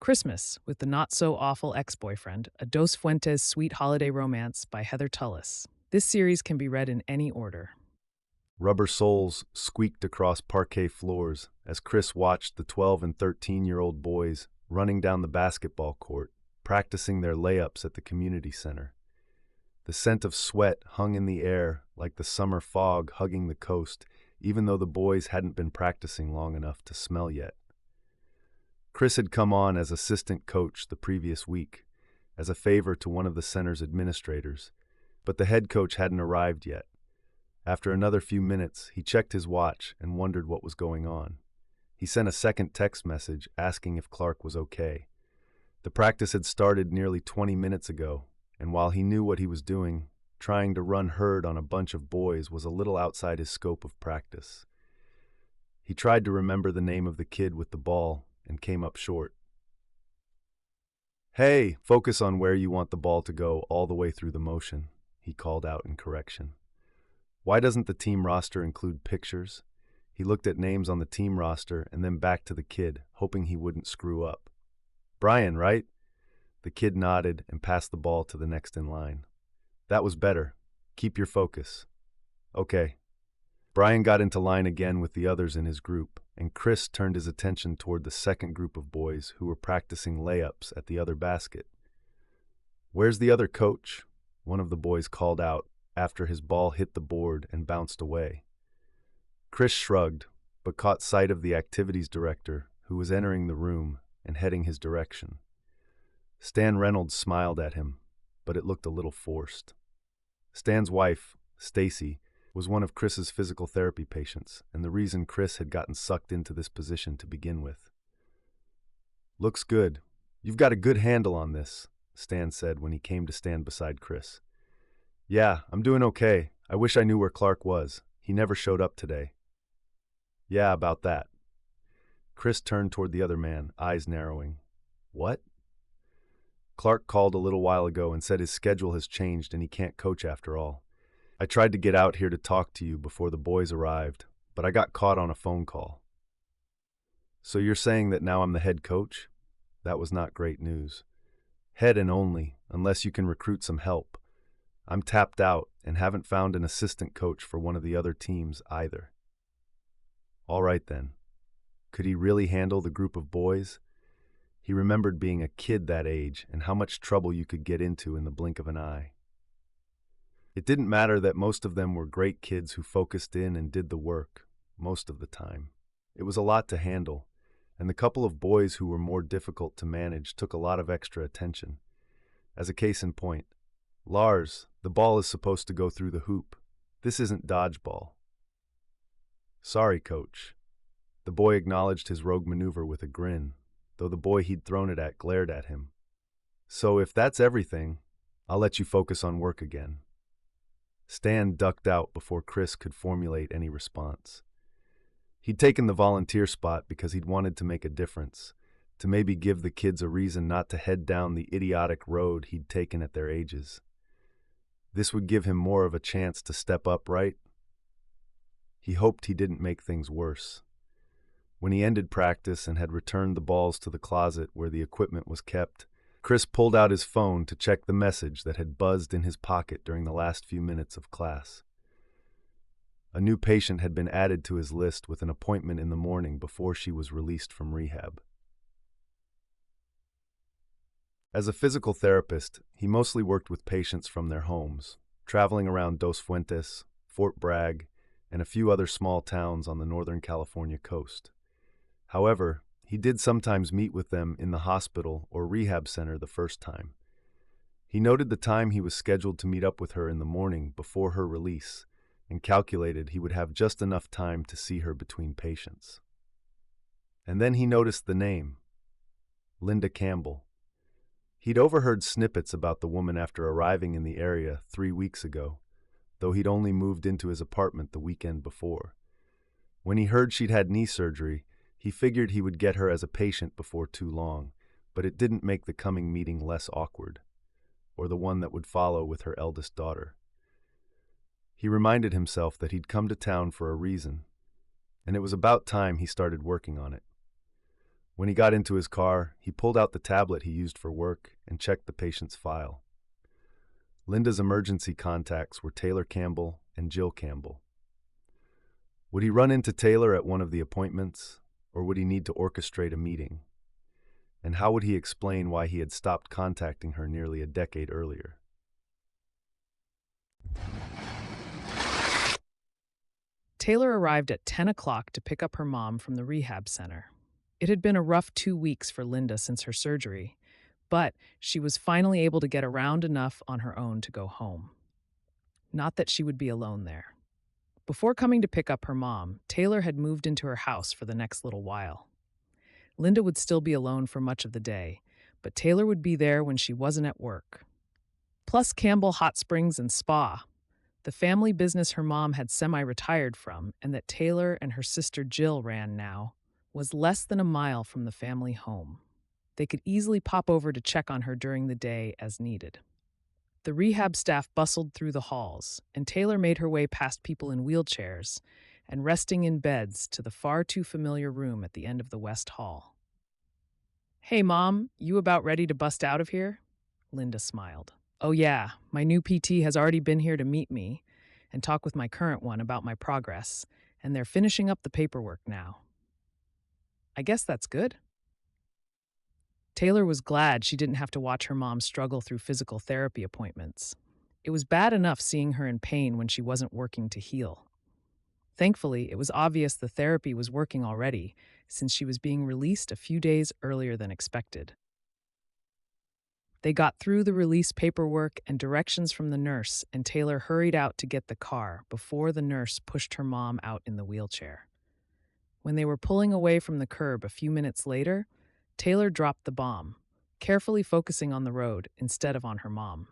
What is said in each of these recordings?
Christmas with the Not-So-Awful Ex-Boyfriend, a Dos Fuentes sweet holiday romance by Heather Tullis. This series can be read in any order. Rubber soles squeaked across parquet floors as Chris watched the 12 and 13-year-old boys running down the basketball court, practicing their layups at the community center. The scent of sweat hung in the air like the summer fog hugging the coast, even though the boys hadn't been practicing long enough to smell yet. Chris had come on as assistant coach the previous week, as a favor to one of the center's administrators, but the head coach hadn't arrived yet. After another few minutes, he checked his watch and wondered what was going on. He sent a second text message asking if Clark was okay. The practice had started nearly 20 minutes ago, and while he knew what he was doing, trying to run herd on a bunch of boys was a little outside his scope of practice. He tried to remember the name of the kid with the ball and came up short. "Hey, focus on where you want the ball to go all the way through the motion," he called out in correction. Why doesn't the team roster include pictures? He looked at names on the team roster and then back to the kid, hoping he wouldn't screw up. "Brian, right?" The kid nodded and passed the ball to the next in line. "That was better. Keep your focus." "Okay." Brian got into line again with the others in his group, and Chris turned his attention toward the second group of boys who were practicing layups at the other basket. "Where's the other coach?" one of the boys called out after his ball hit the board and bounced away. Chris shrugged, but caught sight of the activities director, who was entering the room and heading his direction. Stan Reynolds smiled at him, but it looked a little forced. Stan's wife, Stacy, was one of Chris's physical therapy patients, and the reason Chris had gotten sucked into this position to begin with. "Looks good. You've got a good handle on this," Stan said when he came to stand beside Chris. "Yeah, I'm doing okay. I wish I knew where Clark was. He never showed up today." "Yeah, about that." Chris turned toward the other man, eyes narrowing. "What?" "Clark called a little while ago and said his schedule has changed and he can't coach after all. I tried to get out here to talk to you before the boys arrived, but I got caught on a phone call." "So you're saying that now I'm the head coach?" That was not great news. "Head and only, unless you can recruit some help. I'm tapped out and haven't found an assistant coach for one of the other teams either." All right then. Could he really handle the group of boys? He remembered being a kid that age and how much trouble you could get into in the blink of an eye. It didn't matter that most of them were great kids who focused in and did the work, most of the time. It was a lot to handle, and the couple of boys who were more difficult to manage took a lot of extra attention. As a case in point, "Lars, the ball is supposed to go through the hoop. This isn't dodgeball." "Sorry, coach." The boy acknowledged his rogue maneuver with a grin, though the boy he'd thrown it at glared at him. "So if that's everything, I'll let you focus on work again." Stan ducked out before Chris could formulate any response. He'd taken the volunteer spot because he'd wanted to make a difference, to maybe give the kids a reason not to head down the idiotic road he'd taken at their ages. This would give him more of a chance to step up, right? He hoped he didn't make things worse. When he ended practice and had returned the balls to the closet where the equipment was kept, Chris pulled out his phone to check the message that had buzzed in his pocket during the last few minutes of class. A new patient had been added to his list with an appointment in the morning before she was released from rehab. As a physical therapist, he mostly worked with patients from their homes, traveling around Dos Fuentes, Fort Bragg, and a few other small towns on the Northern California coast. However, he did sometimes meet with them in the hospital or rehab center the first time. He noted the time he was scheduled to meet up with her in the morning before her release and calculated he would have just enough time to see her between patients. And then he noticed the name, Linda Campbell. He'd overheard snippets about the woman after arriving in the area 3 weeks ago, though he'd only moved into his apartment the weekend before. When he heard she'd had knee surgery, he figured he would get her as a patient before too long, but it didn't make the coming meeting less awkward, or the one that would follow with her eldest daughter. He reminded himself that he'd come to town for a reason, and it was about time he started working on it. When he got into his car, he pulled out the tablet he used for work and checked the patient's file. Linda's emergency contacts were Taylor Campbell and Jill Campbell. Would he run into Taylor at one of the appointments, or would he need to orchestrate a meeting? And how would he explain why he had stopped contacting her nearly a decade earlier? Taylor arrived at 10 o'clock to pick up her mom from the rehab center. It had been a rough 2 weeks for Linda since her surgery, but she was finally able to get around enough on her own to go home. Not that she would be alone there. Before coming to pick up her mom, Taylor had moved into her house for the next little while. Linda would still be alone for much of the day, but Taylor would be there when she wasn't at work. Plus Campbell Hot Springs and Spa, the family business her mom had semi-retired from and that Taylor and her sister Jill ran now, was less than a mile from the family home. They could easily pop over to check on her during the day as needed. The rehab staff bustled through the halls, and Taylor made her way past people in wheelchairs and resting in beds to the far too familiar room at the end of the West Hall. "Hey, Mom, you about ready to bust out of here?" Linda smiled. "Oh yeah, my new PT has already been here to meet me and talk with my current one about my progress, and they're finishing up the paperwork now." "I guess that's good." Taylor was glad she didn't have to watch her mom struggle through physical therapy appointments. It was bad enough seeing her in pain when she wasn't working to heal. Thankfully, it was obvious the therapy was working already, since she was being released a few days earlier than expected. They got through the release paperwork and directions from the nurse, and Taylor hurried out to get the car before the nurse pushed her mom out in the wheelchair. When they were pulling away from the curb a few minutes later, Taylor dropped the bomb, carefully focusing on the road instead of on her mom.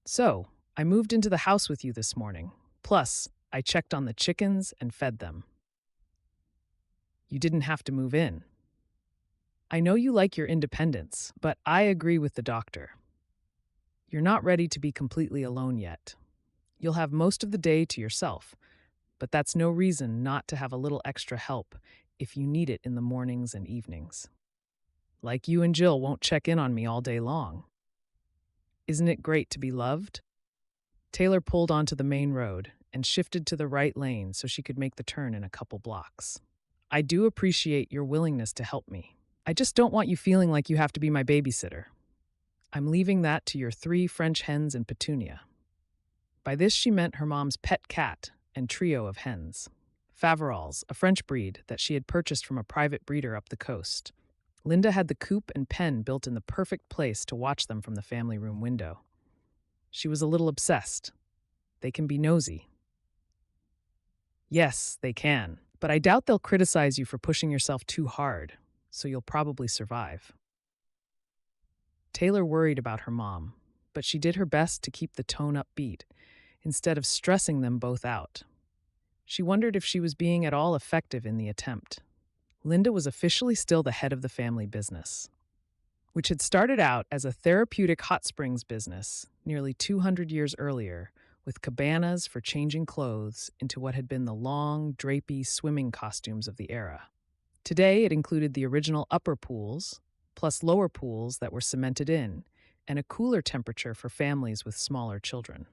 "So, I moved into the house with you this morning. Plus, I checked on the chickens and fed them." "You didn't have to move in." "I know you like your independence, but I agree with the doctor. You're not ready to be completely alone yet. You'll have most of the day to yourself, but that's no reason not to have a little extra help if you need it in the mornings and evenings. Like you and Jill won't check in on me all day long. Isn't it great to be loved?" Taylor pulled onto the main road and shifted to the right lane so she could make the turn in a couple blocks. "I do appreciate your willingness to help me. I just don't want you feeling like you have to be my babysitter. I'm leaving that to your 3 French hens and Petunia." By this she meant her mom's pet cat and trio of hens. Faverolles, a French breed that she had purchased from a private breeder up the coast. Linda had the coop and pen built in the perfect place to watch them from the family room window. She was a little obsessed. They can be nosy. Yes, they can, but I doubt they'll criticize you for pushing yourself too hard, so you'll probably survive. Taylor worried about her mom, but she did her best to keep the tone upbeat, instead of stressing them both out. She wondered if she was being at all effective in the attempt. Linda was officially still the head of the family business, which had started out as a therapeutic hot springs business nearly 200 years earlier, with cabanas for changing clothes into what had been the long, drapey swimming costumes of the era. Today, it included the original upper pools, plus lower pools that were cemented in, and a cooler temperature for families with smaller children.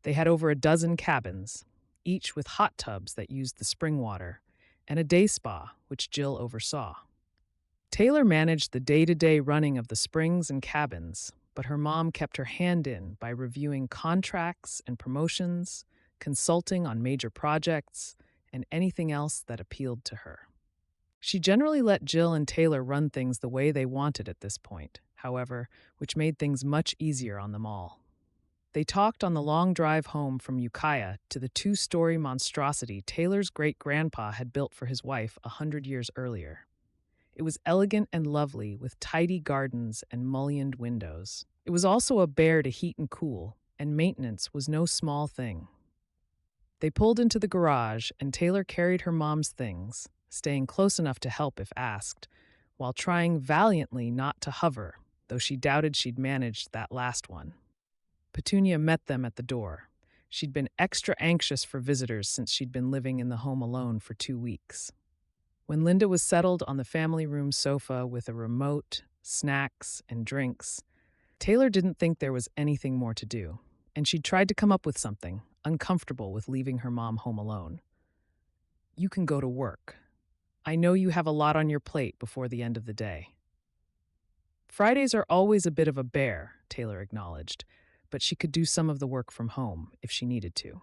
They had over a dozen cabins, each with hot tubs that used the spring water, and a day spa, which Jill oversaw. Taylor managed the day-to-day running of the springs and cabins, but her mom kept her hand in by reviewing contracts and promotions, consulting on major projects, and anything else that appealed to her. She generally let Jill and Taylor run things the way they wanted at this point, however, which made things much easier on them all. They talked on the long drive home from Ukiah to the 2-story monstrosity Taylor's great-grandpa had built for his wife 100 years earlier. It was elegant and lovely, with tidy gardens and mullioned windows. It was also a bear to heat and cool, and maintenance was no small thing. They pulled into the garage, and Taylor carried her mom's things, staying close enough to help if asked, while trying valiantly not to hover, though she doubted she'd managed that last one. Petunia met them at the door. She'd been extra anxious for visitors since she'd been living in the home alone for 2 weeks. When Linda was settled on the family room sofa with a remote, snacks, and drinks, Taylor didn't think there was anything more to do, and she tried to come up with something, uncomfortable with leaving her mom home alone. You can go to work. I know you have a lot on your plate before the end of the day. Fridays are always a bit of a bear, Taylor acknowledged, but she could do some of the work from home if she needed to.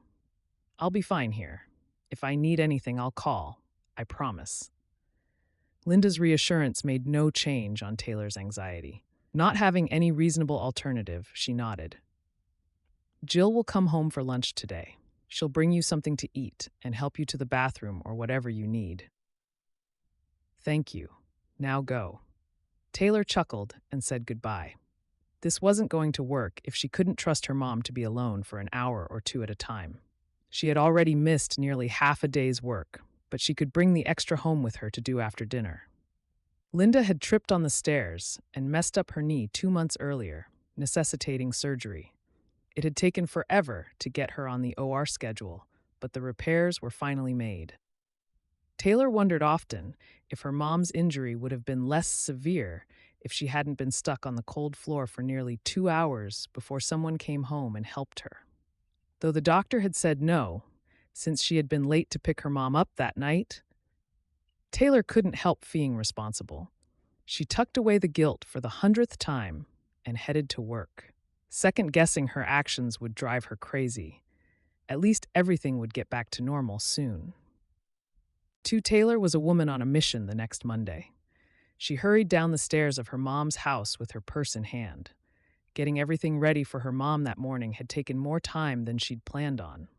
I'll be fine here. If I need anything, I'll call. I promise. Linda's reassurance made no change on Taylor's anxiety. Not having any reasonable alternative, she nodded. Jill will come home for lunch today. She'll bring you something to eat and help you to the bathroom or whatever you need. Thank you. Now go. Taylor chuckled and said goodbye. This wasn't going to work if she couldn't trust her mom to be alone for an hour or two at a time. She had already missed nearly half a day's work, but she could bring the extra home with her to do after dinner. Linda had tripped on the stairs and messed up her knee 2 months earlier, necessitating surgery. It had taken forever to get her on the OR schedule, but the repairs were finally made. Taylor wondered often if her mom's injury would have been less severe if she hadn't been stuck on the cold floor for nearly 2 hours before someone came home and helped her. Though the doctor had said no, since she had been late to pick her mom up that night, Taylor couldn't help feeling responsible. She tucked away the guilt for the 100th time and headed to work. Second-guessing her actions would drive her crazy. At least everything would get back to normal soon. Taylor was a woman on a mission the next Monday. She hurried down the stairs of her mom's house with her purse in hand. Getting everything ready for her mom that morning had taken more time than she'd planned on.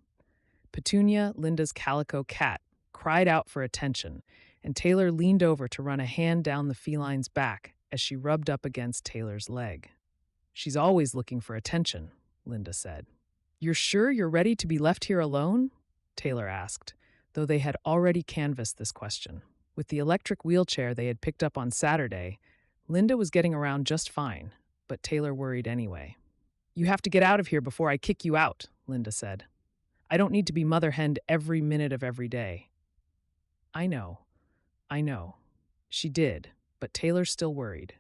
Petunia, Linda's calico cat, cried out for attention, and Taylor leaned over to run a hand down the feline's back as she rubbed up against Taylor's leg. She's always looking for attention, Linda said. You're sure you're ready to be left here alone? Taylor asked, though they had already canvassed this question. With the electric wheelchair they had picked up on Saturday, Linda was getting around just fine, but Taylor worried anyway. You have to get out of here before I kick you out, Linda said. I don't need to be mother-henned every minute of every day. I know. She did, but Taylor still worried.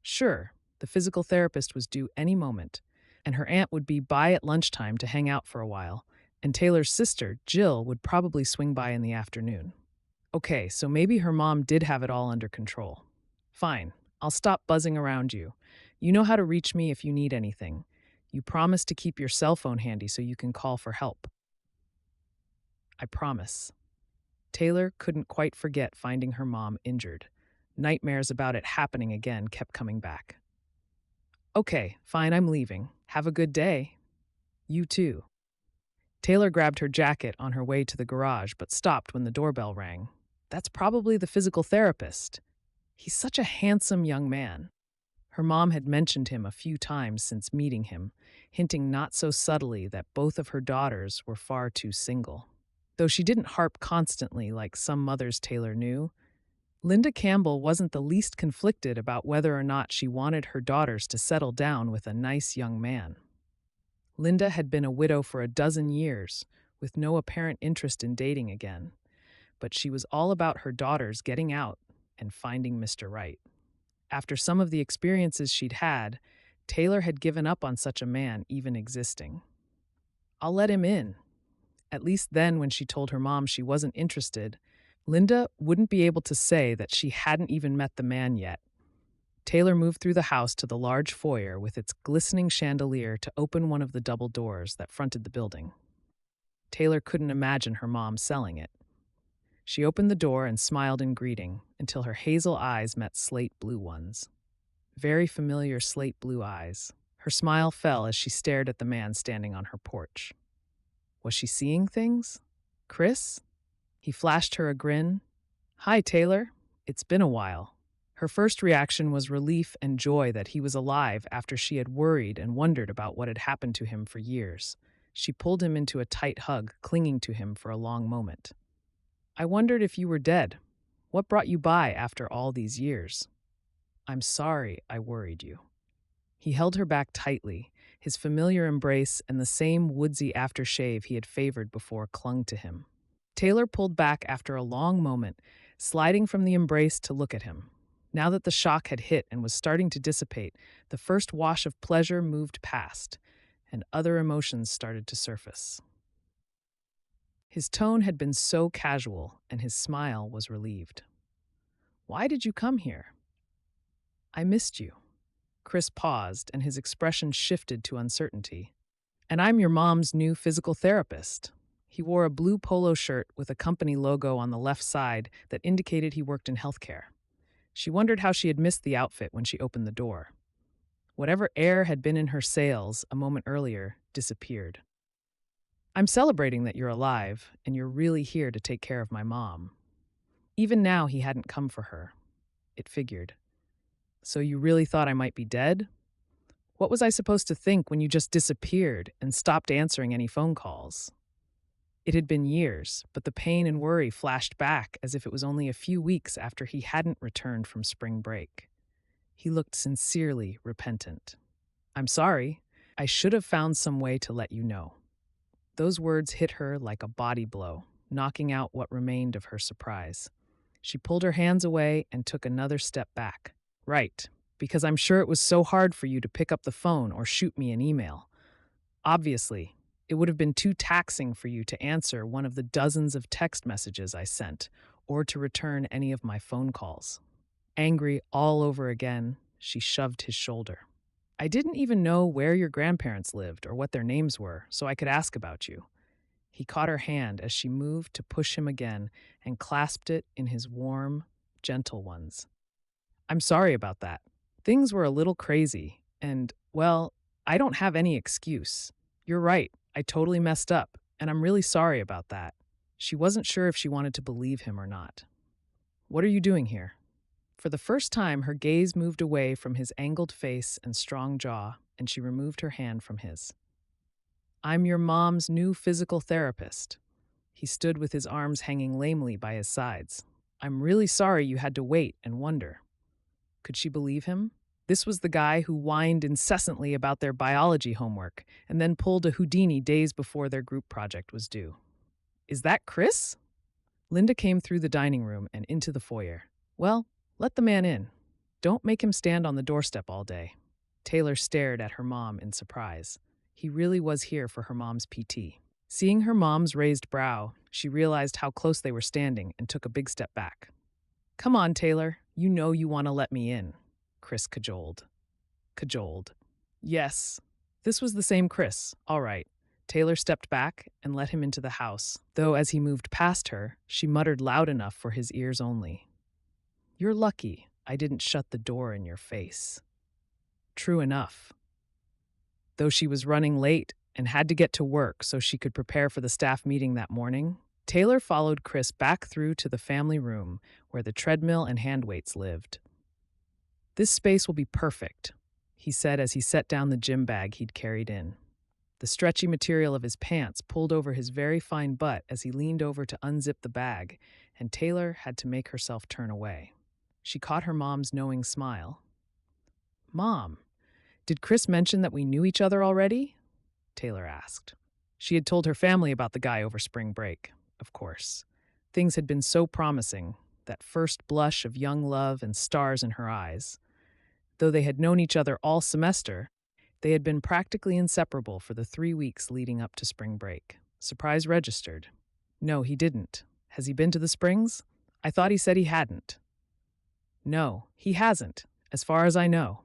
Sure, the physical therapist was due any moment, and her aunt would be by at lunchtime to hang out for a while, and Taylor's sister, Jill, would probably swing by in the afternoon. Okay, so maybe her mom did have it all under control. Fine, I'll stop buzzing around you. You know how to reach me if you need anything. You promise to keep your cell phone handy so you can call for help. I promise. Taylor couldn't quite forget finding her mom injured. Nightmares about it happening again kept coming back. Okay, fine, I'm leaving. Have a good day. You too. Taylor grabbed her jacket on her way to the garage, but stopped when the doorbell rang. That's probably the physical therapist. He's such a handsome young man. Her mom had mentioned him a few times since meeting him, hinting not so subtly that both of her daughters were far too single. Though she didn't harp constantly like some mothers Taylor knew, Linda Campbell wasn't the least conflicted about whether or not she wanted her daughters to settle down with a nice young man. Linda had been a widow for a dozen years, with no apparent interest in dating again, but she was all about her daughters getting out and finding Mr. Right. After some of the experiences she'd had, Taylor had given up on such a man even existing. I'll let him in. At least then, when she told her mom she wasn't interested, Linda wouldn't be able to say that she hadn't even met the man yet. Taylor moved through the house to the large foyer with its glistening chandelier to open one of the double doors that fronted the building. Taylor couldn't imagine her mom selling it. She opened the door and smiled in greeting until her hazel eyes met slate blue ones. Very familiar slate blue eyes. Her smile fell as she stared at the man standing on her porch. Was she seeing things? Chris? He flashed her a grin. Hi, Taylor. It's been a while. Her first reaction was relief and joy that he was alive after she had worried and wondered about what had happened to him for years. She pulled him into a tight hug, clinging to him for a long moment. I wondered if you were dead. What brought you by after all these years? I'm sorry I worried you. He held her back tightly. His familiar embrace and the same woodsy aftershave he had favored before clung to him. Taylor pulled back after a long moment, sliding from the embrace to look at him. Now that the shock had hit and was starting to dissipate, the first wash of pleasure moved past, and other emotions started to surface. His tone had been so casual, and his smile was relieved. "Why did you come here?" "I missed you." Chris paused, and his expression shifted to uncertainty. "And I'm your mom's new physical therapist." He wore a blue polo shirt with a company logo on the left side that indicated he worked in healthcare. She wondered how she had missed the outfit when she opened the door. Whatever air had been in her sails a moment earlier disappeared. "I'm celebrating that you're alive, and you're really here to take care of my mom." Even now, he hadn't come for her. It figured. "So you really thought I might be dead? What was I supposed to think when you just disappeared and stopped answering any phone calls?" It had been years, but the pain and worry flashed back as if it was only a few weeks after he hadn't returned from spring break. He looked sincerely repentant. "I'm sorry. I should have found some way to let you know." Those words hit her like a body blow, knocking out what remained of her surprise. She pulled her hands away and took another step back. "Right, because I'm sure it was so hard for you to pick up the phone or shoot me an email. Obviously, it would have been too taxing for you to answer one of the dozens of text messages I sent, or to return any of my phone calls." Angry all over again, she shoved his shoulder. "I didn't even know where your grandparents lived or what their names were, so I could ask about you." He caught her hand as she moved to push him again and clasped it in his warm, gentle ones. "I'm sorry about that. Things were a little crazy, and, well, I don't have any excuse. You're right, I totally messed up, and I'm really sorry about that." She wasn't sure if she wanted to believe him or not. "What are you doing here?" For the first time, her gaze moved away from his angled face and strong jaw, and she removed her hand from his. "I'm your mom's new physical therapist." He stood with his arms hanging lamely by his sides. "I'm really sorry you had to wait and wonder." Could she believe him? This was the guy who whined incessantly about their biology homework and then pulled a Houdini days before their group project was due. "Is that Chris?" Linda came through the dining room and into the foyer. "Well, let the man in. Don't make him stand on the doorstep all day." Taylor stared at her mom in surprise. He really was here for her mom's PT. Seeing her mom's raised brow, she realized how close they were standing and took a big step back. "Come on, Taylor. You know you want to let me in," Chris cajoled. "Yes." This was the same Chris. All right. Taylor stepped back and let him into the house, though as he moved past her, she muttered loud enough for his ears only. "You're lucky I didn't shut the door in your face." True enough. Though she was running late and had to get to work so she could prepare for the staff meeting that morning, Taylor followed Chris back through to the family room where the treadmill and handweights lived. "This space will be perfect," he said as he set down the gym bag he'd carried in. The stretchy material of his pants pulled over his very fine butt as he leaned over to unzip the bag, and Taylor had to make herself turn away. She caught her mom's knowing smile. "Mom, did Chris mention that we knew each other already?" Taylor asked. She had told her family about the guy over spring break, of course. Things had been so promising, that first blush of young love and stars in her eyes. Though they had known each other all semester, they had been practically inseparable for the 3 weeks leading up to spring break. Surprise registered. "No, he didn't. Has he been to the Springs? I thought he said he hadn't." "No, he hasn't, as far as I know.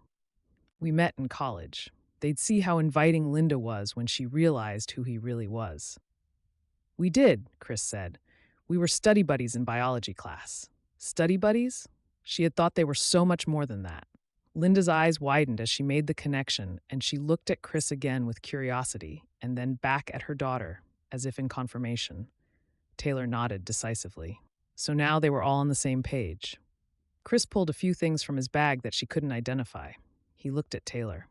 We met in college. They'd see how inviting Linda was when she realized who he really was." "We did," Chris said. "We were study buddies in biology class." Study buddies? She had thought they were so much more than that. Linda's eyes widened as she made the connection, and she looked at Chris again with curiosity, and then back at her daughter, as if in confirmation. Taylor nodded decisively. So now they were all on the same page. Chris pulled a few things from his bag that she couldn't identify. He looked at Taylor.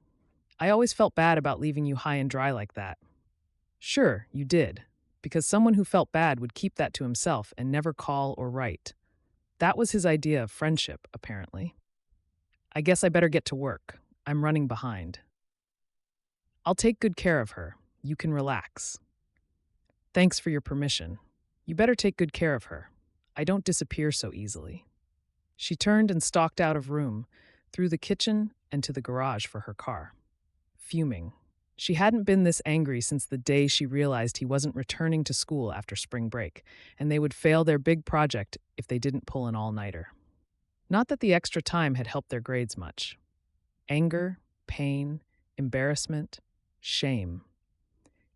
"I always felt bad about leaving you high and dry like that." "Sure, you did, because someone who felt bad would keep that to himself and never call or write. That was his idea of friendship, apparently. I guess I better get to work. I'm running behind." "I'll take good care of her. You can relax." "Thanks for your permission. You better take good care of her. I don't disappear so easily." She turned and stalked out of room, through the kitchen and to the garage for her car, fuming. She hadn't been this angry since the day she realized he wasn't returning to school after spring break, and they would fail their big project if they didn't pull an all-nighter. Not that the extra time had helped their grades much. Anger, pain, embarrassment, shame.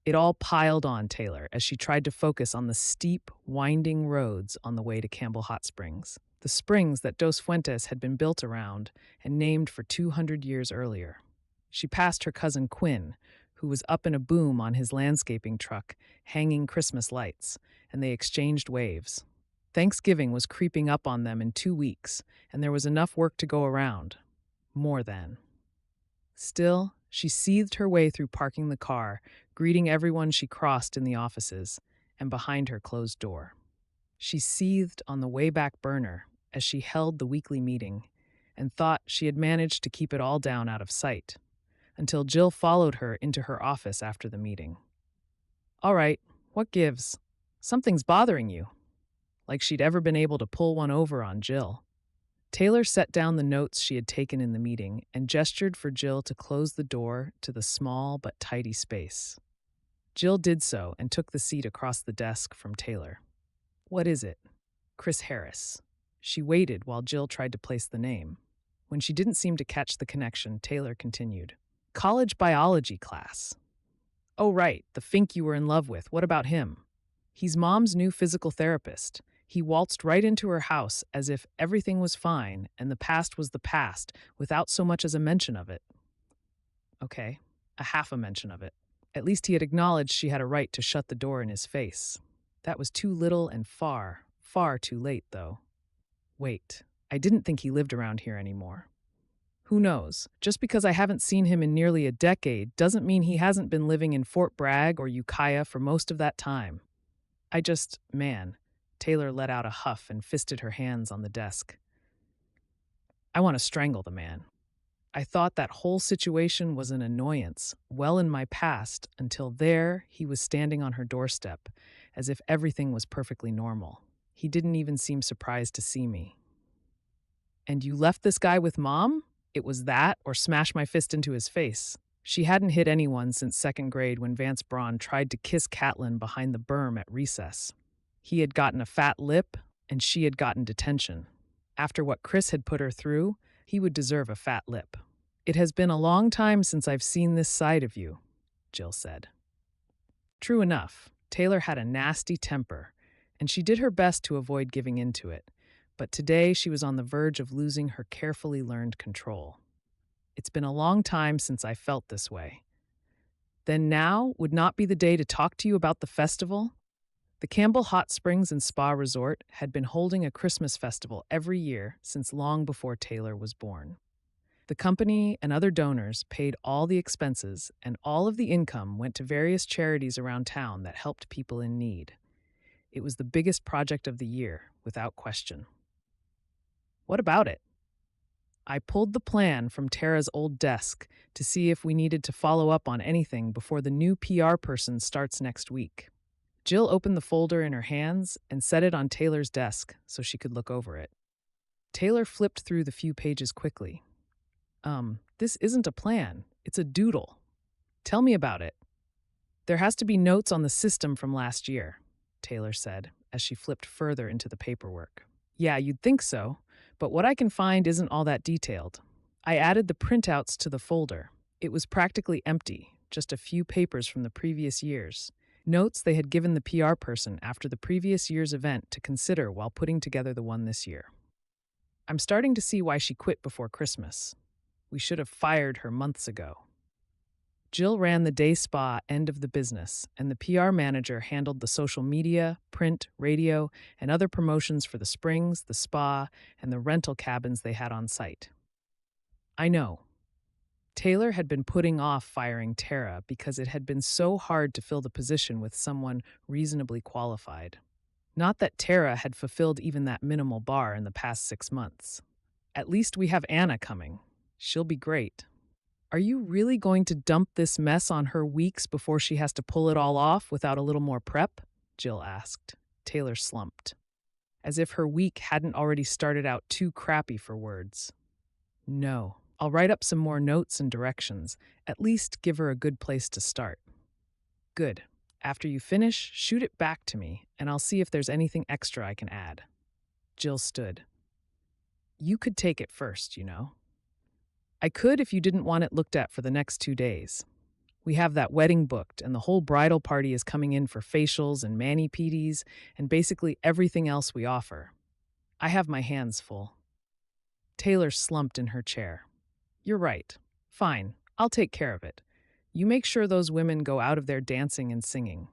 It all piled on Taylor as she tried to focus on the steep, winding roads on the way to Campbell Hot Springs, the springs that Dos Fuentes had been built around and named for 200 years earlier. She passed her cousin Quinn, who was up in a boom on his landscaping truck, hanging Christmas lights, and they exchanged waves. Thanksgiving was creeping up on them in 2 weeks, and there was enough work to go around. More than. Still, she seethed her way through parking the car, greeting everyone she crossed in the offices and behind her closed door. She seethed on the way back burner as she held the weekly meeting and thought she had managed to keep it all down out of sight, until Jill followed her into her office after the meeting. "All right, what gives? Something's bothering you." Like she'd ever been able to pull one over on Jill. Taylor set down the notes she had taken in the meeting and gestured for Jill to close the door to the small but tidy space. Jill did so and took the seat across the desk from Taylor. "What is it?" "Chris Harris." She waited while Jill tried to place the name. When she didn't seem to catch the connection, Taylor continued. "College biology class." "Oh, right, the Fink you were in love with. What about him?" "He's Mom's new physical therapist. He waltzed right into her house as if everything was fine and the past was the past without so much as a mention of it." Okay, a half a mention of it. At least he had acknowledged she had a right to shut the door in his face. That was too little and far, far too late, though. Wait, I didn't think he lived around here anymore. Who knows? Just because I haven't seen him in nearly a decade doesn't mean he hasn't been living in Fort Bragg or Ukiah for most of that time. Man, Taylor let out a huff and fisted her hands on the desk. I want to strangle the man. I thought that whole situation was an annoyance, well in my past, until there he was standing on her doorstep, as if everything was perfectly normal. He didn't even seem surprised to see me. "And you left this guy with Mom?" It was that, or smash my fist into his face. She hadn't hit anyone since second grade when Vance Braun tried to kiss Catelyn behind the berm at recess. He had gotten a fat lip, and she had gotten detention. After what Chris had put her through, he would deserve a fat lip. "It has been a long time since I've seen this side of you," Jill said. True enough, Taylor had a nasty temper, and she did her best to avoid giving in to it. But today she was on the verge of losing her carefully learned control. "It's been a long time since I felt this way." "Then now would not be the day to talk to you about the festival?" The Campbell Hot Springs and Spa Resort had been holding a Christmas festival every year since long before Taylor was born. The company and other donors paid all the expenses, and all of the income went to various charities around town that helped people in need. It was the biggest project of the year, without question. "What about it?" I pulled the plan from Tara's old desk to see if we needed to follow up on anything before the new PR person starts next week. Jill opened the folder in her hands and set it on Taylor's desk so she could look over it. Taylor flipped through the few pages quickly. This isn't a plan. It's a doodle. Tell me about it." "There has to be notes on the system from last year," Taylor said, as she flipped further into the paperwork. "Yeah, you'd think so, but what I can find isn't all that detailed. I added the printouts to the folder. It was practically empty, just a few papers from the previous years. Notes they had given the PR person after the previous year's event to consider while putting together the one this year. I'm starting to see why she quit before Christmas. We should have fired her months ago." Jill ran the day spa end of the business, and the PR manager handled the social media, print, radio, and other promotions for the springs, the spa, and the rental cabins they had on site. I know. Taylor had been putting off firing Tara because it had been so hard to fill the position with someone reasonably qualified. Not that Tara had fulfilled even that minimal bar in the past 6 months. "At least we have Anna coming. She'll be great." "Are you really going to dump this mess on her weeks before she has to pull it all off without a little more prep?" Jill asked. Taylor slumped. as if her week hadn't already started out too crappy for words. No, I'll write up some more notes and directions. At least give her a good place to start. Good. After you finish, shoot it back to me, and I'll see if there's anything extra I can add. Jill stood. You could take it first, you know. I could if you didn't want it looked at for the next 2 days. We have that wedding booked, and the whole bridal party is coming in for facials and mani-pedis and basically everything else we offer. I have my hands full. Taylor slumped in her chair. You're right. Fine, I'll take care of it. You make sure those women go out of there dancing and singing.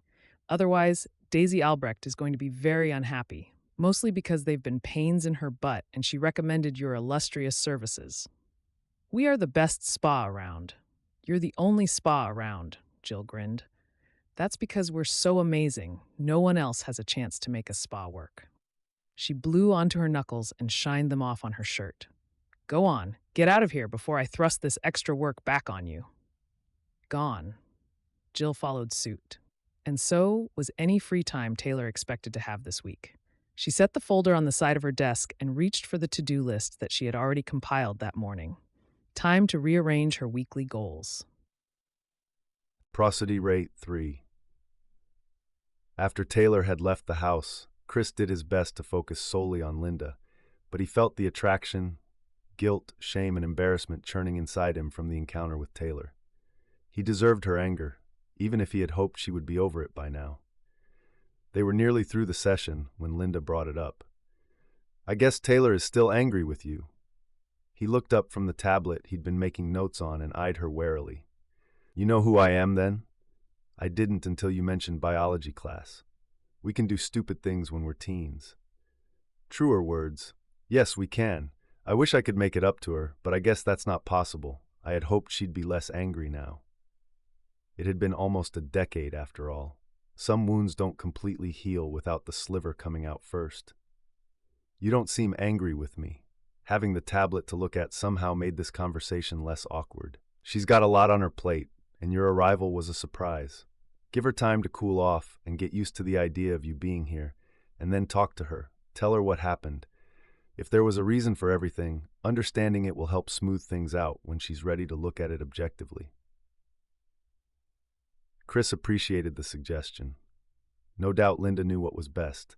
Otherwise, Daisy Albrecht is going to be very unhappy, mostly because they've been pains in her butt and she recommended your illustrious services. We are the best spa around. You're the only spa around, Jill grinned. That's because we're so amazing, no one else has a chance to make a spa work. She blew onto her knuckles and shined them off on her shirt. Go on, get out of here before I thrust this extra work back on you. Gone. Jill followed suit. And so was any free time Taylor expected to have this week. She set the folder on the side of her desk and reached for the to-do list that she had already compiled that morning. Time to rearrange her weekly goals. Prosody rate 3. After Taylor had left the house, Chris did his best to focus solely on Linda, but he felt the attraction, guilt, shame, and embarrassment churning inside him from the encounter with Taylor. He deserved her anger, even if he had hoped she would be over it by now. They were nearly through the session when Linda brought it up. I guess Taylor is still angry with you. He looked up from the tablet he'd been making notes on and eyed her warily. You know who I am, then? I didn't until you mentioned biology class. We can do stupid things when we're teens. Truer words. Yes, we can. I wish I could make it up to her, but I guess that's not possible. I had hoped she'd be less angry now. It had been almost a decade, after all. Some wounds don't completely heal without the sliver coming out first. You don't seem angry with me. Having the tablet to look at somehow made this conversation less awkward. She's got a lot on her plate, and your arrival was a surprise. Give her time to cool off and get used to the idea of you being here, and then talk to her. Tell her what happened. If there was a reason for everything, understanding it will help smooth things out when she's ready to look at it objectively. Chris appreciated the suggestion. No doubt Linda knew what was best.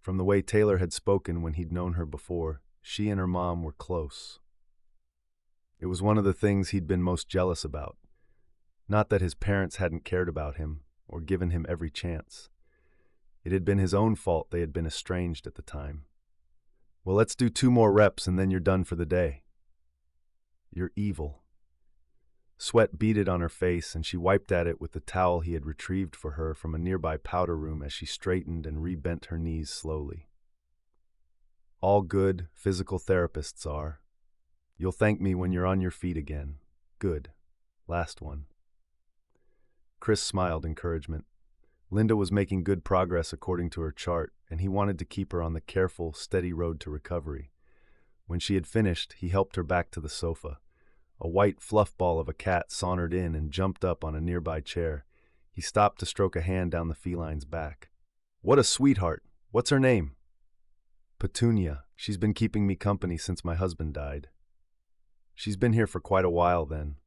From the way Taylor had spoken when he'd known her before, she and her mom were close. It was one of the things he'd been most jealous about. Not that his parents hadn't cared about him or given him every chance. It had been his own fault they had been estranged at the time. Well, let's do 2 more reps and then you're done for the day. You're evil. Sweat beaded on her face, and she wiped at it with the towel he had retrieved for her from a nearby powder room as she straightened and rebent her knees slowly. All good physical therapists are. You'll thank me when you're on your feet again. Good. Last one. Chris smiled encouragement. Linda was making good progress according to her chart, and he wanted to keep her on the careful, steady road to recovery. When she had finished, he helped her back to the sofa. A white fluff ball of a cat sauntered in and jumped up on a nearby chair. He stopped to stroke a hand down the feline's back. What a sweetheart! What's her name? Petunia. She's been keeping me company since my husband died. She's been here for quite a while then.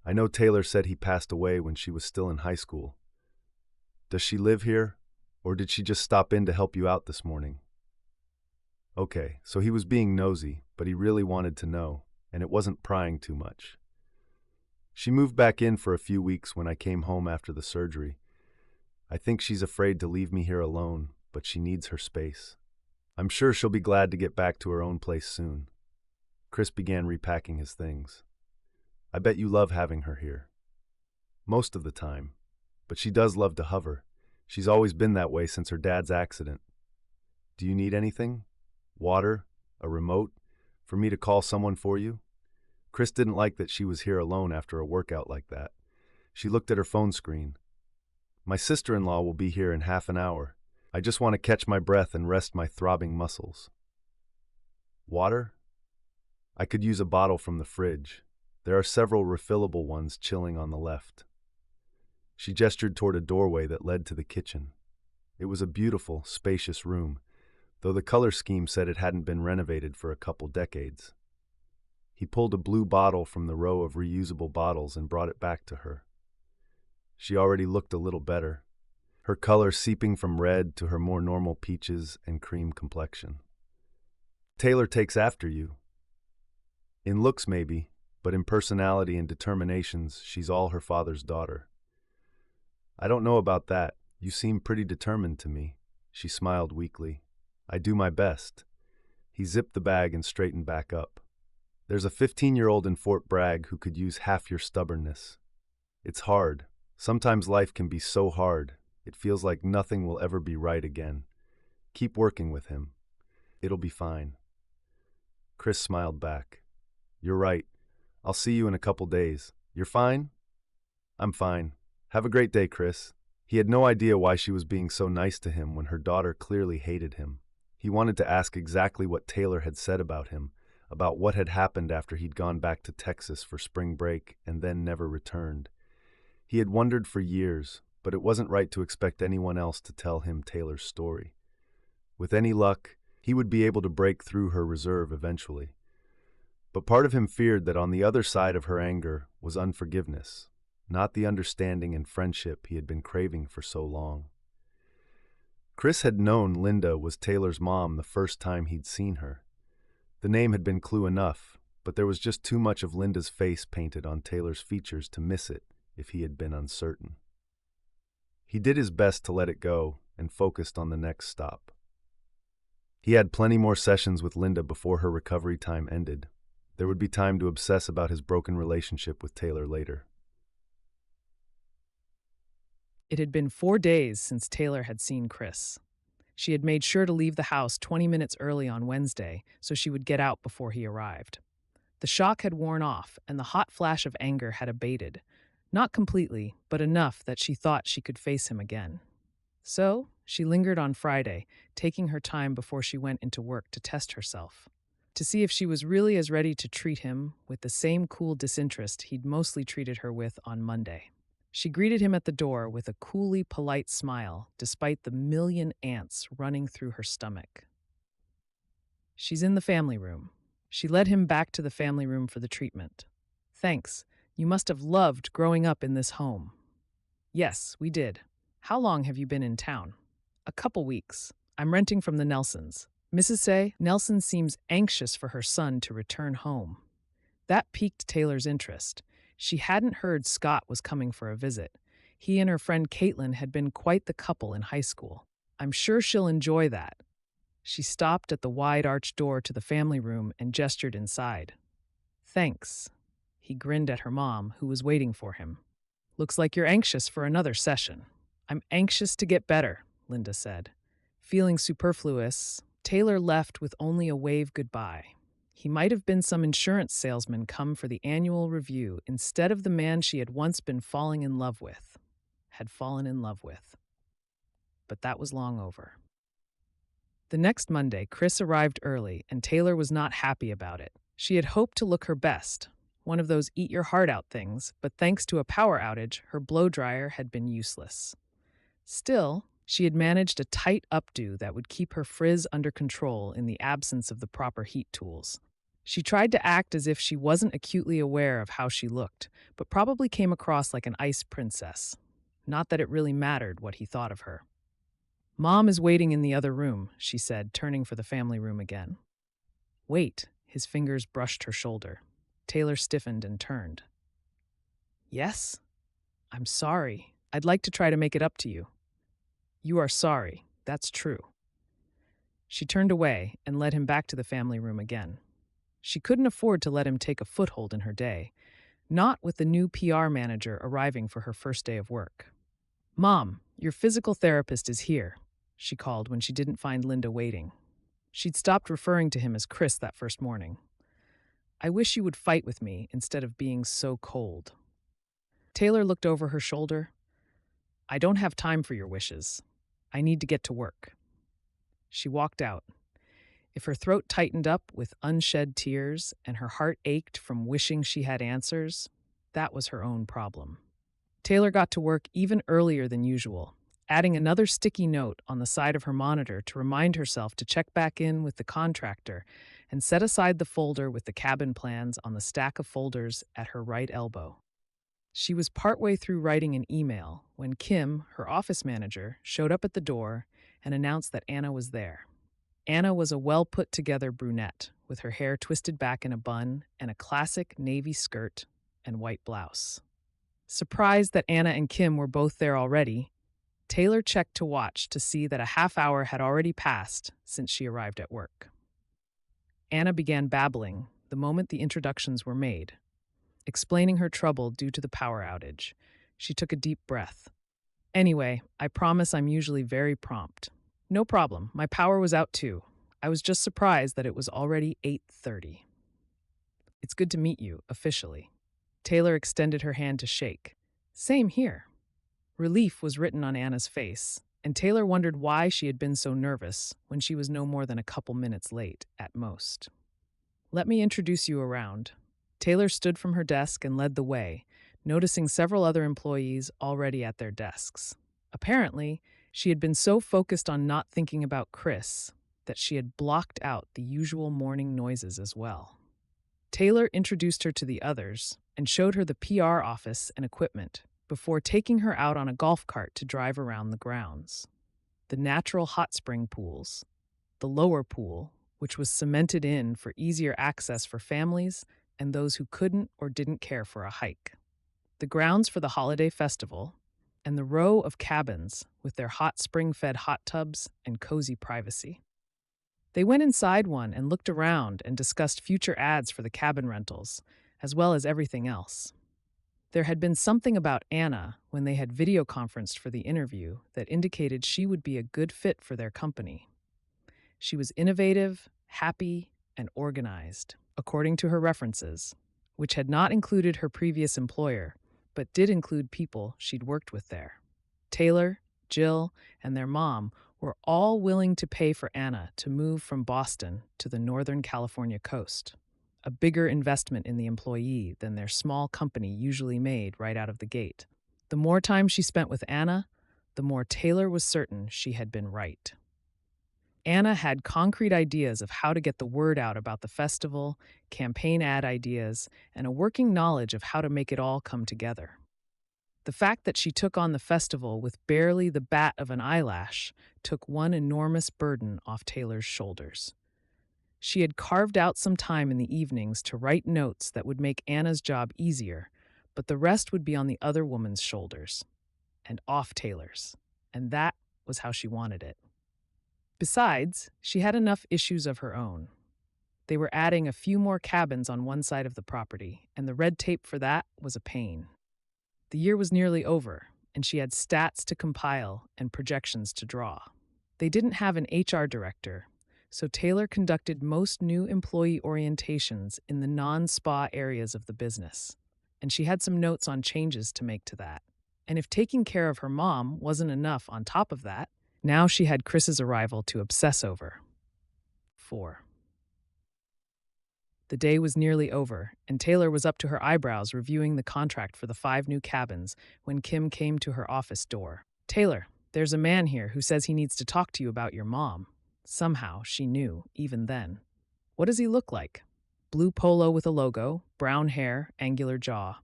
I know Taylor said he passed away when she was still in high school. Does she live here, or did she just stop in to help you out this morning? Okay, so he was being nosy, but he really wanted to know, and it wasn't prying too much. She moved back in for a few weeks when I came home after the surgery. I think she's afraid to leave me here alone, but she needs her space. I'm sure she'll be glad to get back to her own place soon. Chris began repacking his things. I bet you love having her here. Most of the time, but she does love to hover. She's always been that way since her dad's accident. Do you need anything? Water? A remote? For me to call someone for you? Chris didn't like that she was here alone after a workout like that. She looked at her phone screen. My sister-in-law will be here in half an hour. I just want to catch my breath and rest my throbbing muscles. Water? I could use a bottle from the fridge. There are several refillable ones chilling on the left. She gestured toward a doorway that led to the kitchen. It was a beautiful, spacious room, though the color scheme said it hadn't been renovated for a couple decades. He pulled a blue bottle from the row of reusable bottles and brought it back to her. She already looked a little better, her color seeping from red to her more normal peaches and cream complexion. Taylor takes after you. In looks, maybe, but in personality and determinations, she's all her father's daughter. I don't know about that. You seem pretty determined to me. She smiled weakly. I do my best. He zipped the bag and straightened back up. There's a 15-year-old in Fort Bragg who could use half your stubbornness. It's hard. Sometimes life can be so hard. It feels like nothing will ever be right again. Keep working with him. It'll be fine. Chris smiled back. You're right. I'll see you in a couple days. You're fine? I'm fine. Have a great day, Chris. He had no idea why she was being so nice to him when her daughter clearly hated him. He wanted to ask exactly what Taylor had said about him, about what had happened after he'd gone back to Texas for spring break and then never returned. He had wondered for years, but it wasn't right to expect anyone else to tell him Taylor's story. With any luck, he would be able to break through her reserve eventually. But part of him feared that on the other side of her anger was unforgiveness, not the understanding and friendship he had been craving for so long. Chris had known Linda was Taylor's mom the first time he'd seen her. The name had been clue enough, but there was just too much of Linda's face painted on Taylor's features to miss it if he had been uncertain. He did his best to let it go and focused on the next stop. He had plenty more sessions with Linda before her recovery time ended. There would be time to obsess about his broken relationship with Taylor later. It had been 4 days since Taylor had seen Chris. She had made sure to leave the house 20 minutes early on Wednesday so she would get out before he arrived. The shock had worn off and the hot flash of anger had abated. Not completely, but enough that she thought she could face him again. So, she lingered on Friday, taking her time before she went into work to test herself, to see if she was really as ready to treat him with the same cool disinterest he'd mostly treated her with on Monday. She greeted him at the door with a coolly polite smile, despite the million ants running through her stomach. She's in the family room. She led him back to the family room for the treatment. Thanks. You must have loved growing up in this home. Yes, we did. How long have you been in town? A couple weeks. I'm renting from the Nelsons. Mrs. Say, Nelson seems anxious for her son to return home. That piqued Taylor's interest. She hadn't heard Scott was coming for a visit. He and her friend Caitlin had been quite the couple in high school. I'm sure she'll enjoy that. She stopped at the wide arched door to the family room and gestured inside. Thanks. He grinned at her mom, who was waiting for him. Looks like you're anxious for another session. I'm anxious to get better, Linda said. Feeling superfluous, Taylor left with only a wave goodbye. He might have been some insurance salesman come for the annual review instead of the man she had once been fallen in love with. But that was long over. The next Monday, Chris arrived early, and Taylor was not happy about it. She had hoped to look her best, one of those eat-your-heart-out things, but thanks to a power outage, her blow-dryer had been useless. Still, she had managed a tight updo that would keep her frizz under control in the absence of the proper heat tools. She tried to act as if she wasn't acutely aware of how she looked, but probably came across like an ice princess. Not that it really mattered what he thought of her. Mom is waiting in the other room, she said, turning for the family room again. Wait, his fingers brushed her shoulder. Taylor stiffened and turned. Yes? I'm sorry. I'd like to try to make it up to you. You are sorry. That's true. She turned away and led him back to the family room again. She couldn't afford to let him take a foothold in her day, not with the new PR manager arriving for her first day of work. Mom, your physical therapist is here, she called when she didn't find Linda waiting. She'd stopped referring to him as Chris that first morning. I wish you would fight with me instead of being so cold. Taylor looked over her shoulder. I don't have time for your wishes. I need to get to work. She walked out. If her throat tightened up with unshed tears and her heart ached from wishing she had answers, that was her own problem. Taylor got to work even earlier than usual. adding another sticky note on the side of her monitor to remind herself to check back in with the contractor and set aside the folder with the cabin plans on the stack of folders at her right elbow. She was partway through writing an email when Kim, her office manager, showed up at the door and announced that Anna was there. Anna was a well put together brunette with her hair twisted back in a bun and a classic navy skirt and white blouse. Surprised that Anna and Kim were both there already, Taylor checked to watch to see that a half hour had already passed since she arrived at work. Anna began babbling the moment the introductions were made, explaining her trouble due to the power outage. She took a deep breath. Anyway, I promise I'm usually very prompt. No problem, my power was out too. I was just surprised that it was already 8:30. It's good to meet you, officially. Taylor extended her hand to shake. Same here. Relief was written on Anna's face, and Taylor wondered why she had been so nervous when she was no more than a couple minutes late, at most. Let me introduce you around. Taylor stood from her desk and led the way, noticing several other employees already at their desks. Apparently, she had been so focused on not thinking about Chris that she had blocked out the usual morning noises as well. Taylor introduced her to the others and showed her the PR office and equipment before taking her out on a golf cart to drive around the grounds. The natural hot spring pools, the lower pool, which was cemented in for easier access for families and those who couldn't or didn't care for a hike, the grounds for the holiday festival, and the row of cabins with their hot spring-fed hot tubs and cozy privacy. They went inside one and looked around and discussed future ads for the cabin rentals, as well as everything else. There had been something about Anna when they had video conferenced for the interview that indicated she would be a good fit for their company. She was innovative, happy, and organized, according to her references, which had not included her previous employer, but did include people she'd worked with there. Taylor, Jill, and their mom were all willing to pay for Anna to move from Boston to the Northern California coast, a bigger investment in the employee than their small company usually made right out of the gate. The more time she spent with Anna, the more Taylor was certain she had been right. Anna had concrete ideas of how to get the word out about the festival, campaign ad ideas, and a working knowledge of how to make it all come together. The fact that she took on the festival with barely the bat of an eyelash took one enormous burden off Taylor's shoulders. She had carved out some time in the evenings to write notes that would make Anna's job easier, but the rest would be on the other woman's shoulders, and off Taylor's, and that was how she wanted it. Besides, she had enough issues of her own. They were adding a few more cabins on one side of the property, and the red tape for that was a pain. The year was nearly over, and she had stats to compile and projections to draw. They didn't have an HR director, so Taylor conducted most new employee orientations in the non-spa areas of the business, and she had some notes on changes to make to that. And if taking care of her mom wasn't enough on top of that, now she had Chris's arrival to obsess over. 4. The day was nearly over, and Taylor was up to her eyebrows reviewing the contract for the 5 new cabins when Kim came to her office door. Taylor, there's a man here who says he needs to talk to you about your mom. Somehow, she knew, even then. What does he look like? Blue polo with a logo, brown hair, angular jaw.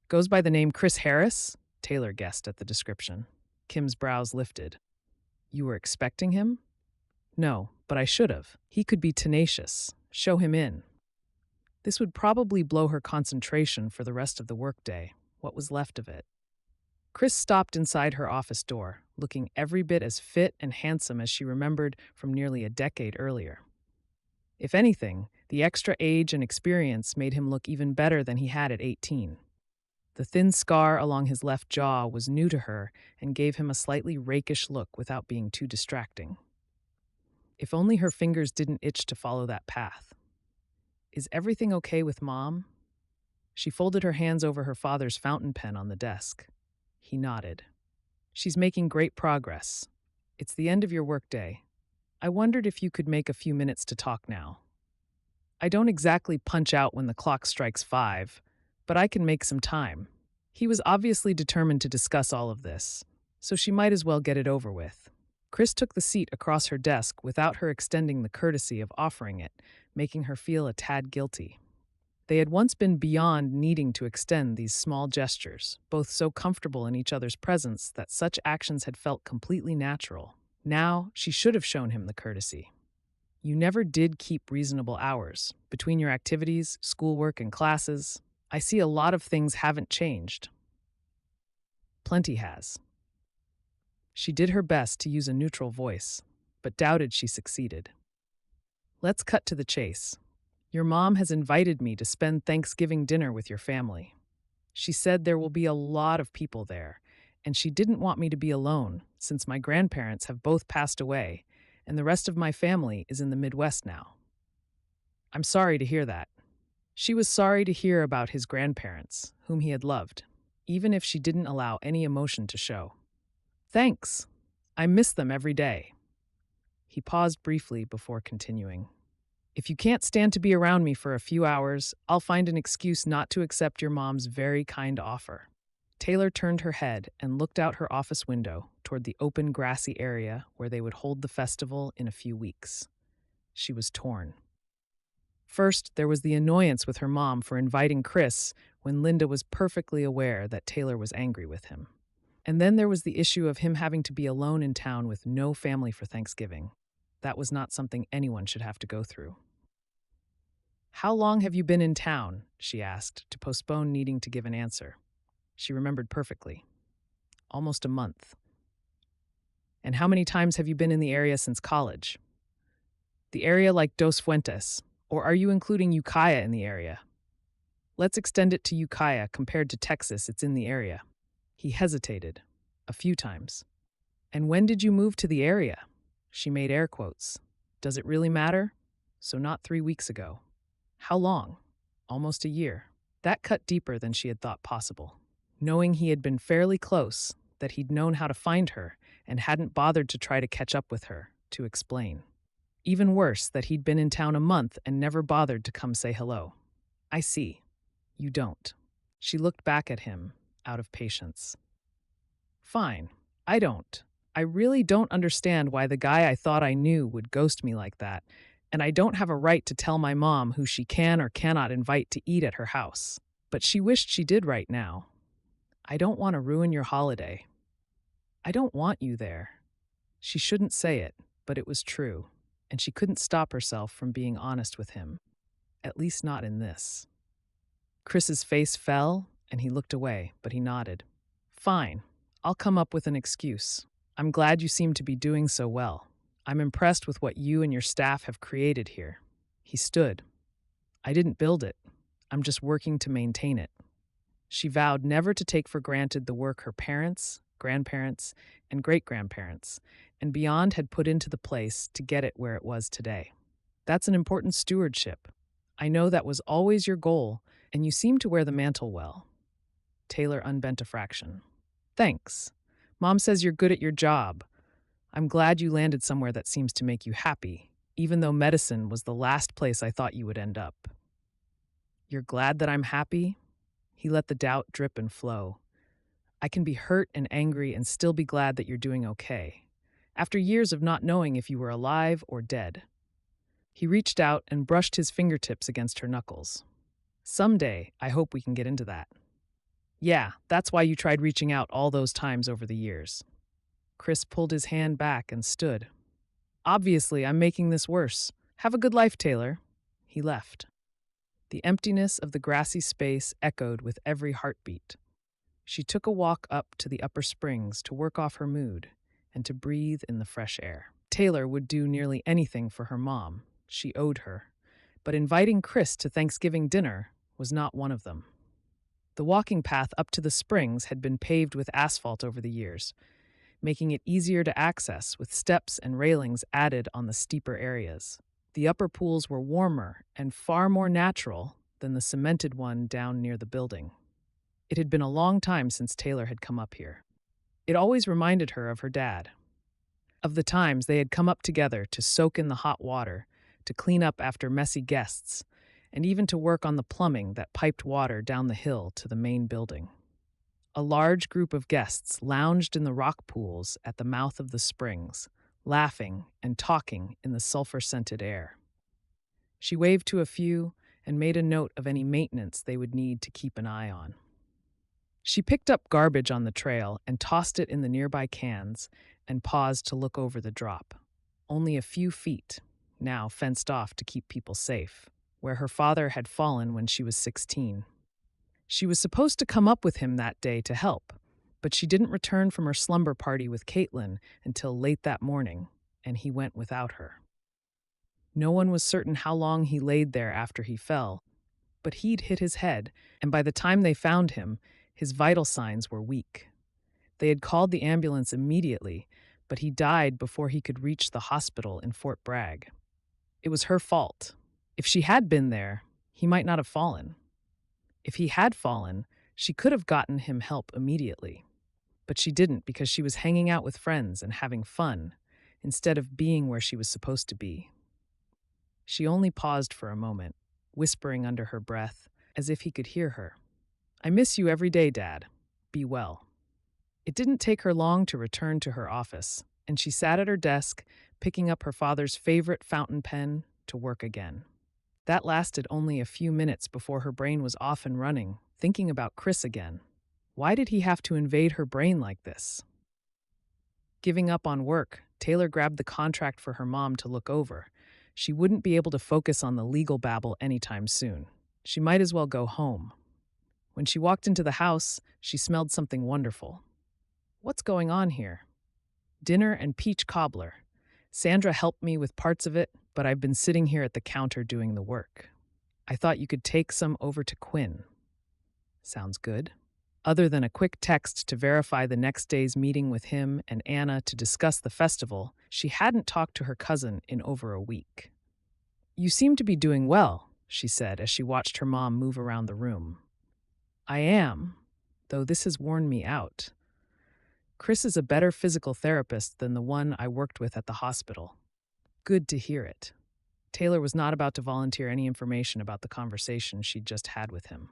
Goes by the name Chris Harris? Taylor guessed at the description. Kim's brows lifted. You were expecting him? No, but I should have. He could be tenacious. Show him in. This would probably blow her concentration for the rest of the workday, what was left of it. Chris stopped inside her office door, looking every bit as fit and handsome as she remembered from nearly a decade earlier. If anything, the extra age and experience made him look even better than he had at 18. The thin scar along his left jaw was new to her and gave him a slightly rakish look without being too distracting. If only her fingers didn't itch to follow that path. Is everything okay with Mom? She folded her hands over her father's fountain pen on the desk. He nodded. She's making great progress. It's the end of your workday. I wondered if you could make a few minutes to talk now. I don't exactly punch out when the clock strikes 5, but I can make some time. He was obviously determined to discuss all of this. so she might as well get it over with. Chris took the seat across her desk without her extending the courtesy of offering it, making her feel a tad guilty. They had once been beyond needing to extend these small gestures, both so comfortable in each other's presence that such actions had felt completely natural. Now, she should have shown him the courtesy. You never did keep reasonable hours. Between your activities, schoolwork, and classes, I see a lot of things haven't changed. Plenty has. She did her best to use a neutral voice, but doubted she succeeded. Let's cut to the chase. Your mom has invited me to spend Thanksgiving dinner with your family. She said there will be a lot of people there, and she didn't want me to be alone since my grandparents have both passed away and the rest of my family is in the Midwest now. I'm sorry to hear that. She was sorry to hear about his grandparents, whom he had loved, even if she didn't allow any emotion to show. Thanks. I miss them every day. He paused briefly before continuing. If you can't stand to be around me for a few hours, I'll find an excuse not to accept your mom's very kind offer. Taylor turned her head and looked out her office window toward the open grassy area where they would hold the festival in a few weeks. She was torn. First, there was the annoyance with her mom for inviting Chris when Linda was perfectly aware that Taylor was angry with him. And then there was the issue of him having to be alone in town with no family for Thanksgiving. That was not something anyone should have to go through. How long have you been in town? She asked, to postpone needing to give an answer. She remembered perfectly. Almost a month. And how many times have you been in the area since college? The area like Dos Fuentes, or are you including Ukiah in the area? Let's extend it to Ukiah compared to Texas, it's in the area. He hesitated. A few times. And when did you move to the area? She made air quotes. Does it really matter? So not 3 weeks ago. How long? Almost a year. That cut deeper than she had thought possible. Knowing he had been fairly close, that he'd known how to find her and hadn't bothered to try to catch up with her, to explain. Even worse, that he'd been in town a month and never bothered to come say hello. I see. You don't. She looked back at him, out of patience. Fine. I don't. I really don't understand why the guy I thought I knew would ghost me like that, and I don't have a right to tell my mom who she can or cannot invite to eat at her house. But she wished she did right now. I don't want to ruin your holiday. I don't want you there. She shouldn't say it, but it was true, and she couldn't stop herself from being honest with him. At least not in this. Chris's face fell, and he looked away, but he nodded. Fine. I'll come up with an excuse. I'm glad you seem to be doing so well. I'm impressed with what you and your staff have created here. He stood. I didn't build it. I'm just working to maintain it. She vowed never to take for granted the work her parents, grandparents, and great-grandparents, and beyond had put into the place to get it where it was today. That's an important stewardship. I know that was always your goal, and you seem to wear the mantle well. Taylor unbent a fraction. Thanks. Mom says you're good at your job. I'm glad you landed somewhere that seems to make you happy, even though medicine was the last place I thought you would end up. You're glad that I'm happy? He let the doubt drip and flow. I can be hurt and angry and still be glad that you're doing okay, after years of not knowing if you were alive or dead. He reached out and brushed his fingertips against her knuckles. Someday, I hope we can get into that. Yeah, that's why you tried reaching out all those times over the years. Chris pulled his hand back and stood. Obviously, I'm making this worse. Have a good life, Taylor. He left. The emptiness of the grassy space echoed with every heartbeat. She took a walk up to the upper springs to work off her mood and to breathe in the fresh air. Taylor would do nearly anything for her mom. She owed her. But inviting Chris to Thanksgiving dinner was not one of them. The walking path up to the springs had been paved with asphalt over the years, making it easier to access with steps and railings added on the steeper areas. The upper pools were warmer and far more natural than the cemented one down near the building. It had been a long time since Taylor had come up here. It always reminded her of her dad, of the times they had come up together to soak in the hot water, to clean up after messy guests, and even to work on the plumbing that piped water down the hill to the main building. A large group of guests lounged in the rock pools at the mouth of the springs, laughing and talking in the sulfur-scented air. She waved to a few and made a note of any maintenance they would need to keep an eye on. She picked up garbage on the trail and tossed it in the nearby cans and paused to look over the drop. Only a few feet, now fenced off to keep people safe, where her father had fallen when she was 16. She was supposed to come up with him that day to help, but she didn't return from her slumber party with Caitlin until late that morning, and he went without her. No one was certain how long he laid there after he fell, but he'd hit his head, and by the time they found him, his vital signs were weak. They had called the ambulance immediately, but he died before he could reach the hospital in Fort Bragg. It was her fault. If she had been there, he might not have fallen. If he had fallen, she could have gotten him help immediately. But she didn't because she was hanging out with friends and having fun, instead of being where she was supposed to be. She only paused for a moment, whispering under her breath, as if he could hear her. "I miss you every day, Dad. Be well." It didn't take her long to return to her office, and she sat at her desk, picking up her father's favorite fountain pen to work again. That lasted only a few minutes before her brain was off and running, thinking about Chris again. Why did he have to invade her brain like this? Giving up on work, Taylor grabbed the contract for her mom to look over. She wouldn't be able to focus on the legal babble anytime soon. She might as well go home. When she walked into the house, she smelled something wonderful. What's going on here? Dinner and peach cobbler. Sandra helped me with parts of it, but I've been sitting here at the counter doing the work. I thought you could take some over to Quinn. Sounds good. Other than a quick text to verify the next day's meeting with him and Anna to discuss the festival, she hadn't talked to her cousin in over a week. "You seem to be doing well," she said as she watched her mom move around the room. "I am, though this has worn me out. Chris is a better physical therapist than the one I worked with at the hospital." Good to hear it. Taylor was not about to volunteer any information about the conversation she'd just had with him.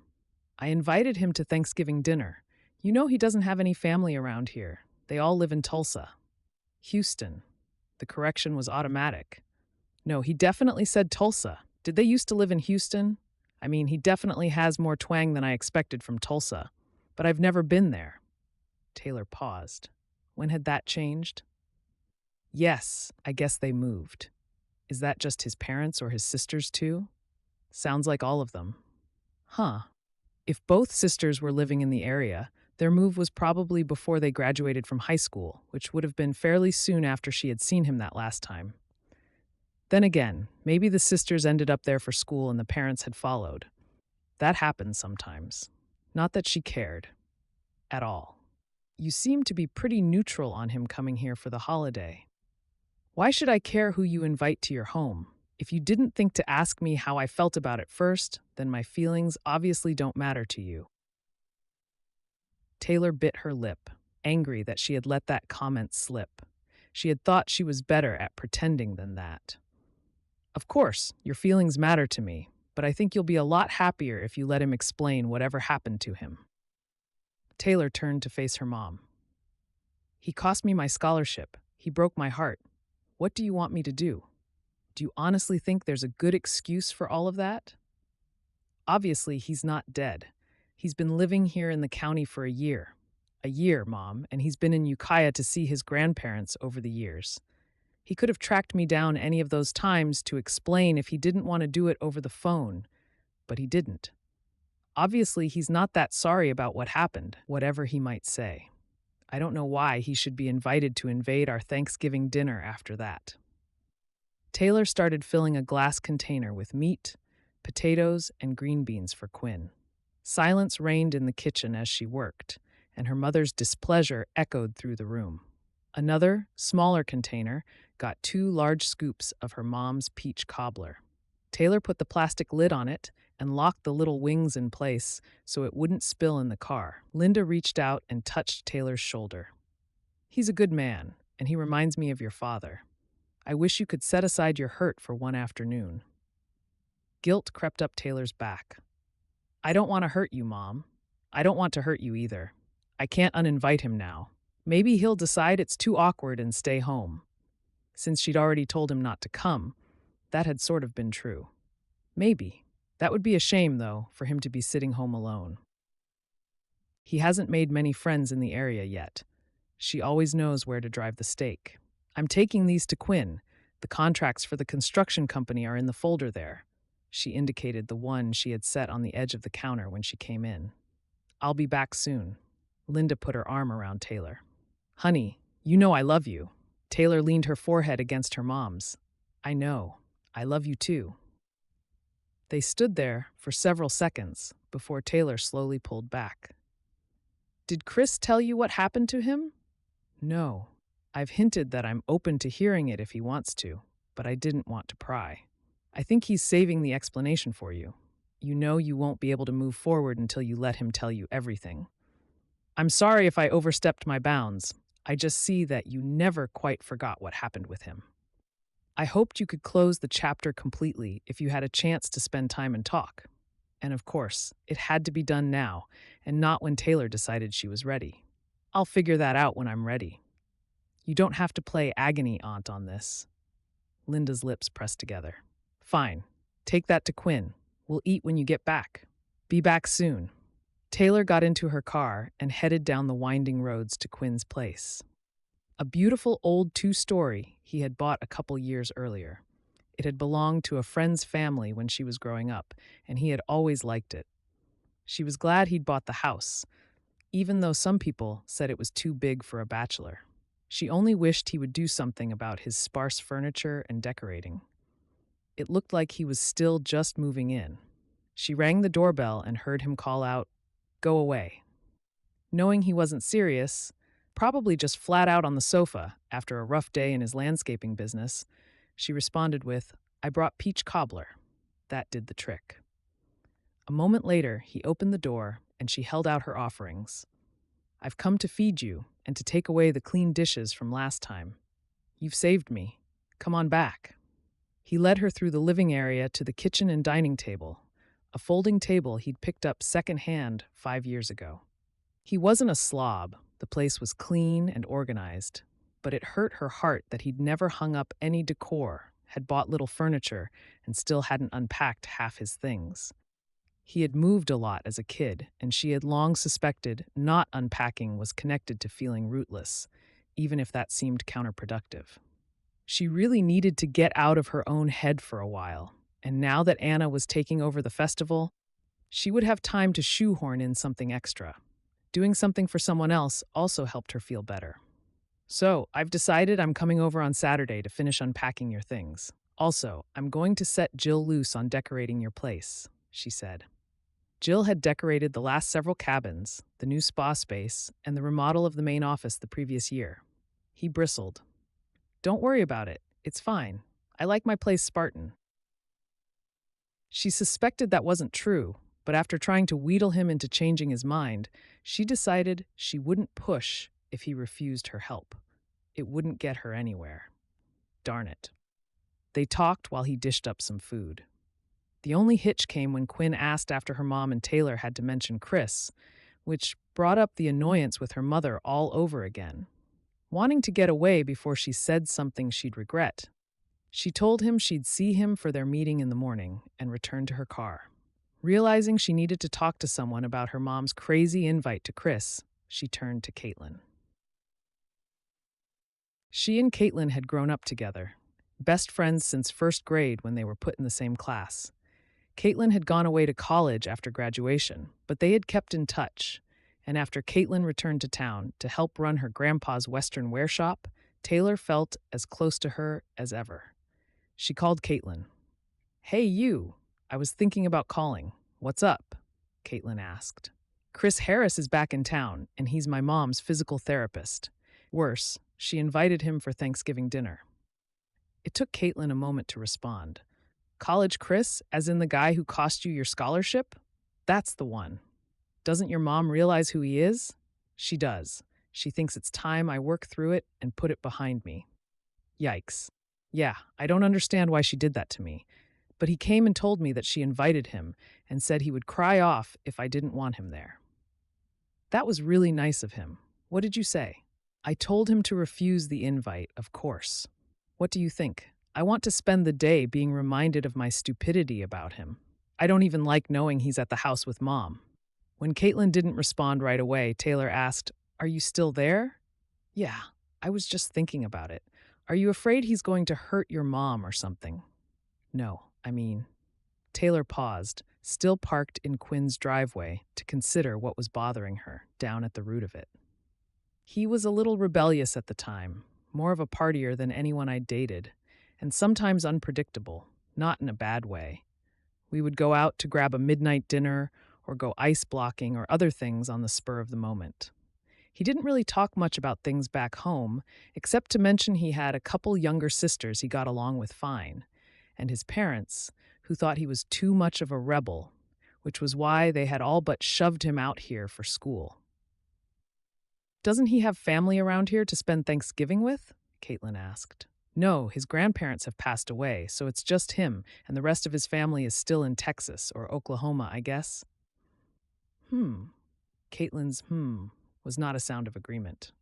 "I invited him to Thanksgiving dinner. You know he doesn't have any family around here. They all live in Tulsa." Houston. The correction was automatic. No, he definitely said Tulsa. Did they used to live in Houston? I mean, he definitely has more twang than I expected from Tulsa, but I've never been there. Taylor paused. When had that changed? Yes, I guess they moved. Is that just his parents or his sisters too? Sounds like all of them. Huh. If both sisters were living in the area, their move was probably before they graduated from high school, which would have been fairly soon after she had seen him that last time. Then again, maybe the sisters ended up there for school and the parents had followed. That happens sometimes. Not that she cared. At all. You seem to be pretty neutral on him coming here for the holiday. Why should I care who you invite to your home? If you didn't think to ask me how I felt about it first, then my feelings obviously don't matter to you. Taylor bit her lip, angry that she had let that comment slip. She had thought she was better at pretending than that. Of course, your feelings matter to me, but I think you'll be a lot happier if you let him explain whatever happened to him. Taylor turned to face her mom. He cost me my scholarship. He broke my heart. What do you want me to do? Do you honestly think there's a good excuse for all of that? Obviously, he's not dead. He's been living here in the county for a year. A year, Mom, and he's been in Ukiah to see his grandparents over the years. He could have tracked me down any of those times to explain if he didn't want to do it over the phone, but he didn't. Obviously, he's not that sorry about what happened, whatever he might say. I don't know why he should be invited to invade our Thanksgiving dinner after that. Taylor started filling a glass container with meat, potatoes, and green beans for Quinn. Silence reigned in the kitchen as she worked, and her mother's displeasure echoed through the room. Another, smaller container got 2 large scoops of her mom's peach cobbler. Taylor put the plastic lid on it and locked the little wings in place so it wouldn't spill in the car. Linda reached out and touched Taylor's shoulder. "He's a good man, and he reminds me of your father. I wish you could set aside your hurt for one afternoon." Guilt crept up Taylor's back. "I don't want to hurt you, Mom. I don't want to hurt you either. I can't uninvite him now. Maybe he'll decide it's too awkward and stay home. Since she'd already told him not to come, that had sort of been true. Maybe. That would be a shame, though, for him to be sitting home alone. He hasn't made many friends in the area yet. She always knows where to drive the stake. I'm taking these to Quinn. The contracts for the construction company are in the folder there. She indicated the one she had set on the edge of the counter when she came in. I'll be back soon. Linda put her arm around Taylor. Honey, you know I love you. Taylor leaned her forehead against her mom's. I know. I love you too. They stood there for several seconds before Taylor slowly pulled back. Did Chris tell you what happened to him? No. I've hinted that I'm open to hearing it if he wants to, but I didn't want to pry. I think he's saving the explanation for you. You know you won't be able to move forward until you let him tell you everything. I'm sorry if I overstepped my bounds. I just see that you never quite forgot what happened with him. I hoped you could close the chapter completely if you had a chance to spend time and talk. And of course, it had to be done now, and not when Taylor decided she was ready. I'll figure that out when I'm ready. You don't have to play agony aunt on this. Linda's lips pressed together. Fine. Take that to Quinn. We'll eat when you get back. Be back soon. Taylor got into her car and headed down the winding roads to Quinn's place. A beautiful old two-story he had bought a couple years earlier. It had belonged to a friend's family when she was growing up, and he had always liked it. She was glad he'd bought the house, even though some people said it was too big for a bachelor. She only wished he would do something about his sparse furniture and decorating. It looked like he was still just moving in. She rang the doorbell and heard him call out, "Go away." Knowing he wasn't serious, probably just flat out on the sofa after a rough day in his landscaping business, she responded with, "I brought peach cobbler." That did the trick. A moment later, he opened the door and she held out her offerings. "I've come to feed you and to take away the clean dishes from last time. You've saved me. Come on back." He led her through the living area to the kitchen and dining table, a folding table he'd picked up secondhand 5 years ago. He wasn't a slob. The place was clean and organized, but it hurt her heart that he'd never hung up any decor, had bought little furniture, and still hadn't unpacked half his things. He had moved a lot as a kid, and she had long suspected not unpacking was connected to feeling rootless, even if that seemed counterproductive. She really needed to get out of her own head for a while, and now that Anna was taking over the festival, she would have time to shoehorn in something extra. Doing something for someone else also helped her feel better. "So, I've decided I'm coming over on Saturday to finish unpacking your things. Also, I'm going to set Jill loose on decorating your place," she said. Jill had decorated the last several cabins, the new spa space, and the remodel of the main office the previous year. He bristled. "Don't worry about it. It's fine. I like my place Spartan." She suspected that wasn't true, but after trying to wheedle him into changing his mind, she decided she wouldn't push if he refused her help. It wouldn't get her anywhere. Darn it. They talked while he dished up some food. The only hitch came when Quinn asked after her mom and Taylor had to mention Chris, which brought up the annoyance with her mother all over again. Wanting to get away before she said something she'd regret, she told him she'd see him for their meeting in the morning and returned to her car. Realizing she needed to talk to someone about her mom's crazy invite to Chris, she turned to Caitlin. She and Caitlin had grown up together, best friends since first grade when they were put in the same class. Caitlin had gone away to college after graduation, but they had kept in touch, and after Caitlin returned to town to help run her grandpa's Western wear shop, Taylor felt as close to her as ever. She called Caitlin. "Hey, you. I was thinking about calling. What's up?" Caitlin asked. "Chris Harris is back in town, and he's my mom's physical therapist. Worse, she invited him for Thanksgiving dinner." It took Caitlin a moment to respond. "College Chris, as in the guy who cost you your scholarship? That's the one. Doesn't your mom realize who he is?" "She does. She thinks it's time I work through it and put it behind me." Yikes. "Yeah, I don't understand why she did that to me. But he came and told me that she invited him and said he would cry off if I didn't want him there." That was really nice of him. What did you say? I told him to refuse the invite, of course. What do you think? I want to spend the day being reminded of my stupidity about him. I don't even like knowing he's at the house with Mom. When Caitlin didn't respond right away, Taylor asked, Are you still there? Yeah, I was just thinking about it. Are you afraid he's going to hurt your mom or something? No, I mean, Taylor paused, still parked in Quinn's driveway, to consider what was bothering her, down at the root of it. He was a little rebellious at the time, more of a partier than anyone I'd dated, and sometimes unpredictable, not in a bad way. We would go out to grab a midnight dinner or go ice blocking or other things on the spur of the moment. He didn't really talk much about things back home, except to mention he had a couple younger sisters he got along with fine, and his parents, who thought he was too much of a rebel, which was why they had all but shoved him out here for school. Doesn't he have family around here to spend Thanksgiving with? Caitlin asked. No, his grandparents have passed away, so it's just him, and the rest of his family is still in Texas or Oklahoma, I guess. Caitlin's was not a sound of agreement.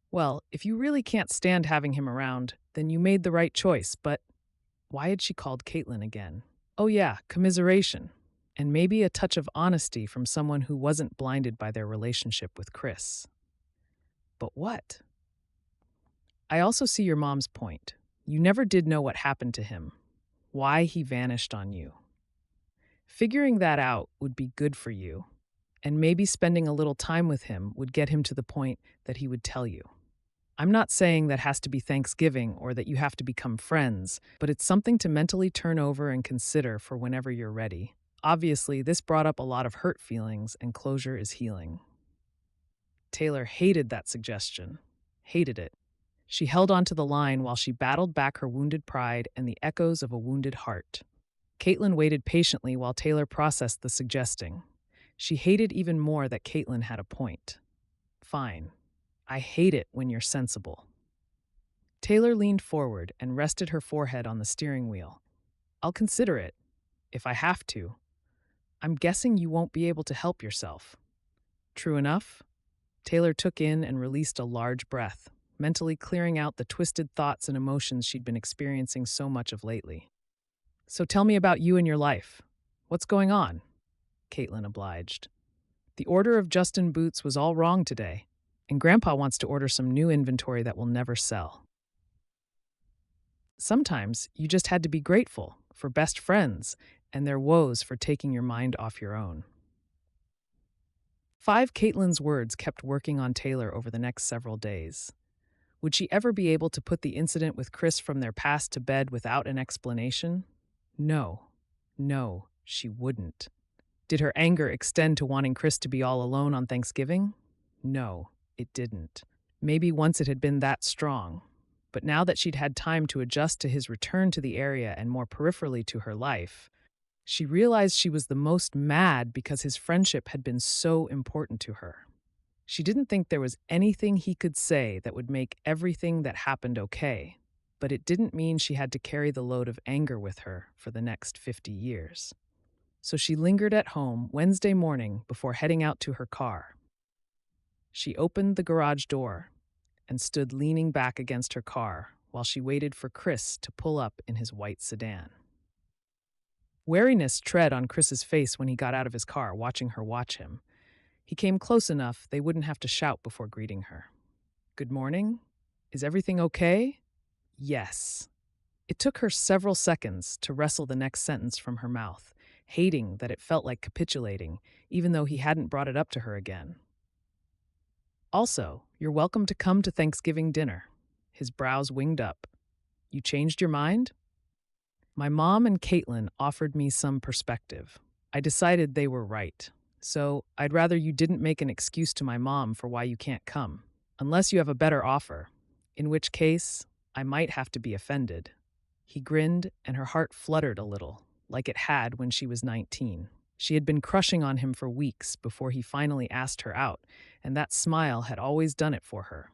Well, if you really can't stand having him around, then you made the right choice, but why had she called Caitlin again? Oh yeah, commiseration. And maybe a touch of honesty from someone who wasn't blinded by their relationship with Chris. But what? I also see your mom's point. You never did know what happened to him, why he vanished on you. Figuring that out would be good for you, and maybe spending a little time with him would get him to the point that he would tell you. I'm not saying that has to be Thanksgiving or that you have to become friends, but it's something to mentally turn over and consider for whenever you're ready. Obviously, this brought up a lot of hurt feelings, and closure is healing. Taylor hated that suggestion. Hated it. She held onto the line while she battled back her wounded pride and the echoes of a wounded heart. Caitlin waited patiently while Taylor processed the suggesting. She hated even more that Caitlin had a point. Fine. I hate it when you're sensible. Taylor leaned forward and rested her forehead on the steering wheel. I'll consider it, if I have to. I'm guessing you won't be able to help yourself. True enough? Taylor took in and released a large breath, mentally clearing out the twisted thoughts and emotions she'd been experiencing so much of lately. So tell me about you and your life. What's going on? Caitlin obliged. The order of Justin boots was all wrong today, and Grandpa wants to order some new inventory that will never sell. Sometimes you just had to be grateful for best friends and their woes for taking your mind off your own. 5 Caitlin's words kept working on Taylor over the next several days. Would she ever be able to put the incident with Chris from their past to bed without an explanation? No, she wouldn't. Did her anger extend to wanting Chris to be all alone on Thanksgiving? No, it didn't. Maybe once it had been that strong. But now that she'd had time to adjust to his return to the area and more peripherally to her life, she realized she was the most mad because his friendship had been so important to her. She didn't think there was anything he could say that would make everything that happened okay, but it didn't mean she had to carry the load of anger with her for the next 50 years. So she lingered at home Wednesday morning before heading out to her car. She opened the garage door and stood leaning back against her car while she waited for Chris to pull up in his white sedan. Wariness tread on Chris's face when he got out of his car, watching her watch him. He came close enough they wouldn't have to shout before greeting her. Good morning? Is everything okay? Yes. It took her several seconds to wrestle the next sentence from her mouth, hating that it felt like capitulating, even though he hadn't brought it up to her again. Also, you're welcome to come to Thanksgiving dinner. His brows winged up. You changed your mind? My mom and Caitlin offered me some perspective. I decided they were right. So I'd rather you didn't make an excuse to my mom for why you can't come, unless you have a better offer, in which case I might have to be offended. He grinned, and her heart fluttered a little, like it had when she was 19. She had been crushing on him for weeks before he finally asked her out, and that smile had always done it for her.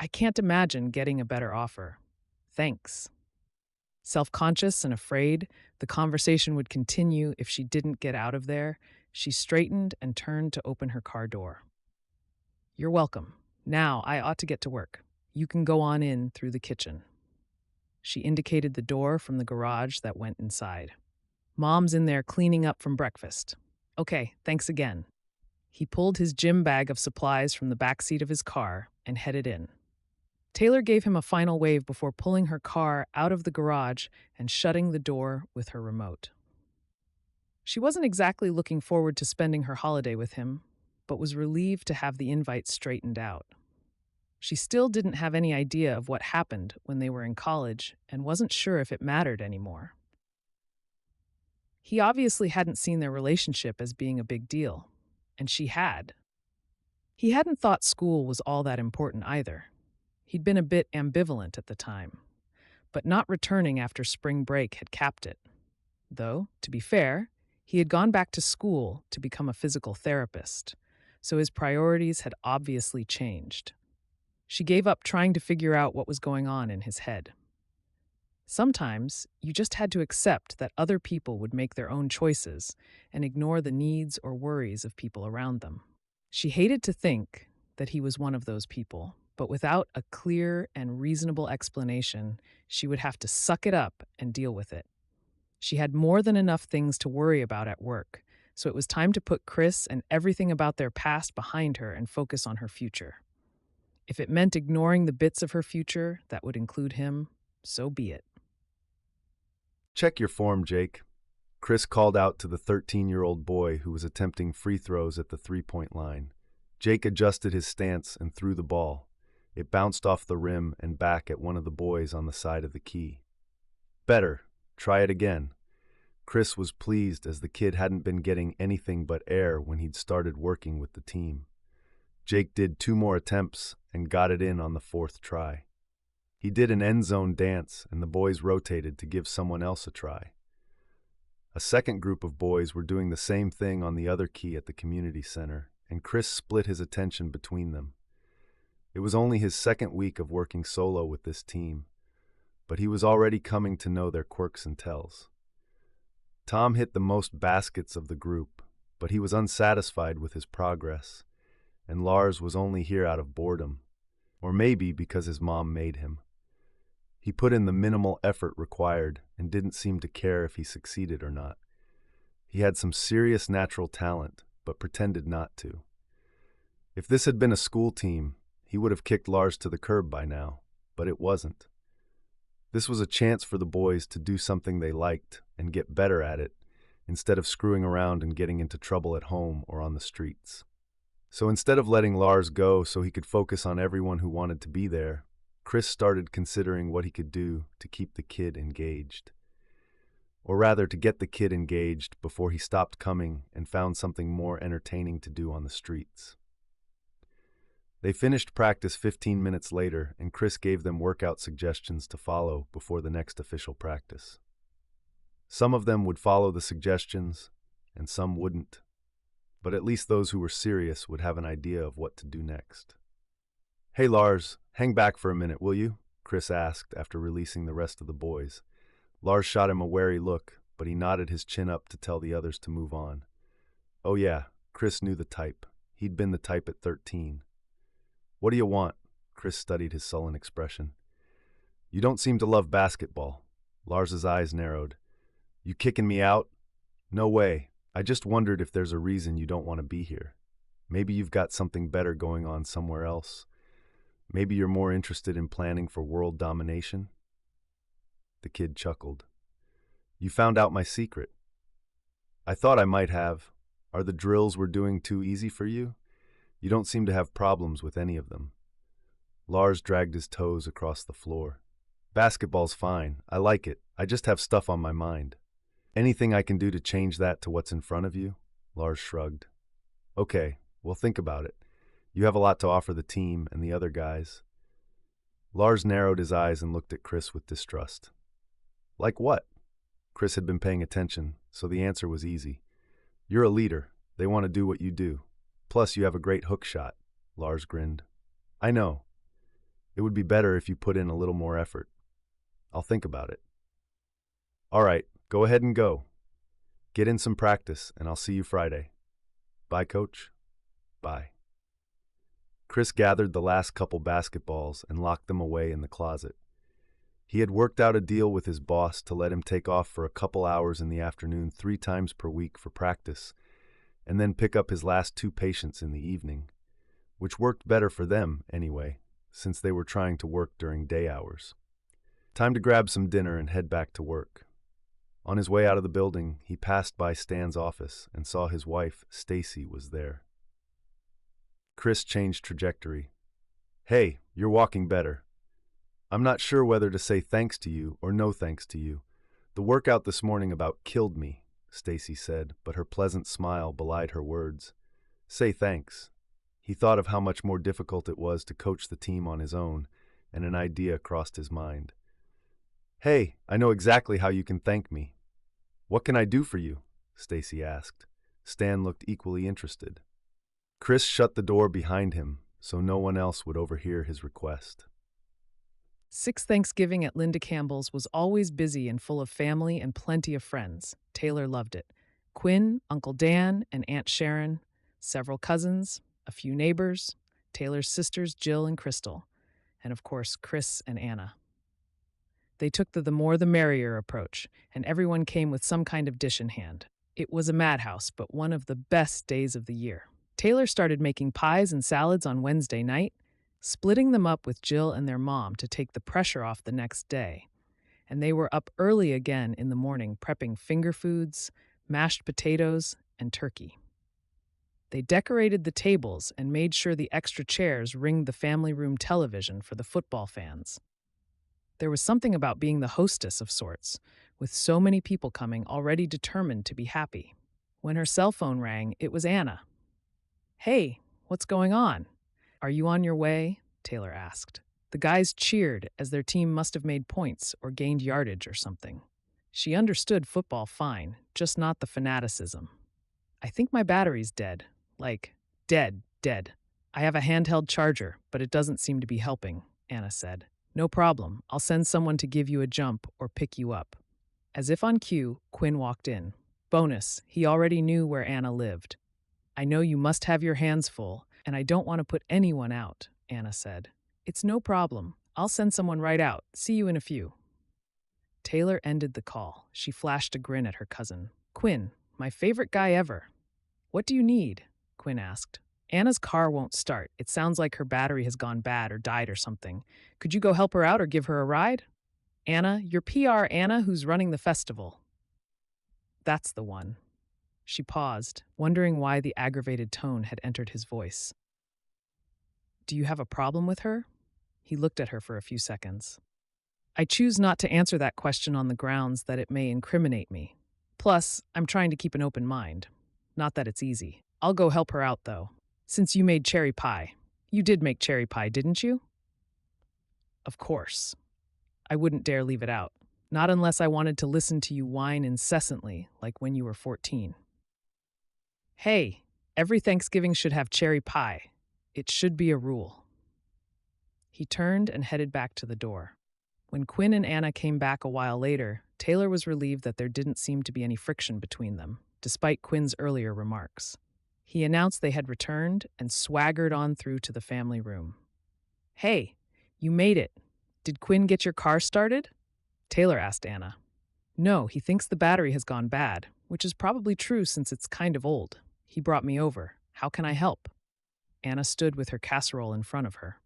I can't imagine getting a better offer. Thanks. Self-conscious and afraid the conversation would continue if she didn't get out of there, she straightened and turned to open her car door. You're welcome. Now I ought to get to work. You can go on in through the kitchen. She indicated the door from the garage that went inside. Mom's in there cleaning up from breakfast. Okay, thanks again. He pulled his gym bag of supplies from the back seat of his car and headed in. Taylor gave him a final wave before pulling her car out of the garage and shutting the door with her remote. She wasn't exactly looking forward to spending her holiday with him, but was relieved to have the invite straightened out. She still didn't have any idea of what happened when they were in college and wasn't sure if it mattered anymore. He obviously hadn't seen their relationship as being a big deal, and she had. He hadn't thought school was all that important either. He'd been a bit ambivalent at the time, but not returning after spring break had capped it. Though, to be fair, he had gone back to school to become a physical therapist, so his priorities had obviously changed. She gave up trying to figure out what was going on in his head. Sometimes you just had to accept that other people would make their own choices and ignore the needs or worries of people around them. She hated to think that he was one of those people, but without a clear and reasonable explanation, she would have to suck it up and deal with it. She had more than enough things to worry about at work, so it was time to put Chris and everything about their past behind her and focus on her future. If it meant ignoring the bits of her future that would include him, so be it. Check your form, Jake. Chris called out to the 13-year-old boy who was attempting free throws at the three-point line. Jake adjusted his stance and threw the ball. It bounced off the rim and back at one of the boys on the side of the key. Better. Try it again. Chris was pleased as the kid hadn't been getting anything but air when he'd started working with the team. Jake did 2 more attempts and got it in on the 4th try. He did an end zone dance and the boys rotated to give someone else a try. A second group of boys were doing the same thing on the other key at the community center, and Chris split his attention between them. It was only his 2nd week of working solo with this team, but he was already coming to know their quirks and tells. Tom hit the most baskets of the group, but he was unsatisfied with his progress, and Lars was only here out of boredom, or maybe because his mom made him. He put in the minimal effort required and didn't seem to care if he succeeded or not. He had some serious natural talent, but pretended not to. If this had been a school team, he would have kicked Lars to the curb by now, but it wasn't. This was a chance for the boys to do something they liked and get better at it, instead of screwing around and getting into trouble at home or on the streets. So instead of letting Lars go so he could focus on everyone who wanted to be there, Chris started considering what he could do to keep the kid engaged. Or rather, to get the kid engaged before he stopped coming and found something more entertaining to do on the streets. They finished practice 15 minutes later, and Chris gave them workout suggestions to follow before the next official practice. Some of them would follow the suggestions, and some wouldn't. But at least those who were serious would have an idea of what to do next. "Hey Lars, hang back for a minute, will you?" Chris asked after releasing the rest of the boys. Lars shot him a wary look, but he nodded his chin up to tell the others to move on. Oh yeah, Chris knew the type. He'd been the type at 13. "What do you want?" Chris studied his sullen expression. "You don't seem to love basketball." Lars's eyes narrowed. "You kicking me out?" "No way. I just wondered if there's a reason you don't want to be here. Maybe you've got something better going on somewhere else. Maybe you're more interested in planning for world domination?" The kid chuckled. "You found out my secret." "I thought I might have. Are the drills we're doing too easy for you? You don't seem to have problems with any of them." Lars dragged his toes across the floor. "Basketball's fine. I like it. I just have stuff on my mind." "Anything I can do to change that to what's in front of you?" Lars shrugged. "Okay, well think about it. You have a lot to offer the team and the other guys." Lars narrowed his eyes and looked at Chris with distrust. "Like what?" Chris had been paying attention, so the answer was easy. "You're a leader. They want to do what you do. Plus, you have a great hook shot." Lars grinned. "I know. It would be better if you put in a little more effort. I'll think about it." "All right, go ahead and go. Get in some practice, and I'll see you Friday." "Bye, Coach." "Bye." Chris gathered the last couple basketballs and locked them away in the closet. He had worked out a deal with his boss to let him take off for a couple hours in the afternoon 3 times per week for practice, and then pick up his last 2 patients in the evening, which worked better for them anyway, since they were trying to work during day hours. Time to grab some dinner and head back to work. On his way out of the building, he passed by Stan's office and saw his wife, Stacy, was there. Chris changed trajectory. "Hey, you're walking better. I'm not sure whether to say thanks to you or no thanks to you. The workout this morning about killed me," Stacy said, but her pleasant smile belied her words. "Say thanks." He thought of how much more difficult it was to coach the team on his own, and an idea crossed his mind. "Hey, I know exactly how you can thank me." "What can I do for you?" Stacy asked. Stan looked equally interested. Chris shut the door behind him so no one else would overhear his request. Sixth Thanksgiving at Linda Campbell's was always busy and full of family and plenty of friends. Taylor loved it. Quinn, Uncle Dan, and Aunt Sharon, several cousins, a few neighbors, Taylor's sisters Jill and Crystal, and of course Chris and Anna. They took the more the merrier approach, and everyone came with some kind of dish in hand. It was a madhouse, but one of the best days of the year. Taylor started making pies and salads on Wednesday night, splitting them up with Jill and their mom to take the pressure off the next day. And they were up early again in the morning prepping finger foods, mashed potatoes, and turkey. They decorated the tables and made sure the extra chairs ringed the family room television for the football fans. There was something about being the hostess of sorts, with so many people coming already determined to be happy. When her cell phone rang, it was Anna. "Hey, what's going on? Are you on your way?" Taylor asked. The guys cheered as their team must have made points or gained yardage or something. She understood football fine, just not the fanaticism. "I think my battery's dead. Like, dead, dead. I have a handheld charger, but it doesn't seem to be helping," Anna said. "No problem. I'll send someone to give you a jump or pick you up." As if on cue, Quinn walked in. Bonus, he already knew where Anna lived. "I know you must have your hands full, and I don't want to put anyone out," Anna said. "It's no problem. I'll send someone right out. See you in a few." Taylor ended the call. She flashed a grin at her cousin. "Quinn, my favorite guy ever." "What do you need?" Quinn asked. "Anna's car won't start. It sounds like her battery has gone bad or died or something. Could you go help her out or give her a ride?" "Anna, your PR Anna who's running the festival." "That's the one." She paused, wondering why the aggravated tone had entered his voice. "Do you have a problem with her?" He looked at her for a few seconds. "I choose not to answer that question on the grounds that it may incriminate me. Plus, I'm trying to keep an open mind. Not that it's easy. I'll go help her out, though. Since you made cherry pie. You did make cherry pie, didn't you?" "Of course. I wouldn't dare leave it out. Not unless I wanted to listen to you whine incessantly, like when you were 14. Hey, every Thanksgiving should have cherry pie. It should be a rule." He turned and headed back to the door. When Quinn and Anna came back a while later, Taylor was relieved that there didn't seem to be any friction between them, despite Quinn's earlier remarks. He announced they had returned and swaggered on through to the family room. "Hey, you made it. Did Quinn get your car started?" Taylor asked Anna. "No, he thinks the battery has gone bad, which is probably true since it's kind of old. He brought me over. How can I help?" Anna stood with her casserole in front of her.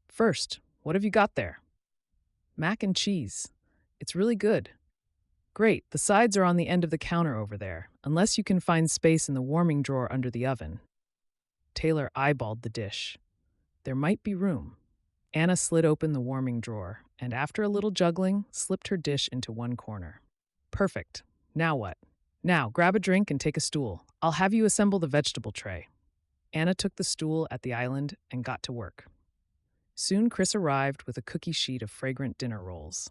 "First, what have you got there?" "Mac and cheese. It's really good." "Great, the sides are on the end of the counter over there, unless you can find space in the warming drawer under the oven." Taylor eyeballed the dish. There might be room. Anna slid open the warming drawer, and after a little juggling, slipped her dish into one corner. "Perfect. Now what?" "Now, grab a drink and take a stool. I'll have you assemble the vegetable tray." Anna took the stool at the island and got to work. Soon Chris arrived with a cookie sheet of fragrant dinner rolls.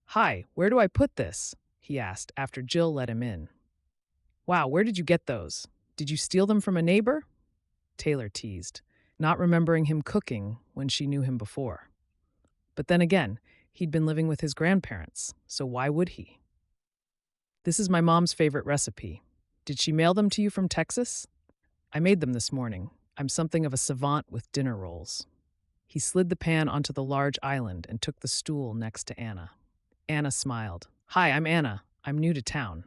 "Hi, where do I put this?" he asked after Jill let him in. "Wow, where did you get those? Did you steal them from a neighbor?" Taylor teased, not remembering him cooking when she knew him before. But then again, he'd been living with his grandparents, so why would he? "This is my mom's favorite recipe. Did she mail them to you from Texas?" "I made them this morning. I'm something of a savant with dinner rolls. He slid the pan onto the large island and took the stool next to Anna. Anna smiled. Hi, I'm Anna. I'm new to town.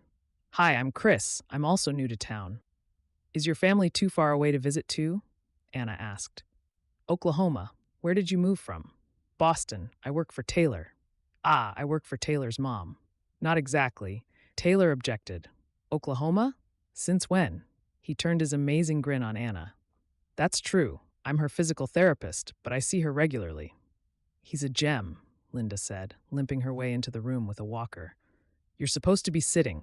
Hi, I'm Chris. I'm also new to town. Is your family too far away to visit too? Anna asked. Oklahoma. Where did you move from? Boston. I work for Taylor. Ah, I work for Taylor's mom. Not exactly. Taylor objected. Oklahoma? Since when? He turned his amazing grin on Anna. That's true. I'm her physical therapist, but I see her regularly. He's a gem, Linda said, limping her way into the room with a walker. You're supposed to be sitting.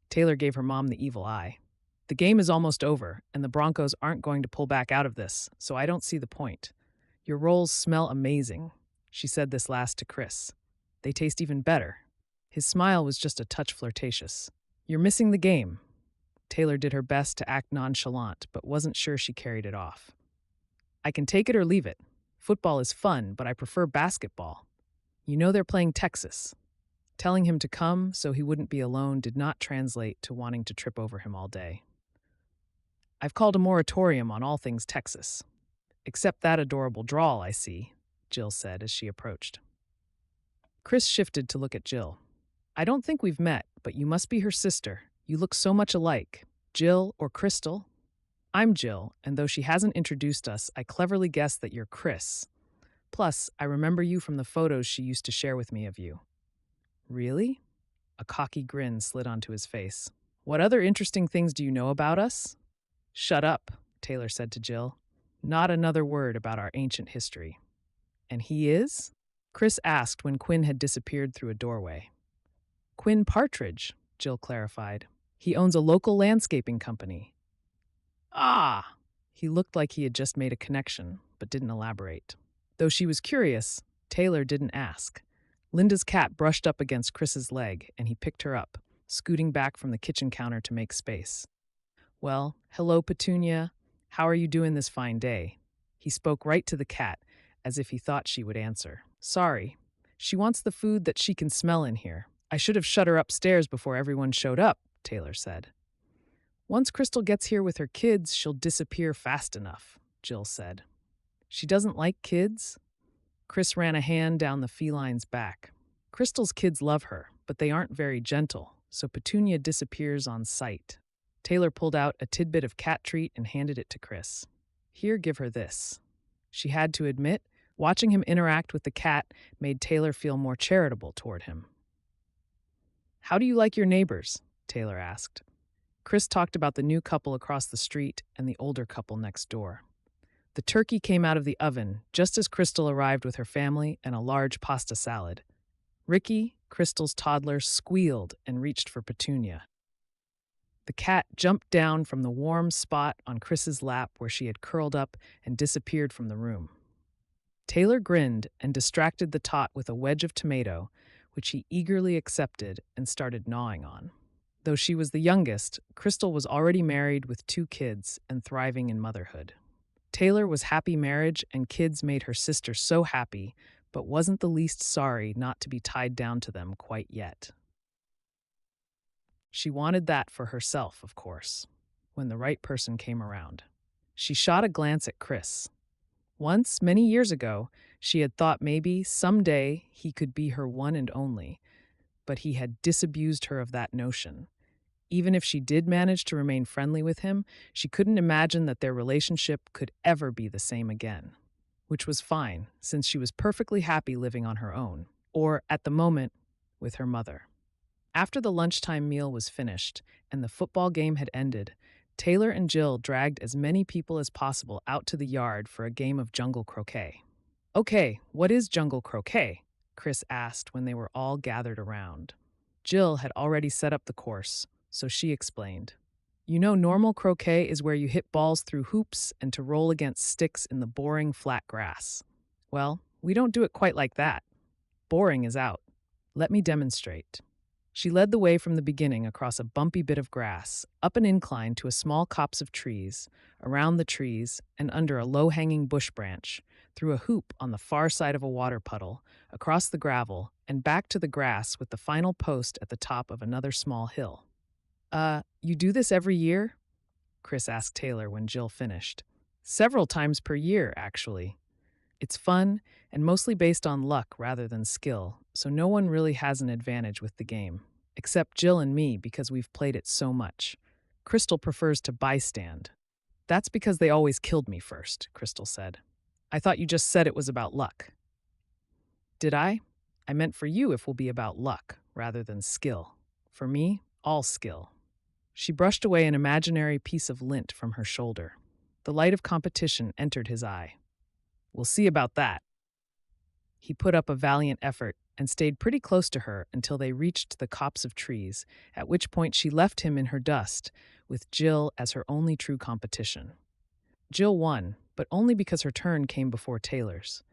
Taylor gave her mom the evil eye. The game is almost over, and the Broncos aren't going to pull back out of this, so I don't see the point. Your rolls smell amazing. She said this last to Chris. They taste even better. His smile was just a touch flirtatious. You're missing the game. Taylor did her best to act nonchalant, but wasn't sure she carried it off. I can take it or leave it. Football is fun, but I prefer basketball. You know they're playing Texas. Telling him to come so he wouldn't be alone did not translate to wanting to trip over him all day. I've called a moratorium on all things Texas. Except that adorable drawl, I see, Jill said as she approached. Chris shifted to look at Jill. I don't think we've met, but you must be her sister. You look so much alike. Jill or Crystal? I'm Jill, and though she hasn't introduced us, I cleverly guessed that you're Chris. Plus, I remember you from the photos she used to share with me of you. Really? A cocky grin slid onto his face. What other interesting things do you know about us? Shut up, Taylor said to Jill. Not another word about our ancient history. And he is? Chris asked when Quinn had disappeared through a doorway. Quinn Partridge, Jill clarified. He owns a local landscaping company. Ah! He looked like he had just made a connection, but didn't elaborate. Though she was curious, Taylor didn't ask. Linda's cat brushed up against Chris's leg, and he picked her up, scooting back from the kitchen counter to make space. Well, hello, Petunia. How are you doing this fine day? He spoke right to the cat, as if he thought she would answer. Sorry. She wants the food that she can smell in here. I should have shut her upstairs before everyone showed up, Taylor said. Once Crystal gets here with her kids, she'll disappear fast enough, Jill said. She doesn't like kids? Chris ran a hand down the feline's back. Crystal's kids love her, but they aren't very gentle, so Petunia disappears on sight. Taylor pulled out a tidbit of cat treat and handed it to Chris. Here, give her this. She had to admit, watching him interact with the cat made Taylor feel more charitable toward him. How do you like your neighbors? Taylor asked. Chris talked about the new couple across the street and the older couple next door. The turkey came out of the oven just as Crystal arrived with her family and a large pasta salad. Ricky, Crystal's toddler, squealed and reached for Petunia. The cat jumped down from the warm spot on Chris's lap where she had curled up and disappeared from the room. Taylor grinned and distracted the tot with a wedge of tomato, which he eagerly accepted and started gnawing on. Though she was the youngest, Crystal was already married with 2 kids and thriving in motherhood. Taylor was happy marriage and kids made her sister so happy, but wasn't the least sorry not to be tied down to them quite yet. She wanted that for herself, of course, when the right person came around. She shot a glance at Chris. Once, many years ago, she had thought maybe someday he could be her one and only, but he had disabused her of that notion. Even if she did manage to remain friendly with him, she couldn't imagine that their relationship could ever be the same again. Which was fine, since she was perfectly happy living on her own, or, at the moment, with her mother. After the lunchtime meal was finished and the football game had ended, Taylor and Jill dragged as many people as possible out to the yard for a game of jungle croquet. Okay, what is jungle croquet? Chris asked when they were all gathered around. Jill had already set up the course, so she explained. You know, normal croquet is where you hit balls through hoops and to roll against sticks in the boring flat grass. Well, we don't do it quite like that. Boring is out. Let me demonstrate. She led the way from the beginning across a bumpy bit of grass, up an incline to a small copse of trees, around the trees, and under a low-hanging bush branch, through a hoop on the far side of a water puddle, across the gravel, and back to the grass with the final post at the top of another small hill. You do this every year? Chris asked Taylor when Jill finished. Several times per year, actually. It's fun and mostly based on luck rather than skill, so no one really has an advantage with the game, except Jill and me because we've played it so much. Crystal prefers to bystand. That's because they always killed me first, Crystal said. I thought you just said it was about luck. Did I? I meant for you it will be about luck rather than skill. For me, all skill. She brushed away an imaginary piece of lint from her shoulder. The light of competition entered his eye. We'll see about that. He put up a valiant effort and stayed pretty close to her until they reached the copse of trees, at which point she left him in her dust, with Jill as her only true competition. Jill won, but only because her turn came before Taylor's.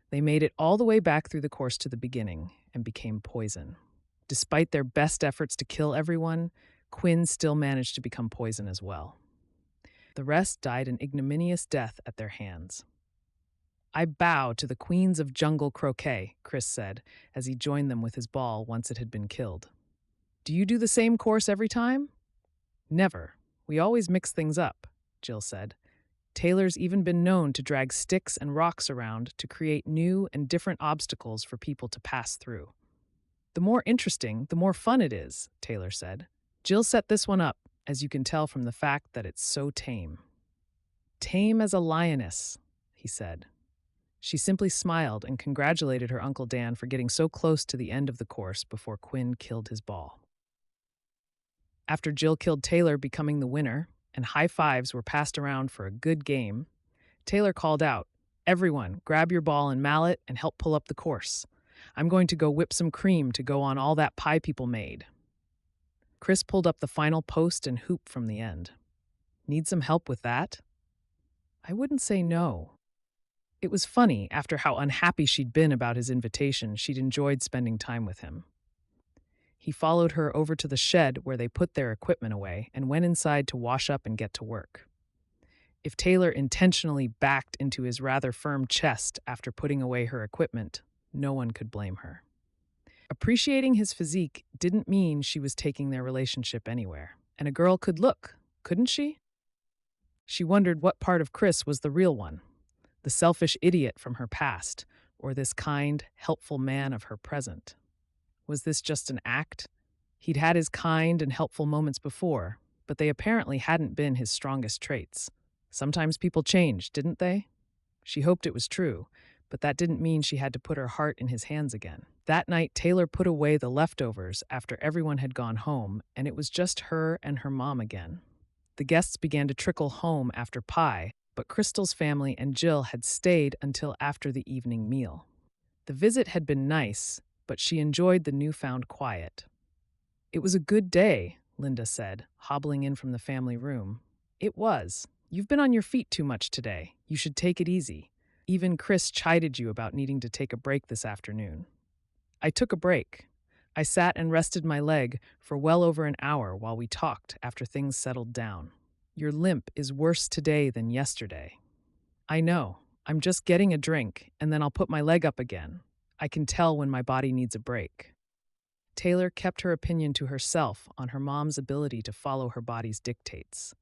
They made it all the way back through the course to the beginning and became poison. Despite their best efforts to kill everyone, Quinn still managed to become poison as well. The rest died an ignominious death at their hands. I bow to the queens of jungle croquet, Chris said, as he joined them with his ball once it had been killed. Do you do the same course every time? Never. We always mix things up, Jill said. Taylor's even been known to drag sticks and rocks around to create new and different obstacles for people to pass through. The more interesting, the more fun it is, Taylor said. Jill set this one up, as you can tell from the fact that it's so tame. Tame as a lioness, he said. She simply smiled and congratulated her Uncle Dan for getting so close to the end of the course before Quinn killed his ball. After Jill killed Taylor, becoming the winner, and high fives were passed around for a good game, Taylor called out, "Everyone, grab your ball and mallet and help pull up the course. I'm going to go whip some cream to go on all that pie people made." Chris pulled up the final post and hoop from the end. Need some help with that? I wouldn't say no. It was funny, after how unhappy she'd been about his invitation, she'd enjoyed spending time with him. He followed her over to the shed where they put their equipment away and went inside to wash up and get to work. If Taylor intentionally backed into his rather firm chest after putting away her equipment, no one could blame her. Appreciating his physique didn't mean she was taking their relationship anywhere, and a girl could look, couldn't she? She wondered what part of Chris was the real one, the selfish idiot from her past, or this kind, helpful man of her present. Was this just an act? He'd had his kind and helpful moments before, but they apparently hadn't been his strongest traits. Sometimes people change, didn't they? She hoped it was true, but that didn't mean she had to put her heart in his hands again. That night, Taylor put away the leftovers after everyone had gone home, and it was just her and her mom again. The guests began to trickle home after pie, but Crystal's family and Jill had stayed until after the evening meal. The visit had been nice, but she enjoyed the newfound quiet. "It was a good day," Linda said, hobbling in from the family room. "It was. You've been on your feet too much today. You should take it easy. Even Chris chided you about needing to take a break this afternoon." I took a break. I sat and rested my leg for well over an hour while we talked after things settled down. Your limp is worse today than yesterday. I know. I'm just getting a drink, and then I'll put my leg up again. I can tell when my body needs a break. Taylor kept her opinion to herself on her mom's ability to follow her body's dictates.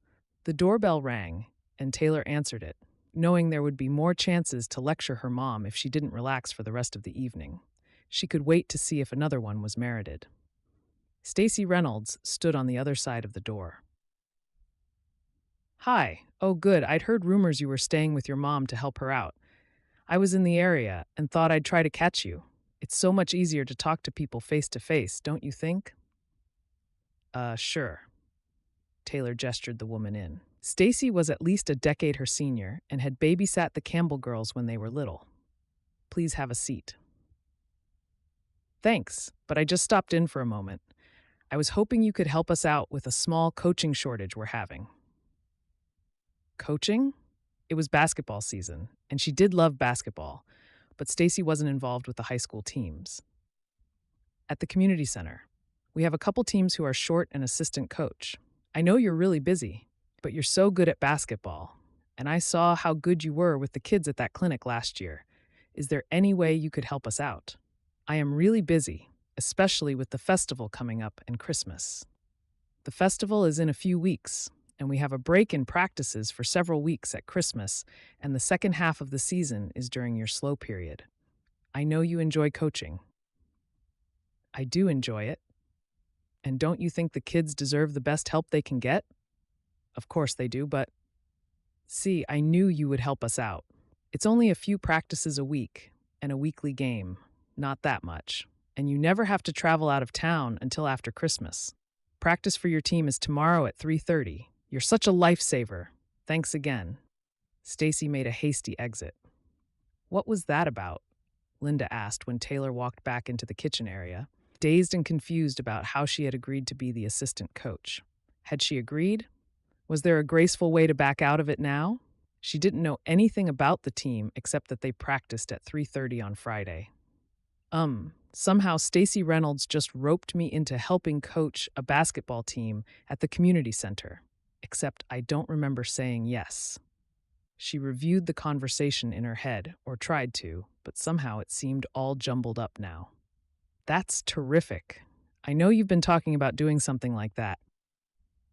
The doorbell rang, and Taylor answered it, knowing there would be more chances to lecture her mom if she didn't relax for the rest of the evening. She could wait to see if another one was merited. Stacy Reynolds stood on the other side of the door. "Hi. Oh, good. I'd heard rumors you were staying with your mom to help her out. I was in the area and thought I'd try to catch you. It's so much easier to talk to people face to face, don't you think?" Sure." Taylor gestured the woman in. Stacy was at least a decade her senior and had babysat the Campbell girls when they were little. "Please have a seat." "Thanks, but I just stopped in for a moment. I was hoping you could help us out with a small coaching shortage we're having." Coaching? It was basketball season, and she did love basketball, but Stacy wasn't involved with the high school teams. At the community center, we have a couple teams who are short an assistant coach. I know you're really busy, but you're so good at basketball, and I saw how good you were with the kids at that clinic last year. Is there any way you could help us out? I am really busy, especially with the festival coming up and Christmas. The festival is in a few weeks, and we have a break in practices for several weeks at Christmas, and the second half of the season is during your slow period. I know you enjoy coaching. I do enjoy it. And don't you think the kids deserve the best help they can get? Of course they do, but see, I knew you would help us out. It's only a few practices a week and a weekly game, not that much. And you never have to travel out of town until after Christmas. Practice for your team is tomorrow at 3:30. You're such a lifesaver. Thanks again. Stacy made a hasty exit. What was that about? Linda asked when Taylor walked back into the kitchen area, dazed and confused about how she had agreed to be the assistant coach. Had she agreed? Was there a graceful way to back out of it now? She didn't know anything about the team except that they practiced at 3:30 on Friday. Somehow Stacy Reynolds just roped me into helping coach a basketball team at the community center, except I don't remember saying yes. She reviewed the conversation in her head, or tried to, but somehow it seemed all jumbled up now. That's terrific. I know you've been talking about doing something like that,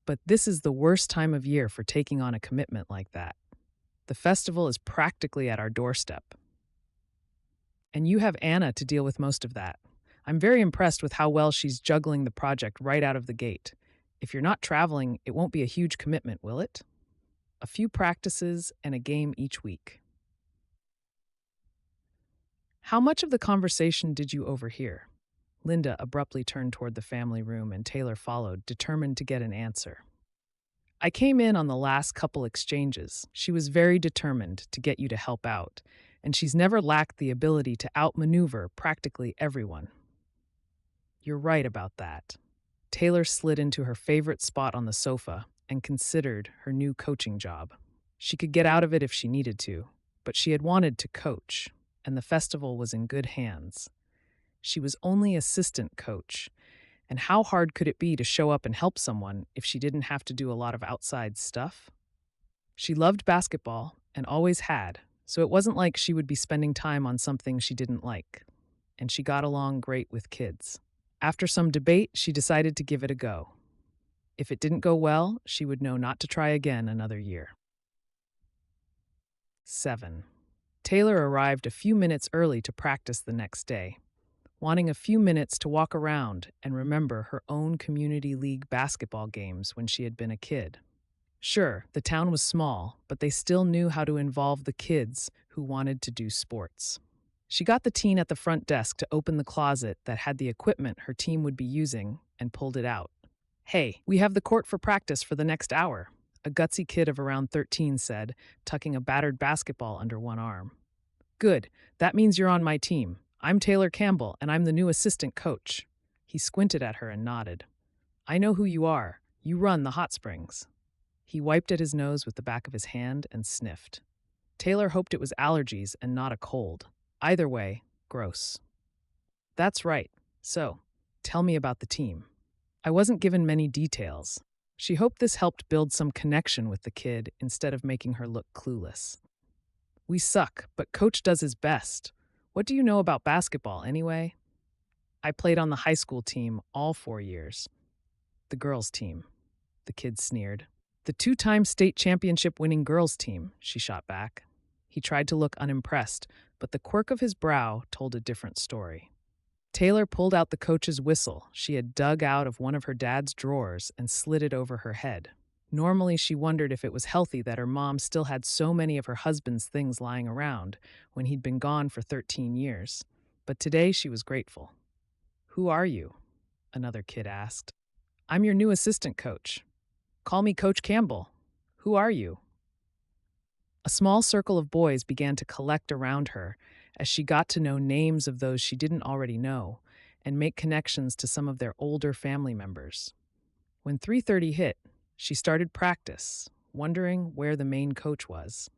but this is the worst time of year for taking on a commitment like that. The festival is practically at our doorstep. And you have Anna to deal with most of that. I'm very impressed with how well she's juggling the project right out of the gate. If you're not traveling, it won't be a huge commitment, will it? A few practices and a game each week. How much of the conversation did you overhear? Linda abruptly turned toward the family room and Taylor followed, determined to get an answer. I came in on the last couple exchanges. She was very determined to get you to help out, and she's never lacked the ability to outmaneuver practically everyone. You're right about that. Taylor slid into her favorite spot on the sofa and considered her new coaching job. She could get out of it if she needed to, but she had wanted to coach, and the festival was in good hands. She was only assistant coach, and how hard could it be to show up and help someone if she didn't have to do a lot of outside stuff? She loved basketball and always had, so it wasn't like she would be spending time on something she didn't like. And she got along great with kids. After some debate, she decided to give it a go. If it didn't go well, she would know not to try again another year. 7. Taylor arrived a few minutes early to practice the next day, wanting a few minutes to walk around and remember her own community league basketball games when she had been a kid. Sure, the town was small, but they still knew how to involve the kids who wanted to do sports. She got the teen at the front desk to open the closet that had the equipment her team would be using and pulled it out. "Hey, we have the court for practice for the next hour," a gutsy kid of around 13 said, tucking a battered basketball under one arm. "Good, that means you're on my team. I'm Taylor Campbell, and I'm the new assistant coach." He squinted at her and nodded. "I know who you are. You run the hot springs." He wiped at his nose with the back of his hand and sniffed. Taylor hoped it was allergies and not a cold. Either way, gross. "That's right. So, tell me about the team." I wasn't given many details. She hoped this helped build some connection with the kid instead of making her look clueless. "We suck, but Coach does his best. What do you know about basketball, anyway?" "I played on the high school team all 4 years." "The girls' team," the kid sneered. "The 2-time state championship-winning girls' team," she shot back. He tried to look unimpressed, but the quirk of his brow told a different story. Taylor pulled out the coach's whistle she had dug out of one of her dad's drawers and slid it over her head. Normally, she wondered if it was healthy that her mom still had so many of her husband's things lying around when he'd been gone for 13 years. But today she was grateful. "Who are you?" another kid asked. "I'm your new assistant coach. Call me Coach Campbell. Who are you?" A small circle of boys began to collect around her as she got to know names of those she didn't already know and make connections to some of their older family members. When 3:30 hit, she started practice, wondering where the main coach was,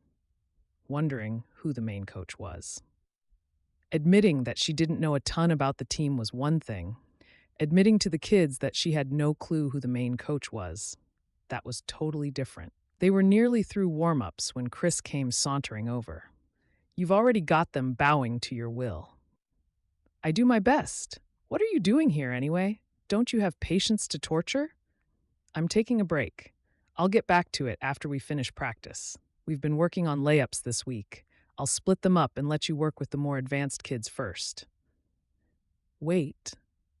wondering who the main coach was. Admitting that she didn't know a ton about the team was one thing. Admitting to the kids that she had no clue who the main coach was, that was totally different. They were nearly through warm-ups when Chris came sauntering over. "You've already got them bowing to your will." "I do my best. What are you doing here anyway? Don't you have patience to torture?" "I'm taking a break. I'll get back to it after we finish practice. We've been working on layups this week. I'll split them up and let you work with the more advanced kids first. Wait.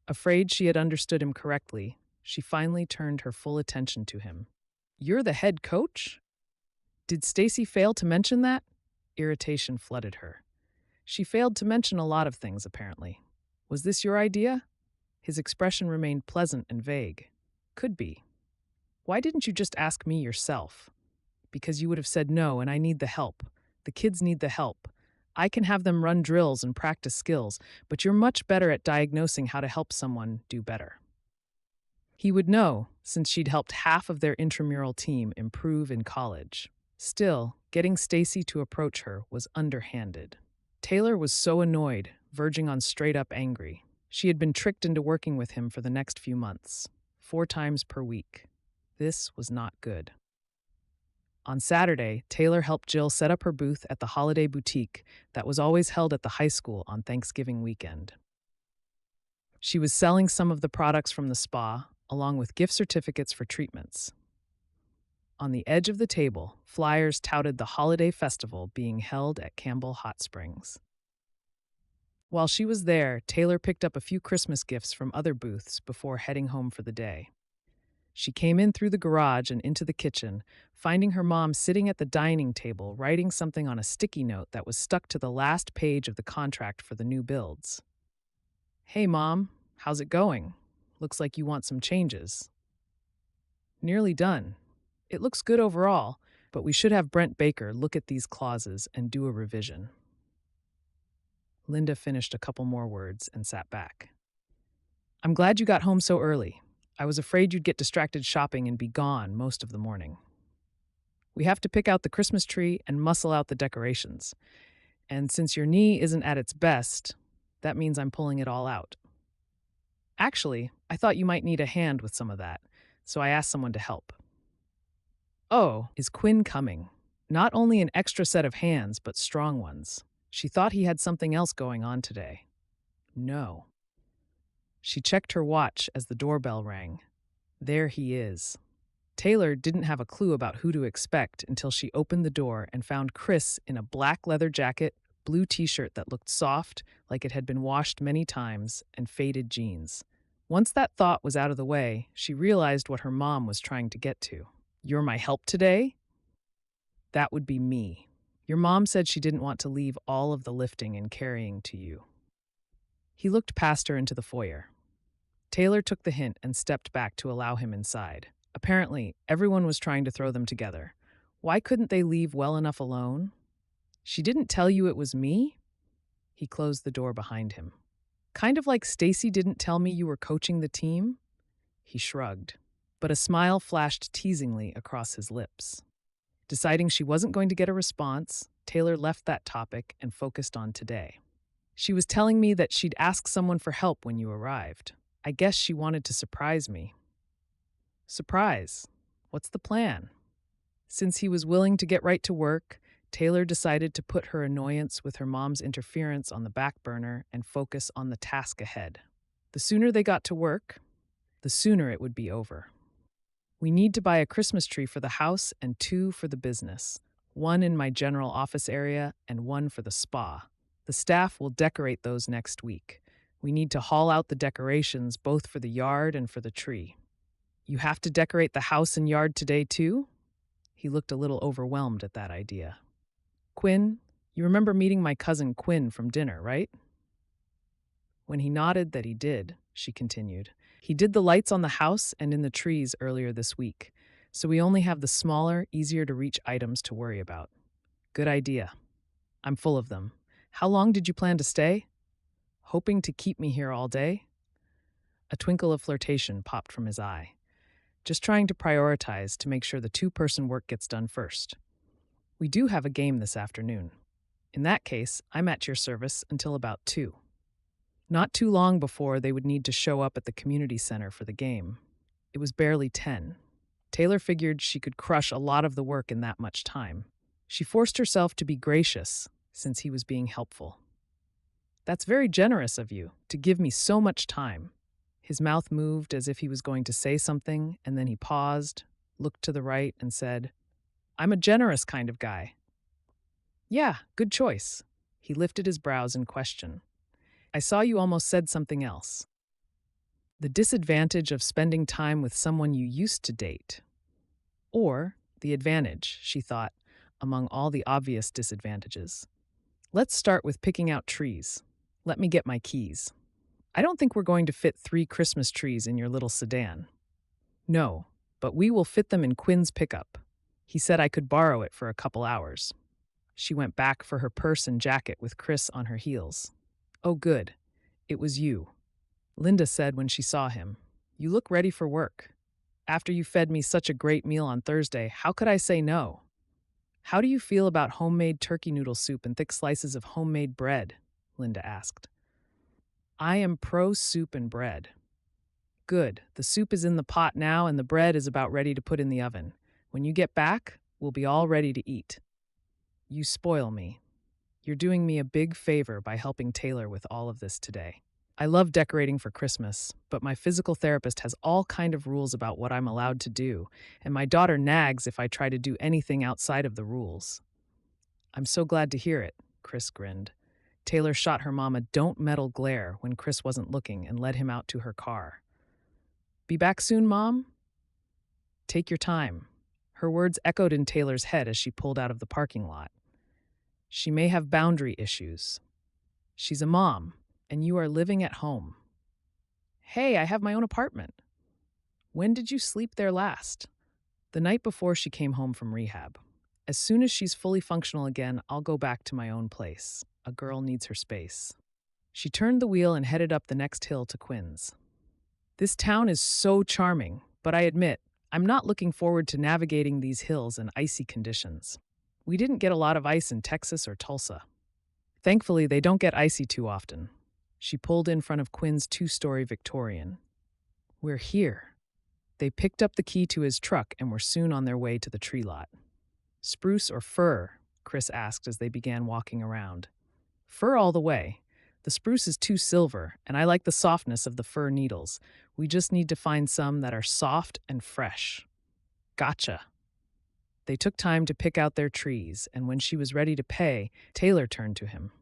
Afraid she had understood him correctly, she finally turned her full attention to him. You're the head coach? Did Stacy fail to mention that? Irritation flooded her. She failed to mention a lot of things, apparently. Was this your idea? His expression remained pleasant and vague. Could be. Why didn't you just ask me yourself? Because you would have said no, and I need the help. The kids need the help. I can have them run drills and practice skills, but you're much better at diagnosing how to help someone do better. He would know, since she'd helped half of their intramural team improve in college. Still, getting Stacy to approach her was underhanded. Taylor was so annoyed, verging on straight-up angry. She had been tricked into working with him for the next few months, 4 times per week. This was not good. On Saturday, Taylor helped Jill set up her booth at the holiday boutique that was always held at the high school on Thanksgiving weekend. She was selling some of the products from the spa, along with gift certificates for treatments. On the edge of the table, flyers touted the holiday festival being held at Campbell Hot Springs. While she was there, Taylor picked up a few Christmas gifts from other booths before heading home for the day. She came in through the garage and into the kitchen, finding her mom sitting at the dining table writing something on a sticky note that was stuck to the last page of the contract for the new builds. Hey, Mom, how's it going? Looks like you want some changes. Nearly done. It looks good overall, but we should have Brent Baker look at these clauses and do a revision. Linda finished a couple more words and sat back. I'm glad you got home so early. I was afraid you'd get distracted shopping and be gone most of the morning. We have to pick out the Christmas tree and muscle out the decorations. And since your knee isn't at its best, that means I'm pulling it all out. Actually, I thought you might need a hand with some of that, so I asked someone to help. Oh, is Quinn coming? Not only an extra set of hands, but strong ones. She thought he had something else going on today. No. She checked her watch as the doorbell rang. There he is. Taylor didn't have a clue about who to expect until she opened the door and found Chris in a black leather jacket, blue t-shirt that looked soft, like it had been washed many times, and faded jeans. Once that thought was out of the way, she realized what her mom was trying to get to. You're my help today? That would be me. Your mom said she didn't want to leave all of the lifting and carrying to you. He looked past her into the foyer. Taylor took the hint and stepped back to allow him inside. Apparently, everyone was trying to throw them together. Why couldn't they leave well enough alone? She didn't tell you it was me? He closed the door behind him. Kind of like Stacy didn't tell me you were coaching the team? He shrugged, but a smile flashed teasingly across his lips. Deciding she wasn't going to get a response, Taylor left that topic and focused on today. She was telling me that she'd ask someone for help when you arrived. I guess she wanted to surprise me. Surprise? What's the plan? Since he was willing to get right to work, Taylor decided to put her annoyance with her mom's interference on the back burner and focus on the task ahead. The sooner they got to work, the sooner it would be over. We need to buy a Christmas tree for the house and 2 for the business, 1 in my general office area and 1 for the spa. The staff will decorate those next week. We need to haul out the decorations both for the yard and for the tree. You have to decorate the house and yard today too? He looked a little overwhelmed at that idea. Quinn, you remember meeting my cousin Quinn from dinner, right? When he nodded that he did, she continued, he did the lights on the house and in the trees earlier this week, so we only have the smaller, easier-to-reach items to worry about. Good idea. I'm full of them. How long did you plan to stay? Hoping to keep me here all day? A twinkle of flirtation popped from his eye. Just trying to prioritize to make sure the 2-person work gets done first. We do have a game this afternoon. In that case, I'm at your service until about 2. Not too long before they would need to show up at the community center for the game. It was barely 10. Taylor figured she could crush a lot of the work in that much time. She forced herself to be gracious, since he was being helpful. That's very generous of you, to give me so much time. His mouth moved as if he was going to say something, and then he paused, looked to the right, and said, "I'm a generous kind of guy." "Yeah, good choice." He lifted his brows in question. "I saw you almost said something else. The disadvantage of spending time with someone you used to date. Or the advantage," she thought, among all the obvious disadvantages. "Let's start with picking out trees. Let me get my keys. I don't think we're going to fit 3 Christmas trees in your little sedan." "No, but we will fit them in Quinn's pickup. He said I could borrow it for a couple hours." She went back for her purse and jacket with Chris on her heels. "Oh, good. It was you," Linda said when she saw him. "You look ready for work. After you fed me such a great meal on Thursday, how could I say no?" "How do you feel about homemade turkey noodle soup and thick slices of homemade bread?" Linda asked. "I am pro soup and bread." "Good. The soup is in the pot now and the bread is about ready to put in the oven. When you get back, we'll be all ready to eat." "You spoil me. You're doing me a big favor by helping Taylor with all of this today. I love decorating for Christmas, but my physical therapist has all kind of rules about what I'm allowed to do, and my daughter nags if I try to do anything outside of the rules." "I'm so glad to hear it," Chris grinned. Taylor shot her mom a don't meddle glare when Chris wasn't looking and led him out to her car. "Be back soon, Mom?" "Take your time." Her words echoed in Taylor's head as she pulled out of the parking lot. "She may have boundary issues. She's a mom, and you are living at home." "Hey, I have my own apartment." "When did you sleep there last?" "The night before she came home from rehab. As soon as she's fully functional again, I'll go back to my own place. A girl needs her space." She turned the wheel and headed up the next hill to Quinn's. "This town is so charming, but I admit, I'm not looking forward to navigating these hills in icy conditions. We didn't get a lot of ice in Texas or Tulsa. Thankfully, they don't get icy too often." She pulled in front of Quinn's 2-story Victorian. "We're here." They picked up the key to his truck and were soon on their way to the tree lot. "Spruce or fir?" Chris asked as they began walking around. "Fir all the way. The spruce is too silver, and I like the softness of the fir needles. We just need to find some that are soft and fresh." "Gotcha." They took time to pick out their trees, and when she was ready to pay, Taylor turned to him.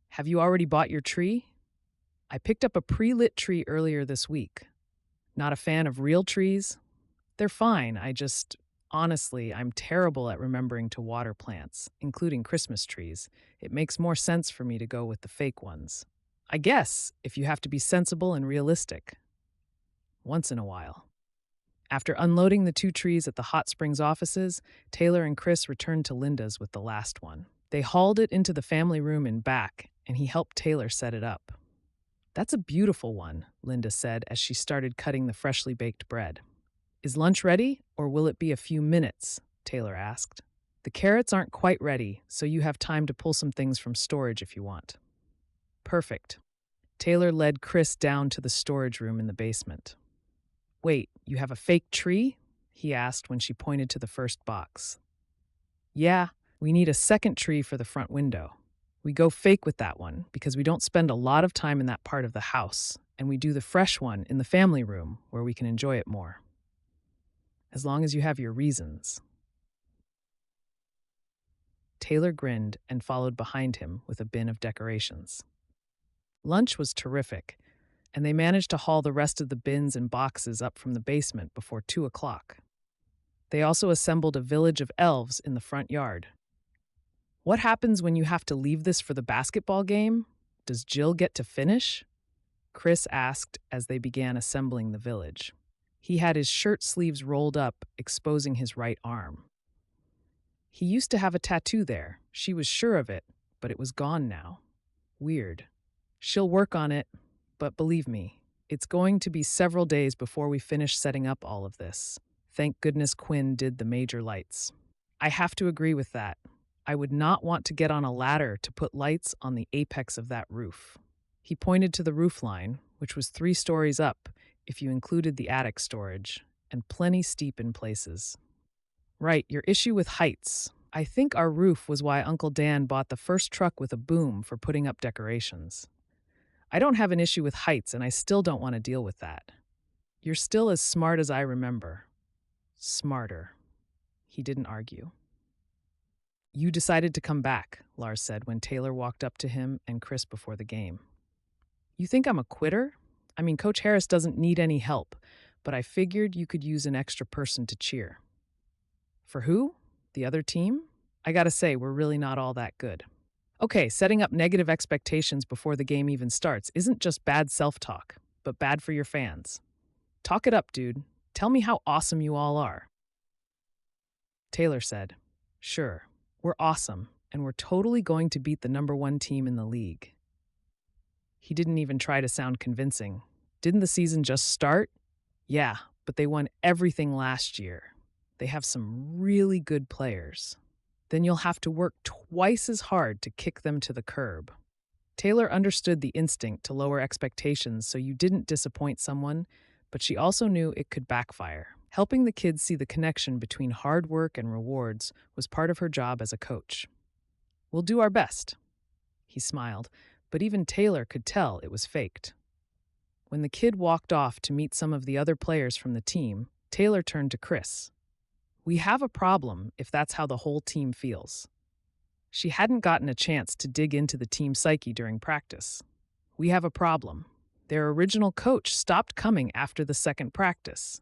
"Have you already bought your tree?" "I picked up a pre-lit tree earlier this week." "Not a fan of real trees?" "They're fine. Honestly, I'm terrible at remembering to water plants, including Christmas trees. It makes more sense for me to go with the fake ones. I guess, if you have to be sensible and realistic. Once in a while." After unloading the 2 trees at the Hot Springs offices, Taylor and Chris returned to Linda's with the last one. They hauled it into the family room in back, and he helped Taylor set it up. "That's a beautiful one," Linda said as she started cutting the freshly baked bread. "Is lunch ready, or will it be a few minutes?" Taylor asked. "The carrots aren't quite ready, so you have time to pull some things from storage if you want." "Perfect." Taylor led Chris down to the storage room in the basement. "Wait, you have a fake tree?" he asked when she pointed to the first box. "Yeah, we need a second tree for the front window. We go fake with that one because we don't spend a lot of time in that part of the house, and we do the fresh one in the family room where we can enjoy it more. As long as you have your reasons." Taylor grinned and followed behind him with a bin of decorations. Lunch was terrific, and they managed to haul the rest of the bins and boxes up from the basement before 2 o'clock. They also assembled a village of elves in the front yard. "What happens when you have to leave this for the basketball game? Does Jill get to finish?" Chris asked as they began assembling the village. He had his shirt sleeves rolled up, exposing his right arm. He used to have a tattoo there. She was sure of it, but it was gone now. Weird. "She'll work on it, but believe me, it's going to be several days before we finish setting up all of this. Thank goodness Quinn did the major lights." "I have to agree with that. I would not want to get on a ladder to put lights on the apex of that roof." He pointed to the roof line, which was 3 stories up if you included the attic storage, and plenty steep in places. "Right, your issue with heights. I think our roof was why Uncle Dan bought the first truck with a boom for putting up decorations. I don't have an issue with heights, and I still don't want to deal with that. You're still as smart as I remember." Smarter. He didn't argue. You decided to come back, Lars said when Taylor walked up to him and Chris before the game. You think I'm a quitter? I mean, Coach Harris doesn't need any help, but I figured you could use an extra person to cheer. For who? The other team? I gotta say, we're really not all that good. Okay, setting up negative expectations before the game even starts isn't just bad self-talk, but bad for your fans. Talk it up, dude. Tell me how awesome you all are. Taylor said, Sure, we're awesome, and we're totally going to beat the #1 team in the league. He didn't even try to sound convincing. Didn't the season just start? Yeah, but they won everything last year. They have some really good players. Then you'll have to work twice as hard to kick them to the curb. Taylor understood the instinct to lower expectations so you didn't disappoint someone, but she also knew it could backfire. Helping the kids see the connection between hard work and rewards was part of her job as a coach. We'll do our best. He smiled, but even Taylor could tell it was faked. When the kid walked off to meet some of the other players from the team, Taylor turned to Chris. We have a problem if that's how the whole team feels. She hadn't gotten a chance to dig into the team psyche during practice. We have a problem. Their original coach stopped coming after the second practice.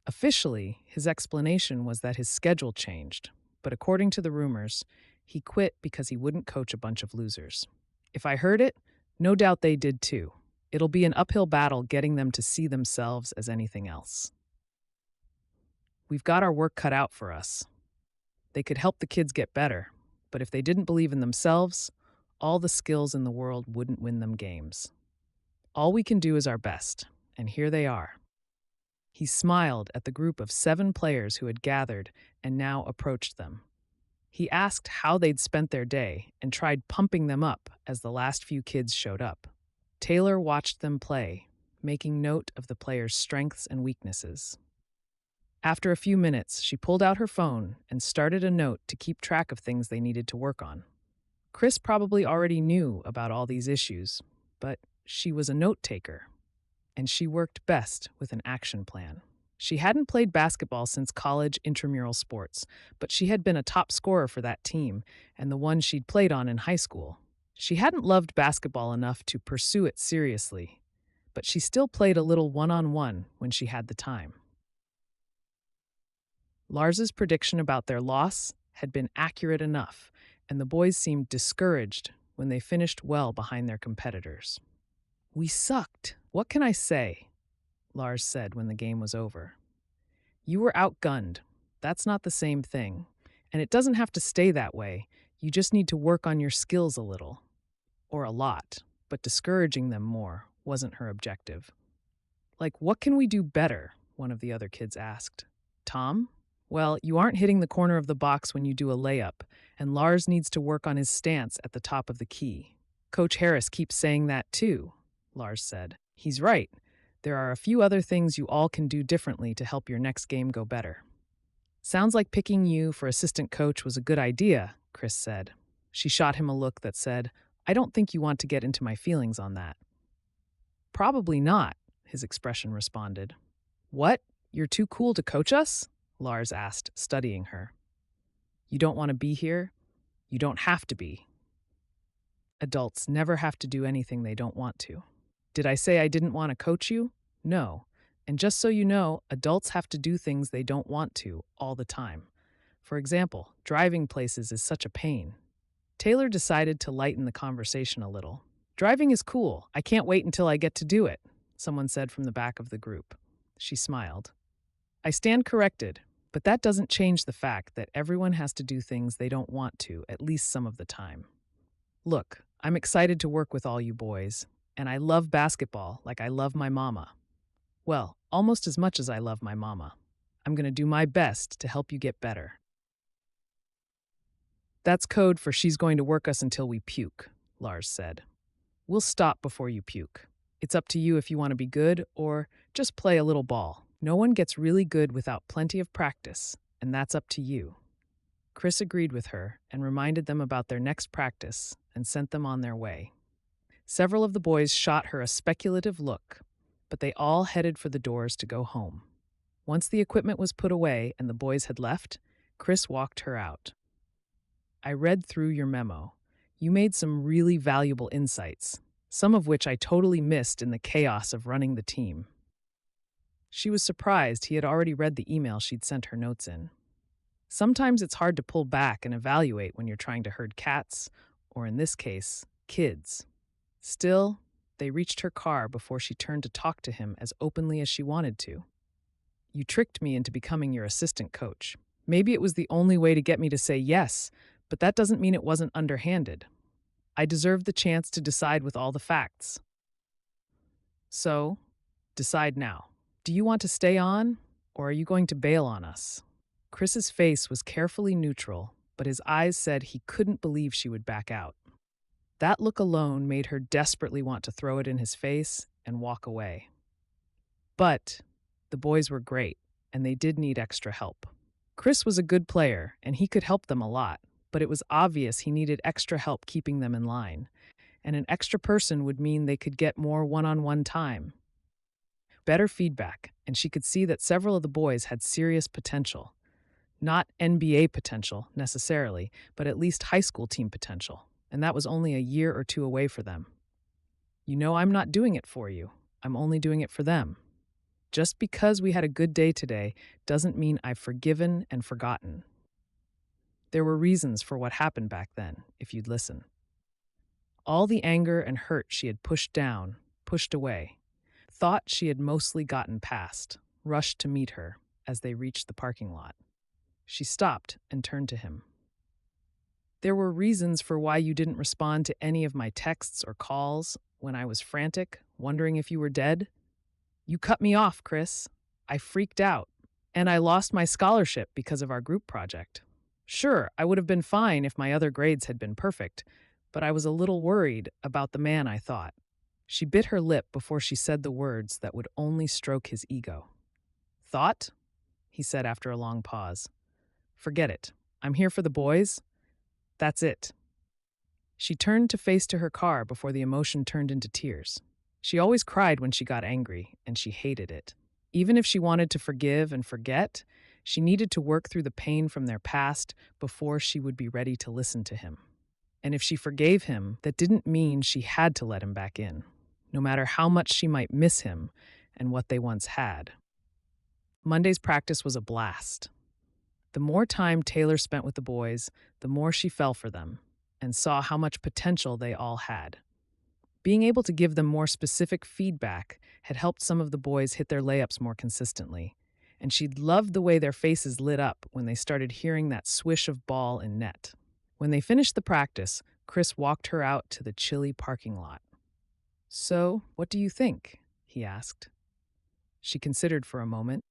Officially, his explanation was that his schedule changed, but according to the rumors, he quit because he wouldn't coach a bunch of losers. If I heard it, no doubt they did too. It'll be an uphill battle getting them to see themselves as anything else. We've got our work cut out for us. They could help the kids get better, but if they didn't believe in themselves, all the skills in the world wouldn't win them games. All we can do is our best, and here they are. He smiled at the group of 7 players who had gathered and now approached them. He asked how they'd spent their day and tried pumping them up as the last few kids showed up. Taylor watched them play, making note of the players' strengths and weaknesses. After a few minutes, she pulled out her phone and started a note to keep track of things they needed to work on. Chris probably already knew about all these issues, but she was a note-taker, and she worked best with an action plan. She hadn't played basketball since college intramural sports, but she had been a top scorer for that team and the one she'd played on in high school. She hadn't loved basketball enough to pursue it seriously, but she still played a little one-on-one when she had the time. Lars's prediction about their loss had been accurate enough, and the boys seemed discouraged when they finished well behind their competitors. We sucked. What can I say? Lars said when the game was over. You were outgunned. That's not the same thing. And it doesn't have to stay that way. You just need to work on your skills a little. Or a lot. But discouraging them more wasn't her objective. Like, what can we do better? One of the other kids asked. Tom? Well, you aren't hitting the corner of the box when you do a layup, and Lars needs to work on his stance at the top of the key. Coach Harris keeps saying that too, Lars said. He's right. There are a few other things you all can do differently to help your next game go better. Sounds like picking you for assistant coach was a good idea, Chris said. She shot him a look that said, I don't think you want to get into my feelings on that. Probably not, his expression responded. What? You're too cool to coach us? Lars asked, studying her. You don't want to be here? You don't have to be. Adults never have to do anything they don't want to. Did I say I didn't want to coach you? No. And just so you know, adults have to do things they don't want to all the time. For example, driving places is such a pain. Taylor decided to lighten the conversation a little. Driving is cool. I can't wait until I get to do it, someone said from the back of the group. She smiled. I stand corrected, but that doesn't change the fact that everyone has to do things they don't want to at least some of the time. Look, I'm excited to work with all you boys, and I love basketball like I love my mama. Well, almost as much as I love my mama. I'm going to do my best to help you get better. That's code for she's going to work us until we puke, Lars said. We'll stop before you puke. It's up to you if you want to be good or just play a little ball. No one gets really good without plenty of practice, and that's up to you. Chris agreed with her and reminded them about their next practice and sent them on their way. Several of the boys shot her a speculative look, but they all headed for the doors to go home. Once the equipment was put away and the boys had left, Chris walked her out. I read through your memo. You made some really valuable insights, some of which I totally missed in the chaos of running the team. She was surprised he had already read the email she'd sent her notes in. Sometimes it's hard to pull back and evaluate when you're trying to herd cats, or in this case, kids. Still, they reached her car before she turned to talk to him as openly as she wanted to. You tricked me into becoming your assistant coach. Maybe it was the only way to get me to say yes, but that doesn't mean it wasn't underhanded. I deserved the chance to decide with all the facts. So, decide now. Do you want to stay on, or are you going to bail on us? Chris's face was carefully neutral, but his eyes said he couldn't believe she would back out. That look alone made her desperately want to throw it in his face and walk away. But the boys were great, and they did need extra help. Chris was a good player, and he could help them a lot, but it was obvious he needed extra help keeping them in line, and an extra person would mean they could get more one-on-one time. Better feedback, and she could see that several of the boys had serious potential. Not NBA potential, necessarily, but at least high school team potential, and that was only a year or two away for them. You know, I'm not doing it for you. I'm only doing it for them. Just because we had a good day today doesn't mean I've forgiven and forgotten. There were reasons for what happened back then, if you'd listen. All the anger and hurt she had pushed down, pushed away, thought she had mostly gotten past, rushed to meet her as they reached the parking lot. She stopped and turned to him. There were reasons for why you didn't respond to any of my texts or calls when I was frantic, wondering if you were dead. You cut me off, Chris. I freaked out, and I lost my scholarship because of our group project. Sure, I would have been fine if my other grades had been perfect, but I was a little worried about the man I thought. She bit her lip before she said the words that would only stroke his ego. Thought? He said after a long pause. Forget it. I'm here for the boys. That's it. She turned to face to her car before the emotion turned into tears. She always cried when she got angry, and she hated it. Even if she wanted to forgive and forget, she needed to work through the pain from their past before she would be ready to listen to him. And if she forgave him, that didn't mean she had to let him back in, no matter how much she might miss him and what they once had. Monday's practice was a blast. The more time Taylor spent with the boys, the more she fell for them and saw how much potential they all had. Being able to give them more specific feedback had helped some of the boys hit their layups more consistently, and she'd loved the way their faces lit up when they started hearing that swish of ball in net. When they finished the practice, Chris walked her out to the chilly parking lot. "So, what do you think?" he asked. She considered for a moment.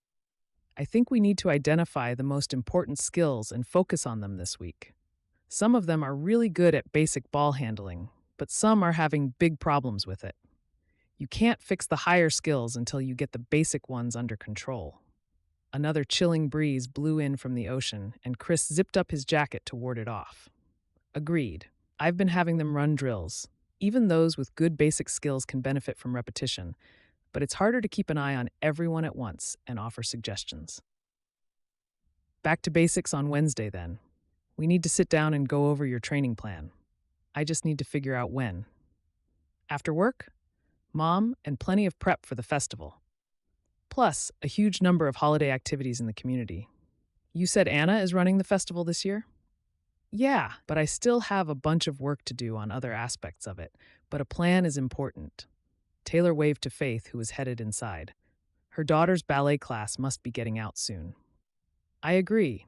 "I think we need to identify the most important skills and focus on them this week. Some of them are really good at basic ball handling, but some are having big problems with it. You can't fix the higher skills until you get the basic ones under control." Another chilling breeze blew in from the ocean, and Chris zipped up his jacket to ward it off. "Agreed. I've been having them run drills. Even those with good basic skills can benefit from repetition, but it's harder to keep an eye on everyone at once and offer suggestions." Back to basics on Wednesday, then. We need to sit down and go over your training plan. I just need to figure out when. After work? Mom, and plenty of prep for the festival. Plus, a huge number of holiday activities in the community. You said Anna is running the festival this year? Yeah, but I still have a bunch of work to do on other aspects of it, but a plan is important. Taylor waved to Faith, who was headed inside. Her daughter's ballet class must be getting out soon. I agree.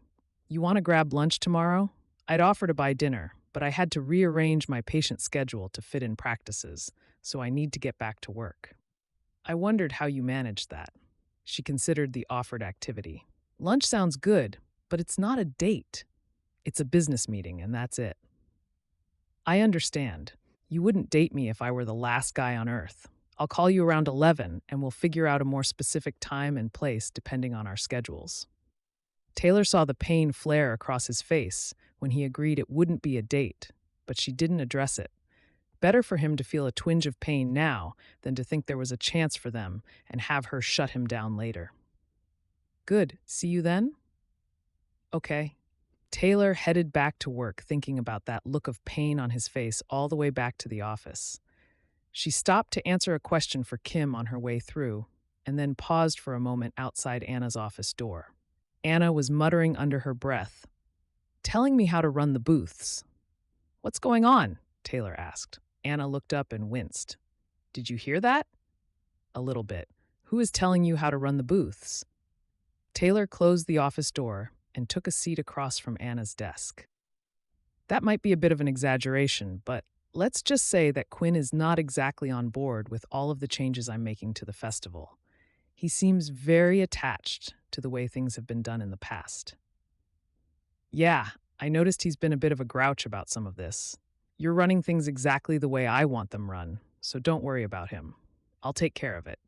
You want to grab lunch tomorrow? I'd offer to buy dinner, but I had to rearrange my patient schedule to fit in practices, so I need to get back to work. I wondered how you managed that. She considered the offered activity. Lunch sounds good, but it's not a date. It's a business meeting, and that's it. I understand. You wouldn't date me if I were the last guy on Earth. I'll call you around 11, and we'll figure out a more specific time and place depending on our schedules. Taylor saw the pain flare across his face when he agreed it wouldn't be a date, but she didn't address it. Better for him to feel a twinge of pain now than to think there was a chance for them and have her shut him down later. Good. See you then? Okay. Taylor headed back to work, thinking about that look of pain on his face all the way back to the office. She stopped to answer a question for Kim on her way through, and then paused for a moment outside Anna's office door. Anna was muttering under her breath, telling me how to run the booths. What's going on? Taylor asked. Anna looked up and winced. Did you hear that? A little bit. Who is telling you how to run the booths? Taylor closed the office door and took a seat across from Anna's desk. That might be a bit of an exaggeration, but let's just say that Quinn is not exactly on board with all of the changes I'm making to the festival. He seems very attached to the way things have been done in the past. Yeah, I noticed he's been a bit of a grouch about some of this. You're running things exactly the way I want them run, so don't worry about him. I'll take care of it.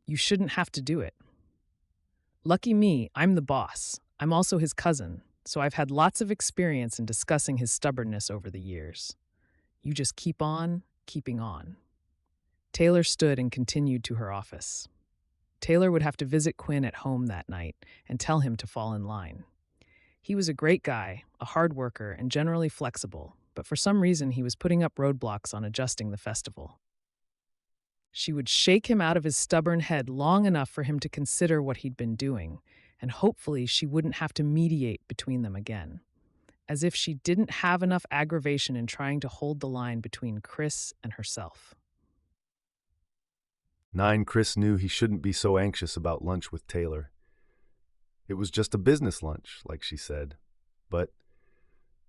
You shouldn't have to do it. Lucky me, I'm the boss. I'm also his cousin, so I've had lots of experience in discussing his stubbornness over the years. You just keep on keeping on. Taylor stood and continued to her office. Taylor would have to visit Quinn at home that night and tell him to fall in line. He was a great guy, a hard worker, and generally flexible, but for some reason he was putting up roadblocks on adjusting the festival. She would shake him out of his stubborn head long enough for him to consider what he'd been doing, and hopefully she wouldn't have to mediate between them again. As if she didn't have enough aggravation in trying to hold the line between Chris and herself. 9. Chris knew he shouldn't be so anxious about lunch with Taylor. It was just a business lunch, like she said. But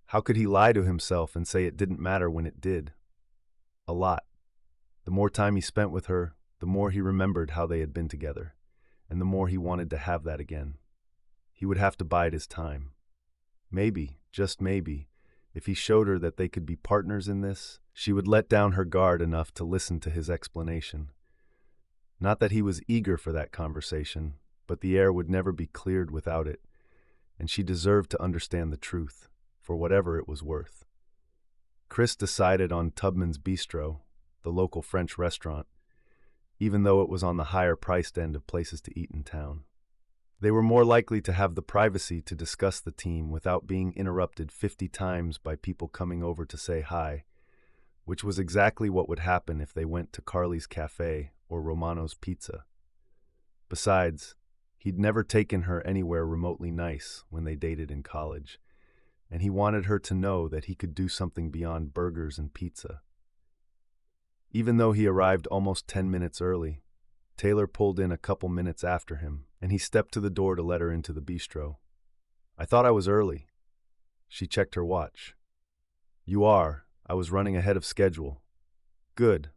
how could he lie to himself and say it didn't matter when it did? A lot. The more time he spent with her, the more he remembered how they had been together, and the more he wanted to have that again. He would have to bide his time. Maybe, just maybe, if he showed her that they could be partners in this, she would let down her guard enough to listen to his explanation. Not that he was eager for that conversation, but the air would never be cleared without it, and she deserved to understand the truth, for whatever it was worth. Chris decided on Tubman's Bistro, the local French restaurant, even though it was on the higher-priced end of places to eat in town. They were more likely to have the privacy to discuss the team without being interrupted 50 times by people coming over to say hi, which was exactly what would happen if they went to Carly's Cafe or Romano's Pizza. Besides, he'd never taken her anywhere remotely nice when they dated in college, and he wanted her to know that he could do something beyond burgers and pizza. Even though he arrived almost 10 minutes early, Taylor pulled in a couple minutes after him, and he stepped to the door to let her into the bistro. I thought I was early. She checked her watch. You are. I was running ahead of schedule. Good.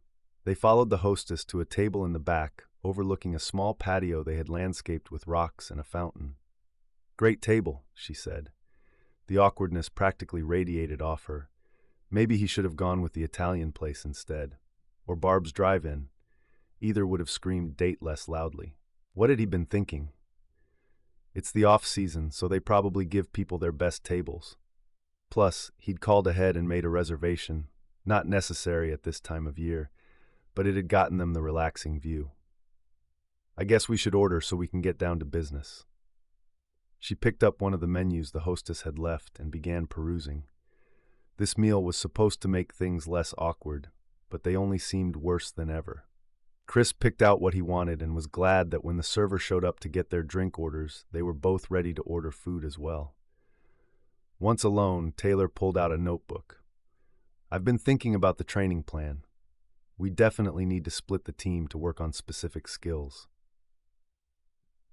They followed the hostess to a table in the back, overlooking a small patio they had landscaped with rocks and a fountain. Great table, she said. The awkwardness practically radiated off her. Maybe he should have gone with the Italian place instead. Or Barb's Drive-In. Either would have screamed date less loudly. What had he been thinking? It's the off-season, so they probably give people their best tables. Plus, he'd called ahead and made a reservation, not necessary at this time of year, but it had gotten them the relaxing view. I guess we should order so we can get down to business. She picked up one of the menus the hostess had left and began perusing. This meal was supposed to make things less awkward, but they only seemed worse than ever. Chris picked out what he wanted and was glad that when the server showed up to get their drink orders, they were both ready to order food as well. Once alone, Taylor pulled out a notebook. I've been thinking about the training plan. We definitely need to split the team to work on specific skills.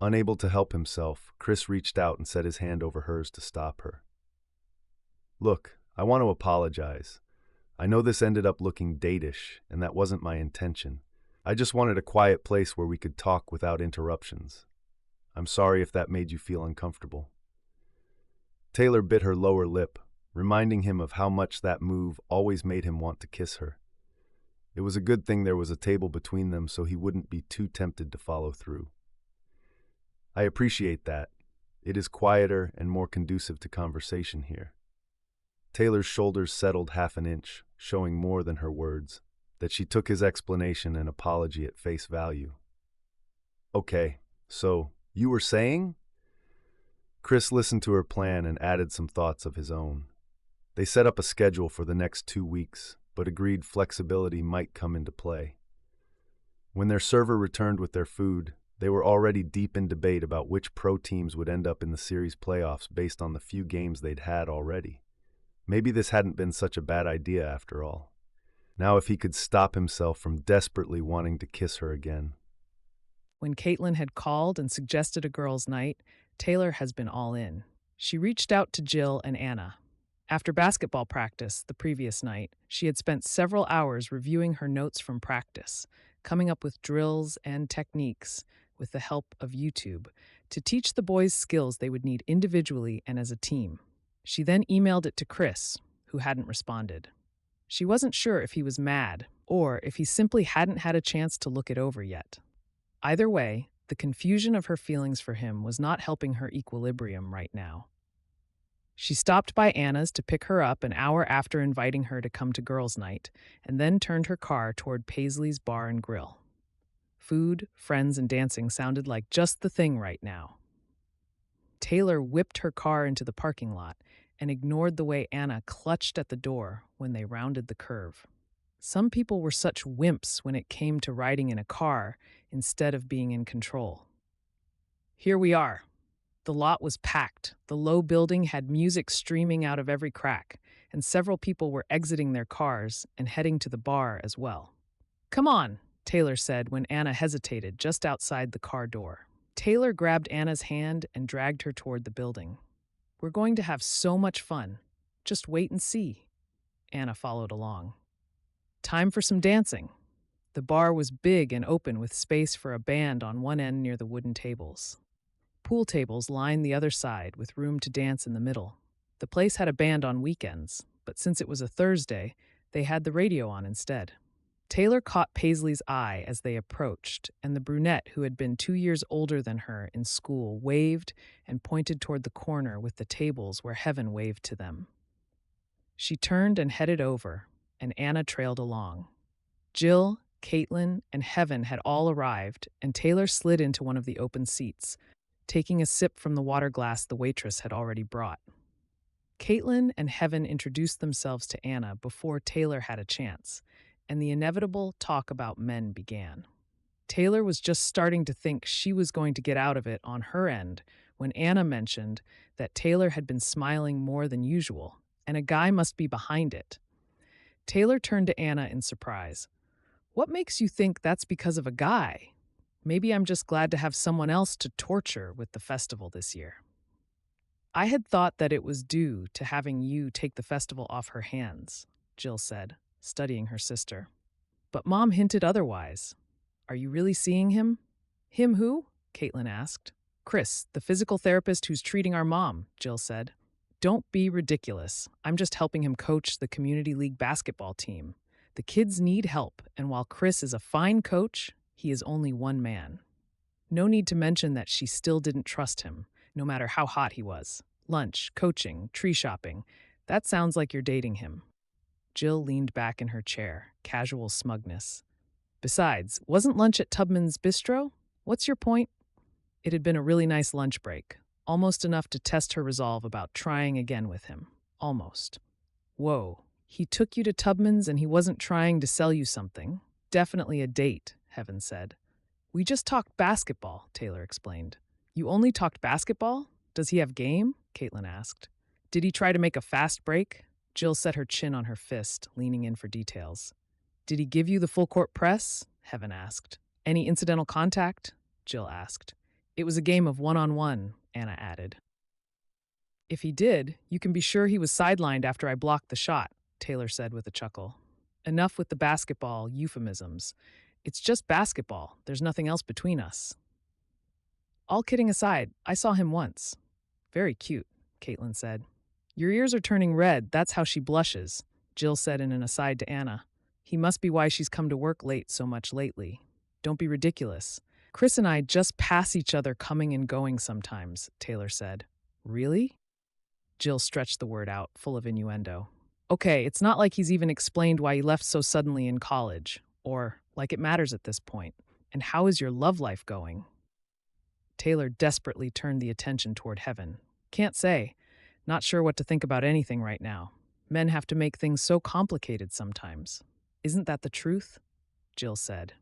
Unable to help himself, Chris reached out and set his hand over hers to stop her. Look, I want to apologize. I know this ended up looking datish, and that wasn't my intention. I just wanted a quiet place where we could talk without interruptions. I'm sorry if that made you feel uncomfortable. Taylor bit her lower lip, reminding him of how much that move always made him want to kiss her. It was a good thing there was a table between them so he wouldn't be too tempted to follow through. I appreciate that. It is quieter and more conducive to conversation here. Taylor's shoulders settled half an inch, showing more than her words, that she took his explanation and apology at face value. Okay, So, you were saying? Chris listened to her plan and added some thoughts of his own. They set up a schedule for the next 2 weeks, but agreed flexibility might come into play. When their server returned with their food, they were already deep in debate about which pro teams would end up in the series playoffs based on the few games they'd had already. Maybe this hadn't been such a bad idea after all. Now if he could stop himself from desperately wanting to kiss her again. When Caitlin had called and suggested a girls' night, Taylor has been all in. She reached out to Jill and Anna. After basketball practice the previous night, she had spent several hours reviewing her notes from practice, coming up with drills and techniques with the help of YouTube to teach the boys skills they would need individually and as a team. She then emailed it to Chris, who hadn't responded. She wasn't sure if he was mad or if he simply hadn't had a chance to look it over yet. Either way, the confusion of her feelings for him was not helping her equilibrium right now. She stopped by Anna's to pick her up an hour after inviting her to come to girls' night, and then turned her car toward Paisley's Bar and Grill. Food, friends, and dancing sounded like just the thing right now. Taylor whipped her car into the parking lot and ignored the way Anna clutched at the door when they rounded the curve. Some people were such wimps when it came to riding in a car instead of being in control. Here we are. The lot was packed. The low building had music streaming out of every crack, and several people were exiting their cars and heading to the bar as well. "Come on," Taylor said when Anna hesitated just outside the car door. Taylor grabbed Anna's hand and dragged her toward the building. "We're going to have so much fun. Just wait and see." Anna followed along. Time for some dancing. The bar was big and open with space for a band on one end near the wooden tables. Pool tables lined the other side with room to dance in the middle. The place had a band on weekends, but since it was a Thursday, they had the radio on instead. Taylor caught Paisley's eye as they approached, and the brunette who had been 2 years older than her in school waved and pointed toward the corner with the tables where Heaven waved to them. She turned and headed over, and Anna trailed along. Jill, Caitlin, and Heaven had all arrived, and Taylor slid into one of the open seats, taking a sip from the water glass the waitress had already brought. Caitlin and Heaven introduced themselves to Anna before Taylor had a chance, and the inevitable talk about men began. Taylor was just starting to think she was going to get out of it on her end when Anna mentioned that Taylor had been smiling more than usual, and a guy must be behind it. Taylor turned to Anna in surprise. "What makes you think that's because of a guy? Maybe I'm just glad to have someone else to torture with the festival this year." "I had thought that it was due to having you take the festival off her hands," Jill said, studying her sister. "But Mom hinted otherwise. Are you really seeing him?" "Him who?" Caitlin asked. "Chris, the physical therapist who's treating our mom," Jill said. "Don't be ridiculous. I'm just helping him coach the community league basketball team. The kids need help, and while Chris is a fine coach, he is only one man." No need to mention that she still didn't trust him, no matter how hot he was. Lunch, coaching, tree shopping. That sounds like you're dating him. Jill leaned back in her chair, casual smugness. "Besides, wasn't lunch at Tubman's Bistro? What's your point?" It had been a really nice lunch break, almost enough to test her resolve about trying again with him. Almost. "Whoa, he took you to Tubman's and he wasn't trying to sell you something. Definitely a date," Heaven said. "We just talked basketball," Taylor explained. "You only talked basketball? Does he have game?" Caitlin asked. "Did he try to make a fast break?" Jill set her chin on her fist, leaning in for details. "Did he give you the full court press?" Heaven asked. "Any incidental contact?" Jill asked. "It was a game of one-on-one," Anna added. "If he did, you can be sure he was sidelined after I blocked the shot," Taylor said with a chuckle. "Enough with the basketball euphemisms. It's just basketball. There's nothing else between us." "All kidding aside, I saw him once. Very cute," Caitlin said. "Your ears are turning red, that's how she blushes," Jill said in an aside to Anna. "He must be why she's come to work late so much lately. Don't be ridiculous. Chris and I just pass each other coming and going sometimes," Taylor said. "Really?" Jill stretched the word out, full of innuendo. "Okay, it's not like he's even explained why he left so suddenly in college, or like it matters at this point. And how is your love life going?" Taylor desperately turned the attention toward heaven. Can't say. Not sure what to think about anything right now. Men have to make things so complicated sometimes. Isn't that the truth? Jill said.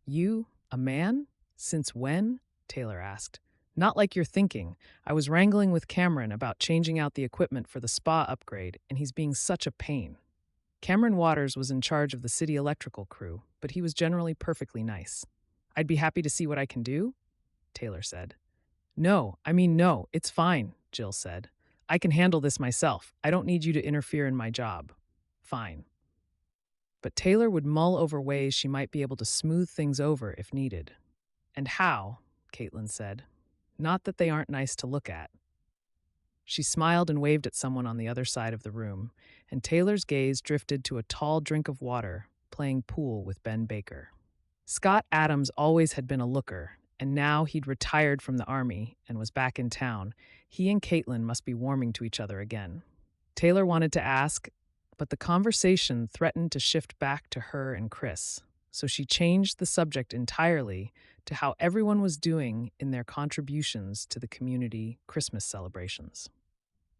You, a man? Since when? Taylor asked. Not like you're thinking. I was wrangling with Cameron about changing out the equipment for the spa upgrade, and he's being such a pain. Cameron Waters was in charge of the city electrical crew, but he was generally perfectly nice. I'd be happy to see what I can do, Taylor said. No, it's fine, Jill said. I can handle this myself. I don't need you to interfere in my job. Fine. But Taylor would mull over ways she might be able to smooth things over if needed. And how, Caitlin said. Not that they aren't nice to look at. She smiled and waved at someone on the other side of the room, and Taylor's gaze drifted to a tall drink of water, playing pool with Ben Baker. Scott Adams always had been a looker, and now he'd retired from the army and was back in town. He and Caitlin must be warming to each other again. Taylor wanted to ask, but the conversation threatened to shift back to her and Chris, so she changed the subject entirely to how everyone was doing in their contributions to the community Christmas celebrations.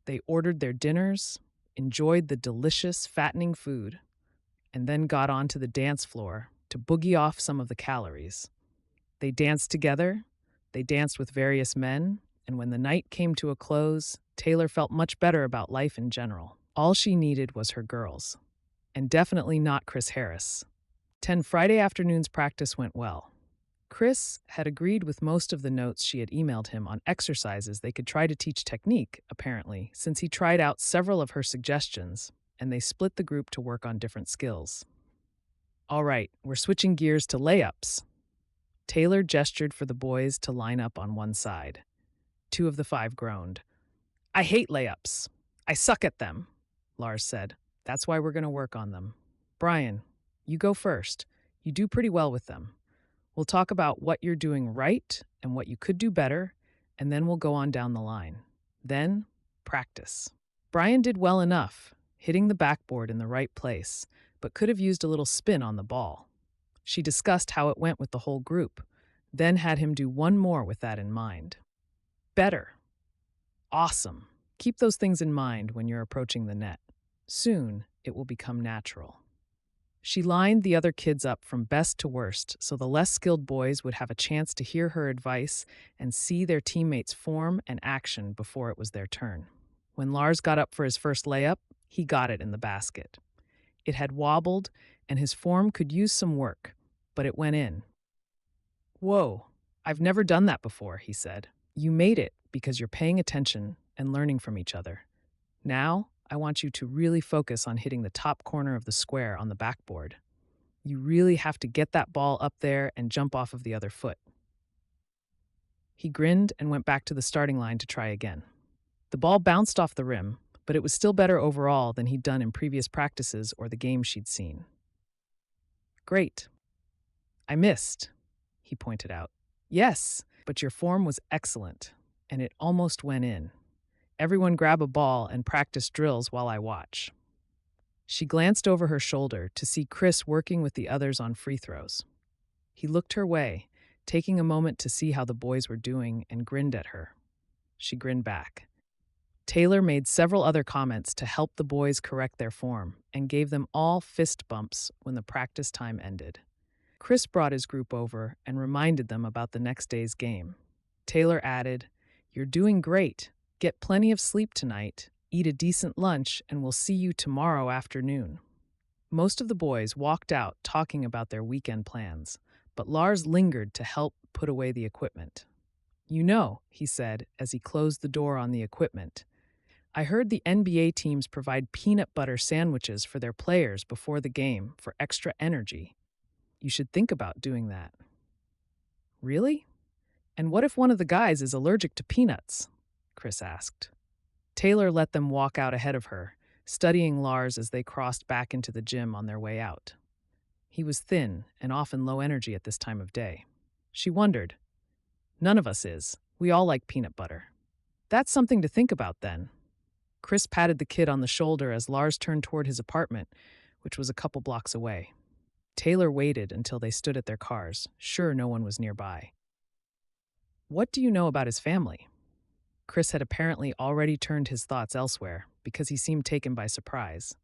They ordered their dinners, enjoyed the delicious, fattening food, and then got onto the dance floor to boogie off some of the calories. They danced together, they danced with various men, and when the night came to a close, Taylor felt much better about life in general. All she needed was her girls, and definitely not Chris Harris. 10 Friday afternoon's practice went well. Chris had agreed with most of the notes she had emailed him on exercises they could try to teach technique, apparently, since he tried out several of her suggestions, and they split the group to work on different skills. All right, we're switching gears to layups. Taylor gestured for the boys to line up on one side. 2 of the 5 groaned. I hate layups. I suck at them, Lars said. That's why we're going to work on them. Brian, you go first. You do pretty well with them. We'll talk about what you're doing right and what you could do better, and then we'll go on down the line. Then, practice. Brian did well enough, hitting the backboard in the right place, but could have used a little spin on the ball. She discussed how it went with the whole group, then had him do one more with that in mind. Better. Awesome. Keep those things in mind when you're approaching the net. Soon, it will become natural. She lined the other kids up from best to worst so the less skilled boys would have a chance to hear her advice and see their teammates' form and action before it was their turn. When Lars got up for his first layup, he got it in the basket. It had wobbled, and his form could use some work, but it went in. Whoa, I've never done that before, he said. You made it because you're paying attention and learning from each other. Now, I want you to really focus on hitting the top corner of the square on the backboard. You really have to get that ball up there and jump off of the other foot. He grinned and went back to the starting line to try again. The ball bounced off the rim, but it was still better overall than he'd done in previous practices or the games she'd seen. Great. I missed, he pointed out. Yes, but your form was excellent, and it almost went in. Everyone grab a ball and practice drills while I watch. She glanced over her shoulder to see Chris working with the others on free throws. He looked her way, taking a moment to see how the boys were doing, and grinned at her. She grinned back. Taylor made several other comments to help the boys correct their form and gave them all fist bumps when the practice time ended. Chris brought his group over and reminded them about the next day's game. Taylor added, You're doing great. Get plenty of sleep tonight, eat a decent lunch, and we'll see you tomorrow afternoon. Most of the boys walked out talking about their weekend plans, but Lars lingered to help put away the equipment. You know, he said as he closed the door on the equipment, I heard the NBA teams provide peanut butter sandwiches for their players before the game for extra energy. You should think about doing that. Really? And what if one of the guys is allergic to peanuts? Chris asked. Taylor let them walk out ahead of her, studying Lars as they crossed back into the gym on their way out. He was thin and often low energy at this time of day. She wondered, None of us is. We all like peanut butter. That's something to think about then. Chris patted the kid on the shoulder as Lars turned toward his apartment, which was a couple blocks away. Taylor waited until they stood at their cars, sure no one was nearby. What do you know about his family? Chris had apparently already turned his thoughts elsewhere because he seemed taken by surprise.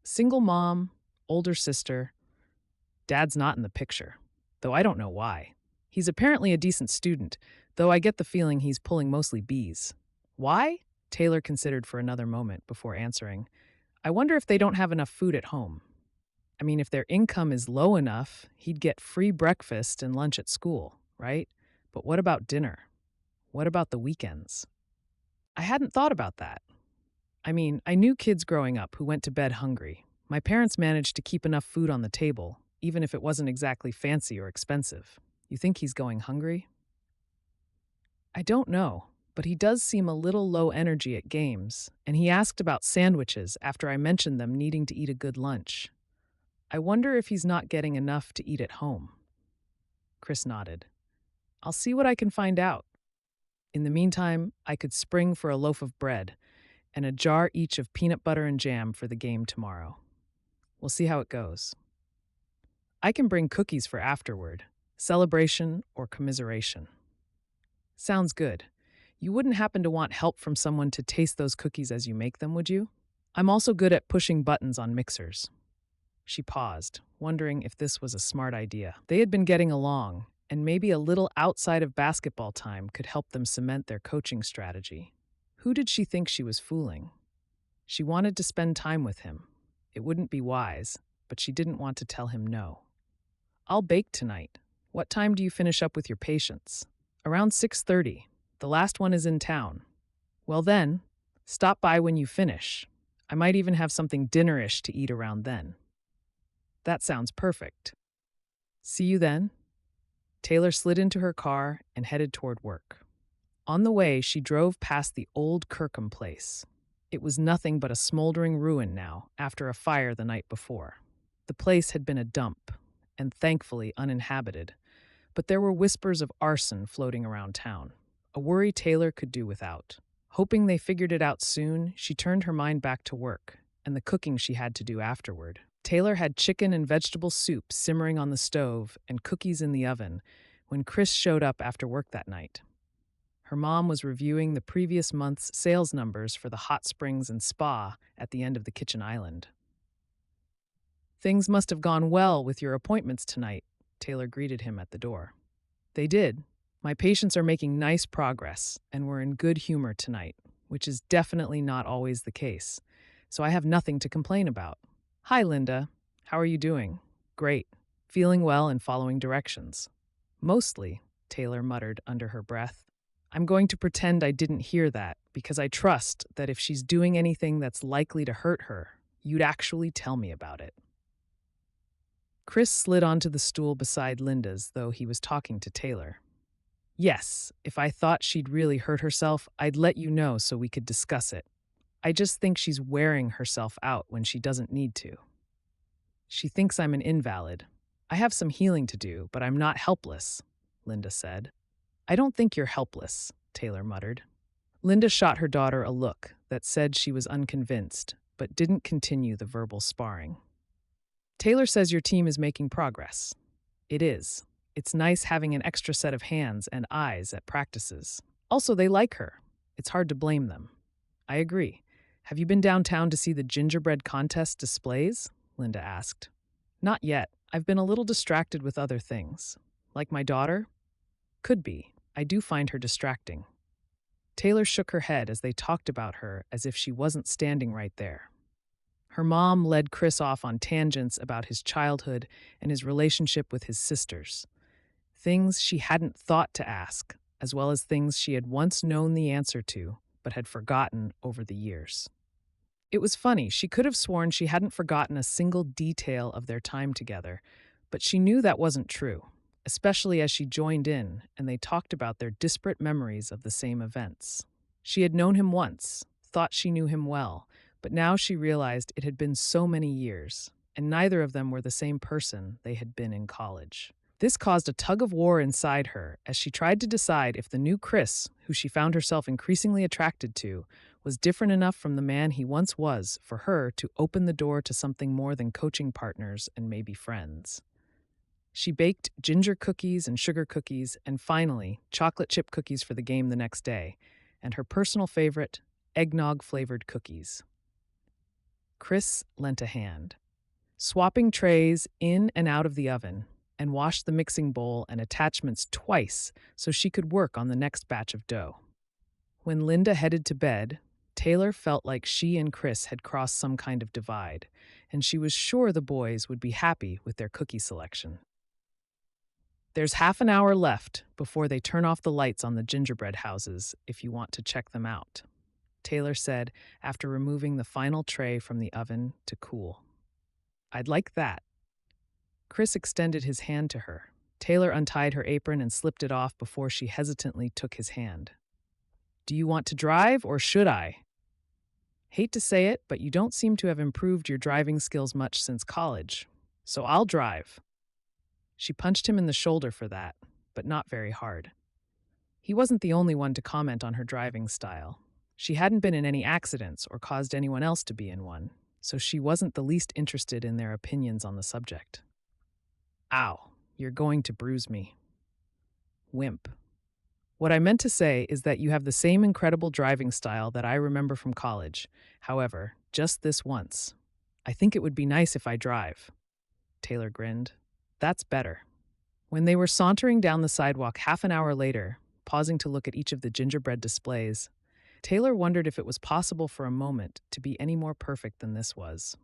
Single mom, older sister. Dad's not in the picture, though I don't know why. He's apparently a decent student, though I get the feeling he's pulling mostly B's. Why? Taylor considered for another moment before answering. I wonder if they don't have enough food at home. I mean, if their income is low enough, he'd get free breakfast and lunch at school, right? But what about dinner? What about the weekends? I hadn't thought about that. I mean, I knew kids growing up who went to bed hungry. My parents managed to keep enough food on the table, even if it wasn't exactly fancy or expensive. You think he's going hungry? I don't know, but he does seem a little low energy at games, and he asked about sandwiches after I mentioned them needing to eat a good lunch. I wonder if he's not getting enough to eat at home. Chris nodded. I'll see what I can find out. In the meantime, I could spring for a loaf of bread and a jar each of peanut butter and jam for the game tomorrow. We'll see how it goes. I can bring cookies for afterward, celebration or commiseration. Sounds good. You wouldn't happen to want help from someone to taste those cookies as you make them, would you? I'm also good at pushing buttons on mixers. She paused, wondering if this was a smart idea. They had been getting along, and maybe a little outside of basketball time could help them cement their coaching strategy. Who did she think she was fooling? She wanted to spend time with him. It wouldn't be wise, but she didn't want to tell him no. I'll bake tonight. What time do you finish up with your patients? Around 6:30. The last one is in town. Well then, stop by when you finish. I might even have something dinnerish to eat around then. That sounds perfect. See you then? Taylor slid into her car and headed toward work. On the way, she drove past the old Kirkham place. It was nothing but a smoldering ruin now, after a fire the night before. The place had been a dump, and thankfully uninhabited, but there were whispers of arson floating around town, a worry Taylor could do without. Hoping they figured it out soon, she turned her mind back to work and the cooking she had to do afterward. Taylor had chicken and vegetable soup simmering on the stove and cookies in the oven when Chris showed up after work that night. Her mom was reviewing the previous month's sales numbers for the hot springs and spa at the end of the kitchen island. Things must have gone well with your appointments tonight, Taylor greeted him at the door. They did. My patients are making nice progress, and we're in good humor tonight, which is definitely not always the case, so I have nothing to complain about. Hi, Linda. How are you doing? Great. Feeling well and following directions. Mostly, Taylor muttered under her breath. I'm going to pretend I didn't hear that, because I trust that if she's doing anything that's likely to hurt her, you'd actually tell me about it. Chris slid onto the stool beside Linda's, though he was talking to Taylor. Yes, if I thought she'd really hurt herself, I'd let you know so we could discuss it. I just think she's wearing herself out when she doesn't need to. She thinks I'm an invalid. I have some healing to do, but I'm not helpless, Linda said. I don't think you're helpless, Taylor muttered. Linda shot her daughter a look that said she was unconvinced, but didn't continue the verbal sparring. Taylor says your team is making progress. It is. It's nice having an extra set of hands and eyes at practices. Also, they like her. It's hard to blame them. I agree. Have you been downtown to see the gingerbread contest displays? Linda asked. Not yet. I've been a little distracted with other things. Like my daughter? Could be. I do find her distracting. Taylor shook her head as they talked about her as if she wasn't standing right there. Her mom led Chris off on tangents about his childhood and his relationship with his sisters. Things she hadn't thought to ask, as well as things she had once known the answer to, but had forgotten over the years. It was funny, she could have sworn she hadn't forgotten a single detail of their time together, but she knew that wasn't true, especially as she joined in and they talked about their disparate memories of the same events. She had known him once, thought she knew him well, but now she realized it had been so many years, and neither of them were the same person they had been in college. This caused a tug of war inside her as she tried to decide if the new Chris, who she found herself increasingly attracted to, was different enough from the man he once was for her to open the door to something more than coaching partners and maybe friends. She baked ginger cookies and sugar cookies, and finally, chocolate chip cookies for the game the next day, and her personal favorite, eggnog flavored cookies. Chris lent a hand, swapping trays in and out of the oven, and washed the mixing bowl and attachments twice so she could work on the next batch of dough. When Linda headed to bed, Taylor felt like she and Chris had crossed some kind of divide, and she was sure the boys would be happy with their cookie selection. There's half an hour left before they turn off the lights on the gingerbread houses if you want to check them out, Taylor said after removing the final tray from the oven to cool. I'd like that. Chris extended his hand to her. Taylor untied her apron and slipped it off before she hesitantly took his hand. Do you want to drive or should I? Hate to say it, but you don't seem to have improved your driving skills much since college, so I'll drive. She punched him in the shoulder for that, but not very hard. He wasn't the only one to comment on her driving style. She hadn't been in any accidents or caused anyone else to be in one, so she wasn't the least interested in their opinions on the subject. Ow, you're going to bruise me. Wimp. What I meant to say is that you have the same incredible driving style that I remember from college. However, just this once. I think it would be nice if I drive. Taylor grinned. That's better. When they were sauntering down the sidewalk half an hour later, pausing to look at each of the gingerbread displays, Taylor wondered if it was possible for a moment to be any more perfect than this was.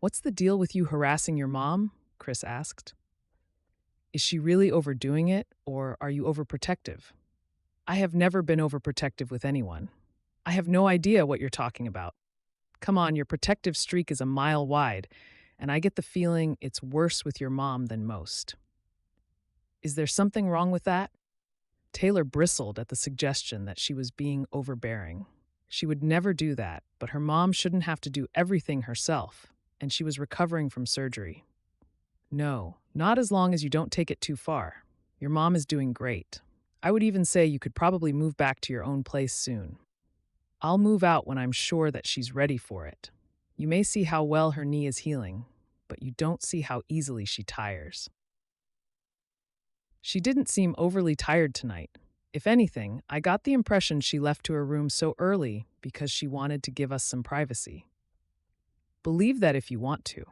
What's the deal with you harassing your mom? Chris asked. Is she really overdoing it, or are you overprotective? I have never been overprotective with anyone. I have no idea what you're talking about. Come on, your protective streak is a mile wide, and I get the feeling it's worse with your mom than most. Is there something wrong with that? Taylor bristled at the suggestion that she was being overbearing. She would never do that, but her mom shouldn't have to do everything herself, and she was recovering from surgery. No, not as long as you don't take it too far. Your mom is doing great. I would even say you could probably move back to your own place soon. I'll move out when I'm sure that she's ready for it. You may see how well her knee is healing, but you don't see how easily she tires. She didn't seem overly tired tonight. If anything, I got the impression she left to her room so early because she wanted to give us some privacy. Believe that if you want to.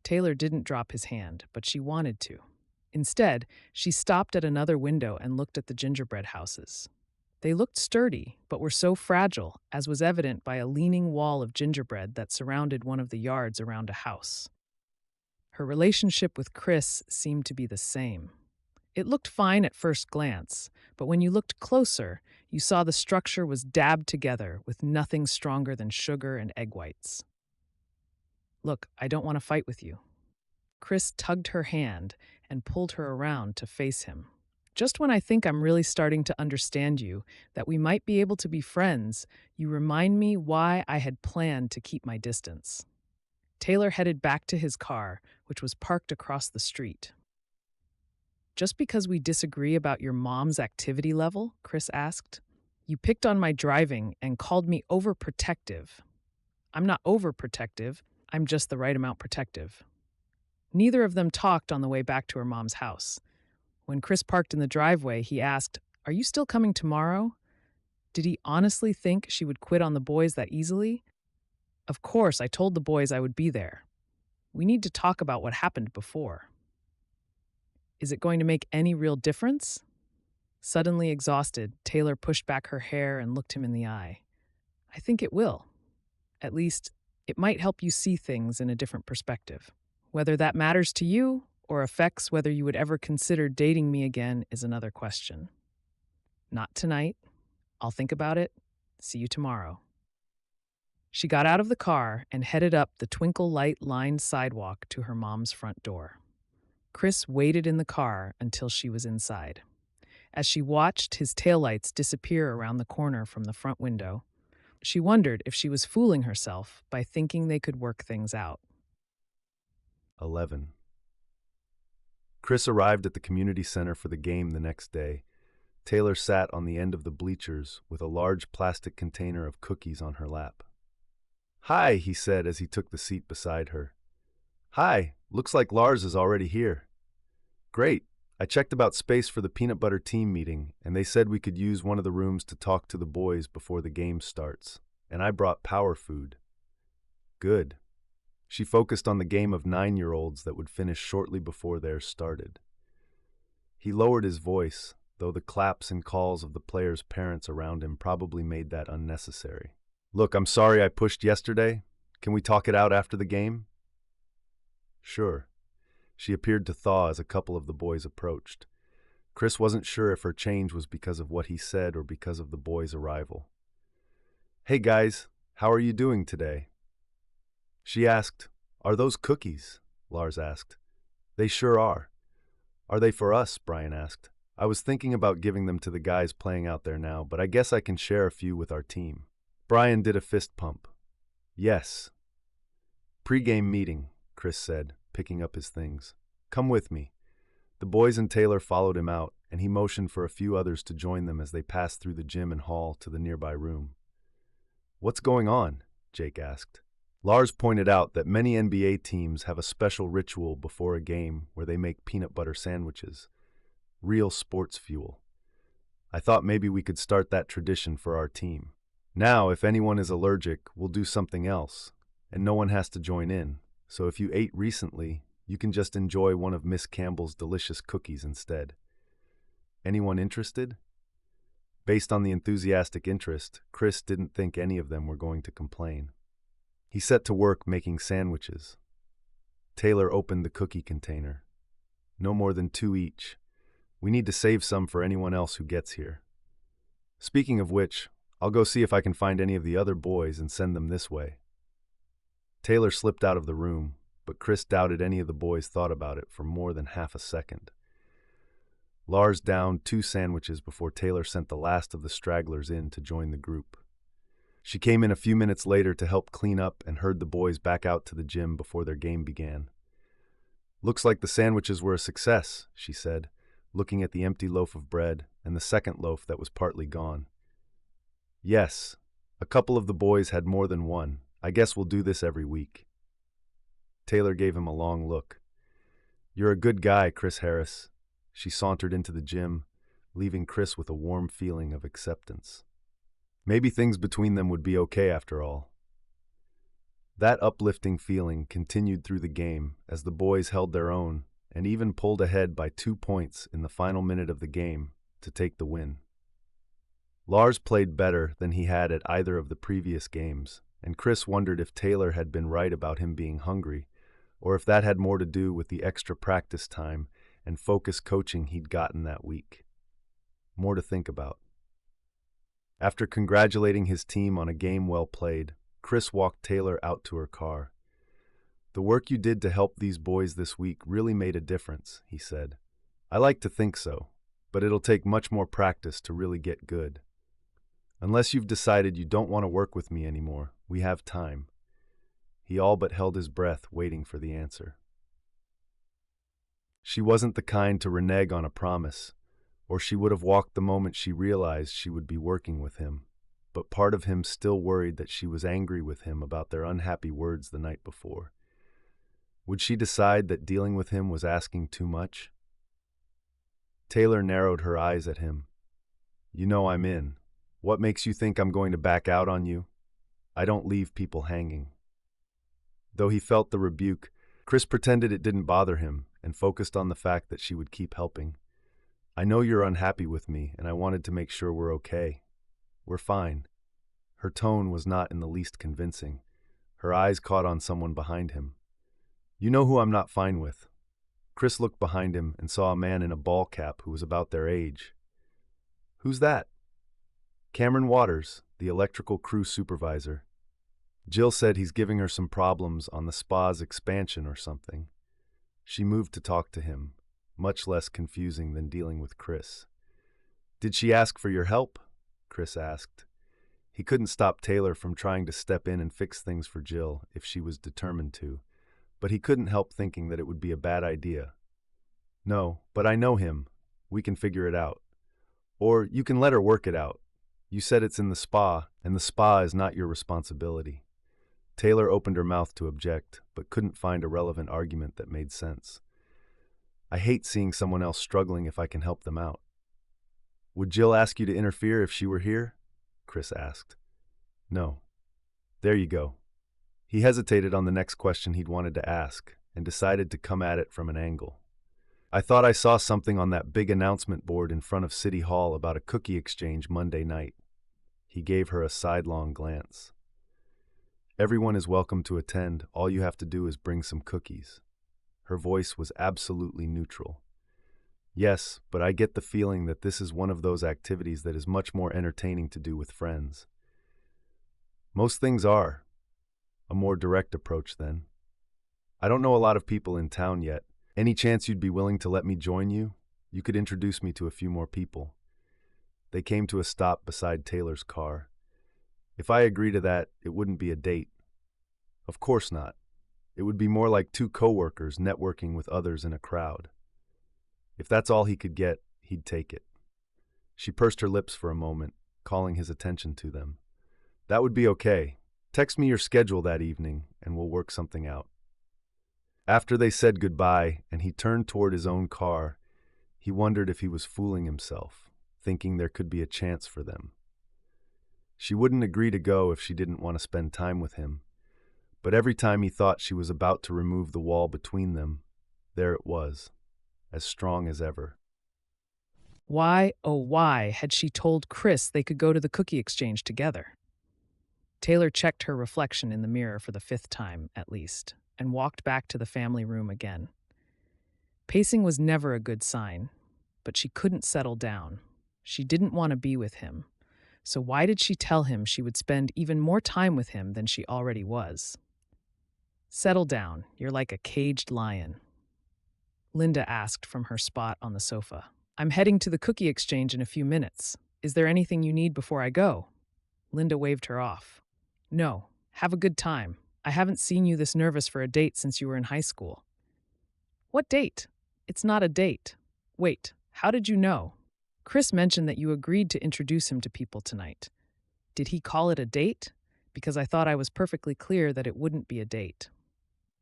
Taylor didn't drop his hand, but she wanted to. Instead, she stopped at another window and looked at the gingerbread houses. They looked sturdy, but were so fragile, as was evident by a leaning wall of gingerbread that surrounded one of the yards around a house. Her relationship with Chris seemed to be the same. It looked fine at first glance, but when you looked closer, you saw the structure was dabbed together with nothing stronger than sugar and egg whites. Look, I don't want to fight with you. Chris tugged her hand and pulled her around to face him. Just when I think I'm really starting to understand you, that we might be able to be friends, you remind me why I had planned to keep my distance. Taylor headed back to his car, which was parked across the street. Just because we disagree about your mom's activity level, Chris asked, you picked on my driving and called me overprotective. I'm not overprotective, I'm just the right amount protective. Neither of them talked on the way back to her mom's house. When Chris parked in the driveway, he asked, Are you still coming tomorrow? Did he honestly think she would quit on the boys that easily? Of course, I told the boys I would be there. We need to talk about what happened before. Is it going to make any real difference? Suddenly exhausted, Taylor pushed back her hair and looked him in the eye. I think it will. At least, it might help you see things in a different perspective. Whether that matters to you or affects whether you would ever consider dating me again is another question. Not tonight. I'll think about it. See you tomorrow. She got out of the car and headed up the twinkle light-lined sidewalk to her mom's front door. Chris waited in the car until she was inside. As she watched his taillights disappear around the corner from the front window, she wondered if she was fooling herself by thinking they could work things out. 11. Chris arrived at the community center for the game the next day. Taylor sat on the end of the bleachers with a large plastic container of cookies on her lap. Hi, he said as he took the seat beside her. Hi, looks like Lars is already here. Great. I checked about space for the peanut butter team meeting, and they said we could use one of the rooms to talk to the boys before the game starts. And I brought power food. Good. She focused on the game of 9-year-olds that would finish shortly before theirs started. He lowered his voice, though the claps and calls of the players' parents around him probably made that unnecessary. Look, I'm sorry I pushed yesterday. Can we talk it out after the game? Sure. She appeared to thaw as a couple of the boys approached. Chris wasn't sure if her change was because of what he said or because of the boys' arrival. Hey guys, how are you doing today? She asked. Are those cookies? Lars asked. They sure are. Are they for us? Brian asked. I was thinking about giving them to the guys playing out there now, but I guess I can share a few with our team. Brian did a fist pump. Yes. Pre-game meeting, Chris said, picking up his things. Come with me. The boys and Taylor followed him out, and he motioned for a few others to join them as they passed through the gym and hall to the nearby room. What's going on? Jake asked. Lars pointed out that many NBA teams have a special ritual before a game where they make peanut butter sandwiches. Real sports fuel. I thought maybe we could start that tradition for our team. Now, if anyone is allergic, we'll do something else, and no one has to join in. So if you ate recently, you can just enjoy one of Miss Campbell's delicious cookies instead. Anyone interested? Based on the enthusiastic interest, Chris didn't think any of them were going to complain. He set to work making sandwiches. Taylor opened the cookie container. No more than 2 each. We need to save some for anyone else who gets here. Speaking of which, I'll go see if I can find any of the other boys and send them this way. Taylor slipped out of the room, but Chris doubted any of the boys thought about it for more than half a second. Lars downed 2 sandwiches before Taylor sent the last of the stragglers in to join the group. She came in a few minutes later to help clean up and herd the boys back out to the gym before their game began. Looks like the sandwiches were a success, she said, looking at the empty loaf of bread and the second loaf that was partly gone. Yes, a couple of the boys had more than one. I guess we'll do this every week. Taylor gave him a long look. You're a good guy, Chris Harris. She sauntered into the gym, leaving Chris with a warm feeling of acceptance. Maybe things between them would be okay after all. That uplifting feeling continued through the game as the boys held their own and even pulled ahead by 2 points in the final minute of the game to take the win. Lars played better than he had at either of the previous games, and Chris wondered if Taylor had been right about him being hungry, or if that had more to do with the extra practice time and focused coaching he'd gotten that week. More to think about. After congratulating his team on a game well played, Chris walked Taylor out to her car. The work you did to help these boys this week really made a difference, he said. I like to think so, but it'll take much more practice to really get good. Unless you've decided you don't want to work with me anymore, we have time. He all but held his breath, waiting for the answer. She wasn't the kind to renege on a promise, or she would have walked the moment she realized she would be working with him, but part of him still worried that she was angry with him about their unhappy words the night before. Would she decide that dealing with him was asking too much? Taylor narrowed her eyes at him. You know I'm in. What makes you think I'm going to back out on you? I don't leave people hanging. Though he felt the rebuke, Chris pretended it didn't bother him and focused on the fact that she would keep helping. I know you're unhappy with me, and I wanted to make sure we're okay. We're fine. Her tone was not in the least convincing. Her eyes caught on someone behind him. You know who I'm not fine with. Chris looked behind him and saw a man in a ball cap who was about their age. Who's that? Cameron Waters, the electrical crew supervisor. Jill said he's giving her some problems on the spa's expansion or something. She moved to talk to him, much less confusing than dealing with Chris. Did she ask for your help? Chris asked. He couldn't stop Taylor from trying to step in and fix things for Jill if she was determined to, but he couldn't help thinking that it would be a bad idea. No, but I know him. We can figure it out. Or you can let her work it out. You said it's in the spa, and the spa is not your responsibility. Taylor opened her mouth to object, but couldn't find a relevant argument that made sense. I hate seeing someone else struggling if I can help them out. Would Jill ask you to interfere if she were here? Chris asked. No. There you go. He hesitated on the next question he'd wanted to ask and decided to come at it from an angle. I thought I saw something on that big announcement board in front of City Hall about a cookie exchange Monday night. He gave her a sidelong glance. Everyone is welcome to attend. All you have to do is bring some cookies. Her voice was absolutely neutral. Yes, but I get the feeling that this is one of those activities that is much more entertaining to do with friends. Most things are. A more direct approach, then. I don't know a lot of people in town yet. Any chance you'd be willing to let me join you? You could introduce me to a few more people. They came to a stop beside Taylor's car. If I agree to that, it wouldn't be a date. Of course not. It would be more like two coworkers networking with others in a crowd. If that's all he could get, he'd take it. She pursed her lips for a moment, calling his attention to them. That would be okay. Text me your schedule that evening, and we'll work something out. After they said goodbye and he turned toward his own car, he wondered if he was fooling himself, thinking there could be a chance for them. She wouldn't agree to go if she didn't want to spend time with him, but every time he thought she was about to remove the wall between them, there it was, as strong as ever. Why, oh why, had she told Chris they could go to the cookie exchange together? Taylor checked her reflection in the mirror for the 5th time, at least, and walked back to the family room again. Pacing was never a good sign, but she couldn't settle down. She didn't want to be with him. So why did she tell him she would spend even more time with him than she already was? Settle down, you're like a caged lion, Linda asked from her spot on the sofa. I'm heading to the cookie exchange in a few minutes. Is there anything you need before I go? Linda waved her off. No, have a good time. I haven't seen you this nervous for a date since you were in high school. What date? It's not a date. Wait, how did you know? Chris mentioned that you agreed to introduce him to people tonight. Did he call it a date? Because I thought I was perfectly clear that it wouldn't be a date.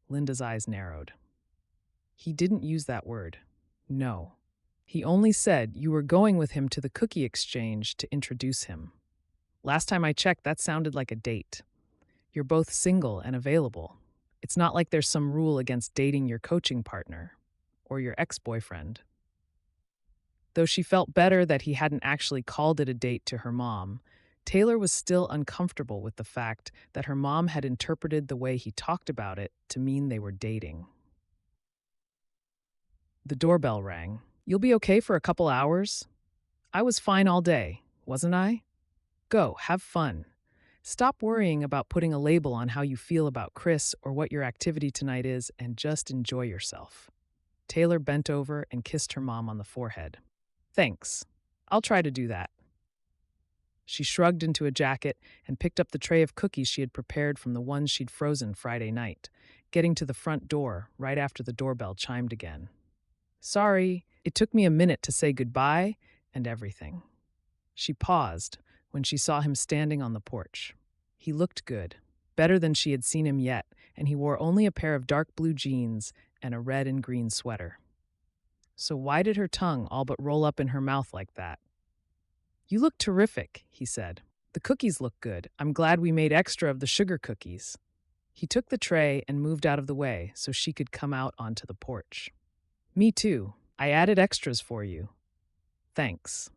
Linda's eyes narrowed. He didn't use that word. No. He only said you were going with him to the cookie exchange to introduce him. Last time I checked, that sounded like a date. You're both single and available. It's not like there's some rule against dating your coaching partner or your ex-boyfriend. Though she felt better that he hadn't actually called it a date to her mom, Taylor was still uncomfortable with the fact that her mom had interpreted the way he talked about it to mean they were dating. The doorbell rang. You'll be okay for a couple hours? I was fine all day, wasn't I? Go, have fun. Stop worrying about putting a label on how you feel about Chris or what your activity tonight is and just enjoy yourself. Taylor bent over and kissed her mom on the forehead. Thanks. I'll try to do that. She shrugged into a jacket and picked up the tray of cookies she had prepared from the ones she'd frozen Friday night, getting to the front door right after the doorbell chimed again. Sorry, it took me a minute to say goodbye and everything. She paused when she saw him standing on the porch. He looked good, better than she had seen him yet, and he wore only a pair of dark blue jeans and a red and green sweater. So why did her tongue all but roll up in her mouth like that? You look terrific, he said. The cookies look good. I'm glad we made extra of the sugar cookies. He took the tray and moved out of the way so she could come out onto the porch. Me too. I added extras for you. Thanks.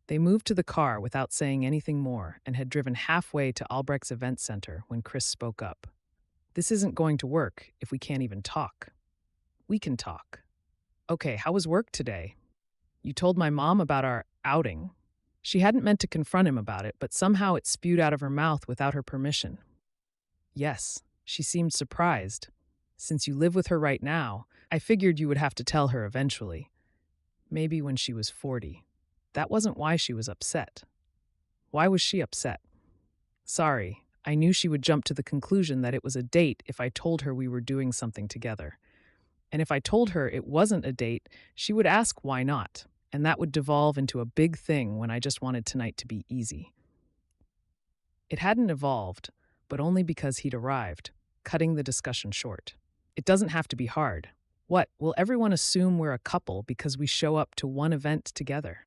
They moved to the car without saying anything more and had driven halfway to Albrecht's event center when Chris spoke up. This isn't going to work if we can't even talk. We can talk. Okay, how was work today? You told my mom about our outing. She hadn't meant to confront him about it, but somehow it spewed out of her mouth without her permission. Yes, she seemed surprised. Since you live with her right now, I figured you would have to tell her eventually. Maybe when she was 40. That wasn't why she was upset. Why was she upset? Sorry, I knew she would jump to the conclusion that it was a date if I told her we were doing something together. And if I told her it wasn't a date, she would ask why not, and that would devolve into a big thing when I just wanted tonight to be easy. It hadn't evolved, but only because he'd arrived, cutting the discussion short. It doesn't have to be hard. What, will everyone assume we're a couple because we show up to one event together?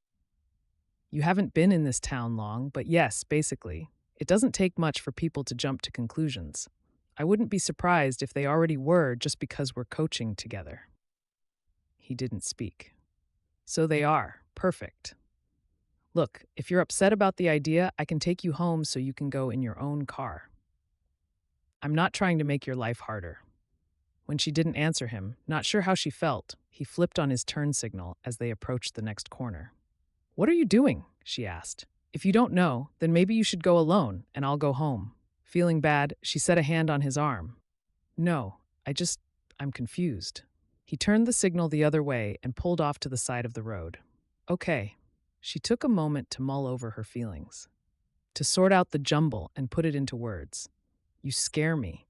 You haven't been in this town long, but yes, basically. It doesn't take much for people to jump to conclusions. I wouldn't be surprised if they already were just because we're coaching together. He didn't speak. So they are. Perfect. Look, if you're upset about the idea, I can take you home so you can go in your own car. I'm not trying to make your life harder. When she didn't answer him, not sure how she felt, he flipped on his turn signal as they approached the next corner. "What are you doing?" she asked. "If you don't know, then maybe you should go alone, and I'll go home." Feeling bad, she set a hand on his arm. "No, I'm confused." He turned the signal the other way and pulled off to the side of the road. "Okay." She took a moment to mull over her feelings, to sort out the jumble and put it into words. "You scare me.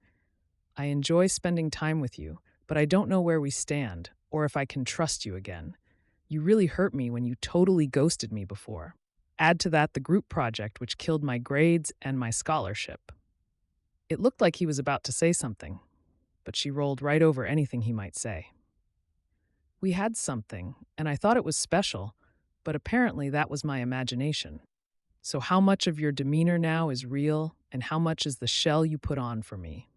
I enjoy spending time with you, but I don't know where we stand, or if I can trust you again. You really hurt me when you totally ghosted me before. Add to that the group project, which killed my grades and my scholarship." It looked like he was about to say something, but she rolled right over anything he might say. "We had something, and I thought it was special, but apparently that was my imagination. So how much of your demeanor now is real, and how much is the shell you put on for me?"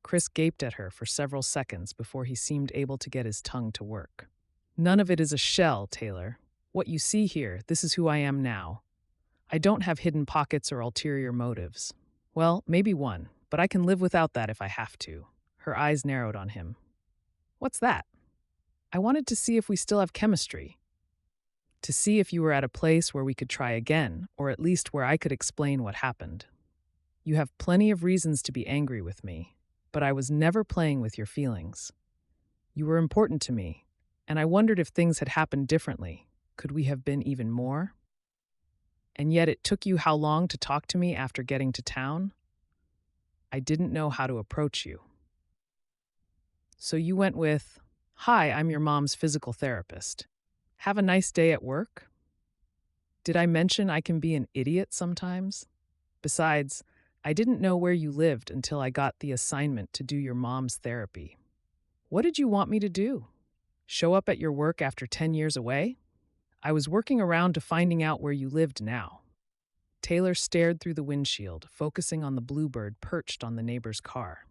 Chris gaped at her for several seconds before he seemed able to get his tongue to work. "None of it is a shell, Taylor. What you see here, this is who I am now. I don't have hidden pockets or ulterior motives. Well, maybe one, but I can live without that if I have to." Her eyes narrowed on him. "What's that?" "I wanted to see if we still have chemistry. To see if you were at a place where we could try again, or at least where I could explain what happened. You have plenty of reasons to be angry with me, but I was never playing with your feelings. You were important to me, and I wondered if things had happened differently. Could we have been even more? And yet it took you how long to talk to me after getting to town? I didn't know how to approach you. So you went with, 'Hi, I'm your mom's physical therapist. Have a nice day at work?' Did I mention I can be an idiot sometimes? Besides, I didn't know where you lived until I got the assignment to do your mom's therapy. What did you want me to do? Show up at your work after 10 years away? I was working around to finding out where you lived now." Taylor stared through the windshield, focusing on the bluebird perched on the neighbor's car.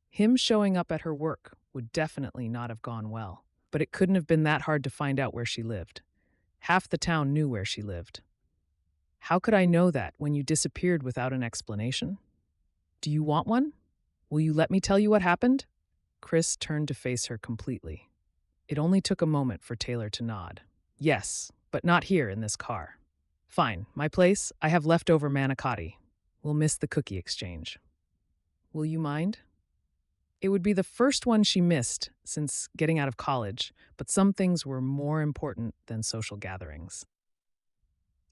Him showing up at her work would definitely not have gone well, but it couldn't have been that hard to find out where she lived. Half the town knew where she lived. How could I know that when you disappeared without an explanation? Do you want one? Will you let me tell you what happened? Chris turned to face her completely. It only took a moment for Taylor to nod. Yes, but not here in this car. Fine, my place, I have leftover manicotti. We'll miss the cookie exchange. Will you mind? It would be the first one she missed since getting out of college, but some things were more important than social gatherings.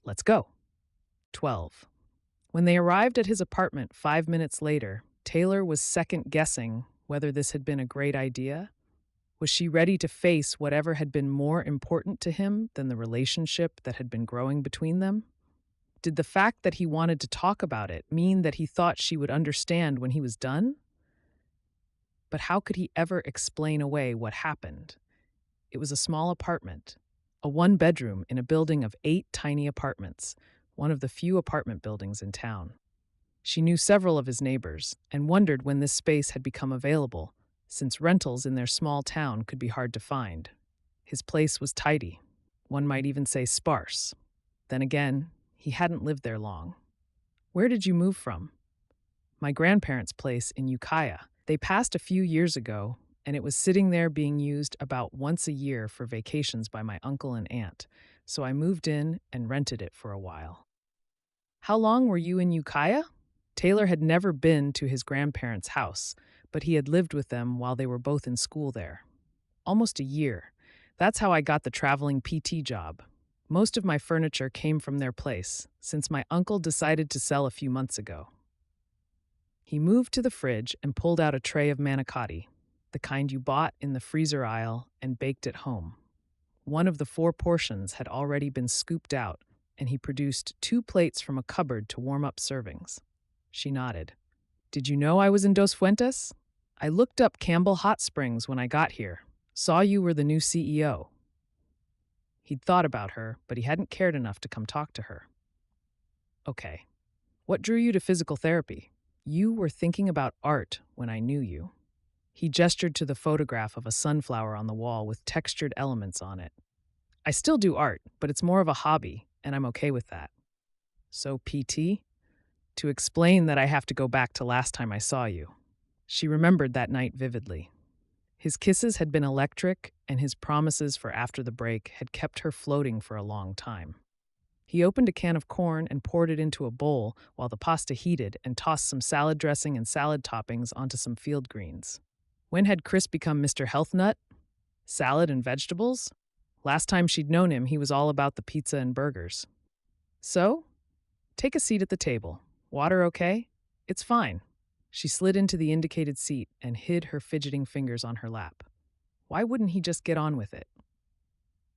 Let's go. 12. When they arrived at his apartment 5 minutes later, Taylor was second-guessing whether this had been a great idea. Was she ready to face whatever had been more important to him than the relationship that had been growing between them? Did the fact that he wanted to talk about it mean that he thought she would understand when he was done? But how could he ever explain away what happened? It was a small apartment, a one-bedroom in a building of 8 tiny apartments, one of the few apartment buildings in town. She knew several of his neighbors and wondered when this space had become available, since rentals in their small town could be hard to find. His place was tidy. One might even say sparse. Then again, he hadn't lived there long. "Where did you move from?" "My grandparents' place in Ukiah. They passed a few years ago, and it was sitting there being used about once a year for vacations by my uncle and aunt, so I moved in and rented it for a while." "How long were you in Ukiah?" Taylor had never been to his grandparents' house, but he had lived with them while they were both in school there. "Almost a year. That's how I got the traveling PT job. Most of my furniture came from their place, since my uncle decided to sell a few months ago." He moved to the fridge and pulled out a tray of manicotti, the kind you bought in the freezer aisle and baked at home. One of the 4 portions had already been scooped out, and he produced 2 plates from a cupboard to warm up servings. She nodded. "Did you know I was in Dos Fuentes? I looked up Campbell Hot Springs when I got here. Saw you were the new CEO. He'd thought about her, but he hadn't cared enough to come talk to her. Okay. What drew you to physical therapy? You were thinking about art when I knew you. He gestured to the photograph of a sunflower on the wall with textured elements on it. I still do art, but it's more of a hobby, and I'm okay with that. So, PT? To explain that I have to go back to last time I saw you. She remembered that night vividly. His kisses had been electric, and his promises for after the break had kept her floating for a long time. He opened a can of corn and poured it into a bowl while the pasta heated and tossed some salad dressing and salad toppings onto some field greens. When had Chris become Mr. Health Nut? Salad and vegetables? Last time she'd known him, he was all about the pizza and burgers. So, take a seat at the table. Water okay? It's fine. She slid into the indicated seat and hid her fidgeting fingers on her lap. Why wouldn't he just get on with it?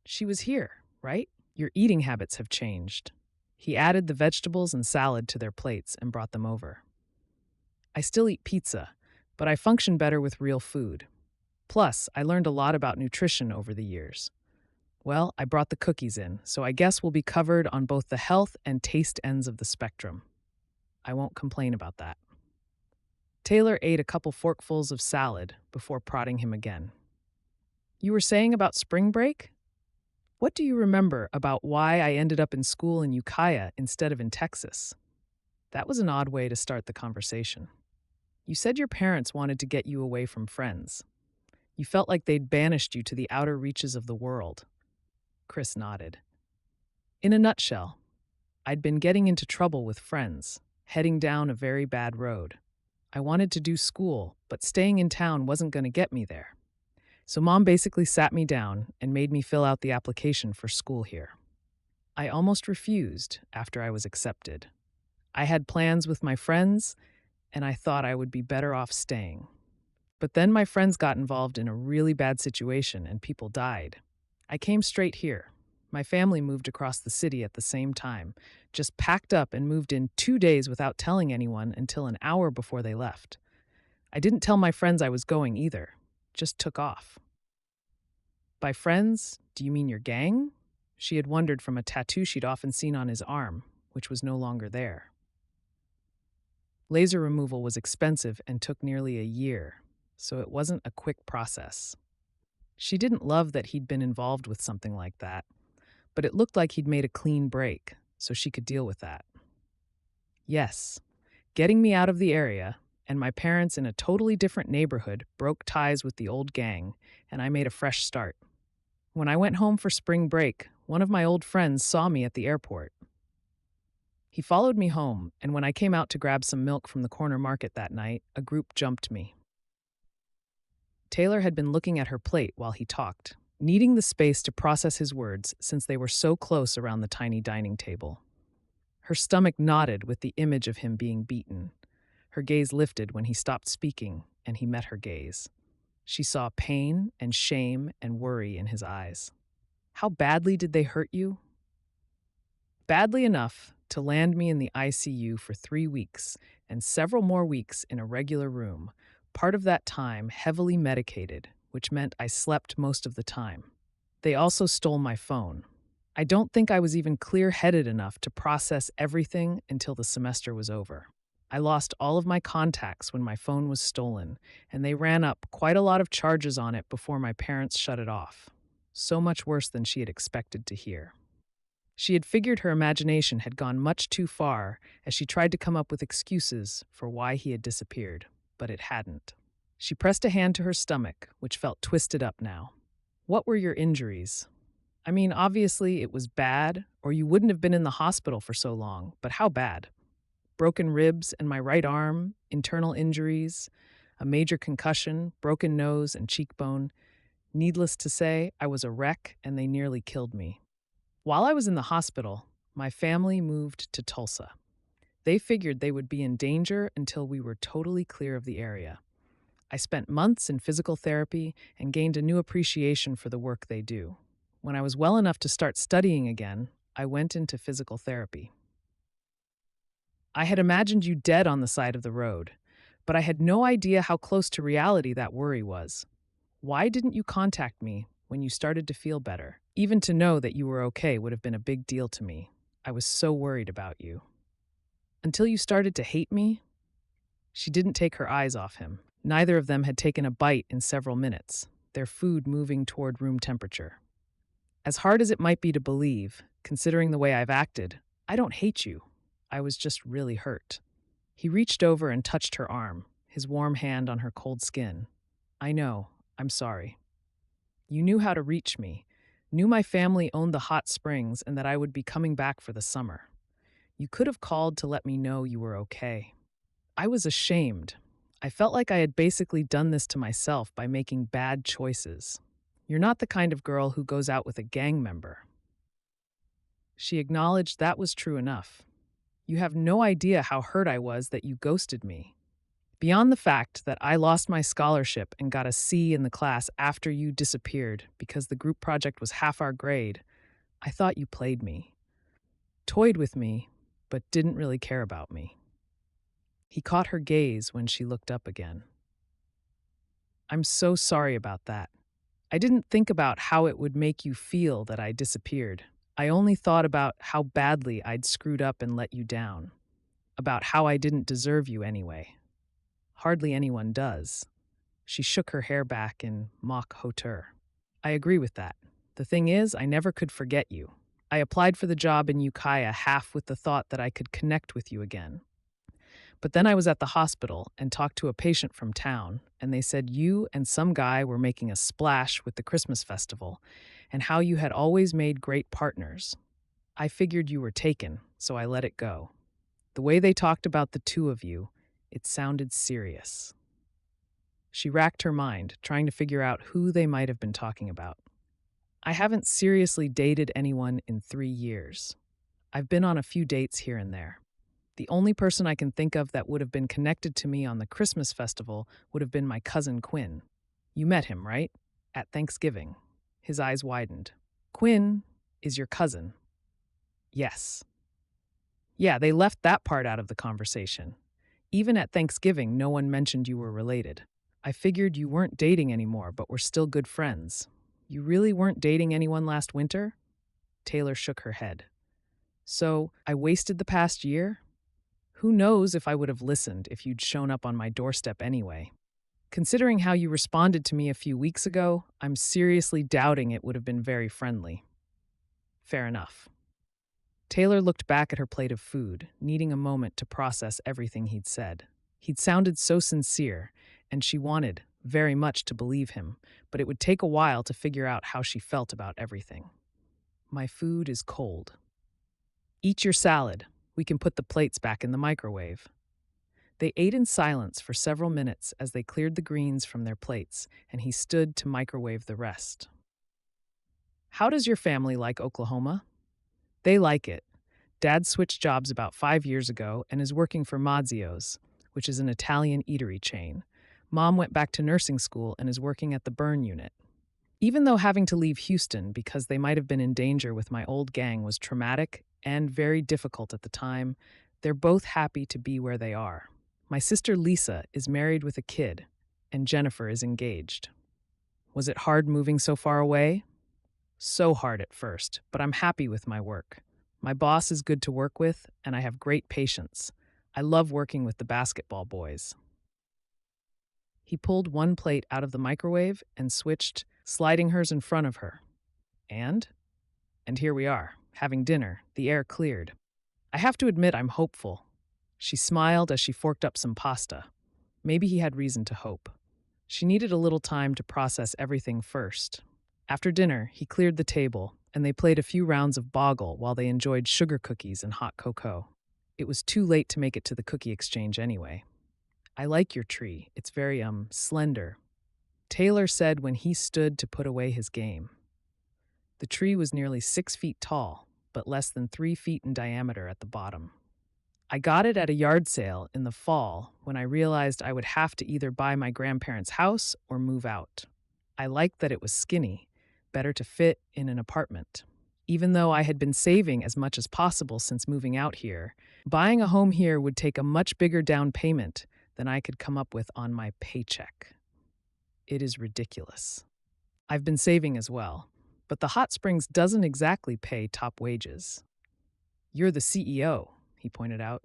She was here, right? Your eating habits have changed. He added the vegetables and salad to their plates and brought them over. I still eat pizza, but I function better with real food. Plus, I learned a lot about nutrition over the years. Well, I brought the cookies in, so I guess we'll be covered on both the health and taste ends of the spectrum. I won't complain about that. Taylor ate a couple forkfuls of salad before prodding him again. You were saying about spring break? What do you remember about why I ended up in school in Ukiah instead of in Texas? That was an odd way to start the conversation. You said your parents wanted to get you away from friends. You felt like they'd banished you to the outer reaches of the world. Chris nodded. In a nutshell, I'd been getting into trouble with friends, heading down a very bad road. I wanted to do school, but staying in town wasn't going to get me there. So Mom basically sat me down and made me fill out the application for school here. I almost refused after I was accepted. I had plans with my friends, and I thought I would be better off staying. But then my friends got involved in a really bad situation and people died. I came straight here. My family moved across the city at the same time, just packed up and moved in 2 days without telling anyone until an hour before they left. I didn't tell my friends I was going either, just took off. By friends, do you mean your gang? She had wondered from a tattoo she'd often seen on his arm, which was no longer there. Laser removal was expensive and took nearly a year, so it wasn't a quick process. She didn't love that he'd been involved with something like that, but it looked like he'd made a clean break, so she could deal with that. Yes, getting me out of the area, and my parents in a totally different neighborhood broke ties with the old gang, and I made a fresh start. When I went home for spring break, one of my old friends saw me at the airport. He followed me home, and when I came out to grab some milk from the corner market that night, a group jumped me. Taylor had been looking at her plate while he talked, needing the space to process his words since they were so close around the tiny dining table. Her stomach knotted with the image of him being beaten. Her gaze lifted when he stopped speaking, and he met her gaze. She saw pain and shame and worry in his eyes. How badly did they hurt you? Badly enough to land me in the ICU for 3 weeks and several more weeks in a regular room, part of that time heavily medicated, which meant I slept most of the time. They also stole my phone. I don't think I was even clear-headed enough to process everything until the semester was over. I lost all of my contacts when my phone was stolen, and they ran up quite a lot of charges on it before my parents shut it off. So much worse than she had expected to hear. She had figured her imagination had gone much too far as she tried to come up with excuses for why he had disappeared, but it hadn't. She pressed a hand to her stomach, which felt twisted up now. What were your injuries? I mean, obviously it was bad, or you wouldn't have been in the hospital for so long, but how bad? Broken ribs in my right arm, internal injuries, a major concussion, broken nose and cheekbone. Needless to say, I was a wreck and they nearly killed me. While I was in the hospital, my family moved to Tulsa. They figured they would be in danger until we were totally clear of the area. I spent months in physical therapy and gained a new appreciation for the work they do. When I was well enough to start studying again, I went into physical therapy. I had imagined you dead on the side of the road, but I had no idea how close to reality that worry was. Why didn't you contact me when you started to feel better? Even to know that you were okay would have been a big deal to me. I was so worried about you. Until you started to hate me?" She didn't take her eyes off him. Neither of them had taken a bite in several minutes, their food moving toward room temperature. "As hard as it might be to believe, considering the way I've acted, I don't hate you. I was just really hurt." He reached over and touched her arm, his warm hand on her cold skin. "I know. I'm sorry. You knew how to reach me, knew my family owned the hot springs and that I would be coming back for the summer. You could have called to let me know you were okay. I was ashamed. I felt like I had basically done this to myself by making bad choices. You're not the kind of girl who goes out with a gang member." She acknowledged that was true enough. "You have no idea how hurt I was that you ghosted me. Beyond the fact that I lost my scholarship and got a C in the class after you disappeared because the group project was half our grade, I thought you played me, toyed with me, but didn't really care about me." He caught her gaze when she looked up again. "I'm so sorry about that. I didn't think about how it would make you feel that I disappeared. I only thought about how badly I'd screwed up and let you down, about how I didn't deserve you anyway. Hardly anyone does." She shook her hair back in mock hauteur. "I agree with that. The thing is, I never could forget you. I applied for the job in Ukiah half with the thought that I could connect with you again. But then I was at the hospital and talked to a patient from town, and they said you and some guy were making a splash with the Christmas festival, and how you had always made great partners. I figured you were taken, so I let it go. The way they talked about the two of you, it sounded serious." She racked her mind, trying to figure out who they might have been talking about. "I haven't seriously dated anyone in 3 years. I've been on a few dates here and there. The only person I can think of that would have been connected to me on the Christmas festival would have been my cousin Quinn. You met him, right? At Thanksgiving." His eyes widened. "Quinn is your cousin?" "Yes." "Yeah, they left that part out of the conversation. Even at Thanksgiving, no one mentioned you were related. I figured you weren't dating anymore, but were still good friends. You really weren't dating anyone last winter?" Taylor shook her head. "So, I wasted the past year? Who knows if I would have listened if you'd shown up on my doorstep anyway. Considering how you responded to me a few weeks ago, I'm seriously doubting it would have been very friendly." "Fair enough." Taylor looked back at her plate of food, needing a moment to process everything he'd said. He'd sounded so sincere, and she wanted very much to believe him, but it would take a while to figure out how she felt about everything. "My food is cold." "Eat your salad. We can put the plates back in the microwave." They ate in silence for several minutes as they cleared the greens from their plates, and he stood to microwave the rest. "How does your family like Oklahoma?" "They like it. Dad switched jobs about 5 years ago and is working for Mazzio's, which is an Italian eatery chain. Mom went back to nursing school and is working at the burn unit. Even though having to leave Houston because they might have been in danger with my old gang was traumatic and very difficult at the time, they're both happy to be where they are. My sister Lisa is married with a kid, and Jennifer is engaged." "Was it hard moving so far away?" "So hard at first, but I'm happy with my work. My boss is good to work with, and I have great patience. I love working with the basketball boys." He pulled one plate out of the microwave and switched, sliding hers in front of her. "And? And here we are, having dinner, the air cleared. I have to admit I'm hopeful." She smiled as she forked up some pasta. Maybe he had reason to hope. She needed a little time to process everything first. After dinner, he cleared the table, and they played a few rounds of boggle while they enjoyed sugar cookies and hot cocoa. It was too late to make it to the cookie exchange anyway. "I like your tree. It's very, slender," Taylor said when he stood to put away his game. The tree was nearly 6 feet tall, but less than 3 feet in diameter at the bottom. "I got it at a yard sale in the fall when I realized I would have to either buy my grandparents' house or move out. I liked that it was skinny, better to fit in an apartment. Even though I had been saving as much as possible since moving out here, buying a home here would take a much bigger down payment than I could come up with on my paycheck." It is ridiculous. I've been saving as well, but the hot springs doesn't exactly pay top wages. You're the CEO, he pointed out.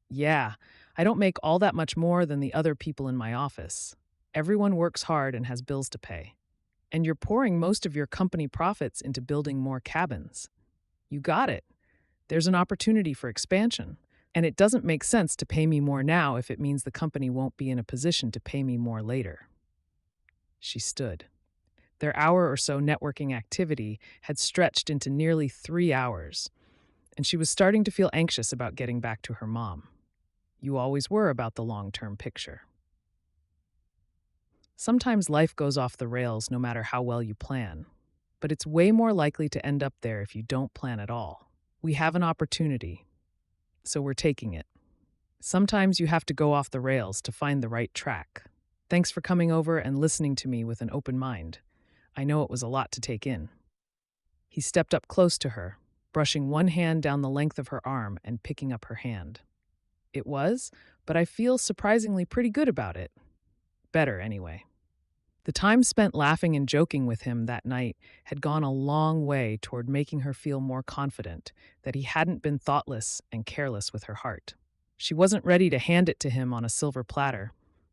Yeah, I don't make all that much more than the other people in my office. Everyone works hard and has bills to pay. And you're pouring most of your company profits into building more cabins. You got it. There's an opportunity for expansion. And it doesn't make sense to pay me more now if it means the company won't be in a position to pay me more later. She stood. Their hour or so networking activity had stretched into nearly 3 hours, and she was starting to feel anxious about getting back to her mom. You always were about the long-term picture. Sometimes life goes off the rails no matter how well you plan, but it's way more likely to end up there if you don't plan at all. We have an opportunity, so we're taking it. Sometimes you have to go off the rails to find the right track. Thanks for coming over and listening to me with an open mind. I know it was a lot to take in. He stepped up close to her, brushing one hand down the length of her arm and picking up her hand. It was, but I feel surprisingly pretty good about it. Better, anyway. The time spent laughing and joking with him that night had gone a long way toward making her feel more confident that he hadn't been thoughtless and careless with her heart. She wasn't ready to hand it to him on a silver platter,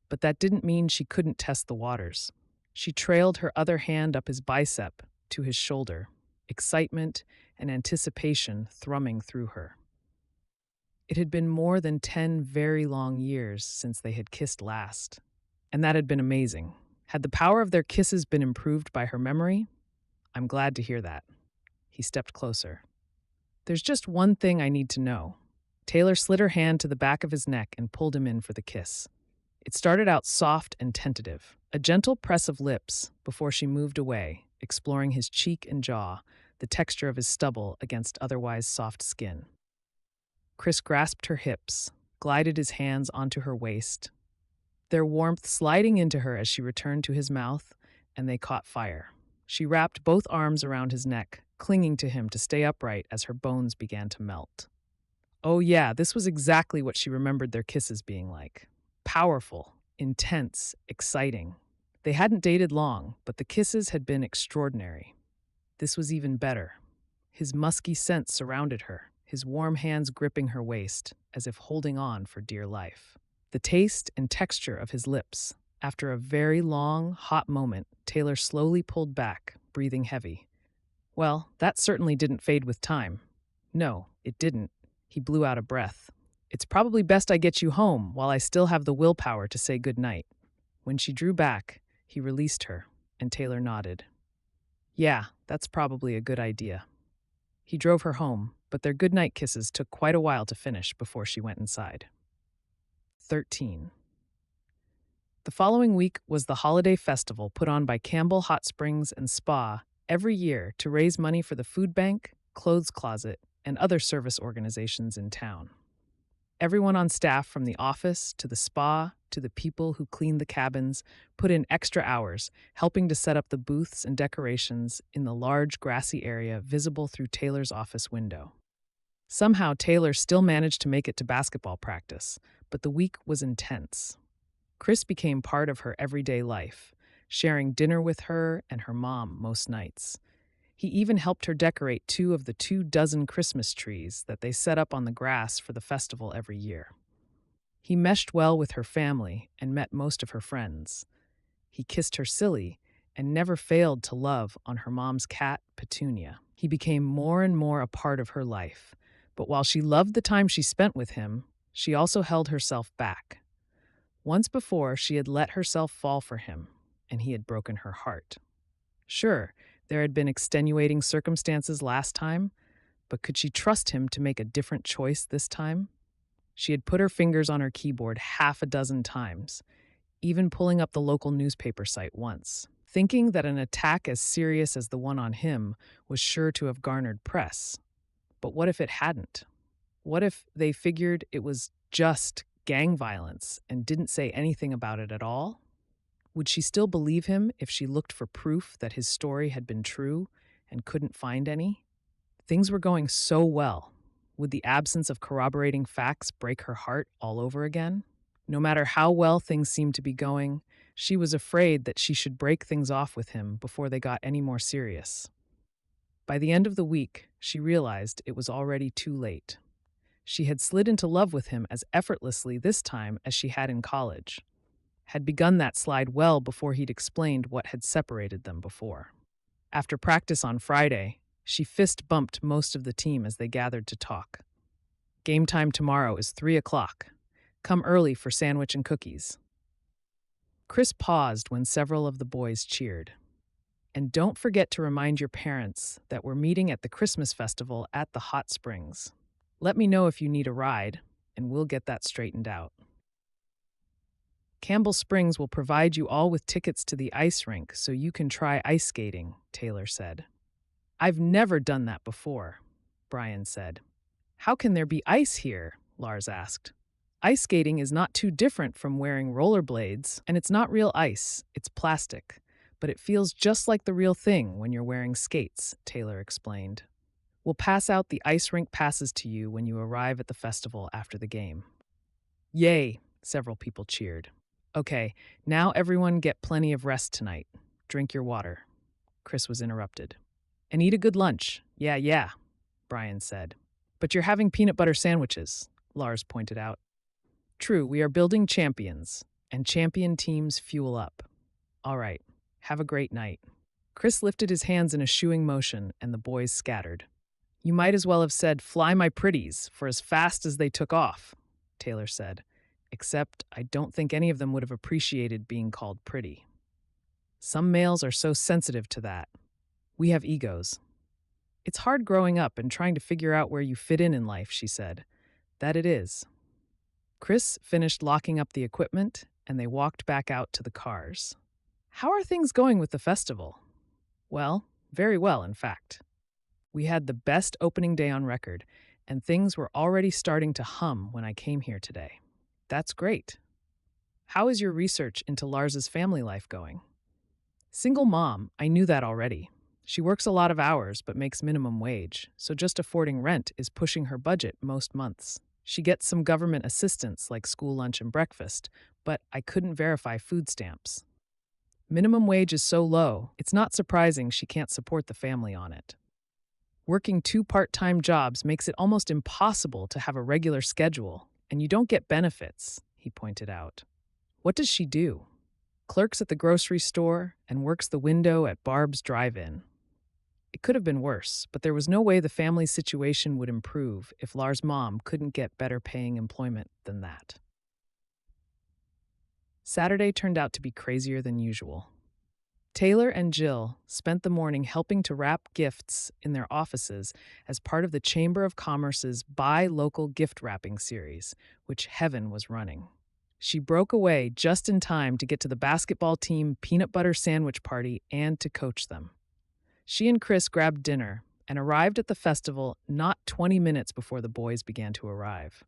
but that didn't mean she couldn't test the waters. She trailed her other hand up his bicep to his shoulder, excitement and anticipation thrumming through her. It had been more than 10 very long years since they had kissed last, and that had been amazing. Had the power of their kisses been improved by her memory? I'm glad to hear that. He stepped closer. There's just one thing I need to know. Taylor slid her hand to the back of his neck and pulled him in for the kiss. It started out soft and tentative, a gentle press of lips before she moved away, exploring his cheek and jaw, the texture of his stubble against otherwise soft skin. Chris grasped her hips, glided his hands onto her waist, their warmth sliding into her as she returned to his mouth, and they caught fire. She wrapped both arms around his neck, clinging to him to stay upright as her bones began to melt. Oh yeah, this was exactly what she remembered their kisses being like. Powerful, intense, exciting. They hadn't dated long, but the kisses had been extraordinary. This was even better. His musky scent surrounded her, his warm hands gripping her waist, as if holding on for dear life. The taste and texture of his lips. After a very long, hot moment, Taylor slowly pulled back, breathing heavy. Well, that certainly didn't fade with time. No, it didn't. He blew out a breath. It's probably best I get you home while I still have the willpower to say goodnight. When she drew back, he released her, and Taylor nodded. Yeah, that's probably a good idea. He drove her home, but their goodnight kisses took quite a while to finish before she went inside. 13. The following week was the holiday festival put on by Campbell Hot Springs and Spa every year to raise money for the food bank, clothes closet, and other service organizations in town. Everyone on staff, from the office to the spa to the people who cleaned the cabins, put in extra hours, helping to set up the booths and decorations in the large grassy area visible through Taylor's office window. Somehow, Taylor still managed to make it to basketball practice, but the week was intense. Chris became part of her everyday life, sharing dinner with her and her mom most nights. He even helped her decorate 2 of the 24 Christmas trees that they set up on the grass for the festival every year. He meshed well with her family and met most of her friends. He kissed her silly and never failed to love on her mom's cat, Petunia. He became more and more a part of her life, but while she loved the time she spent with him, she also held herself back. Once before, she had let herself fall for him, and he had broken her heart. Sure, there had been extenuating circumstances last time, but could she trust him to make a different choice this time? She had put her fingers on her keyboard 6 times, even pulling up the local newspaper site once, thinking that an attack as serious as the one on him was sure to have garnered press. But what if it hadn't? What if they figured it was just gang violence and didn't say anything about it at all? Would she still believe him if she looked for proof that his story had been true and couldn't find any? Things were going so well. Would the absence of corroborating facts break her heart all over again? No matter how well things seemed to be going, She was afraid that she should break things off with him before they got any more serious. By the end of the week, she realized it was already too late. She had slid into love with him as effortlessly this time as she had in college, had begun that slide well before he'd explained what had separated them before. After practice on Friday, she fist bumped most of the team as they gathered to talk. Game time tomorrow is 3 o'clock. Come early for sandwich and cookies. Chris paused when several of the boys cheered. And don't forget to remind your parents that we're meeting at the Christmas festival at the hot springs. Let me know if you need a ride, and we'll get that straightened out. Campbell Springs will provide you all with tickets to the ice rink so you can try ice skating, Taylor said. I've never done that before, Brian said. How can there be ice here? Lars asked. Ice skating is not too different from wearing rollerblades, and it's not real ice, it's plastic. But it feels just like the real thing when you're wearing skates, Taylor explained. We'll pass out the ice rink passes to you when you arrive at the festival after the game. Yay, several people cheered. Okay, now everyone get plenty of rest tonight. Drink your water. Chris was interrupted. And eat a good lunch. Yeah, Brian said. But you're having peanut butter sandwiches, Lars pointed out. True, we are building champions, and champion teams fuel up. All right, have a great night. Chris lifted his hands in a shooing motion, and the boys scattered. You might as well have said, fly my pretties, for as fast as they took off, Taylor said. Except I don't think any of them would have appreciated being called pretty. Some males are so sensitive to that. We have egos. It's hard growing up and trying to figure out where you fit in life, she said. That it is. Chris finished locking up the equipment, and they walked back out to the cars. How are things going with the festival? Well, very well, in fact. We had the best opening day on record, and things were already starting to hum when I came here today. That's great. How is your research into Lars's family life going? Single mom, I knew that already. She works a lot of hours but makes minimum wage, so just affording rent is pushing her budget most months. She gets some government assistance like school lunch and breakfast, but I couldn't verify food stamps. Minimum wage is so low, it's not surprising she can't support the family on it. Working 2 part-time jobs makes it almost impossible to have a regular schedule, and you don't get benefits, he pointed out. What does she do? Clerks at the grocery store and works the window at Barb's drive-in. It could have been worse, but there was no way the family's situation would improve if Lars' mom couldn't get better paying employment than that. Saturday turned out to be crazier than usual. Taylor and Jill spent the morning helping to wrap gifts in their offices as part of the Chamber of Commerce's Buy Local gift wrapping series, which Heaven was running. She broke away just in time to get to the basketball team peanut butter sandwich party and to coach them. She and Chris grabbed dinner and arrived at the festival not 20 minutes before the boys began to arrive.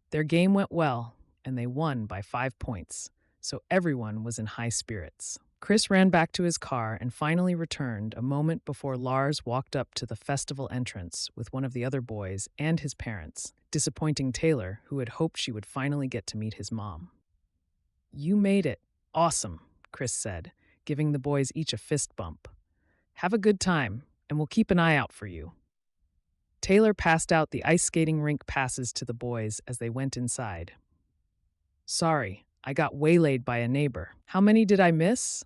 Their game went well, and they won by 5 points, so everyone was in high spirits. Chris ran back to his car and finally returned a moment before Lars walked up to the festival entrance with one of the other boys and his parents, disappointing Taylor, who had hoped she would finally get to meet his mom. You made it. Awesome, Chris said, giving the boys each a fist bump. Have a good time, and we'll keep an eye out for you. Taylor passed out the ice skating rink passes to the boys as they went inside. Sorry, I got waylaid by a neighbor. How many did I miss?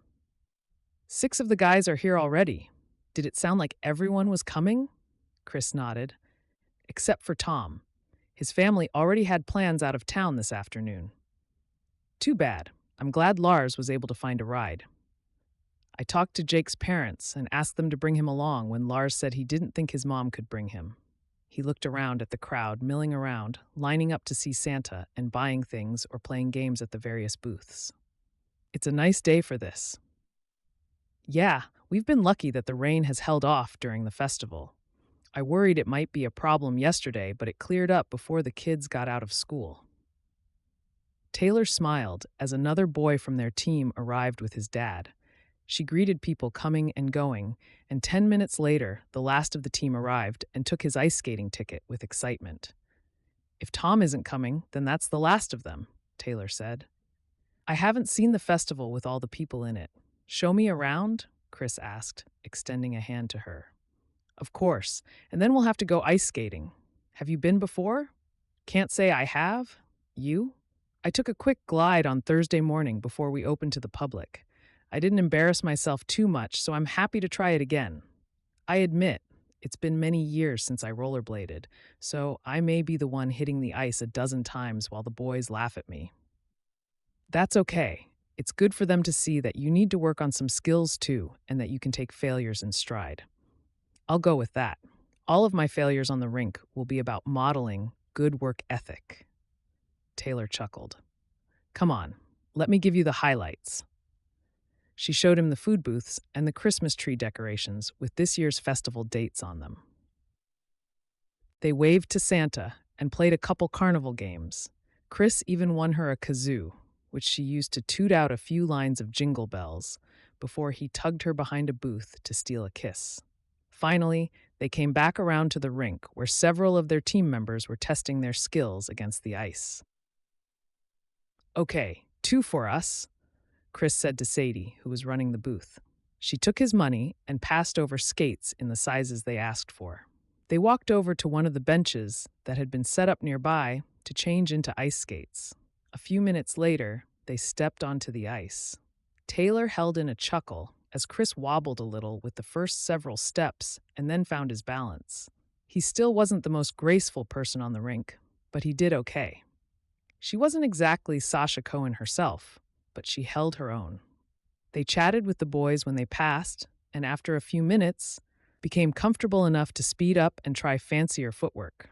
6 of the guys are here already. Did it sound like everyone was coming? Chris nodded. Except for Tom. His family already had plans out of town this afternoon. Too bad. I'm glad Lars was able to find a ride. I talked to Jake's parents and asked them to bring him along when Lars said he didn't think his mom could bring him. He looked around at the crowd milling around, lining up to see Santa and buying things or playing games at the various booths. It's a nice day for this. Yeah, we've been lucky that the rain has held off during the festival. I worried it might be a problem yesterday, but it cleared up before the kids got out of school. Taylor smiled as another boy from their team arrived with his dad. She greeted people coming and going, and 10 minutes later, the last of the team arrived and took his ice skating ticket with excitement. If Tom isn't coming, then that's the last of them, Taylor said. I haven't seen the festival with all the people in it. Show me around? Chris asked, extending a hand to her. Of course, and then we'll have to go ice skating. Have you been before? Can't say I have. You? I took a quick glide on Thursday morning before we opened to the public. I didn't embarrass myself too much, so I'm happy to try it again. I admit, it's been many years since I rollerbladed, so I may be the one hitting the ice a dozen times while the boys laugh at me. That's okay. It's good for them to see that you need to work on some skills too, and that you can take failures in stride. I'll go with that. All of my failures on the rink will be about modeling good work ethic. Taylor chuckled. Come on, let me give you the highlights. She showed him the food booths and the Christmas tree decorations with this year's festival dates on them. They waved to Santa and played a couple carnival games. Chris even won her a kazoo, which she used to toot out a few lines of jingle bells before he tugged her behind a booth to steal a kiss. Finally, they came back around to the rink where several of their team members were testing their skills against the ice. Okay, 2 for us, Chris said to Sadie, who was running the booth. She took his money and passed over skates in the sizes they asked for. They walked over to one of the benches that had been set up nearby to change into ice skates. A few minutes later, they stepped onto the ice. Taylor held in a chuckle as Chris wobbled a little with the first several steps and then found his balance. He still wasn't the most graceful person on the rink, but he did okay. She wasn't exactly Sasha Cohen herself, but she held her own. They chatted with the boys when they passed, and after a few minutes, became comfortable enough to speed up and try fancier footwork.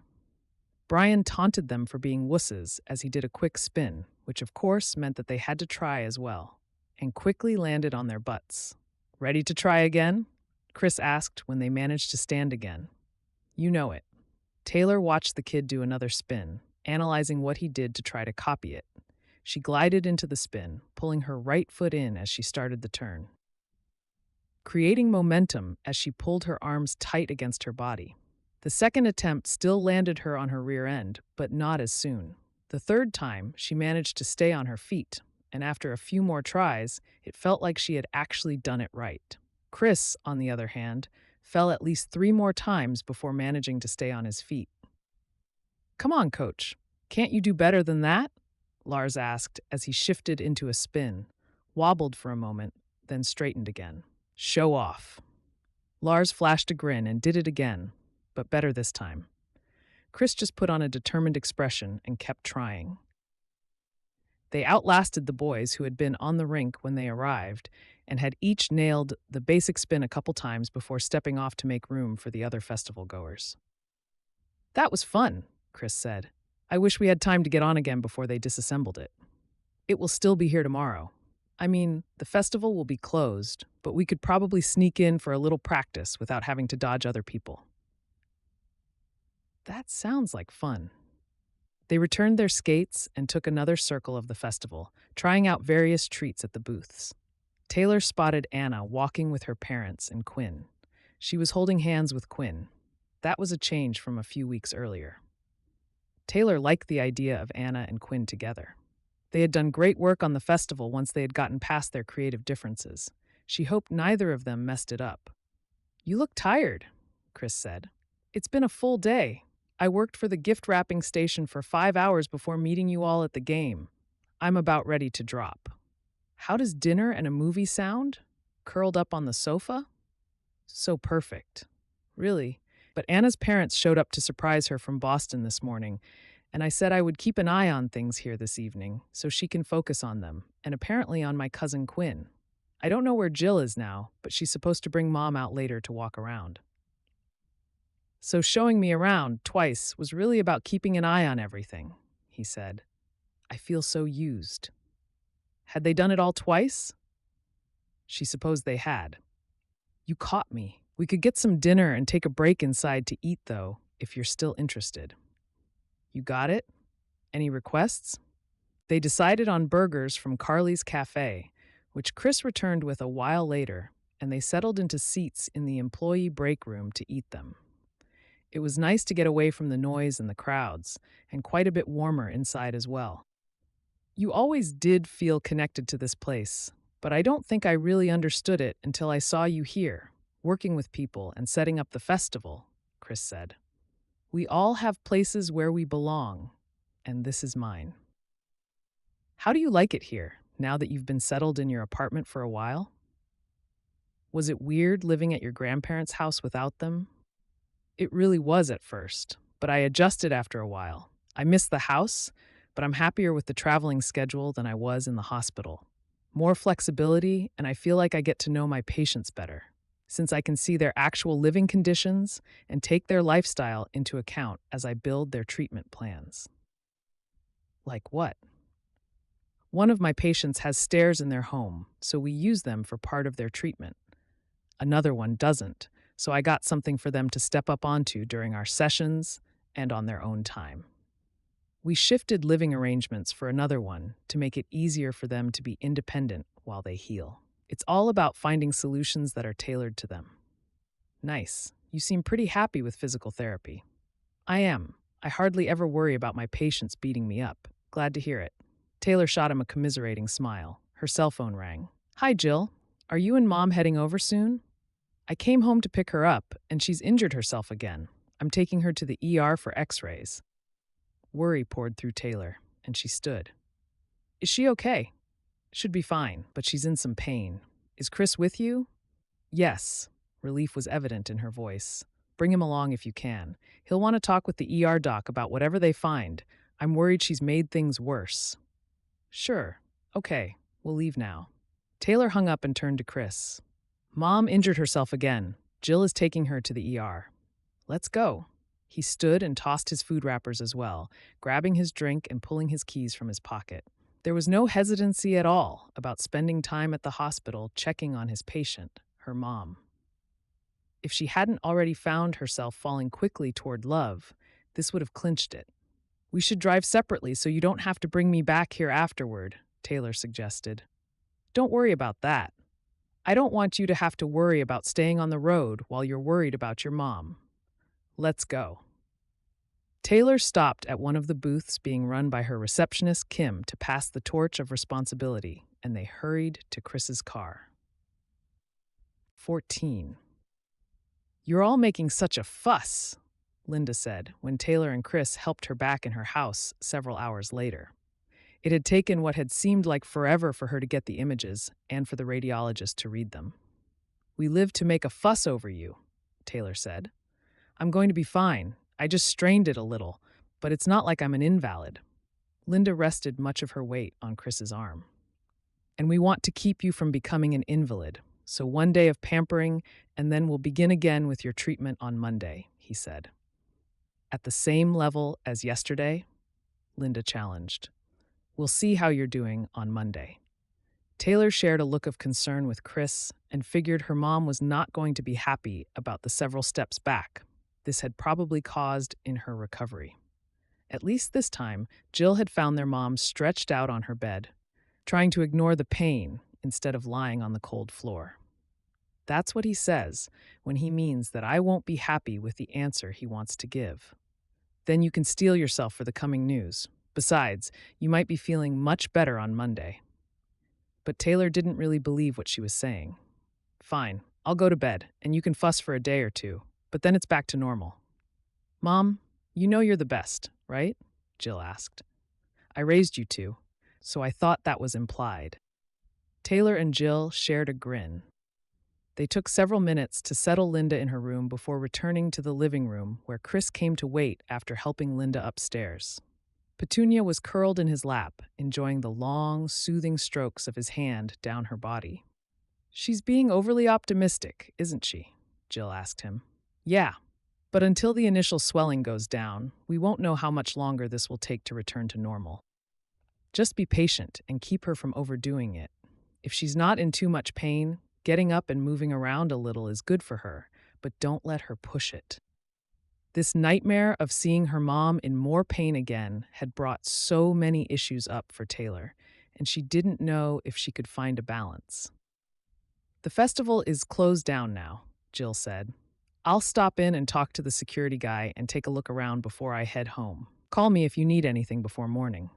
Brian taunted them for being wusses as he did a quick spin, which of course meant that they had to try as well, and quickly landed on their butts. Ready to try again? Chris asked when they managed to stand again. You know it. Taylor watched the kid do another spin, analyzing what he did to try to copy it. She glided into the spin, pulling her right foot in as she started the turn, creating momentum as she pulled her arms tight against her body. The second attempt still landed her on her rear end, but not as soon. The third time, she managed to stay on her feet, and after a few more tries, it felt like she had actually done it right. Chris, on the other hand, fell at least 3 more times before managing to stay on his feet. Come on, coach. Can't you do better than that? Lars asked as he shifted into a spin, wobbled for a moment, then straightened again. Show off. Lars flashed a grin and did it again, but better this time. Chris just put on a determined expression and kept trying. They outlasted the boys who had been on the rink when they arrived and had each nailed the basic spin a couple times before stepping off to make room for the other festival goers. That was fun, Chris said. I wish we had time to get on again before they disassembled it. It will still be here tomorrow. I mean, the festival will be closed, but we could probably sneak in for a little practice without having to dodge other people. That sounds like fun. They returned their skates and took another circle of the festival, trying out various treats at the booths. Taylor spotted Anna walking with her parents and Quinn. She was holding hands with Quinn. That was a change from a few weeks earlier. Taylor liked the idea of Anna and Quinn together. They had done great work on the festival once they had gotten past their creative differences. She hoped neither of them messed it up. You look tired, Chris said. It's been a full day. I worked for the gift wrapping station for 5 hours before meeting you all at the game. I'm about ready to drop. How does dinner and a movie sound? Curled up on the sofa? So perfect. Really. But Anna's parents showed up to surprise her from Boston this morning, and I said I would keep an eye on things here this evening so she can focus on them, and apparently on my cousin Quinn. I don't know where Jill is now, but she's supposed to bring Mom out later to walk around. So showing me around twice was really about keeping an eye on everything, he said. I feel so used. Had they done it all twice? She supposed they had. You caught me. We could get some dinner and take a break inside to eat, though, if you're still interested. You got it? Any requests? They decided on burgers from Carly's Cafe, which Chris returned with a while later, and they settled into seats in the employee break room to eat them. It was nice to get away from the noise and the crowds, and quite a bit warmer inside as well. You always did feel connected to this place, but I don't think I really understood it until I saw you here, working with people and setting up the festival, Chris said. We all have places where we belong, and this is mine. How do you like it here, now that you've been settled in your apartment for a while? Was it weird living at your grandparents' house without them? It really was at first, but I adjusted after a while. I miss the house, but I'm happier with the traveling schedule than I was in the hospital. More flexibility, and I feel like I get to know my patients better, since I can see their actual living conditions and take their lifestyle into account as I build their treatment plans. Like what? One of my patients has stairs in their home, so we use them for part of their treatment. Another one doesn't, so I got something for them to step up onto during our sessions and on their own time. We shifted living arrangements for another one to make it easier for them to be independent while they heal. It's all about finding solutions that are tailored to them. Nice. You seem pretty happy with physical therapy. I am. I hardly ever worry about my patients beating me up. Glad to hear it. Taylor shot him a commiserating smile. Her cell phone rang. Hi, Jill. Are you and Mom heading over soon? I came home to pick her up, and she's injured herself again. I'm taking her to the ER for x-rays. Worry poured through Taylor, and she stood. Is she okay? Should be fine, but she's in some pain. Is Chris with you? Yes. Relief was evident in her voice. Bring him along if you can. He'll want to talk with the ER doc about whatever they find. I'm worried she's made things worse. Sure. Okay. We'll leave now. Taylor hung up and turned to Chris. Mom injured herself again. Jill is taking her to the ER. Let's go. He stood and tossed his food wrappers as well, grabbing his drink and pulling his keys from his pocket. There was no hesitancy at all about spending time at the hospital checking on his patient, her mom. If she hadn't already found herself falling quickly toward love, this would have clinched it. We should drive separately so you don't have to bring me back here afterward, Taylor suggested. Don't worry about that. I don't want you to have to worry about staying on the road while you're worried about your mom. Let's go. Taylor stopped at one of the booths being run by her receptionist, Kim, to pass the torch of responsibility, and they hurried to Chris's car. 14. You're all making such a fuss, Linda said when Taylor and Chris helped her back in her house several hours later. It had taken what had seemed like forever for her to get the images and for the radiologist to read them. We live to make a fuss over you, Taylor said. I'm going to be fine. I just strained it a little, but it's not like I'm an invalid. Linda rested much of her weight on Chris's arm. And we want to keep you from becoming an invalid, so one day of pampering, and then we'll begin again with your treatment on Monday, he said. At the same level as yesterday? Linda challenged. We'll see how you're doing on Monday. Taylor shared a look of concern with Chris and figured her mom was not going to be happy about the several steps back this had probably caused in her recovery. At least this time, Jill had found their mom stretched out on her bed, trying to ignore the pain instead of lying on the cold floor. That's what he says when he means that I won't be happy with the answer he wants to give. Then you can steel yourself for the coming news. Besides, you might be feeling much better on Monday. But Taylor didn't really believe what she was saying. Fine, I'll go to bed, and you can fuss for a day or two, but then it's back to normal. Mom, you know you're the best, right? Jill asked. I raised you to, so I thought that was implied. Taylor and Jill shared a grin. They took several minutes to settle Linda in her room before returning to the living room where Chris came to wait after helping Linda upstairs. Petunia was curled in his lap, enjoying the long, soothing strokes of his hand down her body. She's being overly optimistic, isn't she? Jill asked him. Yeah, but until the initial swelling goes down, we won't know how much longer this will take to return to normal. Just be patient and keep her from overdoing it. If she's not in too much pain, getting up and moving around a little is good for her, but don't let her push it. This nightmare of seeing her mom in more pain again had brought so many issues up for Taylor, and she didn't know if she could find a balance. The festival is closed down now, Jill said. I'll stop in and talk to the security guy and take a look around before I head home. Call me if you need anything before morning.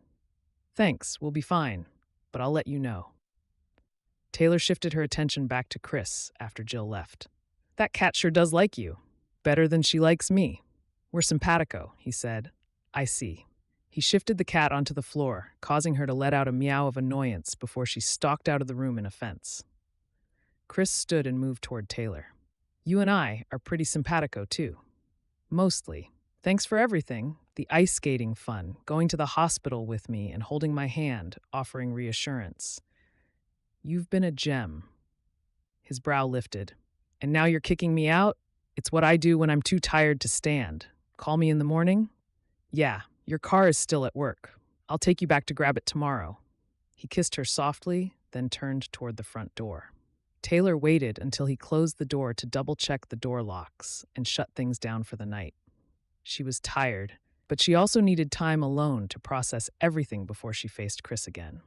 Thanks, we'll be fine, but I'll let you know. Taylor shifted her attention back to Chris after Jill left. That cat sure does like you. Better than she likes me. We're simpatico, he said. I see. He shifted the cat onto the floor, causing her to let out a meow of annoyance before she stalked out of the room in offense. Chris stood and moved toward Taylor. You and I are pretty simpatico, too. Mostly. Thanks for everything. The ice skating fun, going to the hospital with me and holding my hand, offering reassurance. You've been a gem. His brow lifted. And now you're kicking me out? It's what I do when I'm too tired to stand. Call me in the morning? Yeah, your car is still at work. I'll take you back to grab it tomorrow. He kissed her softly, then turned toward the front door. Taylor waited until he closed the door to double-check the door locks and shut things down for the night. She was tired, but she also needed time alone to process everything before she faced Chris again.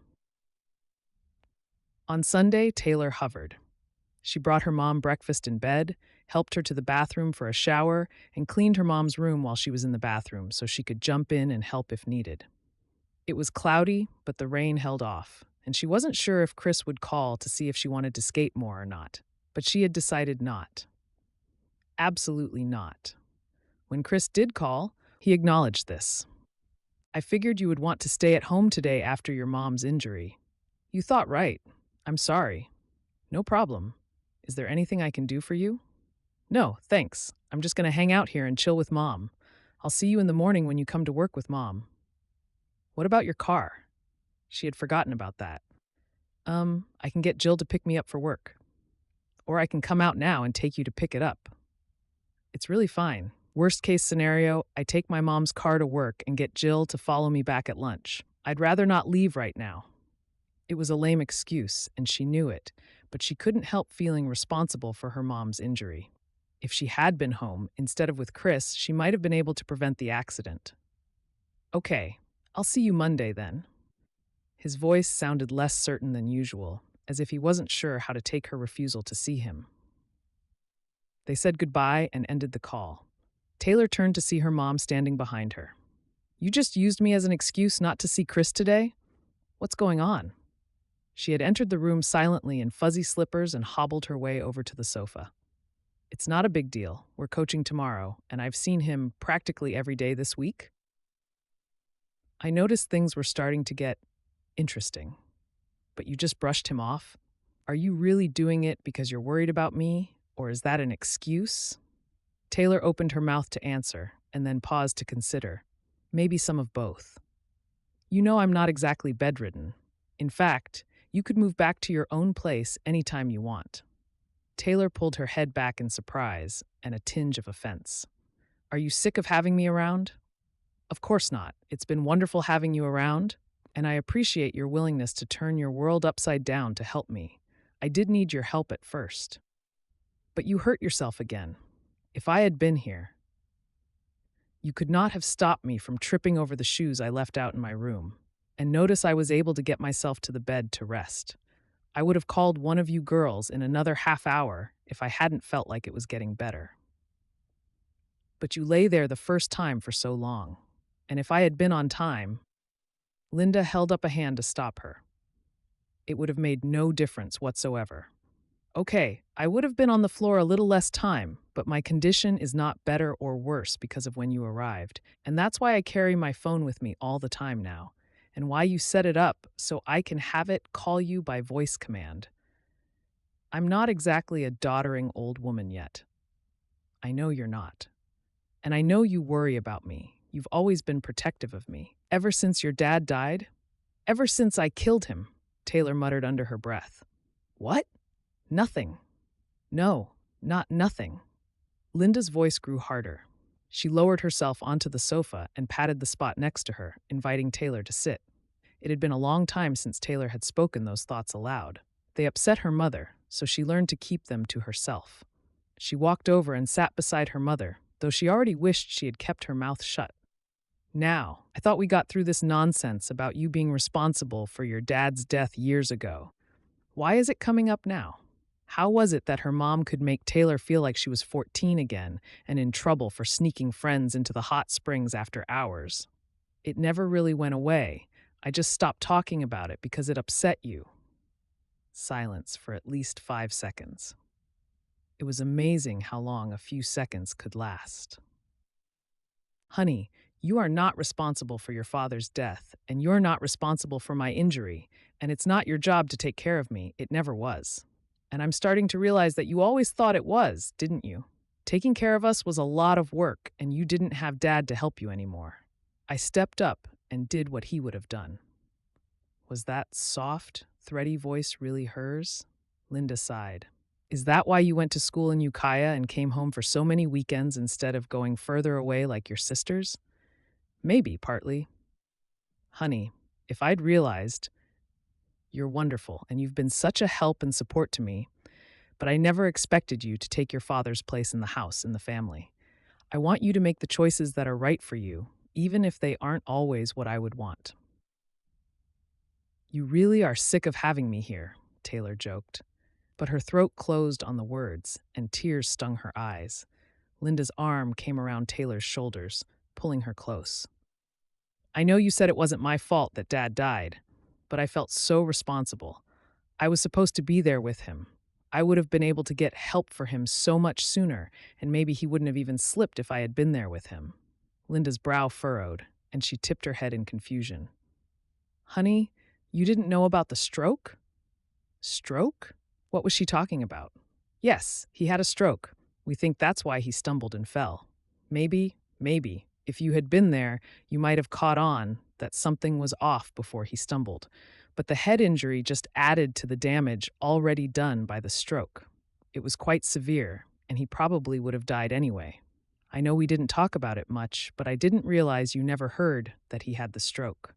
On Sunday, Taylor hovered. She brought her mom breakfast in bed, helped her to the bathroom for a shower, and cleaned her mom's room while she was in the bathroom so she could jump in and help if needed. It was cloudy, but the rain held off, and she wasn't sure if Chris would call to see if she wanted to skate more or not, but she had decided not. Absolutely not. When Chris did call, he acknowledged this. I figured you would want to stay at home today after your mom's injury. You thought right. I'm sorry. No problem. Is there anything I can do for you? No, thanks. I'm just going to hang out here and chill with Mom. I'll see you in the morning when you come to work with Mom. What about your car? She had forgotten about that. I can get Jill to pick me up for work. Or I can come out now and take you to pick it up. It's really fine. Worst case scenario, I take my mom's car to work and get Jill to follow me back at lunch. I'd rather not leave right now. It was a lame excuse, and she knew it, but she couldn't help feeling responsible for her mom's injury. If she had been home instead of with Chris, she might have been able to prevent the accident. Okay, I'll see you Monday then. His voice sounded less certain than usual, as if he wasn't sure how to take her refusal to see him. They said goodbye and ended the call. Taylor turned to see her mom standing behind her. You just used me as an excuse not to see Chris today? What's going on? She had entered the room silently in fuzzy slippers and hobbled her way over to the sofa. It's not a big deal. We're coaching tomorrow, and I've seen him practically every day this week. I noticed things were starting to get interesting. But you just brushed him off? Are you really doing it because you're worried about me, or is that an excuse? Taylor opened her mouth to answer, and then paused to consider. Maybe some of both. You know I'm not exactly bedridden. In fact, you could move back to your own place anytime you want. Taylor pulled her head back in surprise and a tinge of offense. Are you sick of having me around? Of course not. It's been wonderful having you around, and I appreciate your willingness to turn your world upside down to help me. I did need your help at first. But you hurt yourself again. If I had been here, you could not have stopped me from tripping over the shoes I left out in my room. And notice I was able to get myself to the bed to rest. I would have called one of you girls in another half hour if I hadn't felt like it was getting better. But you lay there the first time for so long. And if I had been on time, Linda held up a hand to stop her. It would have made no difference whatsoever. Okay, I would have been on the floor a little less time, but my condition is not better or worse because of when you arrived, and that's why I carry my phone with me all the time now, and why you set it up so I can have it call you by voice command. I'm not exactly a doddering old woman yet. I know you're not. And I know you worry about me. You've always been protective of me. Ever since your dad died? Ever since I killed him, Taylor muttered under her breath. What? Nothing. No, not nothing. Linda's voice grew harder. She lowered herself onto the sofa and patted the spot next to her, inviting Taylor to sit. It had been a long time since Taylor had spoken those thoughts aloud. They upset her mother, so she learned to keep them to herself. She walked over and sat beside her mother, though she already wished she had kept her mouth shut. Now, I thought we got through this nonsense about you being responsible for your dad's death years ago. Why is it coming up now? How was it that her mom could make Taylor feel like she was 14 again and in trouble for sneaking friends into the hot springs after hours? It never really went away. I just stopped talking about it because it upset you. Silence for at least 5 seconds. It was amazing how long a few seconds could last. Honey, you are not responsible for your father's death, and you're not responsible for my injury, and it's not your job to take care of me. It never was. And I'm starting to realize that you always thought it was, didn't you? Taking care of us was a lot of work, and you didn't have Dad to help you anymore. I stepped up and did what he would have done. Was that soft, thready voice really hers? Linda sighed. Is that why you went to school in Ukiah and came home for so many weekends instead of going further away like your sisters? Maybe, partly. Honey, if I'd realized, you're wonderful and you've been such a help and support to me, but I never expected you to take your father's place in the house, in the family. I want you to make the choices that are right for you, even if they aren't always what I would want. You really are sick of having me here, Taylor joked. But her throat closed on the words, and tears stung her eyes. Linda's arm came around Taylor's shoulders, pulling her close. I know you said it wasn't my fault that Dad died, but I felt so responsible. I was supposed to be there with him. I would have been able to get help for him so much sooner, and maybe he wouldn't have even slipped if I had been there with him. Linda's brow furrowed, and she tipped her head in confusion. Honey, you didn't know about the stroke? Stroke? What was she talking about? Yes, he had a stroke. We think that's why he stumbled and fell. Maybe, if you had been there, you might have caught on that something was off before he stumbled. But the head injury just added to the damage already done by the stroke. It was quite severe, and he probably would have died anyway. I know we didn't talk about it much, but I didn't realize you never heard that he had the stroke.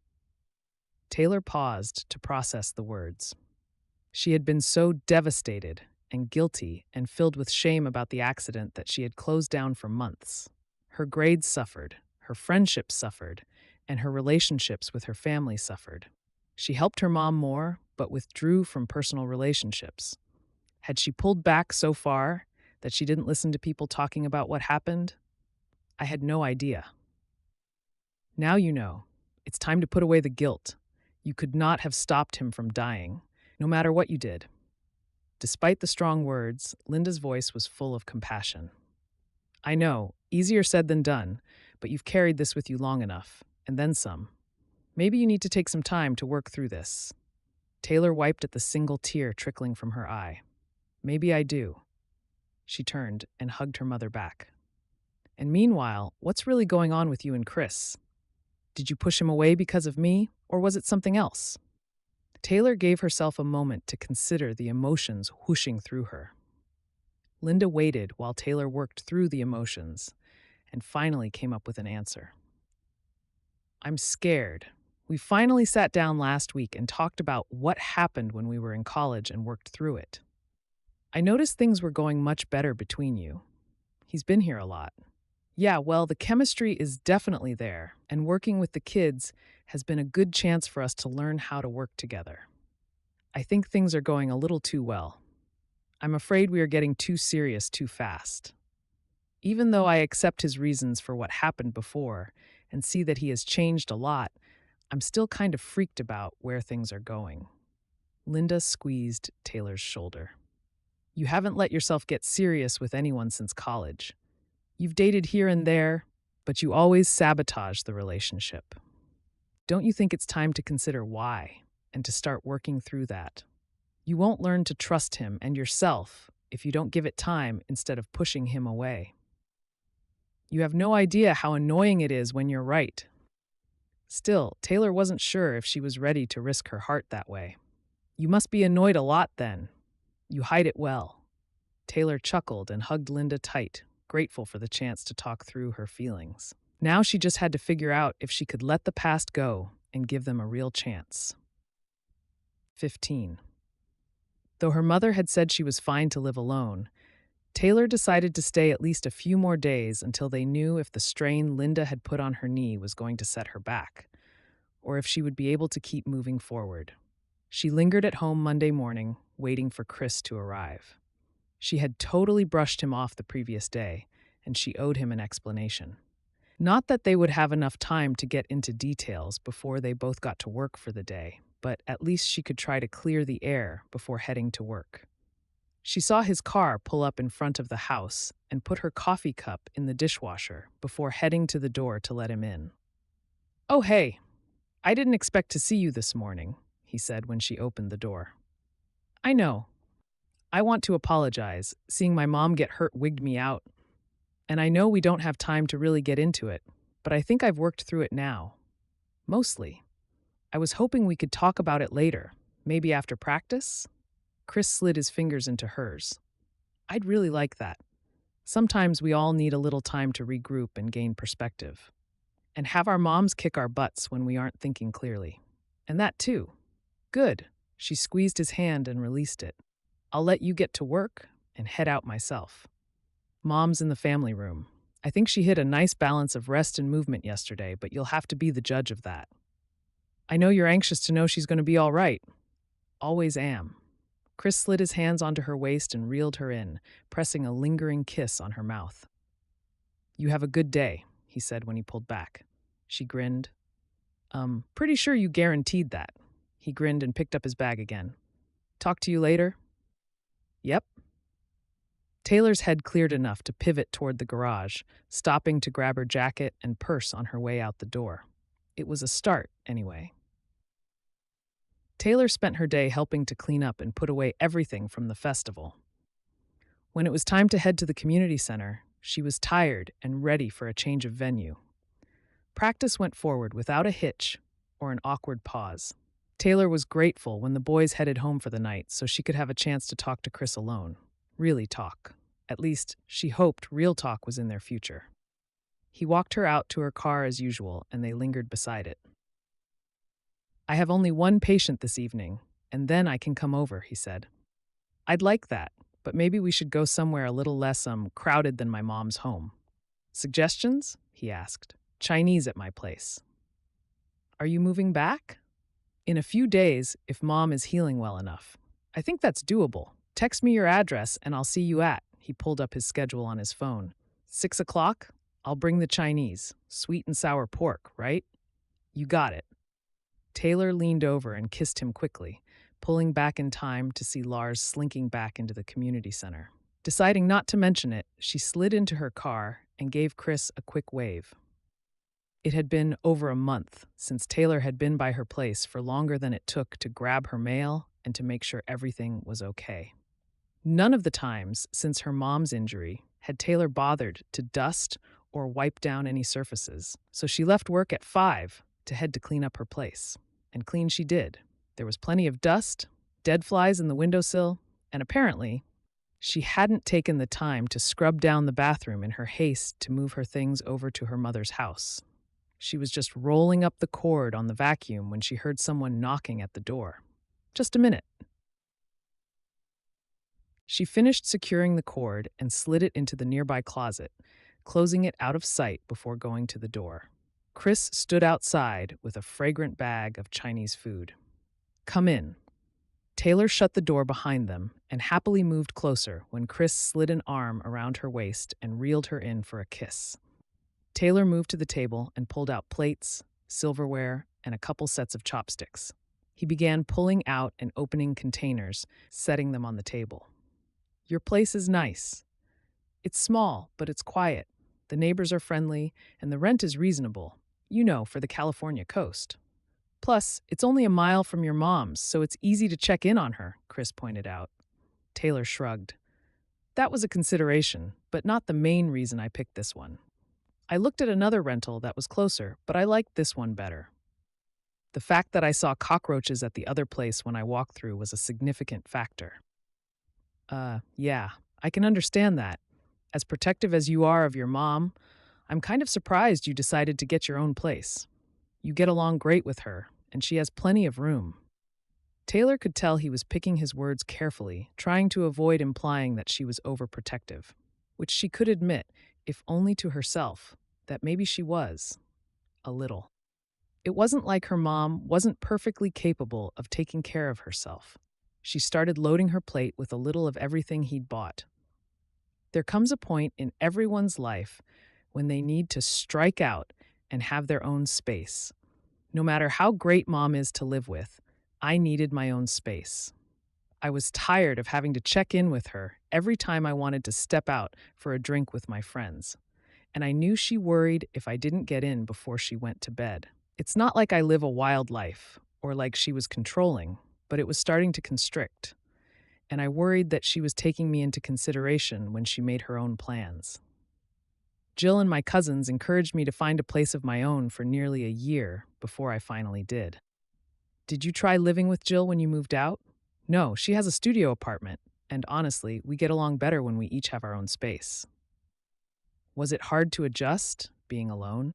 Taylor paused to process the words. She had been so devastated and guilty and filled with shame about the accident that she had closed down for months. Her grades suffered, her friendships suffered, and her relationships with her family suffered. She helped her mom more, but withdrew from personal relationships. Had she pulled back so far that she didn't listen to people talking about what happened? I had no idea. Now you know. It's time to put away the guilt. You could not have stopped him from dying, no matter what you did. Despite the strong words, Linda's voice was full of compassion. I know, easier said than done, but you've carried this with you long enough, and then some. Maybe you need to take some time to work through this. Taylor wiped at the single tear trickling from her eye. Maybe I do. She turned and hugged her mother back. And meanwhile, what's really going on with you and Chris? Did you push him away because of me, or was it something else? Taylor gave herself a moment to consider the emotions whooshing through her. Linda waited while Taylor worked through the emotions and finally came up with an answer. I'm scared. We finally sat down last week and talked about what happened when we were in college and worked through it. I noticed things were going much better between you. He's been here a lot. Yeah, well, the chemistry is definitely there, and working with the kids has been a good chance for us to learn how to work together. I think things are going a little too well. I'm afraid we are getting too serious too fast. Even though I accept his reasons for what happened before and see that he has changed a lot, I'm still kind of freaked about where things are going. Linda squeezed Taylor's shoulder. You haven't let yourself get serious with anyone since college. You've dated here and there, but you always sabotage the relationship. Don't you think it's time to consider why and to start working through that? You won't learn to trust him and yourself if you don't give it time instead of pushing him away. You have no idea how annoying it is when you're right. Still, Taylor wasn't sure if she was ready to risk her heart that way. You must be annoyed a lot then. You hide it well. Taylor chuckled and hugged Linda tight, grateful for the chance to talk through her feelings. Now she just had to figure out if she could let the past go and give them a real chance. 15. Though her mother had said she was fine to live alone, Taylor decided to stay at least a few more days until they knew if the strain Linda had put on her knee was going to set her back, or if she would be able to keep moving forward. She lingered at home Monday morning, waiting for Chris to arrive. She had totally brushed him off the previous day, and she owed him an explanation. Not that they would have enough time to get into details before they both got to work for the day, but at least she could try to clear the air before heading to work. She saw his car pull up in front of the house and put her coffee cup in the dishwasher before heading to the door to let him in. "Oh, hey, I didn't expect to see you this morning," he said when she opened the door. "I know. I want to apologize. Seeing my mom get hurt wigged me out. And I know we don't have time to really get into it, but I think I've worked through it now. Mostly. I was hoping we could talk about it later, maybe after practice." Chris slid his fingers into hers. "I'd really like that. Sometimes we all need a little time to regroup and gain perspective. And have our moms kick our butts when we aren't thinking clearly. And that too. Good." She squeezed his hand and released it. "I'll let you get to work and head out myself. Mom's in the family room. I think she hit a nice balance of rest and movement yesterday, but you'll have to be the judge of that. I know you're anxious to know she's going to be all right. Always am." Chris slid his hands onto her waist and reeled her in, pressing a lingering kiss on her mouth. "You have a good day," he said when he pulled back. She grinned. Pretty sure you guaranteed that." He grinned and picked up his bag again. "Talk to you later?" "Yep." Taylor's head cleared enough to pivot toward the garage, stopping to grab her jacket and purse on her way out the door. It was a start, anyway. Taylor spent her day helping to clean up and put away everything from the festival. When it was time to head to the community center, she was tired and ready for a change of venue. Practice went forward without a hitch or an awkward pause. Taylor was grateful when the boys headed home for the night so she could have a chance to talk to Chris alone. Really talk. At least, she hoped real talk was in their future. He walked her out to her car as usual, and they lingered beside it. "I have only one patient this evening, and then I can come over," he said. "I'd like that, but maybe we should go somewhere a little less crowded than my mom's home." "Suggestions?" he asked. "Chinese at my place." "Are you moving back?" "In a few days, if Mom is healing well enough. I think that's doable. Text me your address and I'll see you at." He pulled up his schedule on his phone. 6 o'clock? I'll bring the Chinese. Sweet and sour pork, right? You got it." Taylor leaned over and kissed him quickly, pulling back in time to see Lars slinking back into the community center. Deciding not to mention it, she slid into her car and gave Chris a quick wave. It had been over a month since Taylor had been by her place for longer than it took to grab her mail and to make sure everything was okay. None of the times since her mom's injury had Taylor bothered to dust or wipe down any surfaces, so she left work at 5 to head to clean up her place. And clean she did. There was plenty of dust, dead flies in the windowsill, and apparently, she hadn't taken the time to scrub down the bathroom in her haste to move her things over to her mother's house. She was just rolling up the cord on the vacuum when she heard someone knocking at the door. "Just a minute." She finished securing the cord and slid it into the nearby closet, closing it out of sight before going to the door. Chris stood outside with a fragrant bag of Chinese food. "Come in." Taylor shut the door behind them and happily moved closer when Chris slid an arm around her waist and reeled her in for a kiss. Taylor moved to the table and pulled out plates, silverware, and a couple sets of chopsticks. He began pulling out and opening containers, setting them on the table. "Your place is nice. It's small, but it's quiet. The neighbors are friendly, and the rent is reasonable, for the California coast. Plus, it's only a mile from your mom's, so it's easy to check in on her," Chris pointed out. Taylor shrugged. "That was a consideration, but not the main reason I picked this one. I looked at another rental that was closer, but I liked this one better. The fact that I saw cockroaches at the other place when I walked through was a significant factor." Yeah, I can understand that. As protective as you are of your mom, I'm kind of surprised you decided to get your own place. You get along great with her, and she has plenty of room." Taylor could tell he was picking his words carefully, trying to avoid implying that she was overprotective, which she could admit, if only to herself, that maybe she was. A little. It wasn't like her mom wasn't perfectly capable of taking care of herself. She started loading her plate with a little of everything he'd bought. There comes a point in everyone's life when they need to strike out and have their own space. No matter how great mom is to live with, I needed my own space. I was tired of having to check in with her every time I wanted to step out for a drink with my friends. And I knew she worried if I didn't get in before she went to bed. It's not like I live a wild life or like she was controlling, but it was starting to constrict. And I worried that she was taking me into consideration when she made her own plans. Jill and my cousins encouraged me to find a place of my own for nearly a year before I finally did. Did you try living with Jill when you moved out? No, she has a studio apartment, and honestly, we get along better when we each have our own space. Was it hard to adjust, being alone?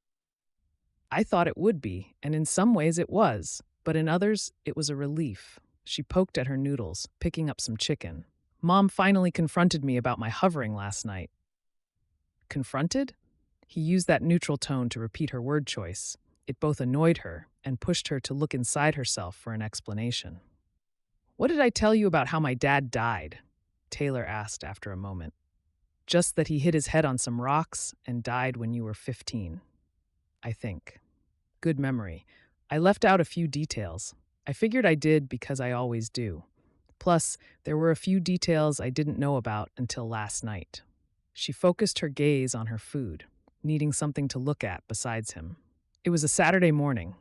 I thought it would be, and in some ways it was, but in others, it was a relief. She poked at her noodles, picking up some chicken. Mom finally confronted me about my hovering last night. Confronted? He used that neutral tone to repeat her word choice. It both annoyed her and pushed her to look inside herself for an explanation. What did I tell you about how my dad died? Taylor asked after a moment. Just that he hit his head on some rocks and died when you were 15. I think. Good memory. I left out a few details. I figured I did because I always do. Plus, there were a few details I didn't know about until last night. She focused her gaze on her food, needing something to look at besides him. It was a Saturday morning.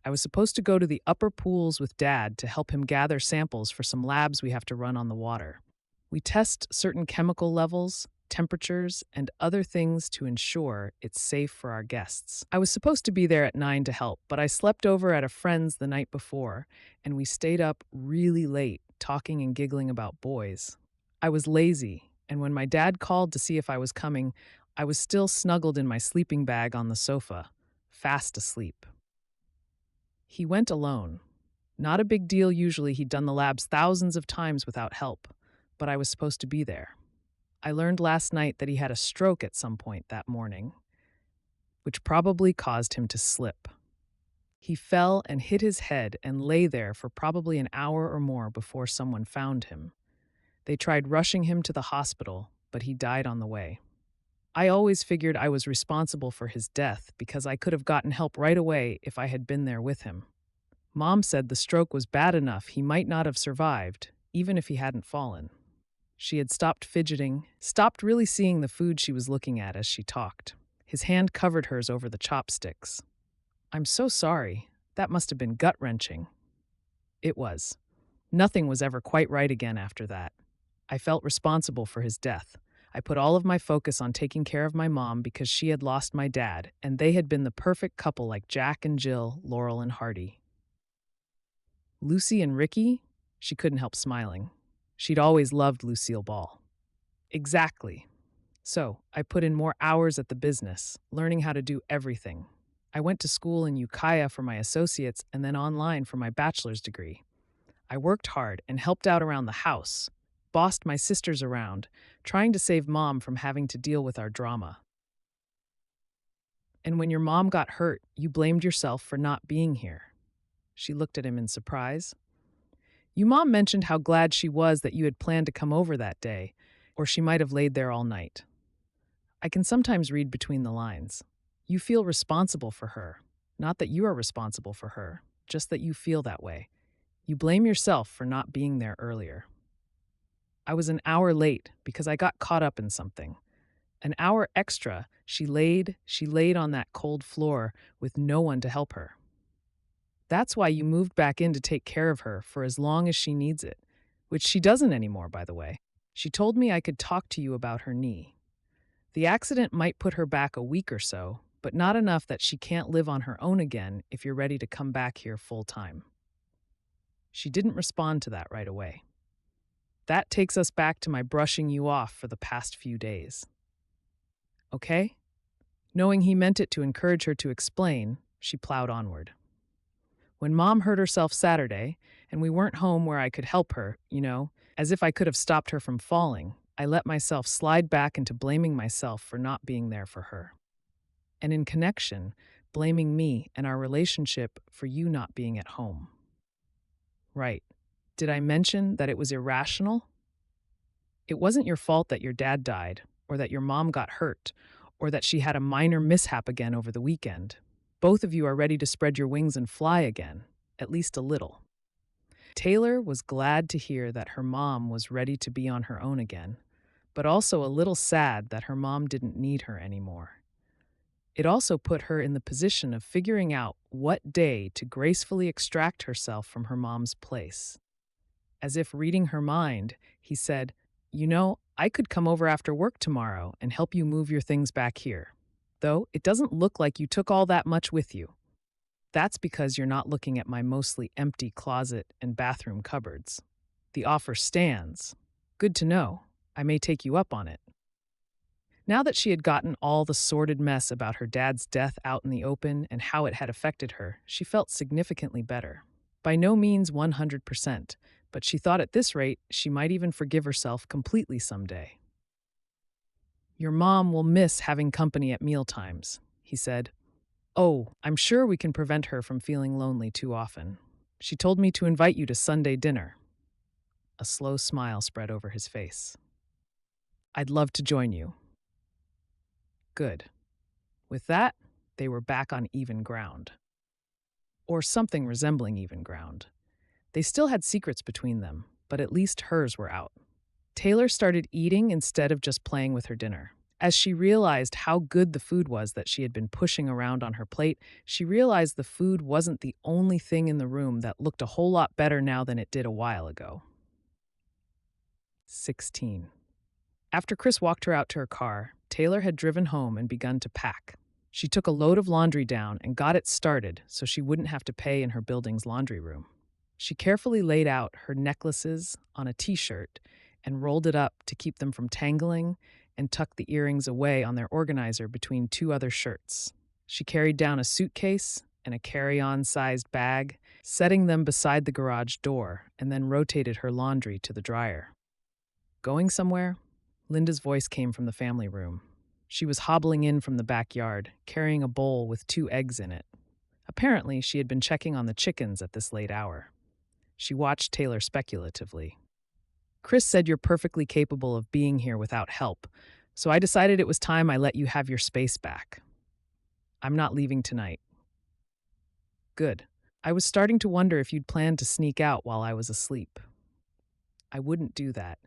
I was supposed to go to the upper pools with Dad to help him gather samples for some labs we have to run on the water. We test certain chemical levels, temperatures, and other things to ensure it's safe for our guests. I was supposed to be there at 9 to help, but I slept over at a friend's the night before, and we stayed up really late talking and giggling about boys. I was lazy, and when my dad called to see if I was coming, I was still snuggled in my sleeping bag on the sofa, fast asleep. He went alone. Not a big deal usually, he'd done the labs thousands of times without help, but I was supposed to be there. I learned last night that he had a stroke at some point that morning, which probably caused him to slip. He fell and hit his head and lay there for probably an hour or more before someone found him. They tried rushing him to the hospital, but he died on the way. I always figured I was responsible for his death because I could have gotten help right away if I had been there with him. Mom said the stroke was bad enough he might not have survived, even if he hadn't fallen. She had stopped fidgeting, stopped really seeing the food she was looking at as she talked. His hand covered hers over the chopsticks. I'm so sorry. That must have been gut-wrenching. It was. Nothing was ever quite right again after that. I felt responsible for his death. I put all of my focus on taking care of my mom because she had lost my dad, and they had been the perfect couple like Jack and Jill, Laurel and Hardy. Lucy and Ricky? She couldn't help smiling. She'd always loved Lucille Ball. Exactly. So, I put in more hours at the business, learning how to do everything. I went to school in Ukiah for my associates and then online for my bachelor's degree. I worked hard and helped out around the house, bossed my sisters around, trying to save Mom from having to deal with our drama. And when your mom got hurt, you blamed yourself for not being here. She looked at him in surprise. Your mom mentioned how glad she was that you had planned to come over that day, or she might have laid there all night. I can sometimes read between the lines. You feel responsible for her. Not that you are responsible for her, just that you feel that way. You blame yourself for not being there earlier. I was an hour late because I got caught up in something. An hour extra, she laid on that cold floor with no one to help her. That's why you moved back in to take care of her for as long as she needs it, which she doesn't anymore, by the way. She told me I could talk to you about her knee. The accident might put her back a week or so, but not enough that she can't live on her own again if you're ready to come back here full time. She didn't respond to that right away. That takes us back to my brushing you off for the past few days. Okay? Knowing he meant it to encourage her to explain, she plowed onward. When Mom hurt herself Saturday, and we weren't home where I could help her, as if I could have stopped her from falling, I let myself slide back into blaming myself for not being there for her. And in connection, blaming me and our relationship for you not being at home. Right. Did I mention that it was irrational? It wasn't your fault that your dad died, or that your mom got hurt, or that she had a minor mishap again over the weekend. Both of you are ready to spread your wings and fly again, at least a little. Taylor was glad to hear that her mom was ready to be on her own again, but also a little sad that her mom didn't need her anymore. It also put her in the position of figuring out what day to gracefully extract herself from her mom's place. As if reading her mind, he said, "You know, I could come over after work tomorrow and help you move your things back here. Though it doesn't look like you took all that much with you. That's because you're not looking at my mostly empty closet and bathroom cupboards. The offer stands. Good to know. I may take you up on it." Now that she had gotten all the sordid mess about her dad's death out in the open and how it had affected her, she felt significantly better. By no means 100%, but she thought at this rate she might even forgive herself completely someday. "Your mom will miss having company at mealtimes," he said. "Oh, I'm sure we can prevent her from feeling lonely too often. She told me to invite you to Sunday dinner." A slow smile spread over his face. "I'd love to join you." Good. With that, they were back on even ground. Or something resembling even ground. They still had secrets between them, but at least hers were out. Taylor started eating instead of just playing with her dinner. As she realized how good the food was that she had been pushing around on her plate, she realized the food wasn't the only thing in the room that looked a whole lot better now than it did a while ago. 16. After Chris walked her out to her car, Taylor had driven home and begun to pack. She took a load of laundry down and got it started so she wouldn't have to pay in her building's laundry room. She carefully laid out her necklaces on a t-shirt and rolled it up to keep them from tangling and tucked the earrings away on their organizer between two other shirts. She carried down a suitcase and a carry-on sized bag, setting them beside the garage door, and then rotated her laundry to the dryer. "Going somewhere?" Linda's voice came from the family room. She was hobbling in from the backyard, carrying a bowl with 2 eggs in it. Apparently, she had been checking on the chickens at this late hour. She watched Taylor speculatively. "Chris said you're perfectly capable of being here without help, so I decided it was time I let you have your space back. I'm not leaving tonight." "Good. I was starting to wonder if you'd planned to sneak out while I was asleep." "I wouldn't do that.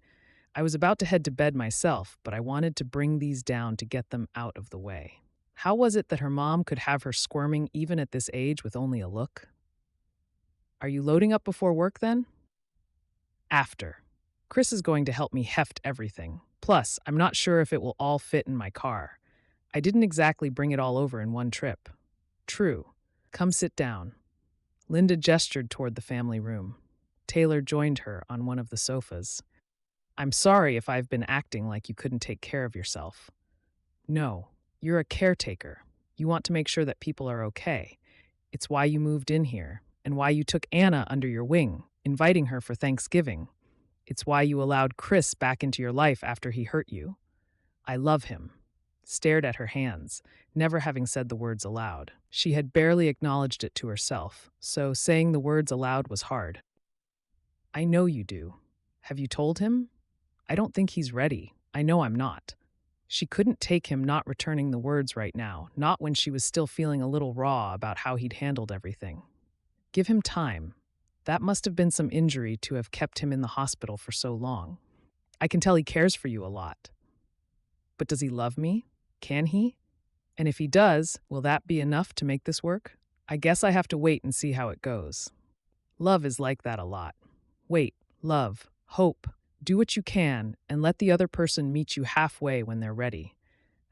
I was about to head to bed myself, but I wanted to bring these down to get them out of the way." How was it that her mom could have her squirming even at this age with only a look? "Are you loading up before work then?" "After. Chris is going to help me heft everything. Plus, I'm not sure if it will all fit in my car. I didn't exactly bring it all over in one trip." "True. Come sit down." Linda gestured toward the family room. Taylor joined her on one of the sofas. "I'm sorry if I've been acting like you couldn't take care of yourself." "No, you're a caretaker. You want to make sure that people are okay. It's why you moved in here, and why you took Anna under your wing, inviting her for Thanksgiving. It's why you allowed Chris back into your life after he hurt you. I love him." Stared at her hands, never having said the words aloud. She had barely acknowledged it to herself, so saying the words aloud was hard. "I know you do. Have you told him?" "I don't think he's ready. I know I'm not." She couldn't take him not returning the words right now, not when she was still feeling a little raw about how he'd handled everything. Give him time. That must have been some injury to have kept him in the hospital for so long. I can tell he cares for you a lot. But does he love me? Can he? And if he does, will that be enough to make this work? I guess I have to wait and see how it goes. Love is like that a lot. Wait, love, hope. Do what you can, and let the other person meet you halfway when they're ready,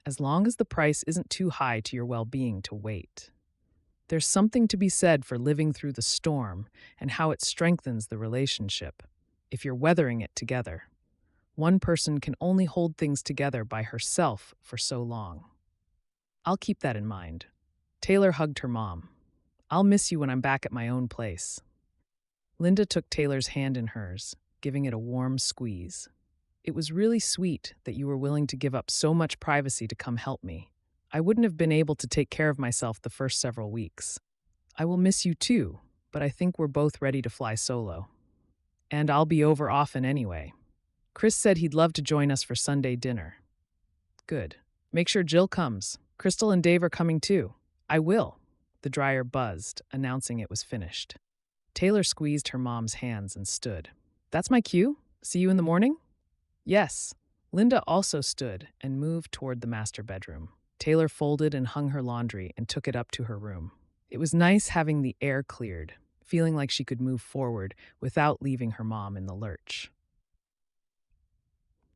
as long as the price isn't too high to your well-being to wait. There's something to be said for living through the storm and how it strengthens the relationship, if you're weathering it together. One person can only hold things together by herself for so long. I'll keep that in mind. Taylor hugged her mom. "I'll miss you when I'm back at my own place." Linda took Taylor's hand in hers, giving it a warm squeeze. "It was really sweet that you were willing to give up so much privacy to come help me. I wouldn't have been able to take care of myself the first several weeks. I will miss you too, but I think we're both ready to fly solo. And I'll be over often anyway. Chris said he'd love to join us for Sunday dinner." "Good. Make sure Jill comes. Crystal and Dave are coming too. I will. The dryer buzzed, announcing it was finished. Taylor squeezed her mom's hands and stood. That's my cue? See you in the morning? Yes. Linda also stood and moved toward the master bedroom. Taylor folded and hung her laundry and took it up to her room. It was nice having the air cleared, feeling like she could move forward without leaving her mom in the lurch.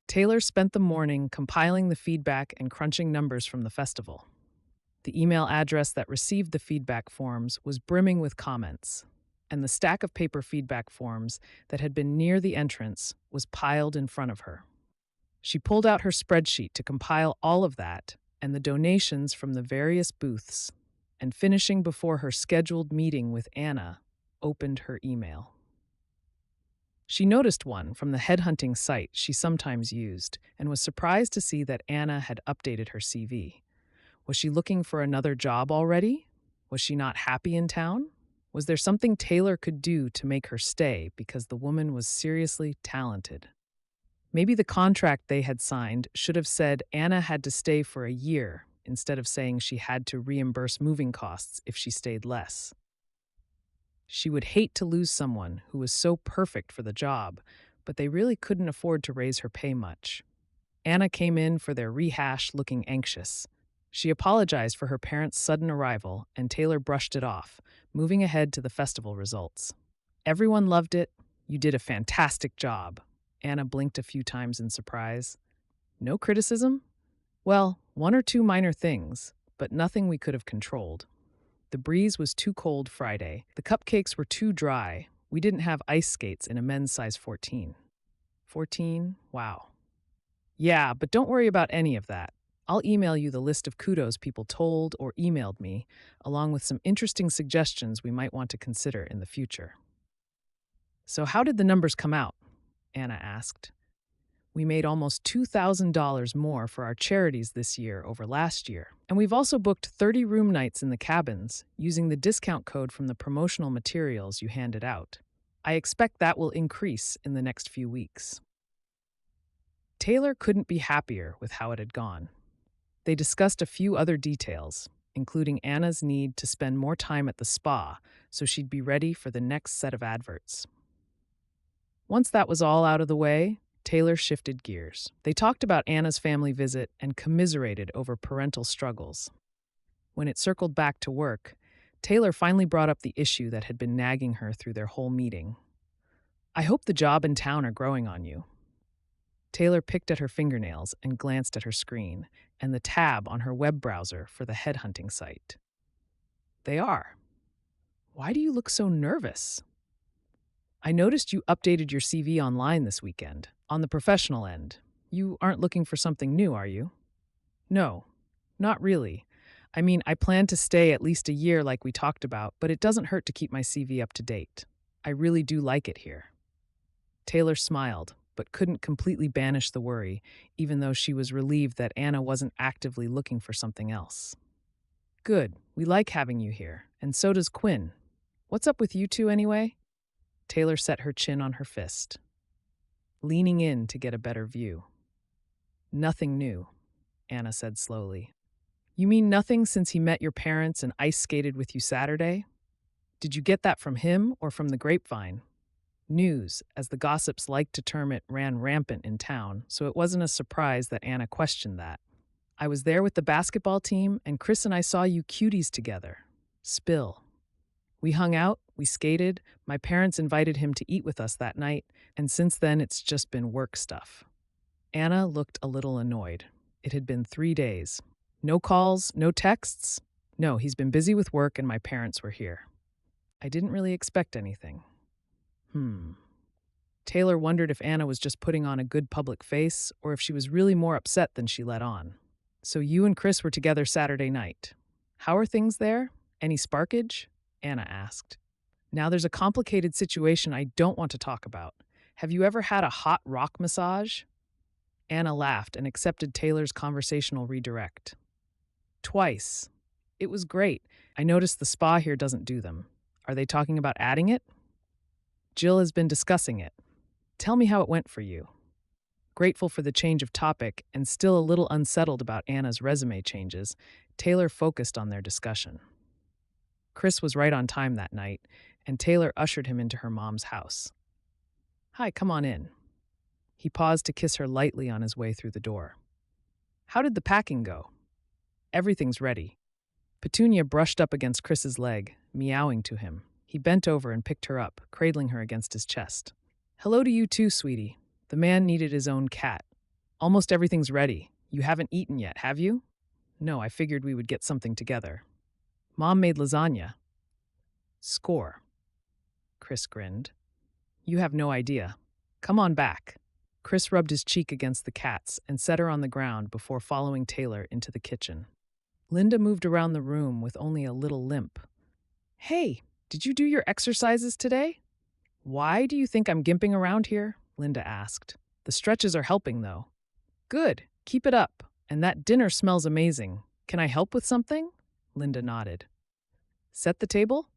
Taylor spent the morning compiling the feedback and crunching numbers from the festival. The email address that received the feedback forms was brimming with comments, and the stack of paper feedback forms that had been near the entrance was piled in front of her. She pulled out her spreadsheet to compile all of that and the donations from the various booths, and finishing before her scheduled meeting with Anna, opened her email. She noticed one from the headhunting site she sometimes used and was surprised to see that Anna had updated her CV. Was she looking for another job already? Was she not happy in town? Was there something Taylor could do to make her stay because the woman was seriously talented? Maybe the contract they had signed should have said Anna had to stay for a year instead of saying she had to reimburse moving costs if she stayed less. She would hate to lose someone who was so perfect for the job, but they really couldn't afford to raise her pay much. Anna came in for their rehash looking anxious. She apologized for her parents' sudden arrival, and Taylor brushed it off, moving ahead to the festival results. Everyone loved it. You did a fantastic job. Anna blinked a few times in surprise. No criticism? Well, one or two minor things, but nothing we could have controlled. The breeze was too cold Friday. The cupcakes were too dry. We didn't have ice skates in a men's size 14. 14? Wow. Yeah, but don't worry about any of that. I'll email you the list of kudos people told or emailed me, along with some interesting suggestions we might want to consider in the future. So how did the numbers come out? Anna asked. We made almost $2,000 more for our charities this year over last year, and we've also booked 30 room nights in the cabins using the discount code from the promotional materials you handed out. I expect that will increase in the next few weeks. Taylor couldn't be happier with how it had gone. They discussed a few other details, including Anna's need to spend more time at the spa so she'd be ready for the next set of adverts. Once that was all out of the way, Taylor shifted gears. They talked about Anna's family visit and commiserated over parental struggles. When it circled back to work, Taylor finally brought up the issue that had been nagging her through their whole meeting. I hope the job in town are growing on you. Taylor picked at her fingernails and glanced at her screen and the tab on her web browser for the headhunting site. They are. Why do you look so nervous? I noticed you updated your CV online this weekend. On the professional end, you aren't looking for something new, are you? No, not really. I mean, I plan to stay at least a year like we talked about, but it doesn't hurt to keep my CV up to date. I really do like it here. Taylor smiled, but couldn't completely banish the worry, even though she was relieved that Anna wasn't actively looking for something else. Good, we like having you here, and so does Quinn. What's up with you two anyway? Taylor set her chin on her fist, leaning in to get a better view. Nothing new, Anna said slowly. You mean nothing since he met your parents and ice skated with you Saturday? Did you get that from him or from the grapevine? News, as the gossips liked to term it, ran rampant in town, so it wasn't a surprise that Anna questioned that. I was there with the basketball team, and Chris and I saw you cuties together. Spill. We hung out, we skated, my parents invited him to eat with us that night, and since then it's just been work stuff. Anna looked a little annoyed. It had been 3 days. No calls, no texts? No, he's been busy with work and my parents were here. I didn't really expect anything. Taylor wondered if Anna was just putting on a good public face or if she was really more upset than she let on. So you and Chris were together Saturday night. How are things there? Any sparkage? Anna asked. Now there's a complicated situation I don't want to talk about. Have you ever had a hot rock massage? Anna laughed and accepted Taylor's conversational redirect. Twice. It was great. I noticed the spa here doesn't do them. Are they talking about adding it? Jill has been discussing it. Tell me how it went for you. Grateful for the change of topic and still a little unsettled about Anna's resume changes, Taylor focused on their discussion. Chris was right on time that night, and Taylor ushered him into her mom's house. "Hi, come on in." He paused to kiss her lightly on his way through the door. "How did the packing go?" "Everything's ready." Petunia brushed up against Chris's leg, meowing to him. He bent over and picked her up, cradling her against his chest. "Hello to you too, sweetie." The man needed his own cat. "Almost everything's ready. You haven't eaten yet, have you?" "No, I figured we would get something together." "Mom made lasagna." "Score." Chris grinned. "You have no idea. Come on back." Chris rubbed his cheek against the cat's and set her on the ground before following Taylor into the kitchen. Linda moved around the room with only a little limp. "Hey, did you do your exercises today?" "Why do you think I'm gimping around here?" Linda asked. "The stretches are helping, though." "Good. Keep it up. And that dinner smells amazing. Can I help with something?" Linda nodded. "Set the table?"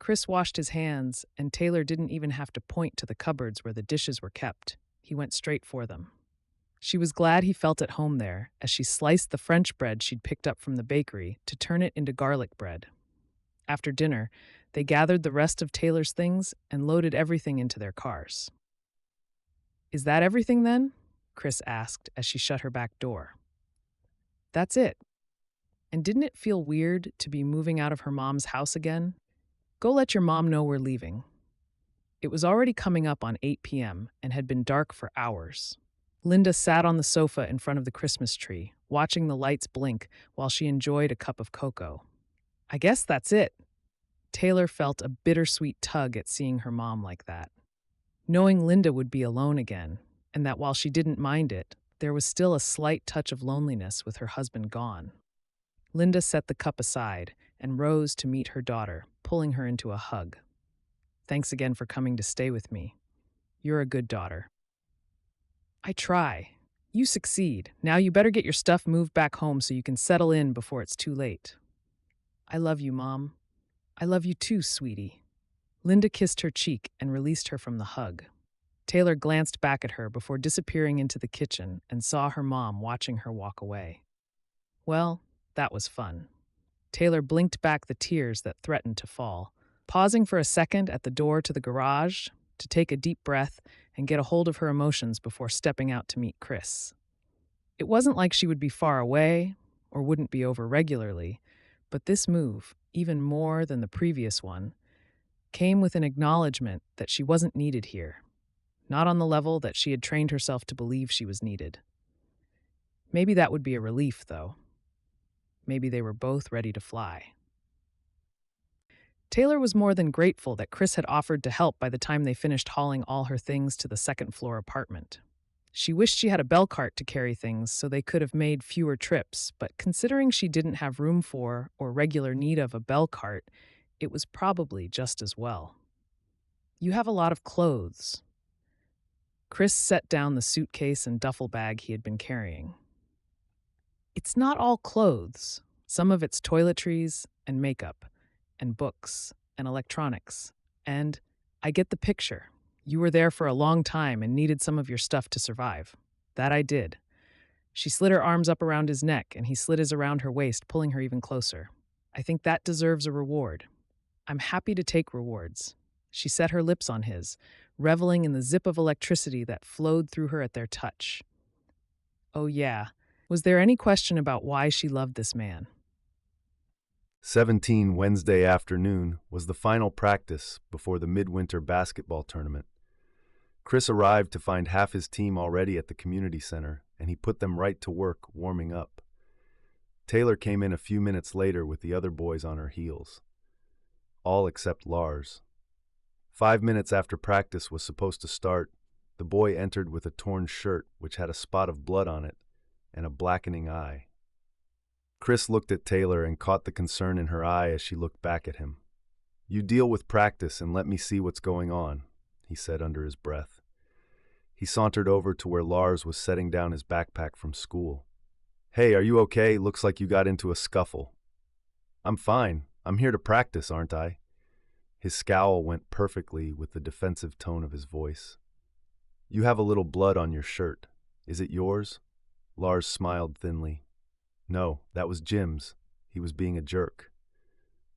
Chris washed his hands, and Taylor didn't even have to point to the cupboards where the dishes were kept. He went straight for them. She was glad he felt at home there as she sliced the French bread she'd picked up from the bakery to turn it into garlic bread. After dinner, they gathered the rest of Taylor's things and loaded everything into their cars. "Is that everything then?" Chris asked as she shut her back door. "That's it." And didn't it feel weird to be moving out of her mom's house again? "Go let your mom know we're leaving." It was already coming up on 8 p.m. and had been dark for hours. Linda sat on the sofa in front of the Christmas tree, watching the lights blink while she enjoyed a cup of cocoa. "I guess that's it." Taylor felt a bittersweet tug at seeing her mom like that. Knowing Linda would be alone again, and that while she didn't mind it, there was still a slight touch of loneliness with her husband gone. Linda set the cup aside and rose to meet her daughter, pulling her into a hug. "Thanks again for coming to stay with me. You're a good daughter." "I try. You succeed. Now you better get your stuff moved back home so you can settle in before it's too late." "I love you, Mom." "I love you too, sweetie." Linda kissed her cheek and released her from the hug. Taylor glanced back at her before disappearing into the kitchen and saw her mom watching her walk away. Well, that was fun. Taylor blinked back the tears that threatened to fall, pausing for a second at the door to the garage to take a deep breath and get a hold of her emotions before stepping out to meet Chris. It wasn't like she would be far away or wouldn't be over regularly, but this move, even more than the previous one, came with an acknowledgement that she wasn't needed here, not on the level that she had trained herself to believe she was needed. Maybe that would be a relief, though. Maybe they were both ready to fly. Taylor was more than grateful that Chris had offered to help by the time they finished hauling all her things to the second-floor apartment. She wished she had a bell cart to carry things so they could have made fewer trips, but considering she didn't have room for or regular need of a bell cart, it was probably just as well. "You have a lot of clothes." Chris set down the suitcase and duffel bag he had been carrying. "It's not all clothes. Some of it's toiletries and makeup and books and electronics. And I get the picture. You were there for a long time and needed some of your stuff to survive. That I did." She slid her arms up around his neck and he slid his around her waist, pulling her even closer. "I think that deserves a reward." "I'm happy to take rewards." She set her lips on his, reveling in the zip of electricity that flowed through her at their touch. Oh yeah, was there any question about why she loved this man? 17 Wednesday afternoon was the final practice before the midwinter basketball tournament. Chris arrived to find half his team already at the community center, and he put them right to work warming up. Taylor came in a few minutes later with the other boys on her heels. All except Lars. 5 minutes after practice was supposed to start, the boy entered with a torn shirt which had a spot of blood on it and a blackening eye. Chris looked at Taylor and caught the concern in her eye as she looked back at him. "You deal with practice and let me see what's going on," he said under his breath. He sauntered over to where Lars was setting down his backpack from school. "Hey, are you okay? Looks like you got into a scuffle." "I'm fine. I'm here to practice, aren't I?" His scowl went perfectly with the defensive tone of his voice. "You have a little blood on your shirt," Is it yours? Lars smiled thinly. No, that was Jim's. He was being a jerk.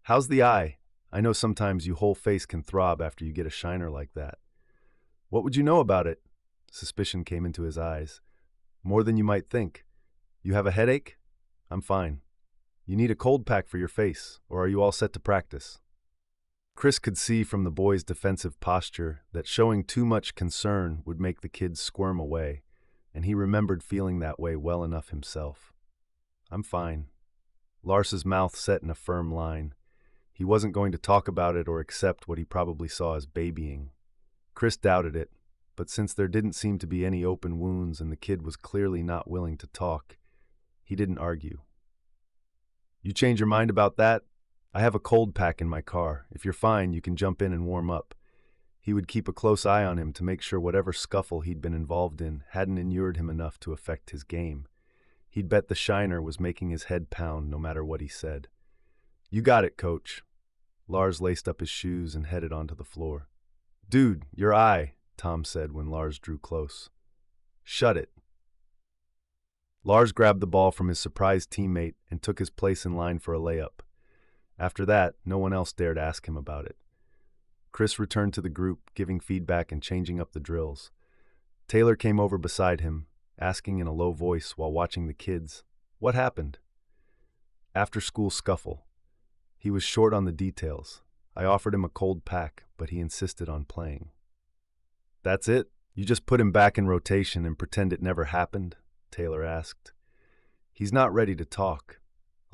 How's the eye? I know sometimes your whole face can throb after you get a shiner like that. What would you know about it? Suspicion came into his eyes. More than you might think. You have a headache? I'm fine. You need a cold pack for your face, or are you all set to practice? Chris could see from the boy's defensive posture that showing too much concern would make the kids squirm away, and he remembered feeling that way well enough himself. I'm fine. Lars's mouth set in a firm line. He wasn't going to talk about it or accept what he probably saw as babying. Chris doubted it, but since there didn't seem to be any open wounds and the kid was clearly not willing to talk, he didn't argue. You change your mind about that? I have a cold pack in my car. If you're fine, you can jump in and warm up. He would keep a close eye on him to make sure whatever scuffle he'd been involved in hadn't inured him enough to affect his game. He'd bet the shiner was making his head pound no matter what he said. You got it, coach. Lars laced up his shoes and headed onto the floor. Dude, your eye, Tom said when Lars drew close. Shut it. Lars grabbed the ball from his surprised teammate and took his place in line for a layup. After that, no one else dared ask him about it. Chris returned to the group, giving feedback and changing up the drills. Taylor came over beside him, asking in a low voice while watching the kids, "What happened?" After school scuffle. He was short on the details. I offered him a cold pack, but he insisted on playing. That's it? You just put him back in rotation and pretend it never happened? Taylor asked. He's not ready to talk.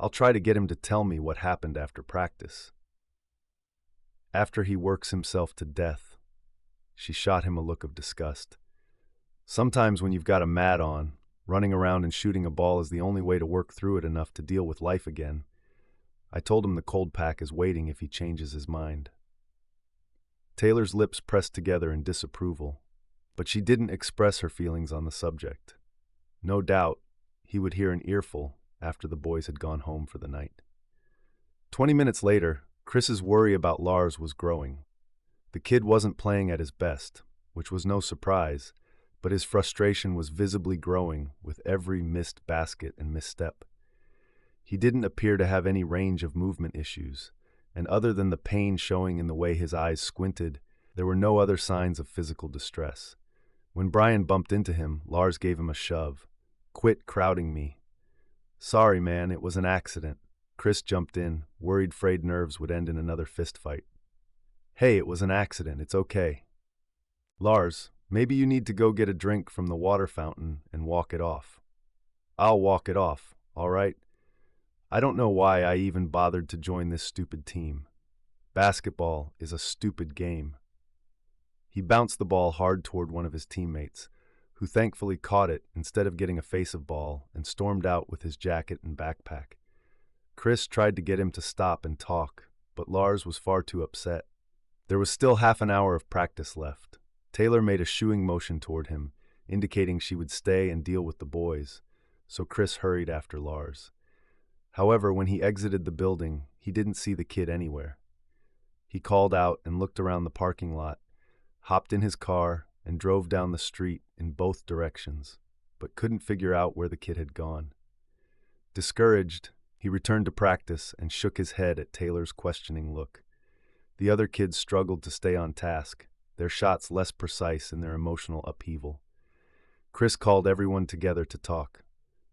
I'll try to get him to tell me what happened after practice. After he works himself to death. She shot him a look of disgust. Sometimes when you've got a mat on, running around and shooting a ball is the only way to work through it enough to deal with life again. I told him the cold pack is waiting if he changes his mind. Taylor's lips pressed together in disapproval, but she didn't express her feelings on the subject. No doubt, he would hear an earful after the boys had gone home for the night. 20 minutes later, Chris's worry about Lars was growing. The kid wasn't playing at his best, which was no surprise, but his frustration was visibly growing with every missed basket and misstep. He didn't appear to have any range of movement issues, and other than the pain showing in the way his eyes squinted, there were no other signs of physical distress. When Brian bumped into him, Lars gave him a shove. Quit crowding me. Sorry, man, it was an accident. Chris jumped in, worried frayed nerves would end in another fist fight. Hey, it was an accident, it's okay. Lars, maybe you need to go get a drink from the water fountain and walk it off. I'll walk it off, all right? I don't know why I even bothered to join this stupid team. Basketball is a stupid game. He bounced the ball hard toward one of his teammates, who thankfully caught it instead of getting a face of ball and stormed out with his jacket and backpack. Chris tried to get him to stop and talk, but Lars was far too upset. There was still half an hour of practice left. Taylor made a shooing motion toward him, indicating she would stay and deal with the boys, so Chris hurried after Lars. However, when he exited the building, he didn't see the kid anywhere. He called out and looked around the parking lot, hopped in his car, and drove down the street in both directions, but couldn't figure out where the kid had gone. Discouraged, he returned to practice and shook his head at Taylor's questioning look. The other kids struggled to stay on task, their shots less precise in their emotional upheaval. Chris called everyone together to talk.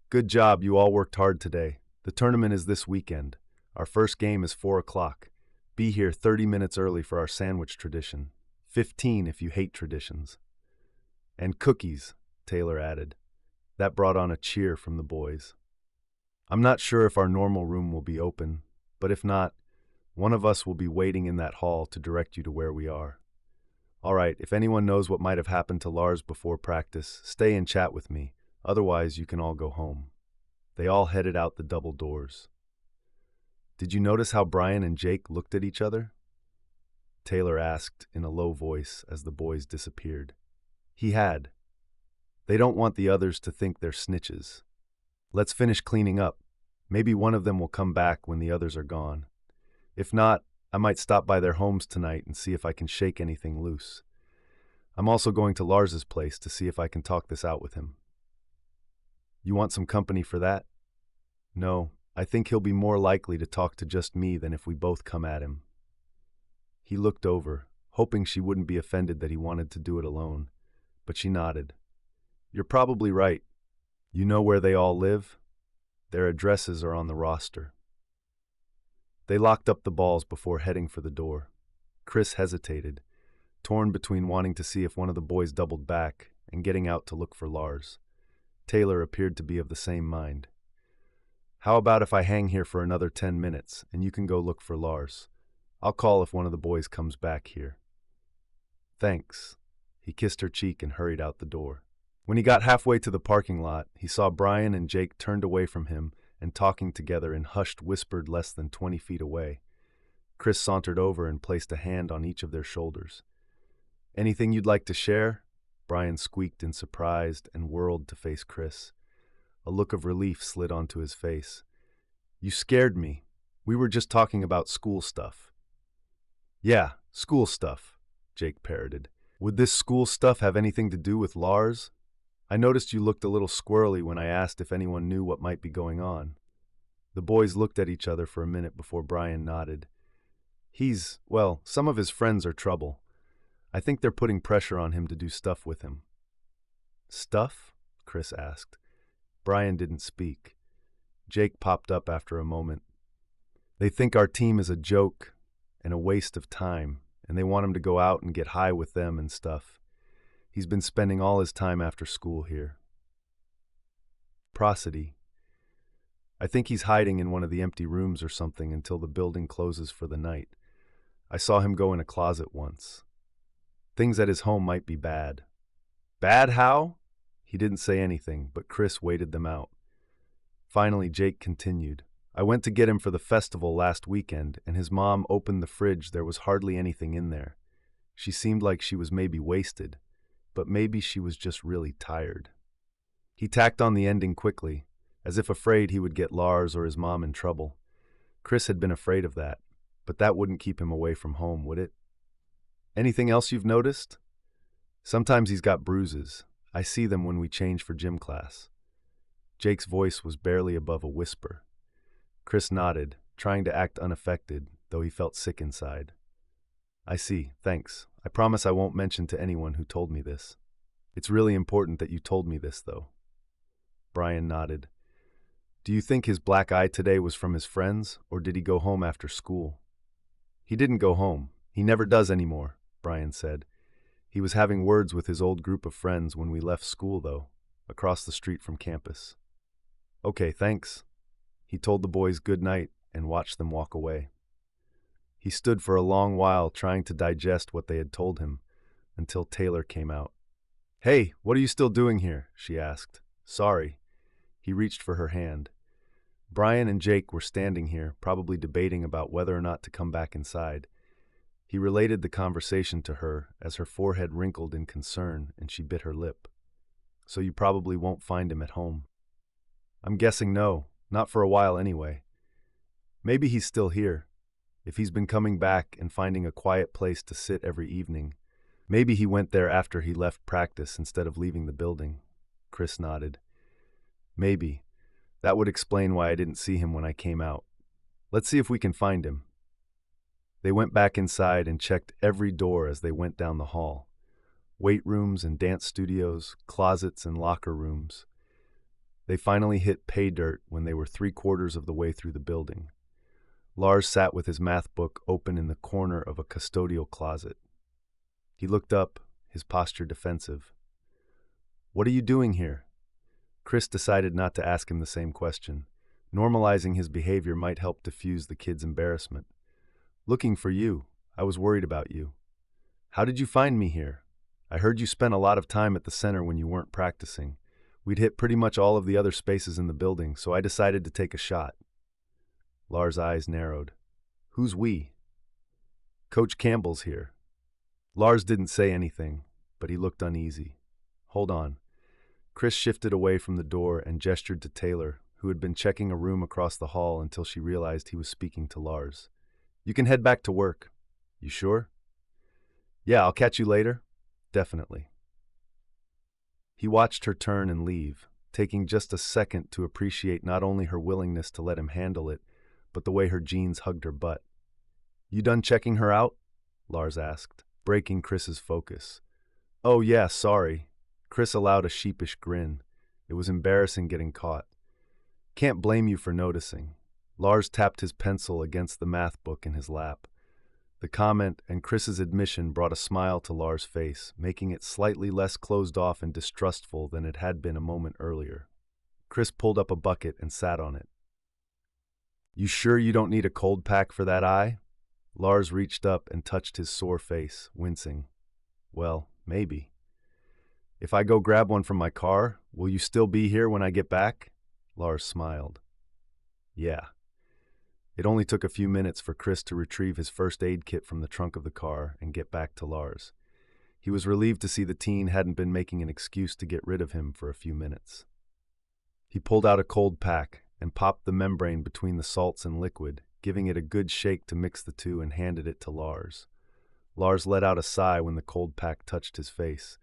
Good job, you all worked hard today. The tournament is this weekend. Our first game is 4 o'clock. Be here 30 minutes early for our sandwich tradition. 15 if you hate traditions. And cookies, Taylor added. That brought on a cheer from the boys. I'm not sure if our normal room will be open, but if not, one of us will be waiting in that hall to direct you to where we are. All right, if anyone knows what might have happened to Lars before practice, stay and chat with me. Otherwise, you can all go home. They all headed out the double doors. Did you notice how Brian and Jake looked at each other? Taylor asked in a low voice as the boys disappeared. He had. They don't want the others to think they're snitches. Let's finish cleaning up. Maybe one of them will come back when the others are gone. If not, I might stop by their homes tonight and see if I can shake anything loose. I'm also going to Lars's place to see if I can talk this out with him. They all headed out the double doors. Did you notice how Brian and Jake looked at each other? Taylor asked in a low voice as the boys disappeared. He had. They don't want the others to think they're snitches. Let's finish cleaning up. Maybe one of them will come back when the others are gone. If not, I might stop by their homes tonight and see if I can talk this out with him. You want some company for that? No, I think he'll be more likely to talk to just me than if we both come at him. He looked over, hoping she wouldn't be offended that he wanted to do it alone, but she nodded. You're probably right. You know where they all live? Their addresses are on the roster. They locked up the balls before heading for the door. Chris hesitated, torn between wanting to see if one of the boys doubled back and getting out to look for Lars. Taylor appeared to be of the same mind. How about if I hang here for another 10 minutes and you can go look for Lars? I'll call if one of the boys comes back here. Thanks. He kissed her cheek and hurried out the door. When he got halfway to the parking lot, he saw Brian and Jake turned away from him and talking together in hushed whispered less than 20 feet away. Chris sauntered over and placed a hand on each of their shoulders. Anything you'd like to share? Brian squeaked in surprise and whirled to face Chris. A look of relief slid onto his face. You scared me. We were just talking about school stuff. Yeah, school stuff, Jake parroted. Would this school stuff have anything to do with Lars? I noticed you looked a little squirrely when I asked if anyone knew what might be going on. The boys looked at each other for a minute before Brian nodded. Well, some of his friends are trouble. I think they're putting pressure on him to do stuff with him. Stuff? Chris asked. Brian didn't speak. Jake popped up after a moment. They think our team is a joke and a waste of time, and they want him to go out and get high with them and stuff. He's been spending all his time after school here. Prosody. I think he's hiding in one of the empty rooms or something until the building closes for the night. I saw him go in a closet once. Things at his home might be bad. Bad how? He didn't say anything, but Chris waited them out. Finally, Jake continued. I went to get him for the festival last weekend, and his mom opened the fridge. There was hardly anything in there. She seemed like she was maybe wasted, but maybe she was just really tired. He tacked on the ending quickly, as if afraid he would get Lars or his mom in trouble. Chris had been afraid of that, but that wouldn't keep him away from home, would it? Anything else you've noticed? Sometimes he's got bruises. I see them when we change for gym class. Jake's voice was barely above a whisper. Chris nodded, trying to act unaffected, though he felt sick inside. I see, thanks. I promise I won't mention to anyone who told me this. It's really important that you told me this, though. Brian nodded. Do you think his black eye today was from his friends, or did he go home after school? He didn't go home. He never does anymore, Brian said. He was having words with his old group of friends when we left school, though, across the street from campus. Okay, thanks. He told the boys good night and watched them walk away. He stood for a long while trying to digest what they had told him, until Taylor came out. Hey, what are you still doing here? She asked. Sorry. He reached for her hand. Brian and Jake were standing here, probably debating about whether or not to come back inside. He related the conversation to her as her forehead wrinkled in concern and she bit her lip. So you probably won't find him at home. I'm guessing no, not for a while anyway. Maybe he's still here. If he's been coming back and finding a quiet place to sit every evening, maybe he went there after he left practice instead of leaving the building. Chris nodded. Maybe. That would explain why I didn't see him when I came out. Let's see if we can find him. They went back inside and checked every door as they went down the hall. Weight rooms and dance studios, closets and locker rooms. They finally hit pay dirt when they were 3/4 of the way through the building. Lars sat with his math book open in the corner of a custodial closet. He looked up, his posture defensive. What are you doing here? Chris decided not to ask him the same question. Normalizing his behavior might help diffuse the kid's embarrassment. Looking for you. I was worried about you. How did you find me here? I heard you spent a lot of time at the center when you weren't practicing. We'd hit pretty much all of the other spaces in the building, so I decided to take a shot. Lars' eyes narrowed. Who's we? Coach Campbell's here. Lars didn't say anything, but he looked uneasy. Hold on. Chris shifted away from the door and gestured to Taylor, who had been checking a room across the hall until she realized he was speaking to Lars. You can head back to work. You sure? Yeah, I'll catch you later. Definitely. He watched her turn and leave, taking just a second to appreciate not only her willingness to let him handle it, but the way her jeans hugged her butt. "You done checking her out?" Lars asked, breaking Chris's focus. "Oh yeah, sorry." Chris allowed a sheepish grin. It was embarrassing getting caught. "Can't blame you for noticing." Lars tapped his pencil against the math book in his lap. The comment and Chris's admission brought a smile to Lars' face, making it slightly less closed off and distrustful than it had been a moment earlier. Chris pulled up a bucket and sat on it. "You sure you don't need a cold pack for that eye?" Lars reached up and touched his sore face, wincing. "Well, maybe." "If I go grab one from my car, will you still be here when I get back?" Lars smiled. "Yeah." It only took a few minutes for Chris to retrieve his first aid kit from the trunk of the car and get back to Lars. He was relieved to see the teen hadn't been making an excuse to get rid of him for a few minutes. He pulled out a cold pack and popped the membrane between the salts and liquid, giving it a good shake to mix the two, and handed it to Lars. Lars let out a sigh when the cold pack touched his face.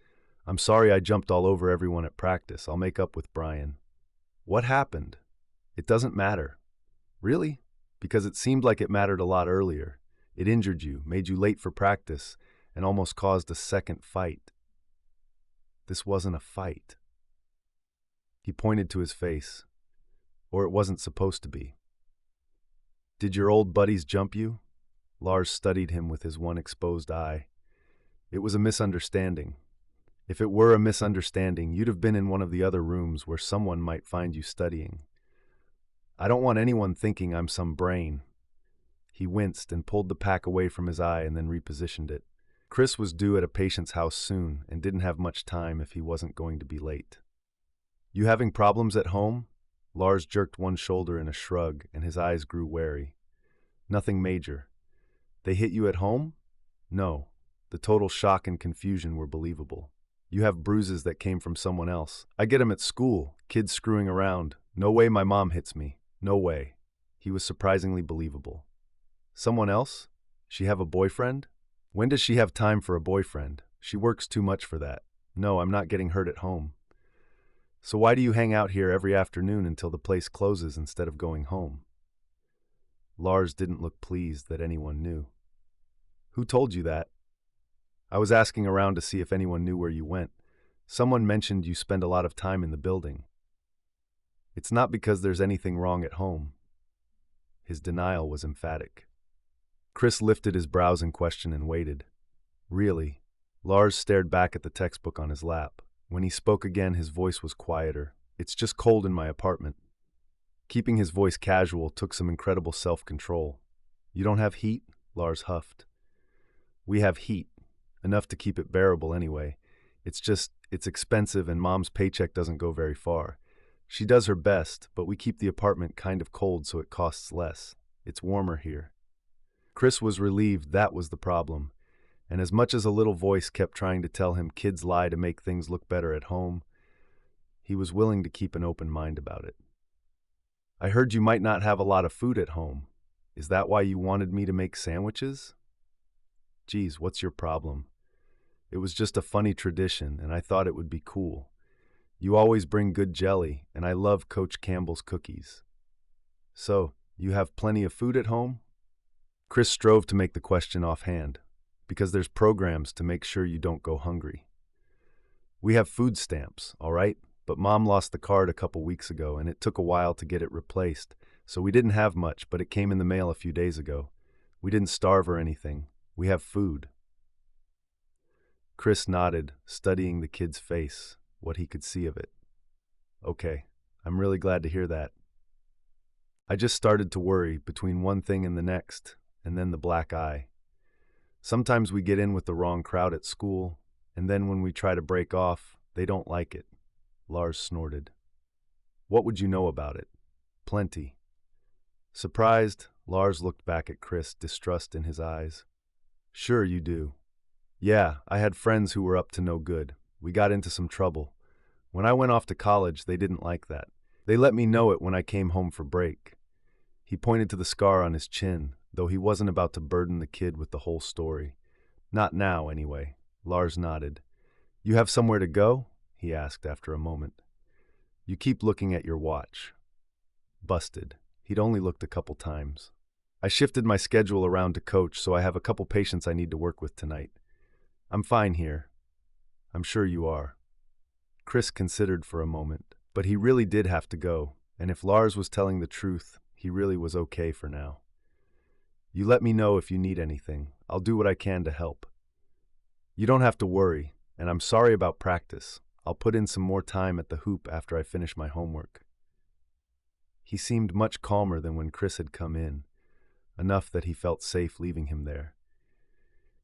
"I'm sorry I jumped all over everyone at practice. I'll make up with Brian." "What happened?" "It doesn't matter." "Really?" "Because it seemed like it mattered a lot earlier. It injured you, made you late for practice, and almost caused a second fight." "This wasn't a fight." He pointed to his face. "Or it wasn't supposed to be." "Did your old buddies jump you?" Lars studied him with his one exposed eye. "It was a misunderstanding." "If it were a misunderstanding, you'd have been in one of the other rooms where someone might find you studying." "I don't want anyone thinking I'm some brain." He winced and pulled the pack away from his eye and then repositioned it. Chris was due at a patient's house soon and didn't have much time if he wasn't going to be late. "You having problems at home?" Lars jerked one shoulder in a shrug and his eyes grew wary. "Nothing major." "They hit you at home?" "No." The total shock and confusion were believable. "You have bruises that came from someone else." "I get 'em at school, kids screwing around. No way my mom hits me. No way." He was surprisingly believable. "Someone else? She have a boyfriend?" "When does she have time for a boyfriend? She works too much for that." "No, I'm not getting hurt at home." "So why do you hang out here every afternoon until the place closes instead of going home?" Lars didn't look pleased that anyone knew. "Who told you that?" "I was asking around to see if anyone knew where you went. Someone mentioned you spend a lot of time in the building." "It's not because there's anything wrong at home." His denial was emphatic. Chris lifted his brows in question and waited. "Really?" Lars stared back at the textbook on his lap. When he spoke again, his voice was quieter. "It's just cold in my apartment." Keeping his voice casual took some incredible self-control. "You don't have heat?" Lars huffed. "We have heat. Enough to keep it bearable anyway. It's expensive and Mom's paycheck doesn't go very far. She does her best, but we keep the apartment kind of cold so it costs less. It's warmer here." Chris was relieved that was the problem, and as much as a little voice kept trying to tell him kids lie to make things look better at home, he was willing to keep an open mind about it. "I heard you might not have a lot of food at home. Is that why you wanted me to make sandwiches?" "Geez, what's your problem?" "It was just a funny tradition, and I thought it would be cool. You always bring good jelly, and I love Coach Campbell's cookies." "So, you have plenty of food at home?" Chris strove to make the question offhand, "Because there's programs to make sure you don't go hungry." "We have food stamps, all right, but Mom lost the card a couple weeks ago, and it took a while to get it replaced, so we didn't have much, but it came in the mail a few days ago. We didn't starve or anything. We have food." Chris nodded, studying the kid's face, what he could see of it. "Okay, I'm really glad to hear that. I just started to worry between one thing and the next, and then the black eye. Sometimes we get in with the wrong crowd at school, and then when we try to break off, they don't like it." Lars snorted. "What would you know about it?" "Plenty." Surprised, Lars looked back at Chris, distrust in his eyes. "Sure you do." "Yeah, I had friends who were up to no good. We got into some trouble. When I went off to college, they didn't like that. They let me know it when I came home for break." He pointed to the scar on his chin, though he wasn't about to burden the kid with the whole story. "Not now, anyway." Lars nodded. "You have somewhere to go?" he asked after a moment. You keep looking at your watch. Busted. He'd only looked a couple times. I shifted my schedule around to coach, so I have a couple patients I need to work with tonight. I'm fine here. I'm sure you are. Chris considered for a moment, but he really did have to go, and if Lars was telling the truth, he really was okay for now. You let me know if you need anything. I'll do what I can to help. You don't have to worry, and I'm sorry about practice. I'll put in some more time at the hoop after I finish my homework. He seemed much calmer than when Chris had come in, enough that he felt safe leaving him there.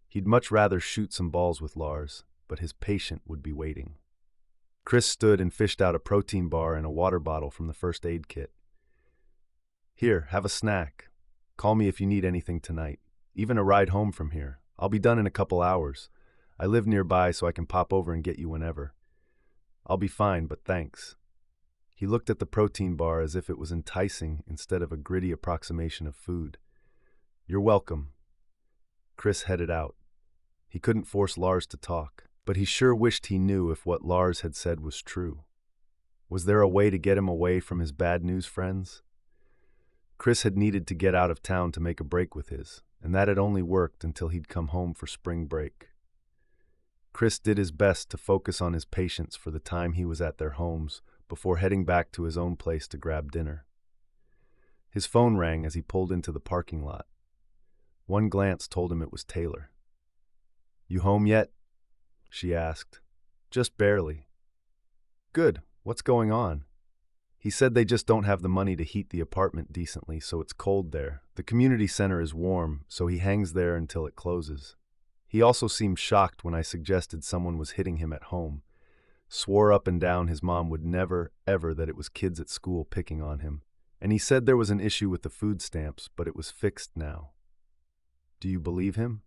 He'd much rather shoot some balls with Lars, but his patient would be waiting. Chris stood and fished out a protein bar and a water bottle from the first aid kit. Here, have a snack. Call me if you need anything tonight, even a ride home from here. I'll be done in a couple hours. I live nearby so I can pop over and get you whenever. I'll be fine, but thanks. He looked at the protein bar as if it was enticing instead of a gritty approximation of food. You're welcome. Chris headed out. He couldn't force Lars to talk, but he sure wished he knew if what Lars had said was true. Was there a way to get him away from his bad news friends? Chris had needed to get out of town to make a break with his, and that had only worked until he'd come home for spring break. Chris did his best to focus on his patients for the time he was at their homes before heading back to his own place to grab dinner. His phone rang as he pulled into the parking lot. One glance told him it was Taylor. You home yet? She asked. Just barely. Good. What's going on? He said they just don't have the money to heat the apartment decently, so it's cold there. The community center is warm, so he hangs there until it closes. He also seemed shocked when I suggested someone was hitting him at home. Swore up and down his mom would never, ever that it was kids at school picking on him. And he said there was an issue with the food stamps, but it was fixed now. Do you believe him?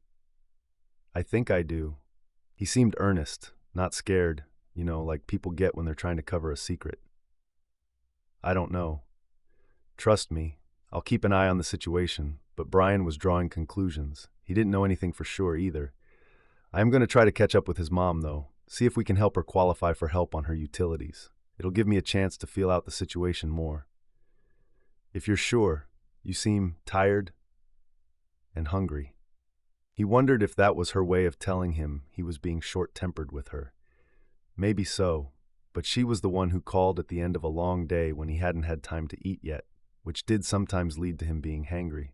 I think I do. He seemed earnest, not scared, like people get when they're trying to cover a secret. I don't know. Trust me, I'll keep an eye on the situation, but Brian was drawing conclusions. He didn't know anything for sure either. I am going to try to catch up with his mom, though, see if we can help her qualify for help on her utilities. It'll give me a chance to feel out the situation more. If you're sure, you seem tired and hungry. He wondered if that was her way of telling him he was being short-tempered with her. Maybe so, but she was the one who called at the end of a long day when he hadn't had time to eat yet, which did sometimes lead to him being hangry.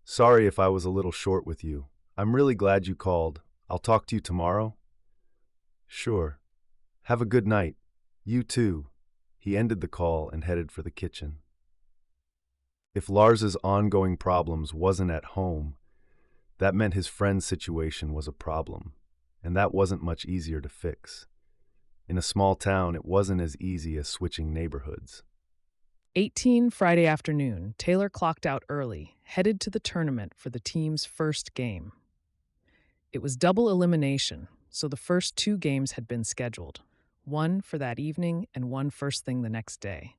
Sorry if I was a little short with you. I'm really glad you called. I'll talk to you tomorrow? Sure. Have a good night. You too. He ended the call and headed for the kitchen. If Lars's ongoing problems wasn't at home, that meant his friend's situation was a problem, and that wasn't much easier to fix. In a small town, it wasn't as easy as switching neighborhoods. 18 Friday afternoon, Taylor clocked out early, headed to the tournament for the team's first game. It was double elimination, so the first 2 games had been scheduled, one for that evening and one first thing the next day.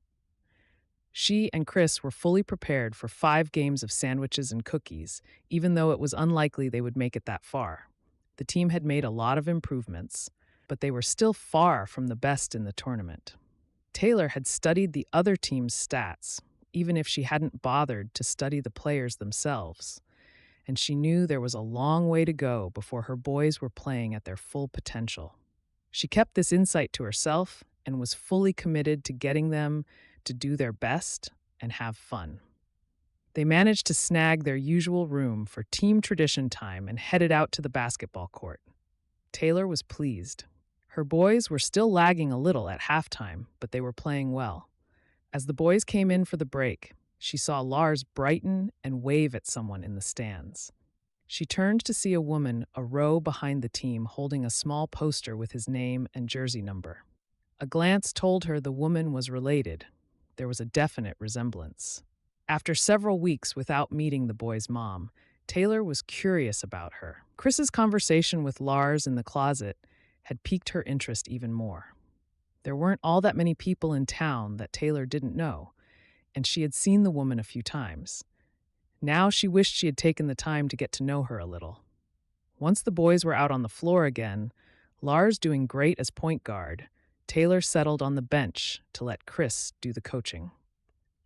She and Chris were fully prepared for 5 games of sandwiches and cookies, even though it was unlikely they would make it that far. The team had made a lot of improvements, but they were still far from the best in the tournament. Taylor had studied the other team's stats, even if she hadn't bothered to study the players themselves, and she knew there was a long way to go before her boys were playing at their full potential. She kept this insight to herself and was fully committed to getting them to do their best and have fun. They managed to snag their usual room for team tradition time and headed out to the basketball court. Taylor was pleased. Her boys were still lagging a little at halftime, but they were playing well. As the boys came in for the break, she saw Lars brighten and wave at someone in the stands. She turned to see a woman a row behind the team holding a small poster with his name and jersey number. A glance told her the woman was related. There was a definite resemblance. After several weeks without meeting the boy's mom, Taylor was curious about her. Chris's conversation with Lars in the closet had piqued her interest even more. There weren't all that many people in town that Taylor didn't know, and she had seen the woman a few times. Now she wished she had taken the time to get to know her a little. Once the boys were out on the floor again, Lars doing great as point guard, Taylor settled on the bench to let Chris do the coaching.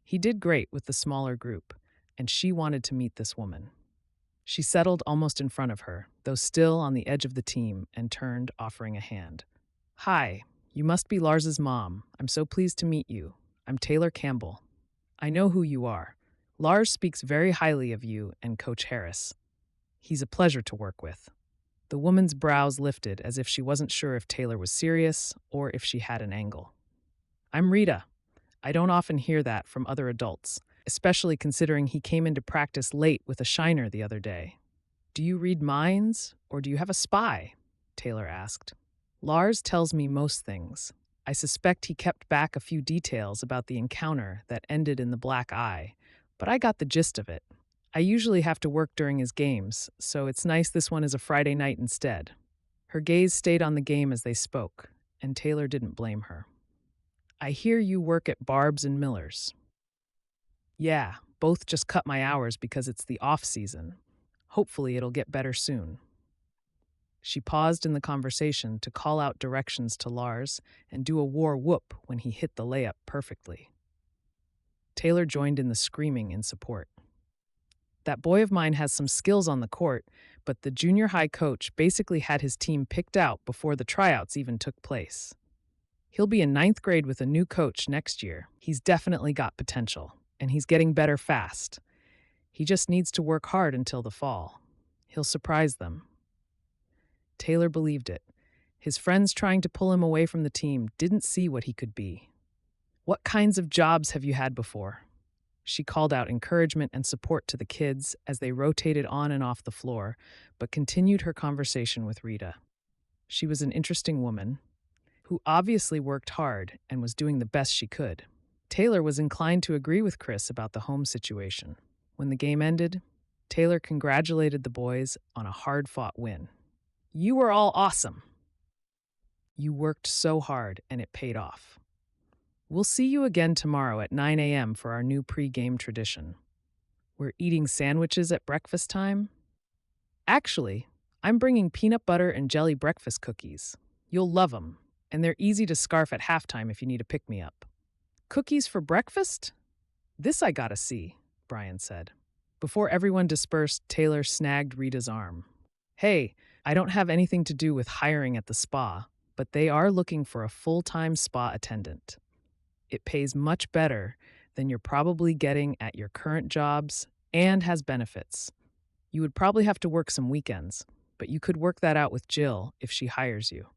He did great with the smaller group, and she wanted to meet this woman. She settled almost in front of her, though still on the edge of the team, and turned, offering a hand. "Hi, you must be Lars's mom. I'm so pleased to meet you. I'm Taylor Campbell. I know who you are. Lars speaks very highly of you and Coach Harris. He's a pleasure to work with." The woman's brows lifted as if she wasn't sure if Taylor was serious or if she had an angle. "I'm Rita. I don't often hear that from other adults, especially considering he came into practice late with a shiner the other day." "Do you read minds, or do you have a spy?" Taylor asked. "Lars tells me most things. I suspect he kept back a few details about the encounter that ended in the black eye, but I got the gist of it. I usually have to work during his games, so it's nice this one is a Friday night instead." Her gaze stayed on the game as they spoke, and Taylor didn't blame her. "I hear you work at Barb's and Miller's." "Yeah, both just cut my hours because it's the off-season. Hopefully it'll get better soon." She paused in the conversation to call out directions to Lars and do a war whoop when he hit the layup perfectly. Taylor joined in the screaming in support. "That boy of mine has some skills on the court, but the junior high coach basically had his team picked out before the tryouts even took place. He'll be in ninth grade with a new coach next year. He's definitely got potential, and he's getting better fast. He just needs to work hard until the fall. He'll surprise them." Taylor believed it. His friends trying to pull him away from the team didn't see what he could be. "What kinds of jobs have you had before?" She called out encouragement and support to the kids as they rotated on and off the floor, but continued her conversation with Rita. She was an interesting woman who obviously worked hard and was doing the best she could. Taylor was inclined to agree with Chris about the home situation. When the game ended, Taylor congratulated the boys on a hard-fought win. "You were all awesome. You worked so hard, and it paid off. We'll see you again tomorrow at 9 a.m. for our new pre-game tradition. We're eating sandwiches at breakfast time. Actually, I'm bringing peanut butter and jelly breakfast cookies. You'll love them, and they're easy to scarf at halftime if you need a pick-me-up." "Cookies for breakfast? This I gotta see," Brian said. Before everyone dispersed, Taylor snagged Rita's arm. "Hey, I don't have anything to do with hiring at the spa, but they are looking for a full-time spa attendant. It pays much better than you're probably getting at your current jobs and has benefits. You would probably have to work some weekends, but you could work that out with Jill if she hires you.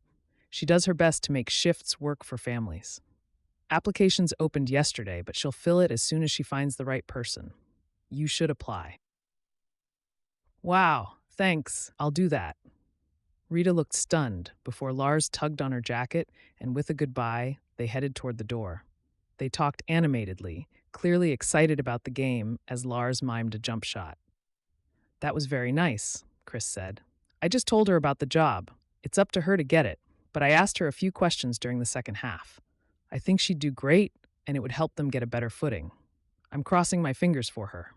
She does her best to make shifts work for families. Applications opened yesterday, but she'll fill it as soon as she finds the right person. You should apply." "Wow, thanks. I'll do that." Rita looked stunned before Lars tugged on her jacket, and with a goodbye, they headed toward the door. They talked animatedly, clearly excited about the game as Lars mimed a jump shot. "That was very nice," Chris said. "I just told her about the job. It's up to her to get it, but I asked her a few questions during the second half. I think she'd do great, and it would help them get a better footing. I'm crossing my fingers for her."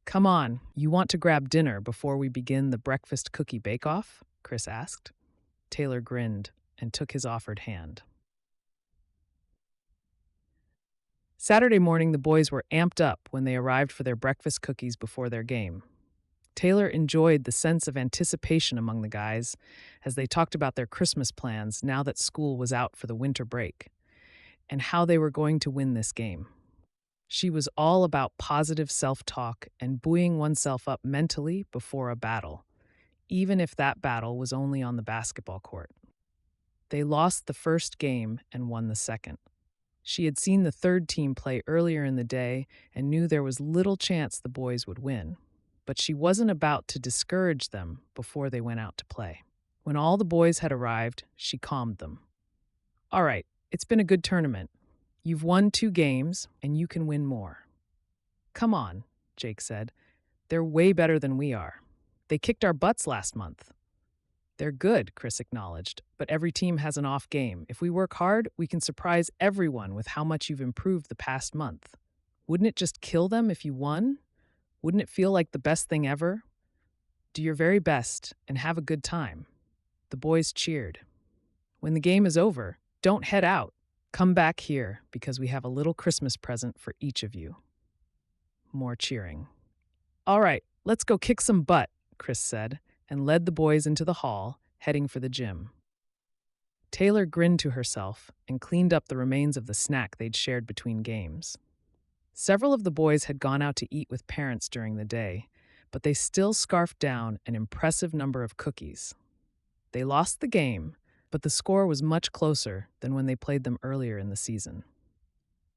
"Come on, you want to grab dinner before we begin the breakfast cookie bake-off?" Chris asked. Taylor grinned and took his offered hand. Saturday morning, the boys were amped up when they arrived for their breakfast cookies before their game. Taylor enjoyed the sense of anticipation among the guys as they talked about their Christmas plans now that school was out for the winter break, and how they were going to win this game. She was all about positive self-talk and buoying oneself up mentally before a battle, even if that battle was only on the basketball court. They lost the first game and won the second. She had seen the third team play earlier in the day and knew there was little chance the boys would win, but she wasn't about to discourage them before they went out to play. When all the boys had arrived, she calmed them. "All right, it's been a good tournament. You've won 2 games, and you can win more." "Come on," Jake said. "They're way better than we are. They kicked our butts last month." "They're good," Chris acknowledged, "but every team has an off game. If we work hard, we can surprise everyone with how much you've improved the past month. Wouldn't it just kill them if you won? Wouldn't it feel like the best thing ever? Do your very best and have a good time." The boys cheered. When the game is over, don't head out. Come back here because we have a little Christmas present for each of you. More cheering. All right, let's go kick some butt, Chris said, and led the boys into the hall, heading for the gym. Taylor grinned to herself and cleaned up the remains of the snack they'd shared between games. Several of the boys had gone out to eat with parents during the day, but they still scarfed down an impressive number of cookies. They lost the game, but the score was much closer than when they played them earlier in the season.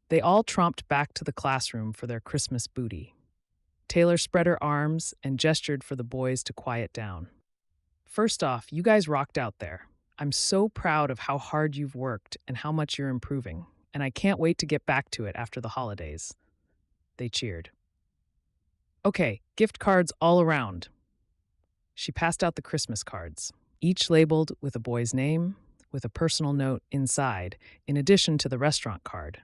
They all tromped back to the classroom for their Christmas booty. Taylor spread her arms and gestured for the boys to quiet down. First off, you guys rocked out there. I'm so proud of how hard you've worked and how much you're improving, and I can't wait to get back to it after the holidays. They cheered. Okay, gift cards all around. She passed out the Christmas cards, each labeled with a boy's name, with a personal note inside, in addition to the restaurant card.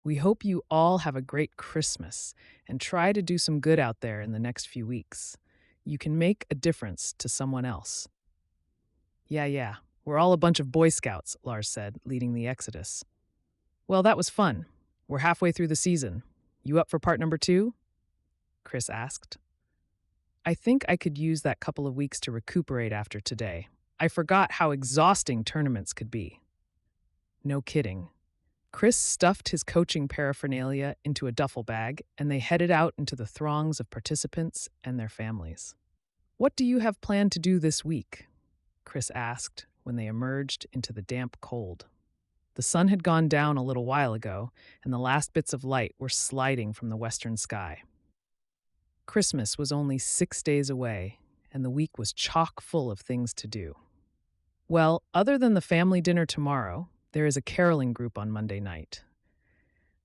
We hope you all have a great Christmas and try to do some good out there in the next few weeks. You can make a difference to someone else. Yeah, we're all a bunch of Boy Scouts, Lars said, leading the exodus. Well, that was fun. We're halfway through the season. You up for part number 2? Chris asked. I think I could use that couple of weeks to recuperate after today. I forgot how exhausting tournaments could be. No kidding. Chris stuffed his coaching paraphernalia into a duffel bag, and they headed out into the throngs of participants and their families. What do you have planned to do this week? Chris asked when they emerged into the damp cold. The sun had gone down a little while ago, and the last bits of light were sliding from the western sky. Christmas was only 6 days away, and the week was chock full of things to do. Well, other than the family dinner tomorrow, there is a caroling group on Monday night.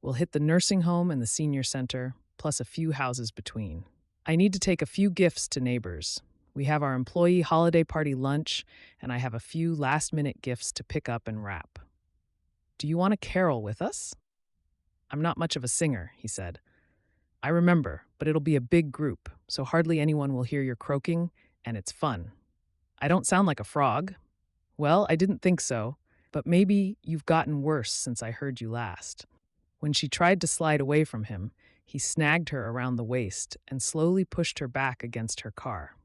We'll hit the nursing home and the senior center, plus a few houses between. I need to take a few gifts to neighbors. We have our employee holiday party lunch, and I have a few last-minute gifts to pick up and wrap. Do you want to carol with us? I'm not much of a singer, he said. I remember, but it'll be a big group, so hardly anyone will hear your croaking, and it's fun. I don't sound like a frog. Well, I didn't think so, but maybe you've gotten worse since I heard you last. When she tried to slide away from him, he snagged her around the waist and slowly pushed her back against her car.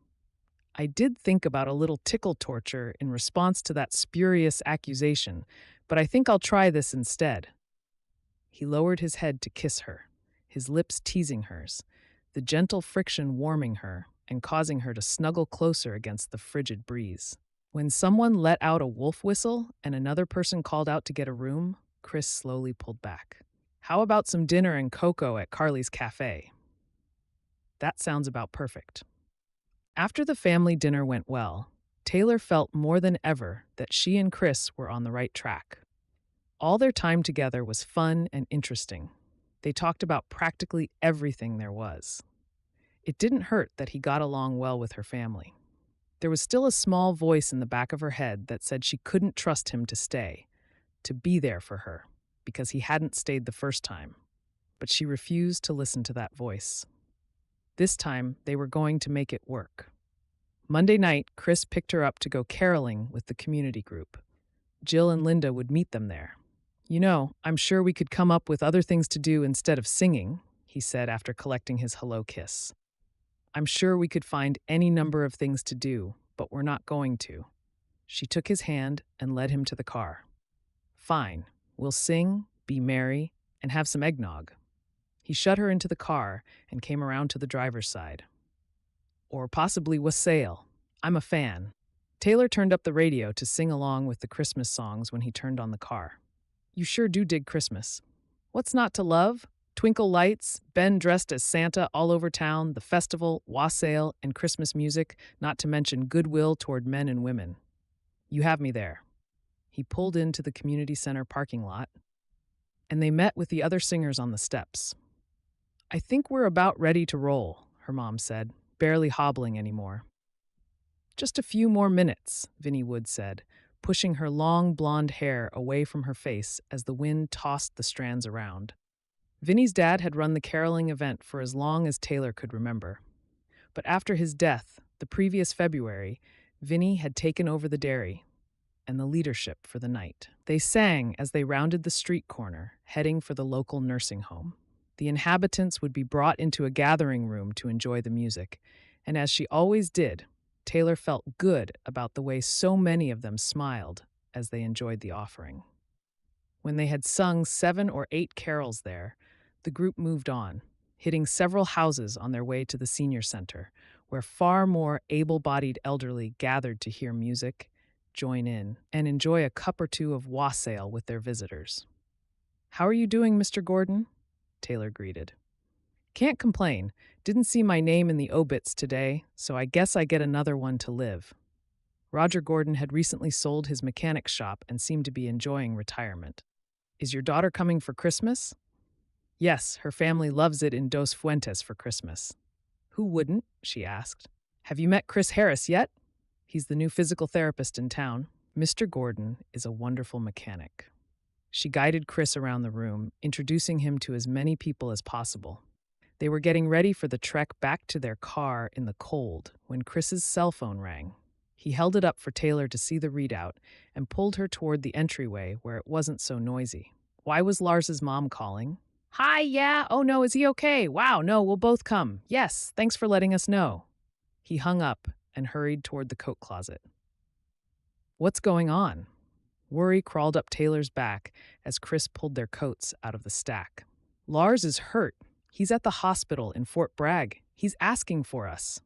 I did think about a little tickle torture in response to that spurious accusation, but I think I'll try this instead. He lowered his head to kiss her, his lips teasing hers, the gentle friction warming her and causing her to snuggle closer against the frigid breeze. When someone let out a wolf whistle and another person called out to get a room, Chris slowly pulled back. How about some dinner and cocoa at Carly's Cafe? That sounds about perfect. After the family dinner went well, Taylor felt more than ever that she and Chris were on the right track. All their time together was fun and interesting. They talked about practically everything there was. It didn't hurt that he got along well with her family. There was still a small voice in the back of her head that said she couldn't trust him to stay, to be there for her, because he hadn't stayed the first time. But she refused to listen to that voice. This time, they were going to make it work. Monday night, Chris picked her up to go caroling with the community group. Jill and Linda would meet them there. You know, I'm sure we could come up with other things to do instead of singing, he said after collecting his hello kiss. I'm sure we could find any number of things to do, but we're not going to. She took his hand and led him to the car. Fine, we'll sing, be merry, and have some eggnog. He shut her into the car and came around to the driver's side. Or possibly wassail. I'm a fan. Taylor turned up the radio to sing along with the Christmas songs when he turned on the car. You sure do dig Christmas. What's not to love? Twinkle lights, Ben dressed as Santa all over town, the festival, wassail, and Christmas music, not to mention goodwill toward men and women. You have me there. He pulled into the community center parking lot, and they met with the other singers on the steps. I think we're about ready to roll, her mom said, barely hobbling anymore. Just a few more minutes, Vinnie Wood said, pushing her long blonde hair away from her face as the wind tossed the strands around. Vinnie's dad had run the caroling event for as long as Taylor could remember. But after his death, the previous February, Vinnie had taken over the dairy. and the leadership for the night. They sang as they rounded the street corner, heading for the local nursing home. The inhabitants would be brought into a gathering room to enjoy the music, and as she always did, Taylor felt good about the way so many of them smiled as they enjoyed the offering. When they had sung 7 or 8 carols there, the group moved on, hitting several houses on their way to the senior center, where far more able-bodied elderly gathered to hear music, join in, and enjoy a cup or two of wassail with their visitors. "How are you doing, Mr. Gordon?" Taylor greeted. "Can't complain. Didn't see my name in the obits today, so I guess I get another one to live." Roger Gordon had recently sold his mechanics shop and seemed to be enjoying retirement. "Is your daughter coming for Christmas?" "Yes, her family loves it in Dos Fuentes for Christmas." "Who wouldn't?" she asked. "Have you met Chris Harris yet? He's the new physical therapist in town." "Mr. Gordon is a wonderful mechanic." She guided Chris around the room, introducing him to as many people as possible. They were getting ready for the trek back to their car in the cold when Chris's cell phone rang. He held it up for Taylor to see the readout and pulled her toward the entryway where it wasn't so noisy. Why was Lars's mom calling? "Hi, yeah, oh no, is he okay? Wow, no, we'll both come. Yes, thanks for letting us know." He hung up and hurried toward the coat closet. "What's going on?" Worry crawled up Taylor's back as Chris pulled their coats out of the stack. "Lars is hurt. He's at the hospital in Fort Bragg. He's asking for us."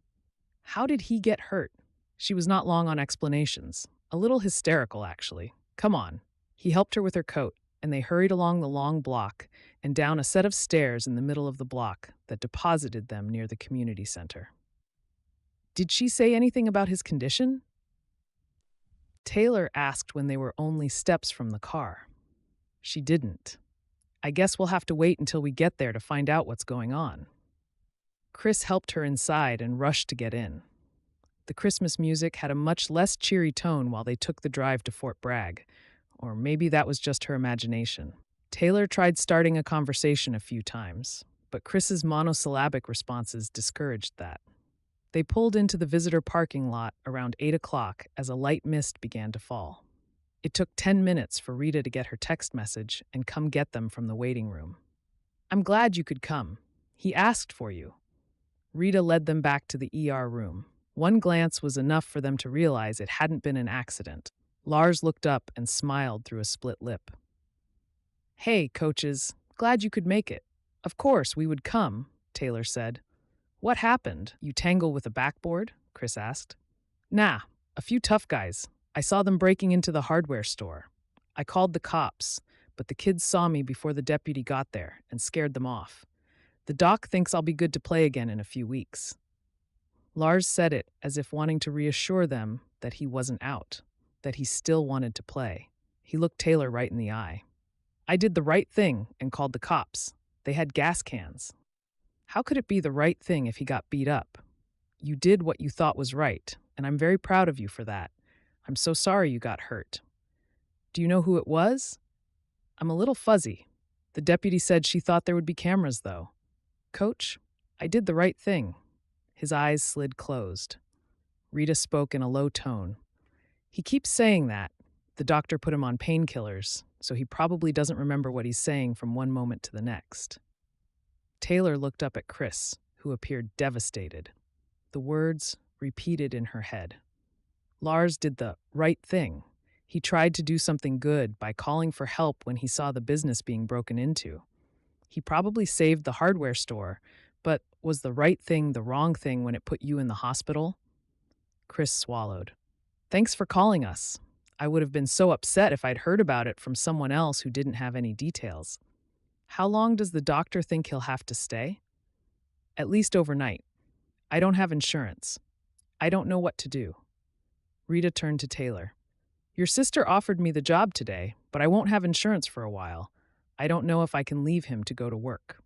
"How did he get hurt?" She was not long on explanations. A little hysterical, actually. "Come on." He helped her with her coat, and they hurried along the long block and down a set of stairs in the middle of the block that deposited them near the community center. "Did she say anything about his condition?" Taylor asked when they were only steps from the car. "She didn't. I guess we'll have to wait until we get there to find out what's going on." Chris helped her inside and rushed to get in. The Christmas music had a much less cheery tone while they took the drive to Fort Bragg, or maybe that was just her imagination. Taylor tried starting a conversation a few times, but Chris's monosyllabic responses discouraged that. They pulled into the visitor parking lot around 8 o'clock as a light mist began to fall. It took 10 minutes for Rita to get her text message and come get them from the waiting room. "I'm glad you could come. He asked for you." Rita led them back to the ER room. One glance was enough for them to realize it hadn't been an accident. Lars looked up and smiled through a split lip. "Hey, coaches, glad you could make it. Of course, we would come," Taylor said. "What happened? You tangle with a backboard?" Chris asked. "Nah, a few tough guys. I saw them breaking into the hardware store. I called the cops, but the kids saw me before the deputy got there and scared them off. The doc thinks I'll be good to play again in a few weeks." Lars said it as if wanting to reassure them that he wasn't out, that he still wanted to play. He looked Taylor right in the eye. "I did the right thing and called the cops. They had gas cans." "How could it be the right thing if he got beat up? You did what you thought was right, and I'm very proud of you for that. I'm so sorry you got hurt." "Do you know who it was?" "I'm a little fuzzy. The deputy said she thought there would be cameras, though." "Coach, I did the right thing." His eyes slid closed. Rita spoke in a low tone. "He keeps saying that. The doctor put him on painkillers, so he probably doesn't remember what he's saying from one moment to the next." Taylor looked up at Chris, who appeared devastated. The words repeated in her head. Lars did the right thing. He tried to do something good by calling for help when he saw the business being broken into. He probably saved the hardware store, but was the right thing the wrong thing when it put you in the hospital? Chris swallowed. "Thanks for calling us. I would have been so upset if I'd heard about it from someone else who didn't have any details. How long does the doctor think he'll have to stay?" "At least overnight. I don't have insurance. I don't know what to do." Rita turned to Taylor. "Your sister offered me the job today, but I won't have insurance for a while. I don't know if I can leave him to go to work."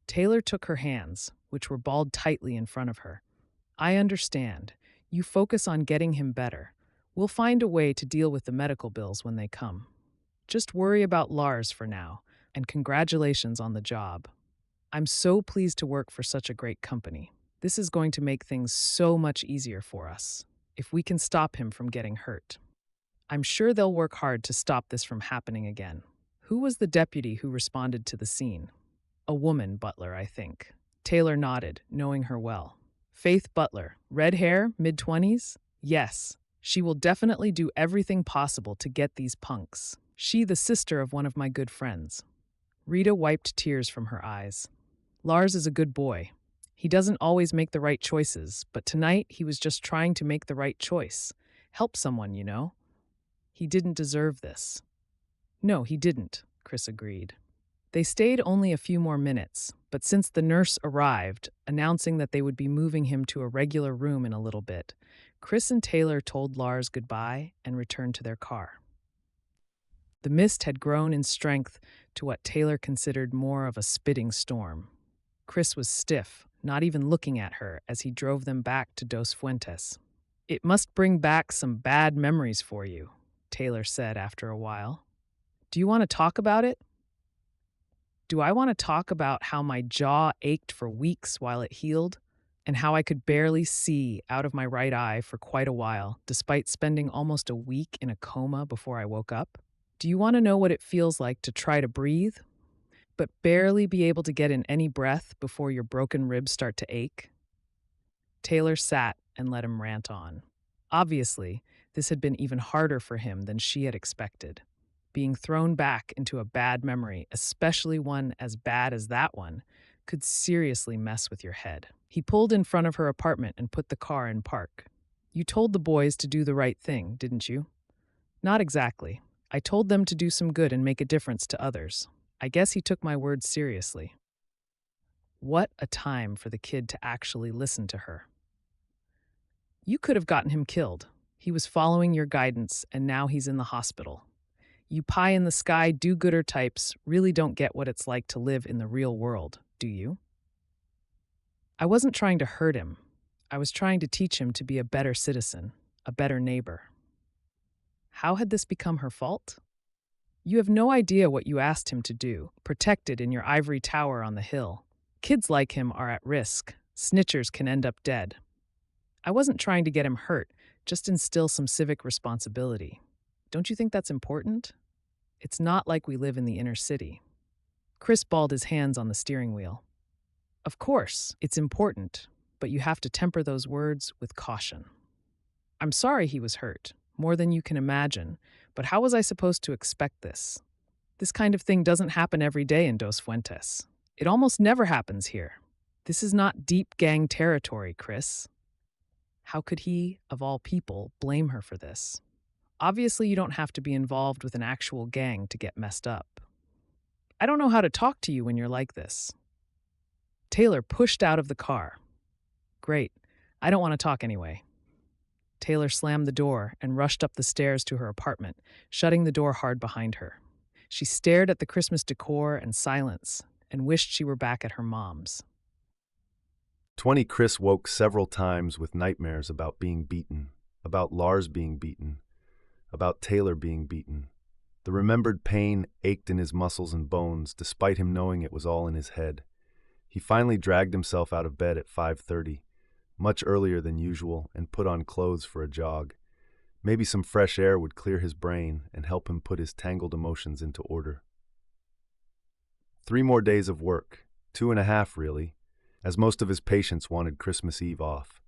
Taylor took her hands, which were balled tightly in front of her. "I understand. You focus on getting him better. We'll find a way to deal with the medical bills when they come. Just worry about Lars for now, and congratulations on the job. I'm so pleased to work for such a great company. This is going to make things so much easier for us, if we can stop him from getting hurt." I'm sure they'll work hard to stop this from happening again. Who was the deputy who responded to the scene? A woman, Butler, I think. Taylor nodded, knowing her well. Faith Butler, red hair, mid-20s? Yes, she will definitely do everything possible to get these punks. She, the sister of one of my good friends. Rita wiped tears from her eyes. Lars is a good boy. He doesn't always make the right choices, but tonight he was just trying to make the right choice. Help someone, you know. He didn't deserve this. No, he didn't, Chris agreed. They stayed only a few more minutes, but since the nurse arrived, announcing that they would be moving him to a regular room in a little bit, Chris and Taylor told Lars goodbye and returned to their car. The mist had grown in strength to what Taylor considered more of a spitting storm. Chris was stiff, not even looking at her as he drove them back to Dos Fuentes. It must bring back some bad memories for you, Taylor said after a while. Do you want to talk about it? Do I want to talk about how my jaw ached for weeks while it healed, and how I could barely see out of my right eye for quite a while, despite spending almost a week in a coma before I woke up? Do you want to know what it feels like to try to breathe, but barely be able to get in any breath before your broken ribs start to ache? Taylor sat and let him rant on. Obviously, this had been even harder for him than she had expected. Being thrown back into a bad memory, especially one as bad as that one, could seriously mess with your head. He pulled in front of her apartment and put the car in park. You told the boys to do the right thing, didn't you? Not exactly. I told them to do some good and make a difference to others. I guess he took my words seriously. What a time for the kid to actually listen to her. You could have gotten him killed. He was following your guidance, and now he's in the hospital. You pie-in-the-sky do-gooder types really don't get what it's like to live in the real world, do you? I wasn't trying to hurt him. I was trying to teach him to be a better citizen, a better neighbor. How had this become her fault? You have no idea what you asked him to do, protected in your ivory tower on the hill. Kids like him are at risk. Snitchers can end up dead. I wasn't trying to get him hurt, just instill some civic responsibility. Don't you think that's important? It's not like we live in the inner city. Chris balled his hands on the steering wheel. Of course, it's important, but you have to temper those words with caution. I'm sorry he was hurt, more than you can imagine, but how was I supposed to expect this? This kind of thing doesn't happen every day in Dos Fuentes. It almost never happens here. This is not deep gang territory, Chris. How could he, of all people, blame her for this? Obviously, you don't have to be involved with an actual gang to get messed up. I don't know how to talk to you when you're like this. Taylor pushed out of the car. Great. I don't want to talk anyway. Taylor slammed the door and rushed up the stairs to her apartment, shutting the door hard behind her. She stared at the Christmas decor and silence and wished she were back at her mom's. 20 Chris woke several times with nightmares about being beaten, about Lars being beaten, about Taylor being beaten. The remembered pain ached in his muscles and bones, despite him knowing it was all in his head. He finally dragged himself out of bed at 5:30, much earlier than usual, and put on clothes for a jog. Maybe some fresh air would clear his brain and help him put his tangled emotions into order. 3 more days of work, 2.5 really, as most of his patients wanted Christmas Eve off.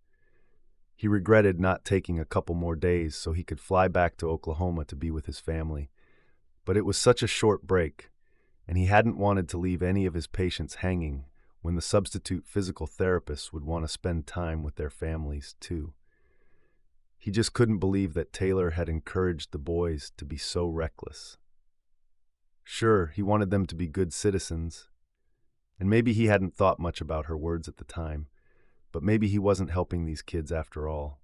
He regretted not taking a couple more days so he could fly back to Oklahoma to be with his family. But it was such a short break, and he hadn't wanted to leave any of his patients hanging when the substitute physical therapists would want to spend time with their families, too. He just couldn't believe that Taylor had encouraged the boys to be so reckless. Sure, he wanted them to be good citizens, and maybe he hadn't thought much about her words at the time, but maybe he wasn't helping these kids after all.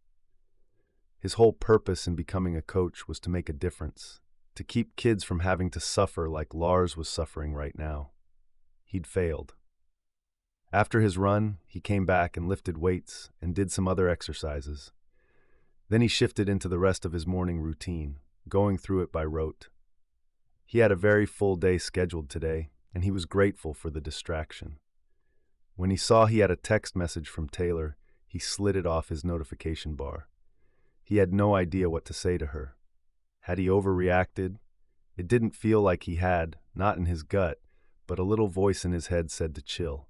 His whole purpose in becoming a coach was to make a difference, to keep kids from having to suffer like Lars was suffering right now. He'd failed. After his run, he came back and lifted weights and did some other exercises. Then he shifted into the rest of his morning routine, going through it by rote. He had a very full day scheduled today, and he was grateful for the distraction. When he saw he had a text message from Taylor, he slid it off his notification bar. He had no idea what to say to her. Had he overreacted? It didn't feel like he had, not in his gut, but a little voice in his head said to chill.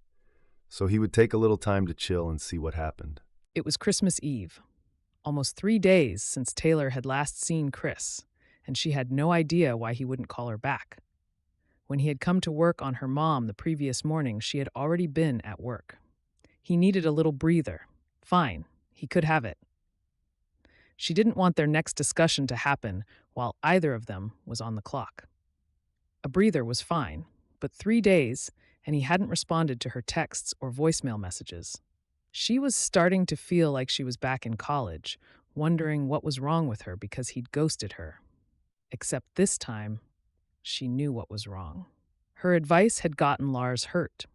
So he would take a little time to chill and see what happened. It was Christmas Eve, almost 3 days since Taylor had last seen Chris, and she had no idea why he wouldn't call her back. When he had come to work on her mom the previous morning, she had already been at work. He needed a little breather. Fine, he could have it. She didn't want their next discussion to happen while either of them was on the clock. A breather was fine, but 3 days, and he hadn't responded to her texts or voicemail messages. She was starting to feel like she was back in college, wondering what was wrong with her because he'd ghosted her. Except this time, she knew what was wrong. Her advice had gotten Lars hurt.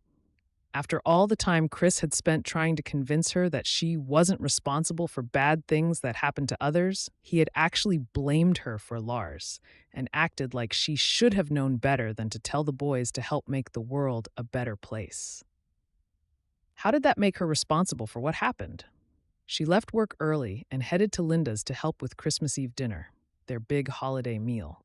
After all the time Chris had spent trying to convince her that she wasn't responsible for bad things that happened to others, he had actually blamed her for Lars and acted like she should have known better than to tell the boys to help make the world a better place. How did that make her responsible for what happened? She left work early and headed to Linda's to help with Christmas Eve dinner, their big holiday meal.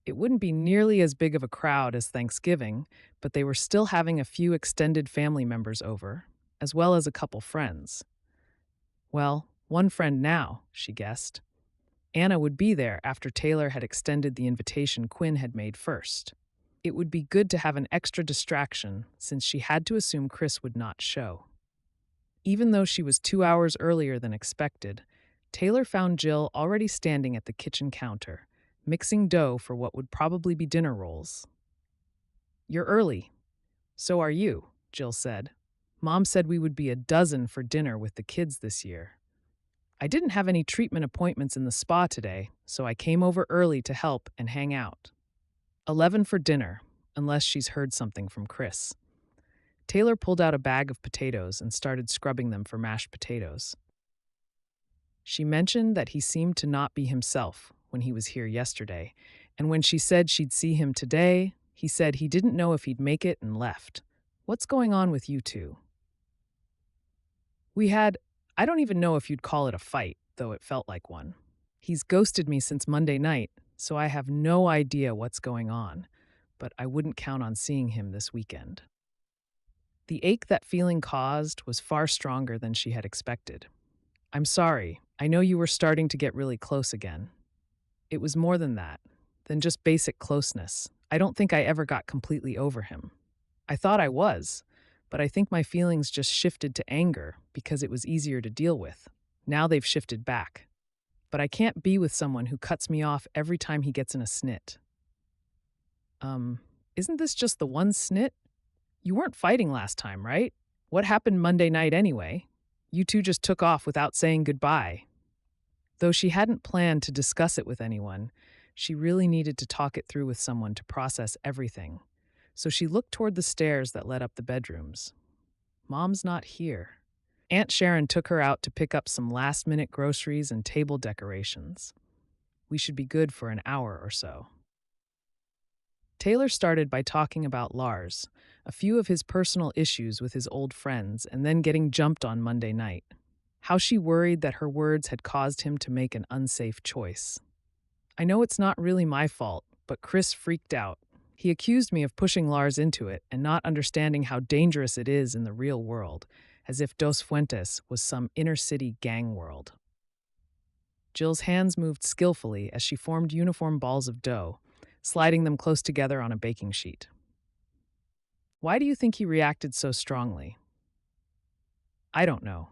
It wouldn't be nearly as big of a crowd as Thanksgiving, but they were still having a few extended family members over, as well as a couple friends. Well, one friend now, she guessed. Anna would be there after Taylor had extended the invitation Quinn had made first. It would be good to have an extra distraction since she had to assume Chris would not show. Even though she was 2 hours earlier than expected, Taylor found Jill already standing at the kitchen counter, mixing dough for what would probably be dinner rolls. "You're early. So are you," Jill said. "Mom said we would be a dozen for dinner with the kids this year. I didn't have any treatment appointments in the spa today, so I came over early to help and hang out. 11 for dinner, unless she's heard something from Chris." Taylor pulled out a bag of potatoes and started scrubbing them for mashed potatoes. She mentioned that he seemed to not be himself when he was here yesterday, and when she said she'd see him today, he said he didn't know if he'd make it and left. "What's going on with you two?" I don't even know if you'd call it a fight, though it felt like one. He's ghosted me since Monday night, so I have no idea what's going on, but I wouldn't count on seeing him this weekend. The ache that feeling caused was far stronger than she had expected. "I'm sorry, I know you were starting to get really close again." It was more than just basic closeness. I don't think I ever got completely over him. I thought I was, but I think my feelings just shifted to anger because it was easier to deal with. Now they've shifted back. But I can't be with someone who cuts me off every time he gets in a snit. Isn't this just the one snit? You weren't fighting last time, right? What happened Monday night anyway? You two just took off without saying goodbye." Though she hadn't planned to discuss it with anyone, she really needed to talk it through with someone to process everything. So she looked toward the stairs that led up the bedrooms. Mom's not here. Aunt Sharon took her out to pick up some last-minute groceries and table decorations. We should be good for an hour or so. Taylor started by talking about Lars, a few of his personal issues with his old friends, and then getting jumped on Monday night. How she worried that her words had caused him to make an unsafe choice. "I know it's not really my fault, but Chris freaked out. He accused me of pushing Lars into it and not understanding how dangerous it is in the real world, as if Dos Fuentes was some inner-city gang world." Jill's hands moved skillfully as she formed uniform balls of dough, sliding them close together on a baking sheet. "Why do you think he reacted so strongly?" "I don't know.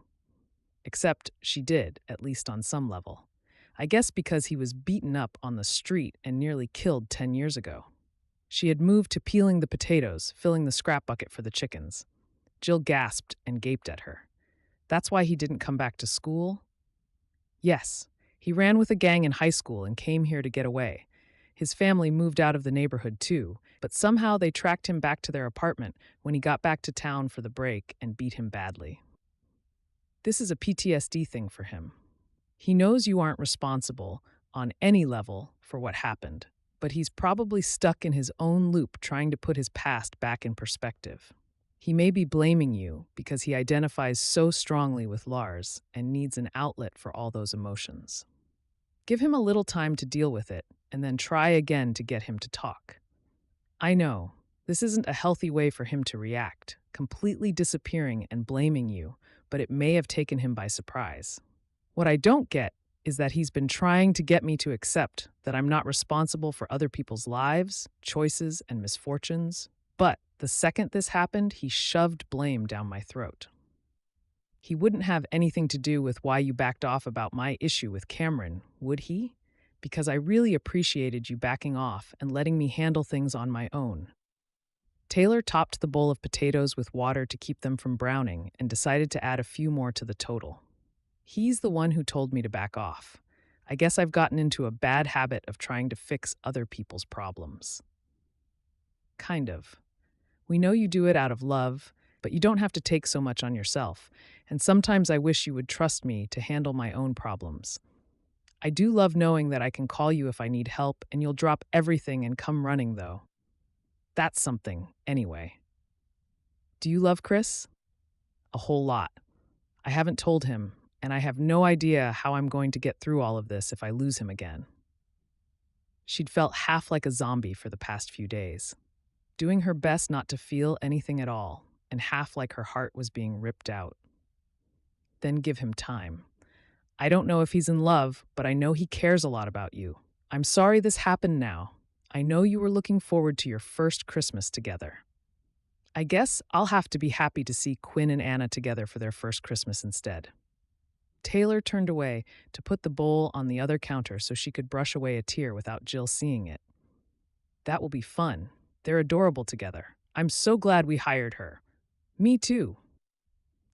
Except she did, at least on some level. I guess because he was beaten up on the street and nearly killed 10 years ago." She had moved to peeling the potatoes, filling the scrap bucket for the chickens. Jill gasped and gaped at her. "That's why he didn't come back to school?" "Yes. He ran with a gang in high school and came here to get away. His family moved out of the neighborhood too, but somehow they tracked him back to their apartment when he got back to town for the break and beat him badly. This is a PTSD thing for him. He knows you aren't responsible on any level for what happened, but he's probably stuck in his own loop trying to put his past back in perspective. He may be blaming you because he identifies so strongly with Lars and needs an outlet for all those emotions." Give him a little time to deal with it, and then try again to get him to talk. I know, this isn't a healthy way for him to react, completely disappearing and blaming you, but it may have taken him by surprise. What I don't get is that he's been trying to get me to accept that I'm not responsible for other people's lives, choices, and misfortunes. But the second this happened, he shoved blame down my throat. He wouldn't have anything to do with why you backed off about my issue with Cameron, would he? Because I really appreciated you backing off and letting me handle things on my own. Taylor topped the bowl of potatoes with water to keep them from browning and decided to add a few more to the total. He's the one who told me to back off. I guess I've gotten into a bad habit of trying to fix other people's problems. Kind of. We know you do it out of love, but you don't have to take so much on yourself, and sometimes I wish you would trust me to handle my own problems. I do love knowing that I can call you if I need help, and you'll drop everything and come running, though. That's something, anyway. Do you love Chris? A whole lot. I haven't told him, and I have no idea how I'm going to get through all of this if I lose him again. She'd felt half like a zombie for the past few days, doing her best not to feel anything at all, and half like her heart was being ripped out. Then give him time. I don't know if he's in love, but I know he cares a lot about you. I'm sorry this happened now. I know you were looking forward to your first Christmas together. I guess I'll have to be happy to see Quinn and Anna together for their first Christmas instead. Taylor turned away to put the bowl on the other counter so she could brush away a tear without Jill seeing it. That will be fun. They're adorable together. I'm so glad we hired her. Me too.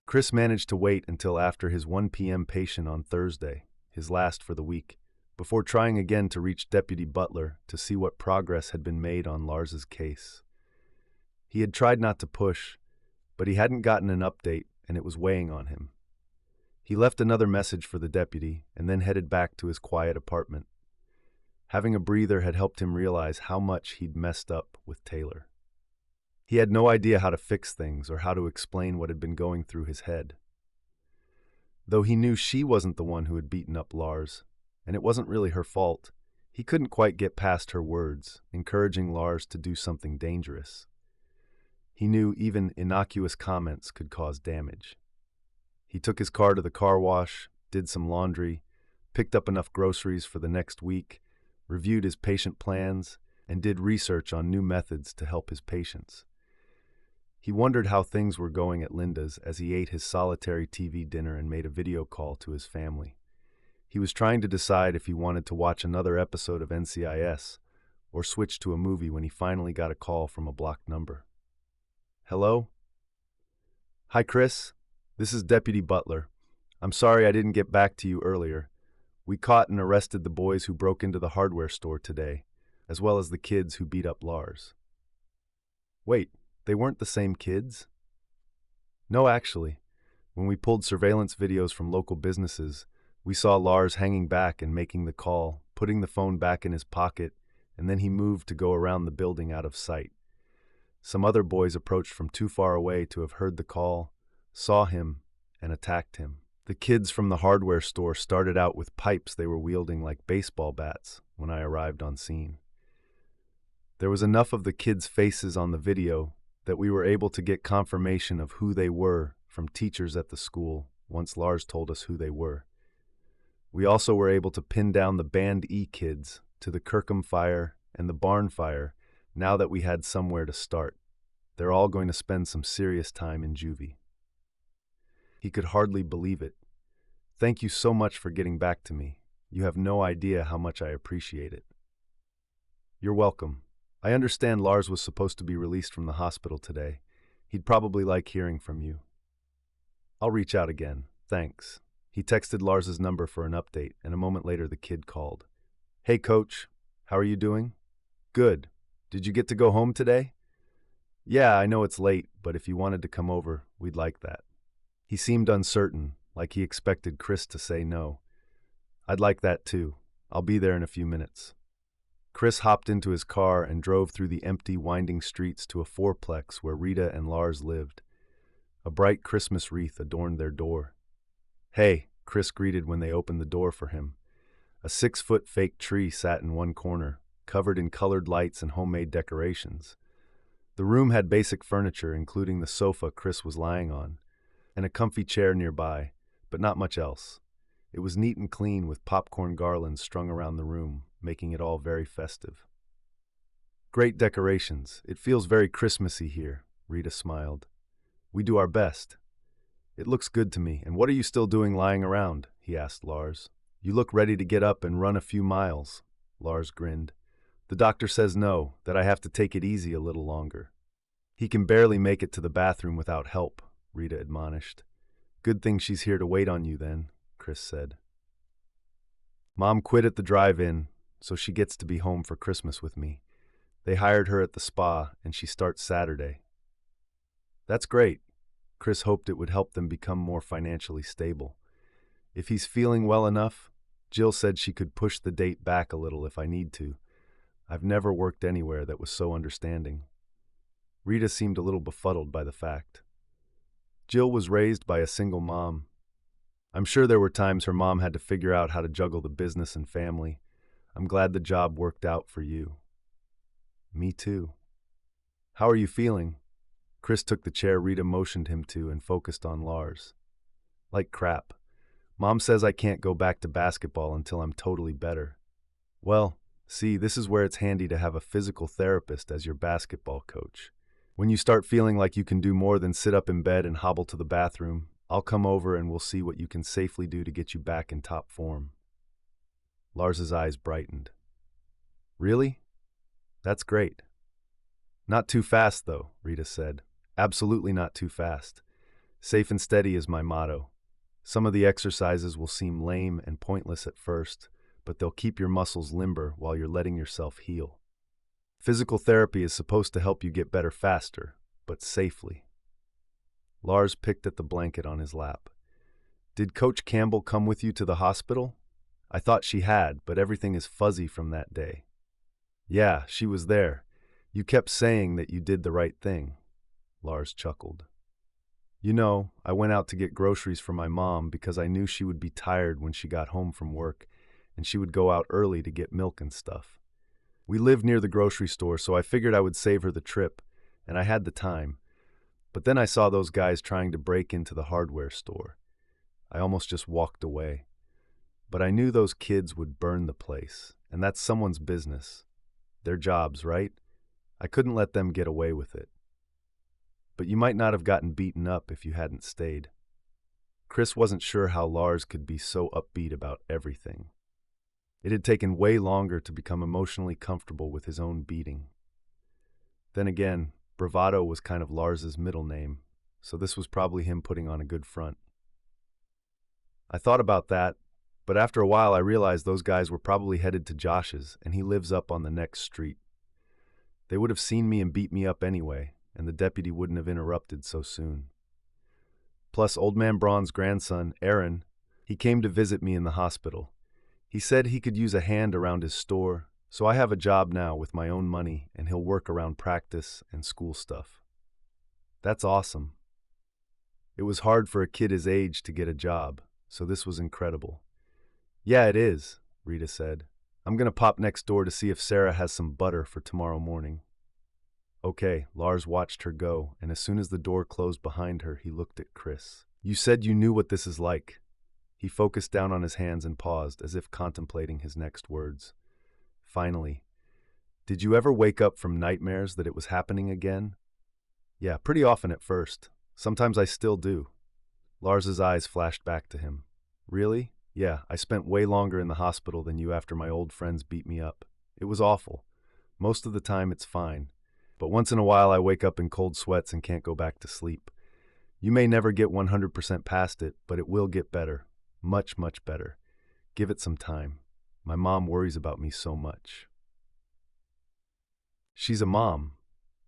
Chris managed to wait until after his 1 p.m. patient on Thursday, his last for the week, before trying again to reach Deputy Butler to see what progress had been made on Lars's case. He had tried not to push, but he hadn't gotten an update, and it was weighing on him. He left another message for the deputy and then headed back to his quiet apartment. Having a breather had helped him realize how much he'd messed up with Taylor. He had no idea how to fix things or how to explain what had been going through his head. Though he knew she wasn't the one who had beaten up Lars, and it wasn't really her fault, he couldn't quite get past her words, encouraging Lars to do something dangerous. He knew even innocuous comments could cause damage. He took his car to the car wash, did some laundry, picked up enough groceries for the next week, reviewed his patient plans, and did research on new methods to help his patients. He wondered how things were going at Linda's as he ate his solitary TV dinner and made a video call to his family. He was trying to decide if he wanted to watch another episode of NCIS or switch to a movie when he finally got a call from a blocked number. Hello? Hi, Chris. This is Deputy Butler. I'm sorry I didn't get back to you earlier. We caught and arrested the boys who broke into the hardware store today, as well as the kids who beat up Lars. Wait, they weren't the same kids? No, actually. When we pulled surveillance videos from local businesses, we saw Lars hanging back and making the call, putting the phone back in his pocket, and then he moved to go around the building out of sight. Some other boys approached from too far away to have heard the call, saw him, and attacked him. The kids from the hardware store started out with pipes they were wielding like baseball bats when I arrived on scene. There was enough of the kids' faces on the video that we were able to get confirmation of who they were from teachers at the school once Lars told us who they were. We also were able to pin down the Band E kids to the Kirkham fire and the barn fire now that we had somewhere to start. They're all going to spend some serious time in juvie. He could hardly believe it. Thank you so much for getting back to me. You have no idea how much I appreciate it. You're welcome. I understand Lars was supposed to be released from the hospital today. He'd probably like hearing from you. I'll reach out again. Thanks. He texted Lars's number for an update, and a moment later the kid called. Hey, Coach. How are you doing? Good. Did you get to go home today? Yeah, I know it's late, but if you wanted to come over, we'd like that. He seemed uncertain, like he expected Chris to say no. I'd like that too. I'll be there in a few minutes. Chris hopped into his car and drove through the empty, winding streets to a fourplex where Rita and Lars lived. A bright Christmas wreath adorned their door. Hey, Chris greeted when they opened the door for him. A 6-foot fake tree sat in one corner, covered in colored lights and homemade decorations. The room had basic furniture, including the sofa Chris was lying on, and a comfy chair nearby, but not much else. It was neat and clean with popcorn garlands strung around the room, making it all very festive. Great decorations. It feels very Christmassy here, Rita smiled. We do our best. It looks good to me. And what are you still doing lying around? He asked Lars. You look ready to get up and run a few miles. Lars grinned. The doctor says no, that I have to take it easy a little longer. He can barely make it to the bathroom without help, Rita admonished. Good thing she's here to wait on you then, Chris said. Mom quit at the drive-in, so she gets to be home for Christmas with me. They hired her at the spa, and she starts Saturday. That's great. Chris hoped it would help them become more financially stable. If he's feeling well enough, Jill said she could push the date back a little if I need to. I've never worked anywhere that was so understanding. Rita seemed a little befuddled by the fact. Jill was raised by a single mom. I'm sure there were times her mom had to figure out how to juggle the business and family. I'm glad the job worked out for you. Me too. How are you feeling? Chris took the chair Rita motioned him to and focused on Lars. Like crap. Mom says I can't go back to basketball until I'm totally better. Well, see, this is where it's handy to have a physical therapist as your basketball coach. When you start feeling like you can do more than sit up in bed and hobble to the bathroom, I'll come over and we'll see what you can safely do to get you back in top form. Lars's eyes brightened. Really? That's great. Not too fast, though, Rita said. Absolutely not too fast. Safe and steady is my motto. Some of the exercises will seem lame and pointless at first, but they'll keep your muscles limber while you're letting yourself heal. Physical therapy is supposed to help you get better faster, but safely. Lars picked at the blanket on his lap. Did Coach Campbell come with you to the hospital? I thought she had, but everything is fuzzy from that day. Yeah, she was there. You kept saying that you did the right thing. Lars chuckled. You know, I went out to get groceries for my mom because I knew she would be tired when she got home from work, and she would go out early to get milk and stuff. We live near the grocery store, so I figured I would save her the trip, and I had the time. But then I saw those guys trying to break into the hardware store. I almost just walked away. But I knew those kids would burn the place, and that's someone's business. Their jobs, right? I couldn't let them get away with it. But you might not have gotten beaten up if you hadn't stayed. Chris wasn't sure how Lars could be so upbeat about everything. It had taken way longer to become emotionally comfortable with his own beating. Then again, bravado was kind of Lars's middle name, so this was probably him putting on a good front. I thought about that, but after a while I realized those guys were probably headed to Josh's, and he lives up on the next street. They would have seen me and beat me up anyway, and the deputy wouldn't have interrupted so soon. Plus, Old Man Braun's grandson, Aaron, he came to visit me in the hospital. He said he could use a hand around his store, so I have a job now with my own money, and he'll work around practice and school stuff. That's awesome. It was hard for a kid his age to get a job, so this was incredible. Yeah, it is, Rita said. I'm going to pop next door to see if Sarah has some butter for tomorrow morning. Okay, Lars watched her go, and as soon as the door closed behind her, he looked at Chris. You said you knew what this is like. He focused down on his hands and paused, as if contemplating his next words. Finally, did you ever wake up from nightmares that it was happening again? Yeah, pretty often at first. Sometimes I still do. Lars's eyes flashed back to him. Really? Yeah, I spent way longer in the hospital than you after my old friends beat me up. It was awful. Most of the time it's fine. But once in a while I wake up in cold sweats and can't go back to sleep. You may never get 100% past it, but it will get better. Much, much better. Give it some time. My mom worries about me so much. She's a mom.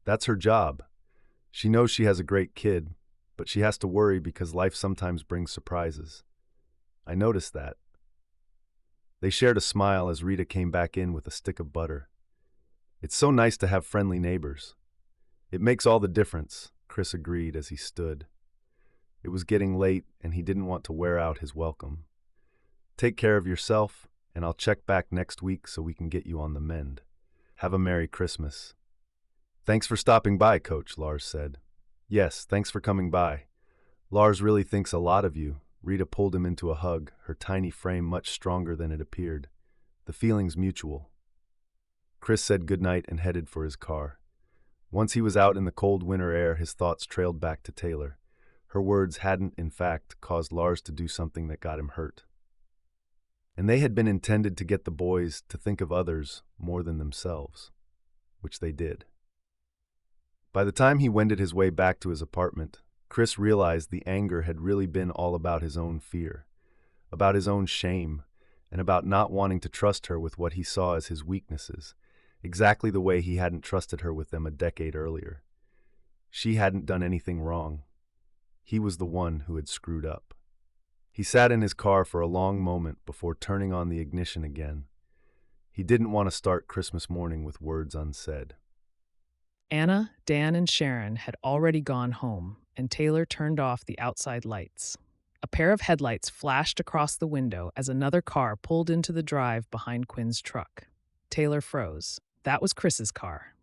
That's her job. She knows she has a great kid, but she has to worry because life sometimes brings surprises. I noticed that. They shared a smile as Rita came back in with a stick of butter. It's so nice to have friendly neighbors. It makes all the difference, Chris agreed as he stood. It was getting late, and he didn't want to wear out his welcome. Take care of yourself, and I'll check back next week so we can get you on the mend. Have a Merry Christmas. Thanks for stopping by, Coach, Lars said. Yes, thanks for coming by. Lars really thinks a lot of you. Rita pulled him into a hug, her tiny frame much stronger than it appeared. The feeling's mutual. Chris said goodnight and headed for his car. Once he was out in the cold winter air, his thoughts trailed back to Taylor. Her words hadn't, in fact, caused Lars to do something that got him hurt. And they had been intended to get the boys to think of others more than themselves, which they did. By the time he wended his way back to his apartment, Chris realized the anger had really been all about his own fear, about his own shame, and about not wanting to trust her with what he saw as his weaknesses, exactly the way he hadn't trusted her with them a decade earlier. She hadn't done anything wrong. He was the one who had screwed up. He sat in his car for a long moment before turning on the ignition again. He didn't want to start Christmas morning with words unsaid. Anna, Dan, and Sharon had already gone home, and Taylor turned off the outside lights. A pair of headlights flashed across the window as another car pulled into the drive behind Quinn's truck. Taylor froze. That was Chris's car.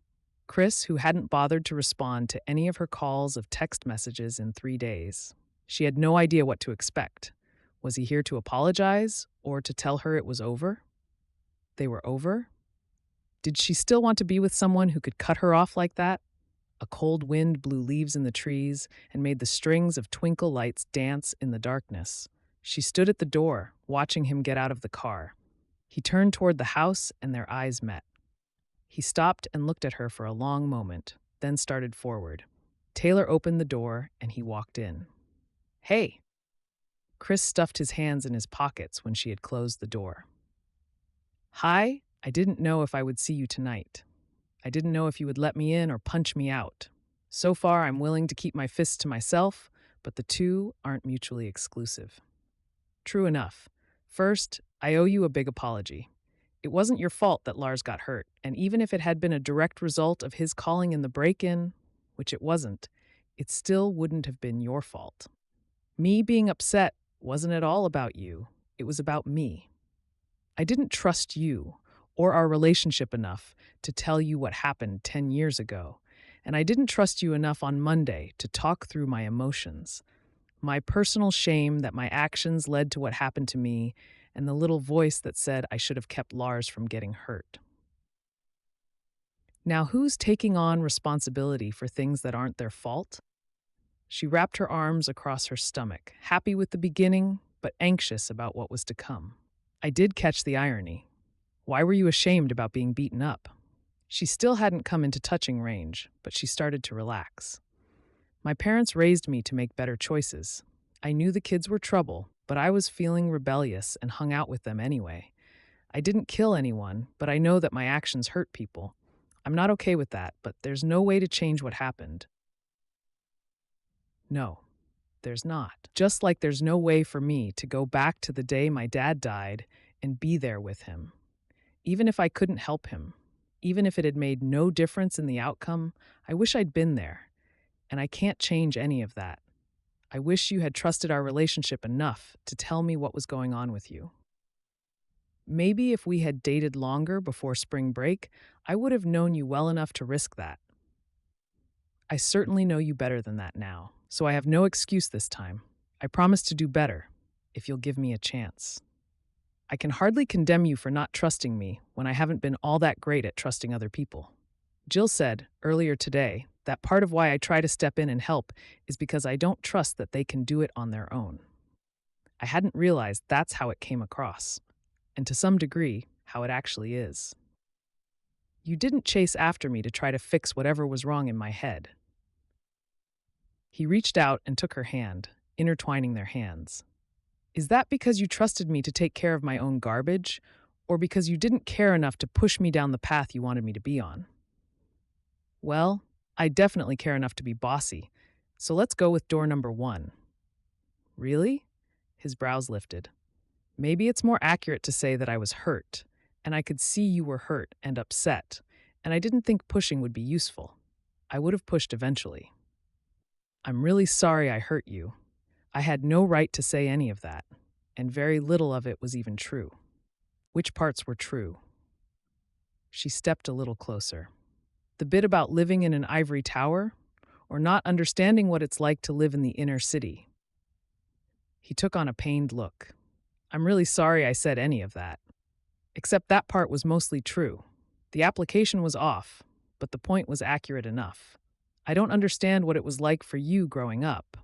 Chris, who hadn't bothered to respond to any of her calls of text messages in 3 days. She had no idea what to expect. Was he here to apologize or to tell her it was over? They were over? Did she still want to be with someone who could cut her off like that? A cold wind blew leaves in the trees and made the strings of twinkle lights dance in the darkness. She stood at the door, watching him get out of the car. He turned toward the house and their eyes met. He stopped and looked at her for a long moment, then started forward. Taylor opened the door and he walked in. "Hey!" Chris stuffed his hands in his pockets when she had closed the door. "Hi, I didn't know if I would see you tonight. I didn't know if you would let me in or punch me out. So far, I'm willing to keep my fists to myself, but the two aren't mutually exclusive." True enough. First, I owe you a big apology. It wasn't your fault that Lars got hurt, and even if it had been a direct result of his calling in the break-in, which it wasn't, it still wouldn't have been your fault. Me being upset wasn't at all about you. It was about me. I didn't trust you or our relationship enough to tell you what happened 10 years ago, and I didn't trust you enough on Monday to talk through my emotions. My personal shame that my actions led to what happened to me, and the little voice that said I should have kept Lars from getting hurt. Now, who's taking on responsibility for things that aren't their fault? She wrapped her arms across her stomach, happy with the beginning, but anxious about what was to come. I did catch the irony. Why were you ashamed about being beaten up? She still hadn't come into touching range, but she started to relax. My parents raised me to make better choices. I knew the kids were trouble, but I was feeling rebellious and hung out with them anyway. I didn't kill anyone, but I know that my actions hurt people. I'm not okay with that, but there's no way to change what happened. No, there's not. Just like there's no way for me to go back to the day my dad died and be there with him. Even if I couldn't help him, even if it had made no difference in the outcome, I wish I'd been there. And I can't change any of that. I wish you had trusted our relationship enough to tell me what was going on with you. Maybe if we had dated longer before spring break, I would have known you well enough to risk that. I certainly know you better than that now, so I have no excuse this time. I promise to do better, if you'll give me a chance. I can hardly condemn you for not trusting me when I haven't been all that great at trusting other people. Jill said, earlier today, that part of why I try to step in and help is because I don't trust that they can do it on their own. I hadn't realized that's how it came across, and to some degree, how it actually is. You didn't chase after me to try to fix whatever was wrong in my head. He reached out and took her hand, intertwining their hands. Is that because you trusted me to take care of my own garbage, or because you didn't care enough to push me down the path you wanted me to be on? Well, I definitely care enough to be bossy, so let's go with door number 1. Really? His brows lifted. Maybe it's more accurate to say that I was hurt, and I could see you were hurt and upset, and I didn't think pushing would be useful. I would have pushed eventually. I'm really sorry I hurt you. I had no right to say any of that, and very little of it was even true. Which parts were true? She stepped a little closer. The bit about living in an ivory tower, or not understanding what it's like to live in the inner city? He took on a pained look. I'm really sorry I said any of that. Except that part was mostly true. The application was off, but the point was accurate enough. I don't understand what it was like for you growing up,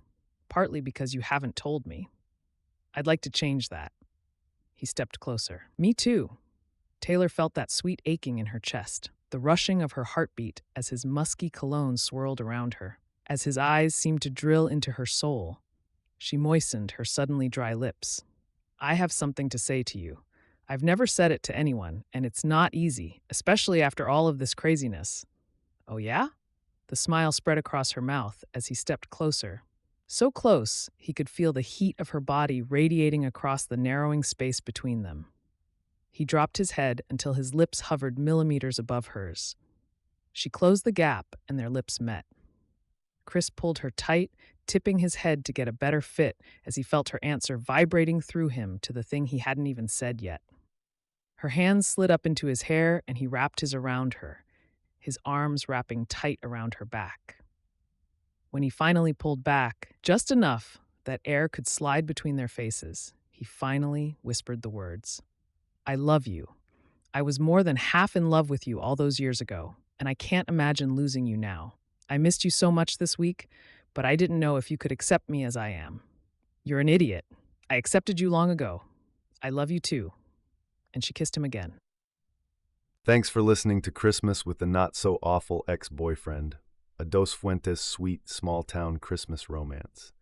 partly because you haven't told me. I'd like to change that. He stepped closer. Me too. Taylor felt that sweet aching in her chest, the rushing of her heartbeat as his musky cologne swirled around her, as his eyes seemed to drill into her soul. She moistened her suddenly dry lips. I have something to say to you. I've never said it to anyone, and it's not easy, especially after all of this craziness. Oh, yeah? The smile spread across her mouth as he stepped closer. So close, he could feel the heat of her body radiating across the narrowing space between them. He dropped his head until his lips hovered millimeters above hers. She closed the gap, and their lips met. Chris pulled her tight, tipping his head to get a better fit as he felt her answer vibrating through him to the thing he hadn't even said yet. Her hands slid up into his hair, and he wrapped his around her, his arms wrapping tight around her back. When he finally pulled back, just enough that air could slide between their faces, he finally whispered the words, I love you. I was more than half in love with you all those years ago, and I can't imagine losing you now. I missed you so much this week, but I didn't know if you could accept me as I am. You're an idiot. I accepted you long ago. I love you too. And she kissed him again. Thanks for listening to Christmas with the Not-So-Awful Ex-Boyfriend, a Dos Fuentes sweet small-town Christmas romance.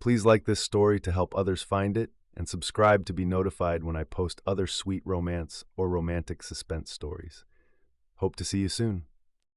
Please like this story to help others find it, and subscribe to be notified when I post other sweet romance or romantic suspense stories. Hope to see you soon.